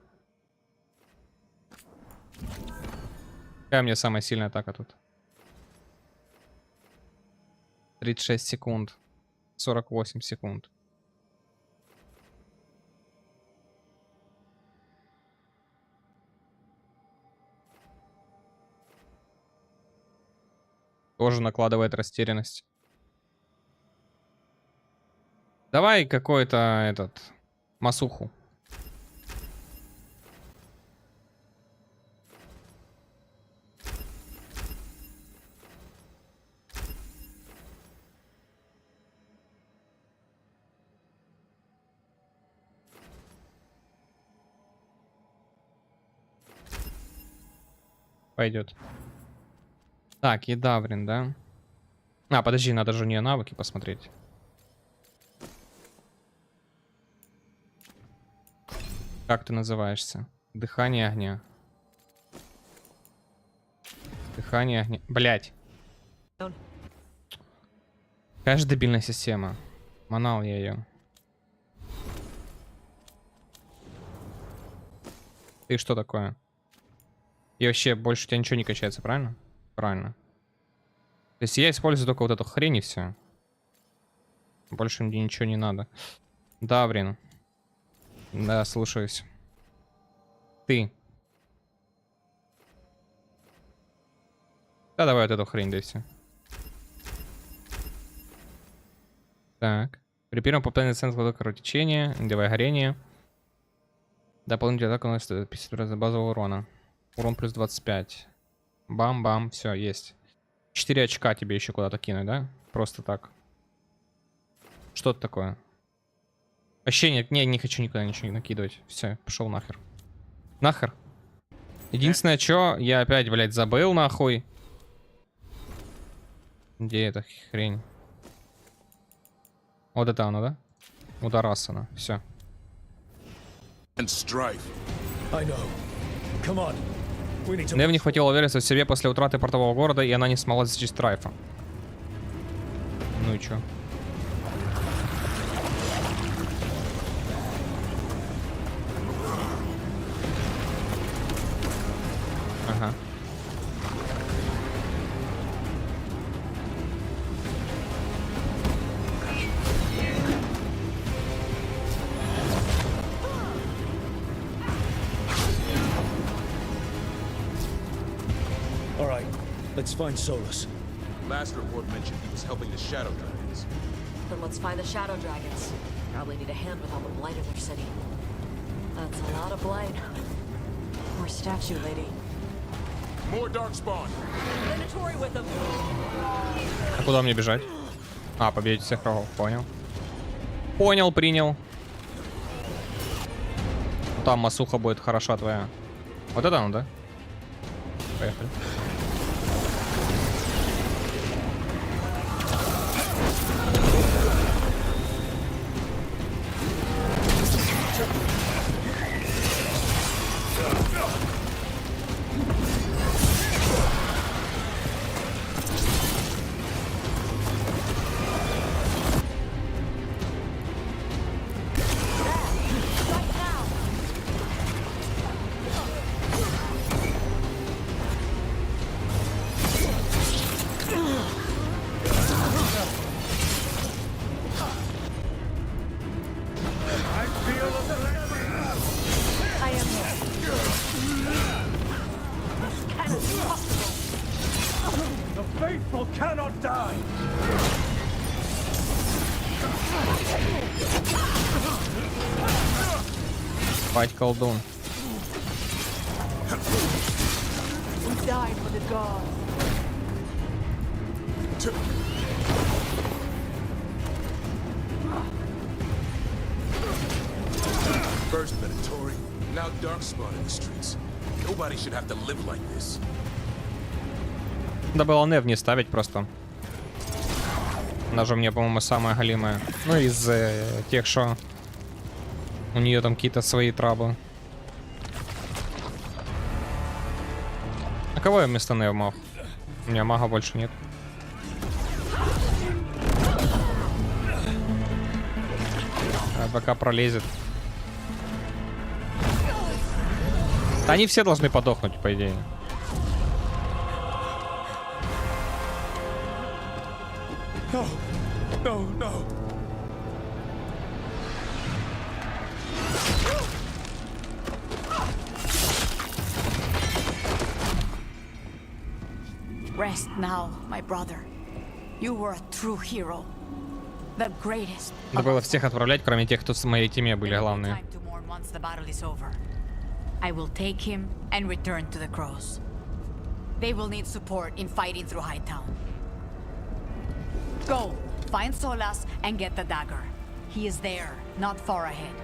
Какая у меня самая сильная атака тут? 36 секунд. 48 секунд. Тоже накладывает растерянность. Давай какой-то этот масуху. Пойдет. Так, еда, блин, да? А, подожди, надо же у нее навыки посмотреть. Как ты называешься? Дыхание огня. Дыхание огня. Блять. Какая же дебильная система. Манал я ее. Ты что такое? И вообще больше у тебя ничего не качается, правильно? Правильно. То есть я использую только вот эту хрень и все. Больше мне ничего не надо. Да, блин. Да, слушаюсь. Ты. Да, давай вот эту хрень, да и все. Так. При первом попытании центра кровотечения, давай горение. Дополнительная атака у нас 50 раз базового урона. Урон плюс 25. Бам-бам, все, есть. 4 очка тебе еще куда-то кинуть, да? Просто так. Что это такое? Вообще нет, не хочу никуда ничего накидывать. Все, пошел нахер. Нахер. Единственное, что я опять, блядь, забыл нахуй. Где эта хрень? Вот это оно, да? Ударасана, все. Нев не хватило уверенности в себе после утраты портового города, и она не смогла засечь Страйфа. Ну и чё? Ага. Let's find Solus. Last report mentioned he was helping the Shadow Dragons. Then let's find the Shadow Dragons. Probably need a hand with all the blight in their city. That's a lot of blight. Poor statue lady. More darkspawn. Venatori with them. А куда мне бежать? А, победить всех врагов. Понял. Понял, принял. Там масуха будет хороша твоя. Вот это оно, да? Поехали. Спать, колдун. First Venatori, now darkspawn in the streets. Nobody should have to live like this. Да было нев не ставить просто. Она же мне, по-моему, самая галимая. Ну, из тех, что у нее там какие-то свои траблы. А кого я вместо нев маг? У меня мага больше нет. Пока пролезет. Да они все должны подохнуть, по идее. No, no, no. Rest now, my brother. You were a true hero. The greatest. Надо было всех отправлять, кроме тех, кто с моей теме были главные. Once the battle is over, I will take him and return to the Crows. They will need support in fighting through Hightown. Go, find Solas and get the dagger. He is there, not far ahead.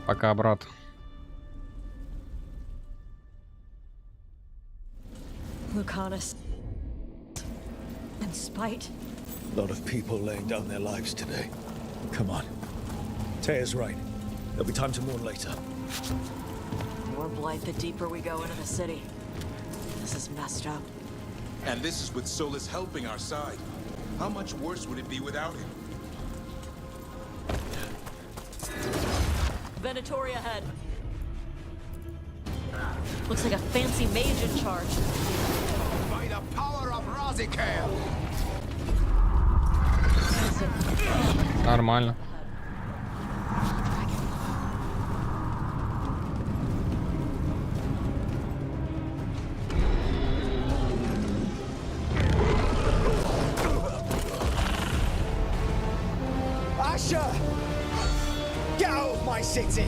Пока, брат. Lucanus. And spite. A lot of people laying down their lives today. Come on. Taya's right. There'll be time to mourn later. More blight the deeper we go into the city. This is messed up. And this is with Solus helping our side. How much worse would it be without him? Venatori ahead. Looks like a fancy mage in charge. By the power of Razikale. Нормально. Asher! Get out of my city!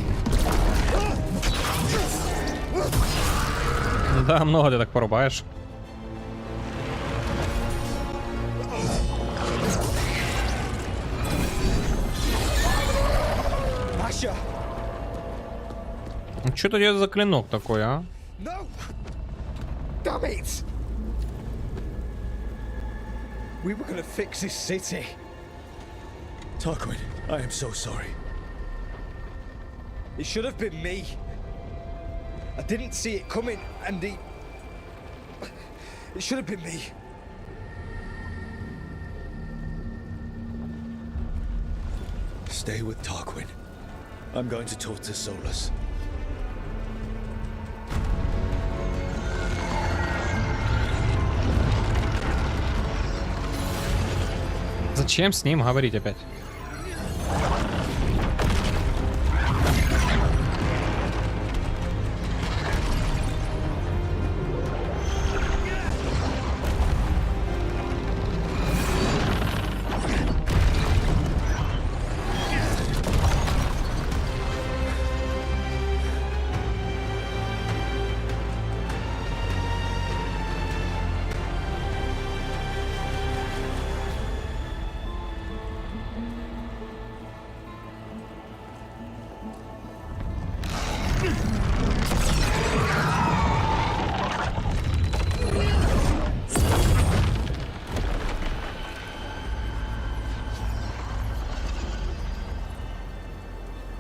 Да, много ты так порубаешь. Asher! Что это за клинок такой, а? No! Damn it! We were gonna fix this city. Tarquin, I am so sorry. It should have been me. I didn't see it coming, and it should have been me. Stay with Tarquin. I'm going to talk to Solus. Зачем с ним говорить опять?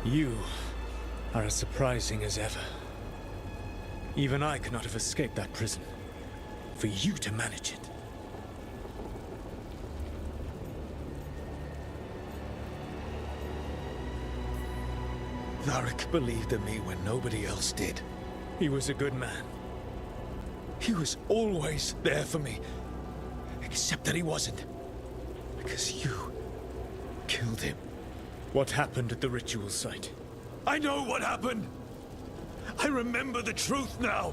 You are as surprising as ever. Even I could not have escaped that prison. For you to manage it. Varric believed in me when nobody else did. He was a good man. He was always there for me. Except that he wasn't. Because you killed him. What happened at the ritual site? I know what happened! I remember the truth now!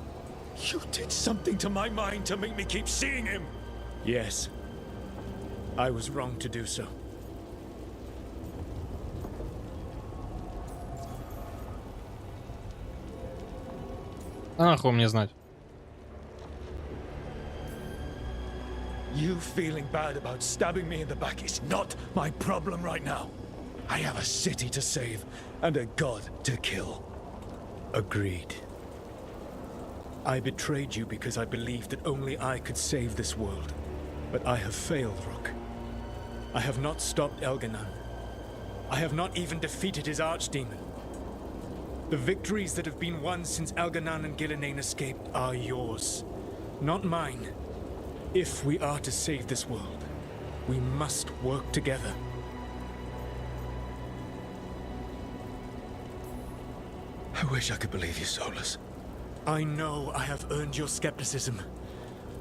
You did something to my mind to make me keep seeing him! Yes. I was wrong to do so. Нахуй мне знать. You feeling bad about stabbing me in the back is not my problem right now. I have a city to save and a god to kill. Agreed. I betrayed you because I believed that only I could save this world. But I have failed, Rook. I have not stopped Elganon. I have not even defeated his archdemon. The victories that have been won since Elganon and Gillenane escaped are yours, not mine. If we are to save this world, we must work together. I wish I could believe you, Solus. I know I have earned your skepticism.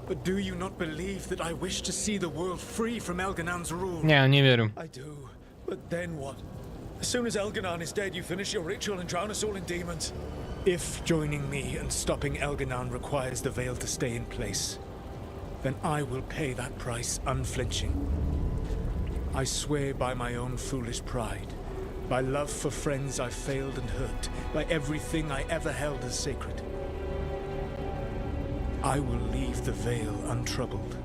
But do you not believe that I wish to see the world free from Elganon's rule? Не верю. I do. But then what? As soon as Elganon is dead, you finish your ritual and drown us all in demons. If joining me and stopping Elganon requires the veil to stay in place, then I will pay that price unflinching. I swear by my own foolish pride, by love for friends I failed and hurt, by everything I ever held as sacred. I will leave the veil untroubled.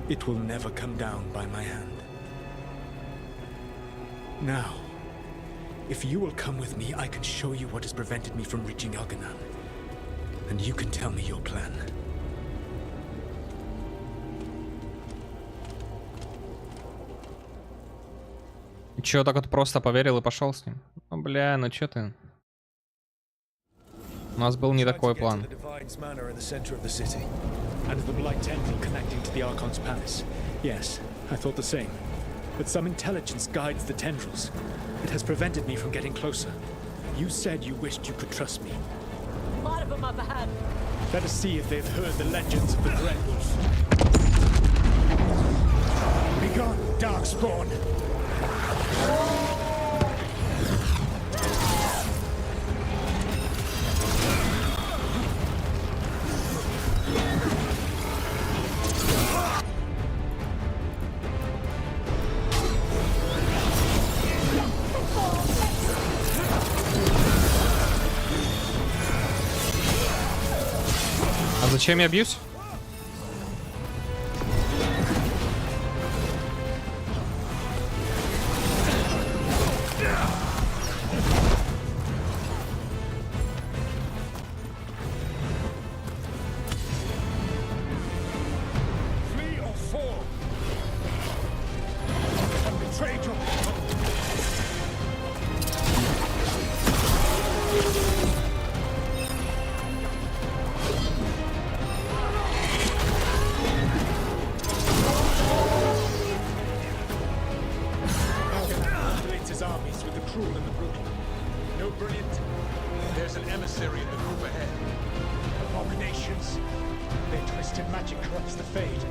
It will never come down by my hand. Now, if you will come with me, I can show you what has prevented me from reaching Elganon. And you can tell me your plan. Чё, так вот просто поверил и пошел с ним? Ну, бля, ну чё ты? У нас был не такой план. Yes, I thought the same. But some intelligence guides the tendrils. It has prevented me from getting closer. You said you wished you could trust me. A lot of them up ahead. Let us see if they've heard the legends of the Dread Wolf. Begone, Darkspawn! А зачем я бьюсь?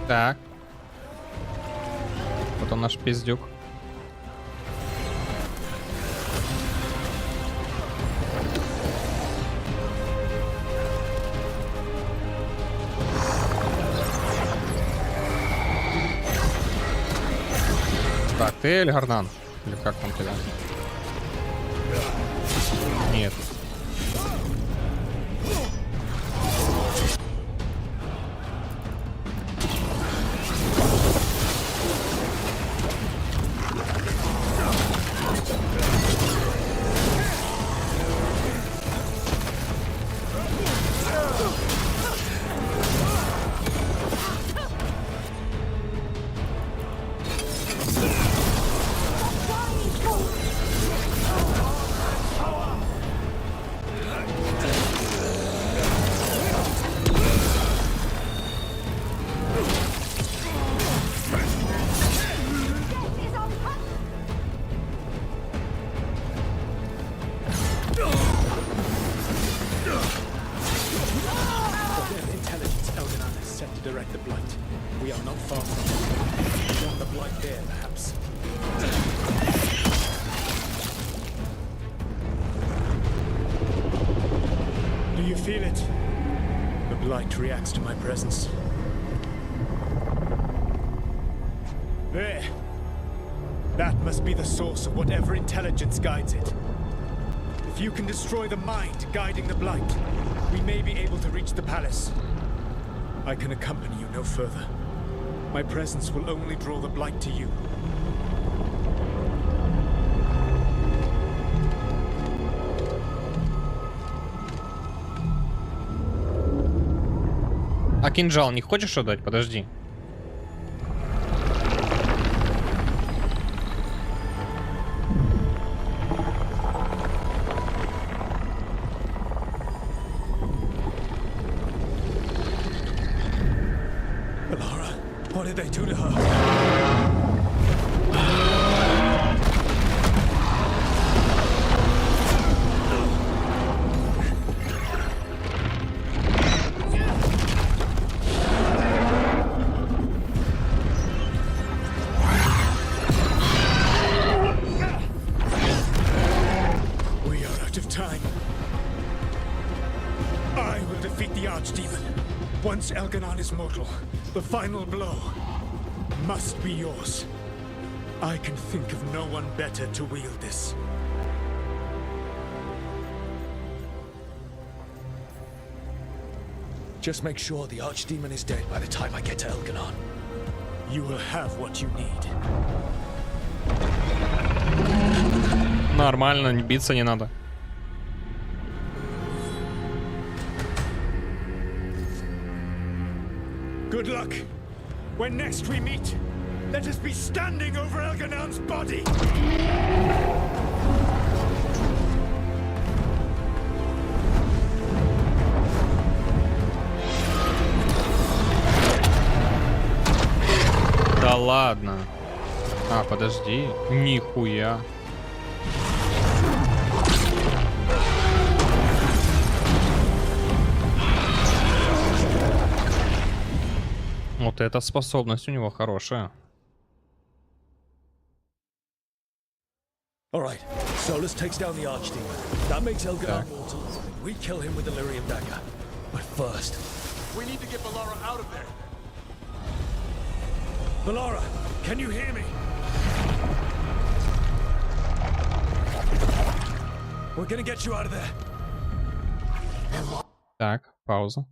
Так. Вот он, наш пиздюк. Так, ты Эльгарнан? Или как там тебя? Нет. Feel it. The blight reacts to my presence. There. That must be the source of whatever intelligence guides it. If you can destroy the mind guiding the blight, we may be able to reach the palace. I can accompany you no further. My presence will only draw the blight to you. А кинжал не хочешь отдать? Подожди. Laura, what did they do to her? Once Elganon is mortal, the final blow must be yours. I can think of no one better to wield this. Just make sure the Archdemon is dead by the time I get to Elganon. You will have what you need. Нормально, биться не надо. Good luck. When next we meet, let us be standing over Elganon's body. Да ладно. А, подожди. Нихуя. Вот эта способность у него хорошая. All right, Solus takes down the Archdemon. That makes Elganon mortal. We kill him with the Lyrium dagger. But first, we need to get Valara out of there. Valara, can you hear me? We're gonna get you out of there. Так, пауза.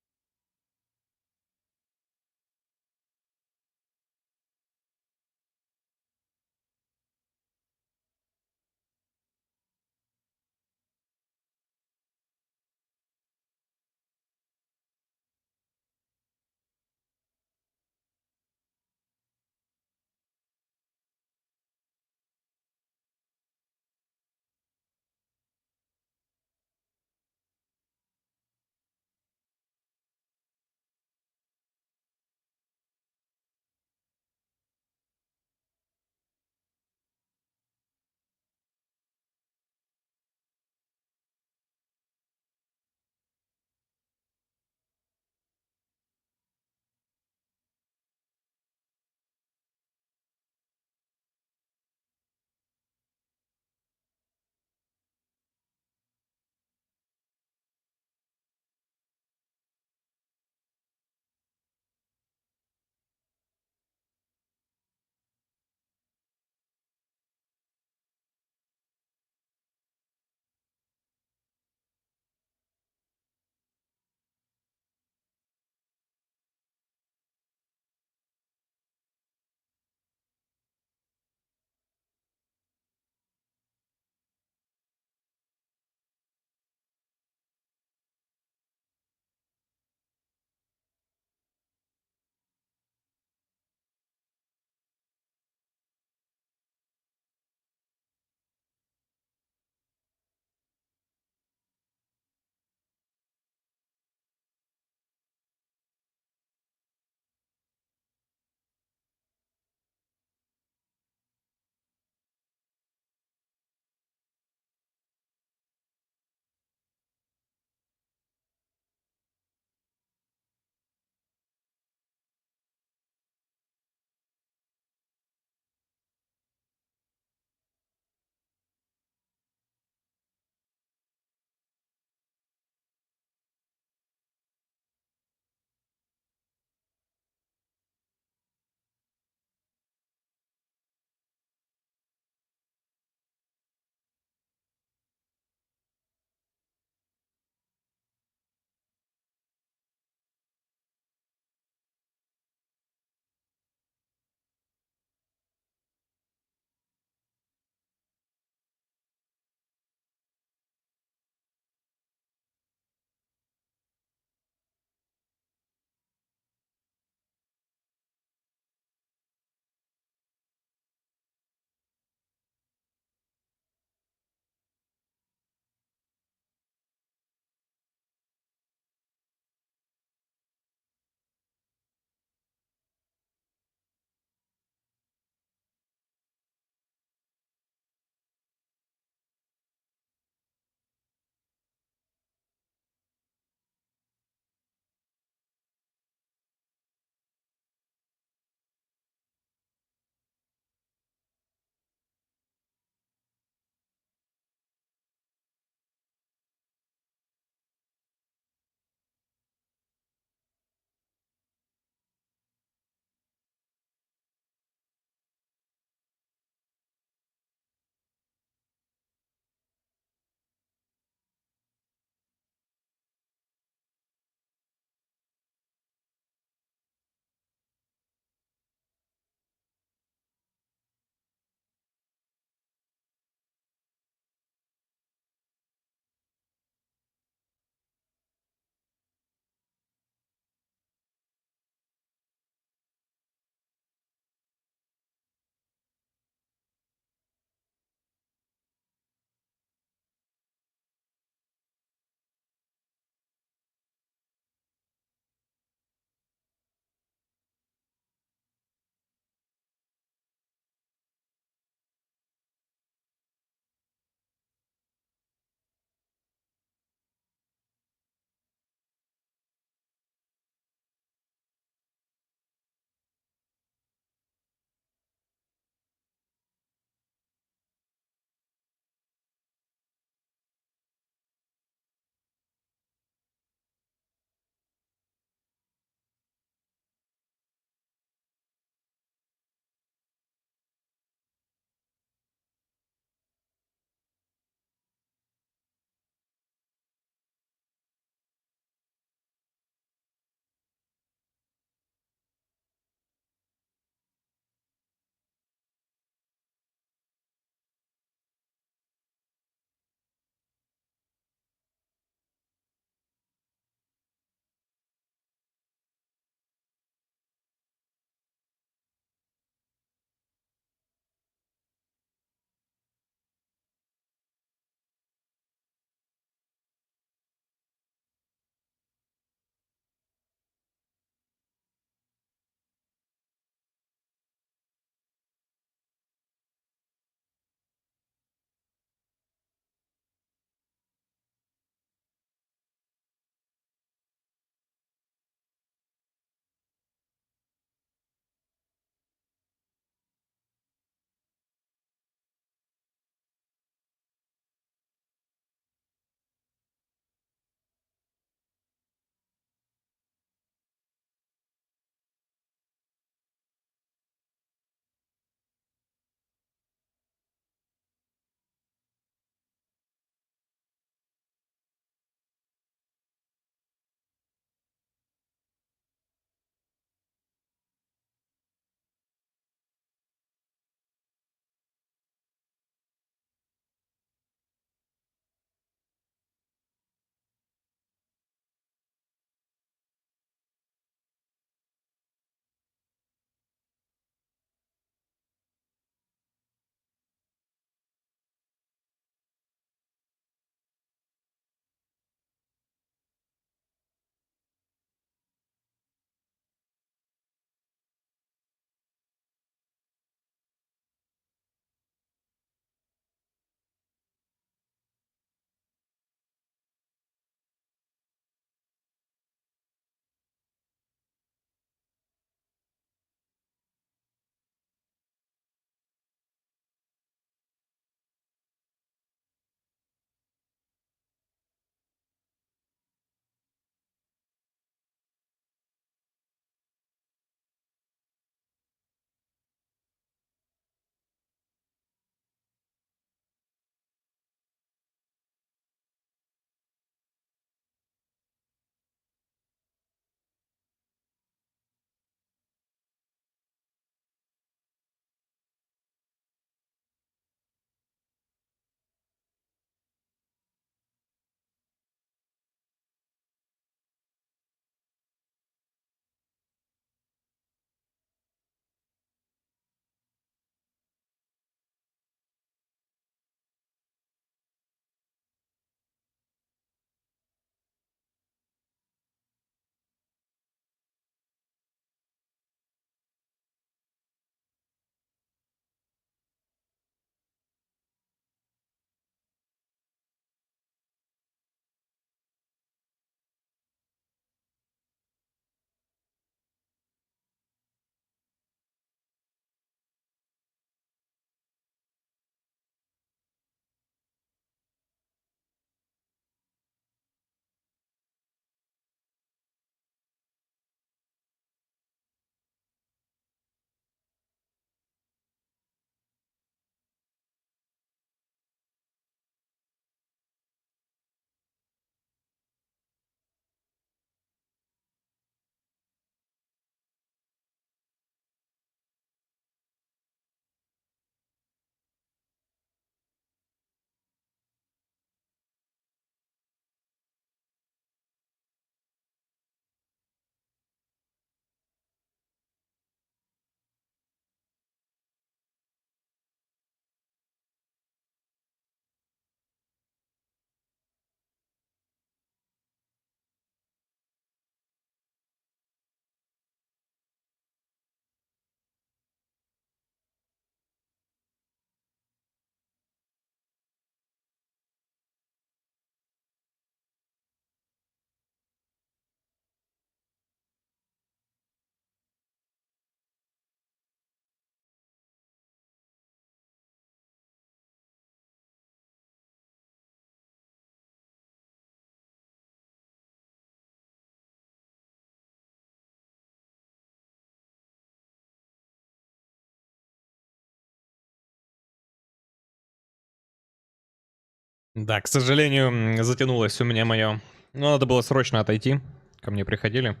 Да, к сожалению, затянулось у меня мое. Ну, надо было срочно отойти. Ко мне приходили.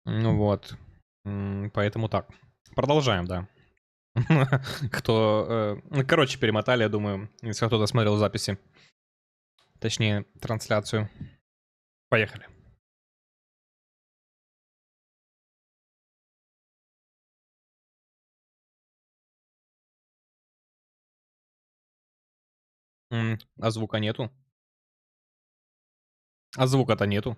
Ну вот. Поэтому так. Продолжаем, да. Кто... ну, короче, перемотали, я думаю, если кто-то смотрел записи. Точнее, трансляцию. Поехали. А звука нету? А звука-то нету.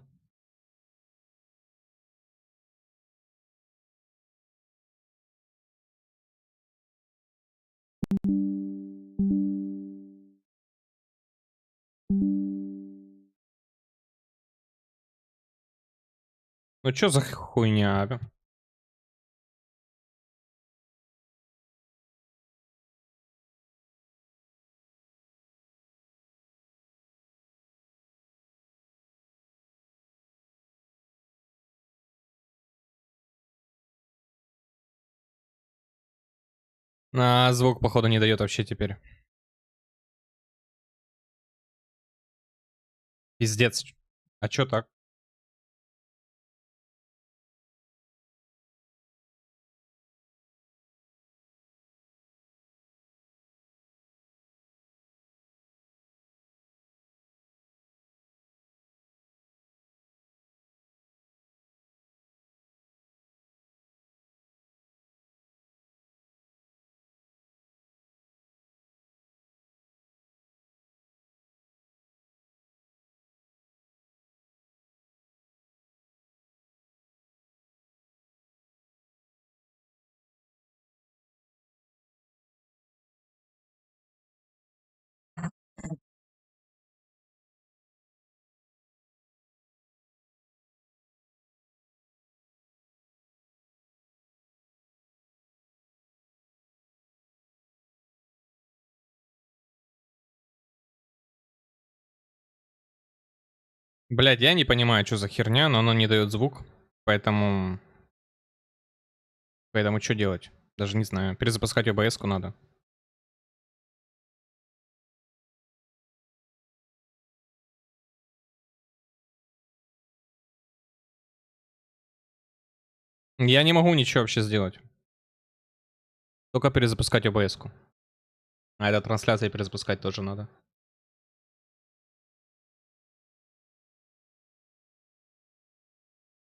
Ну чё за хуйня? А звук, походу, не дает вообще теперь. Пиздец. А чё так? Блядь, я не понимаю, что за херня, но оно не дает звук. Поэтому... Поэтому что делать? Даже не знаю. Перезапускать OBS-ку надо. Я не могу ничего вообще сделать. Только перезапускать OBS-ку. А это трансляция перезапускать тоже надо.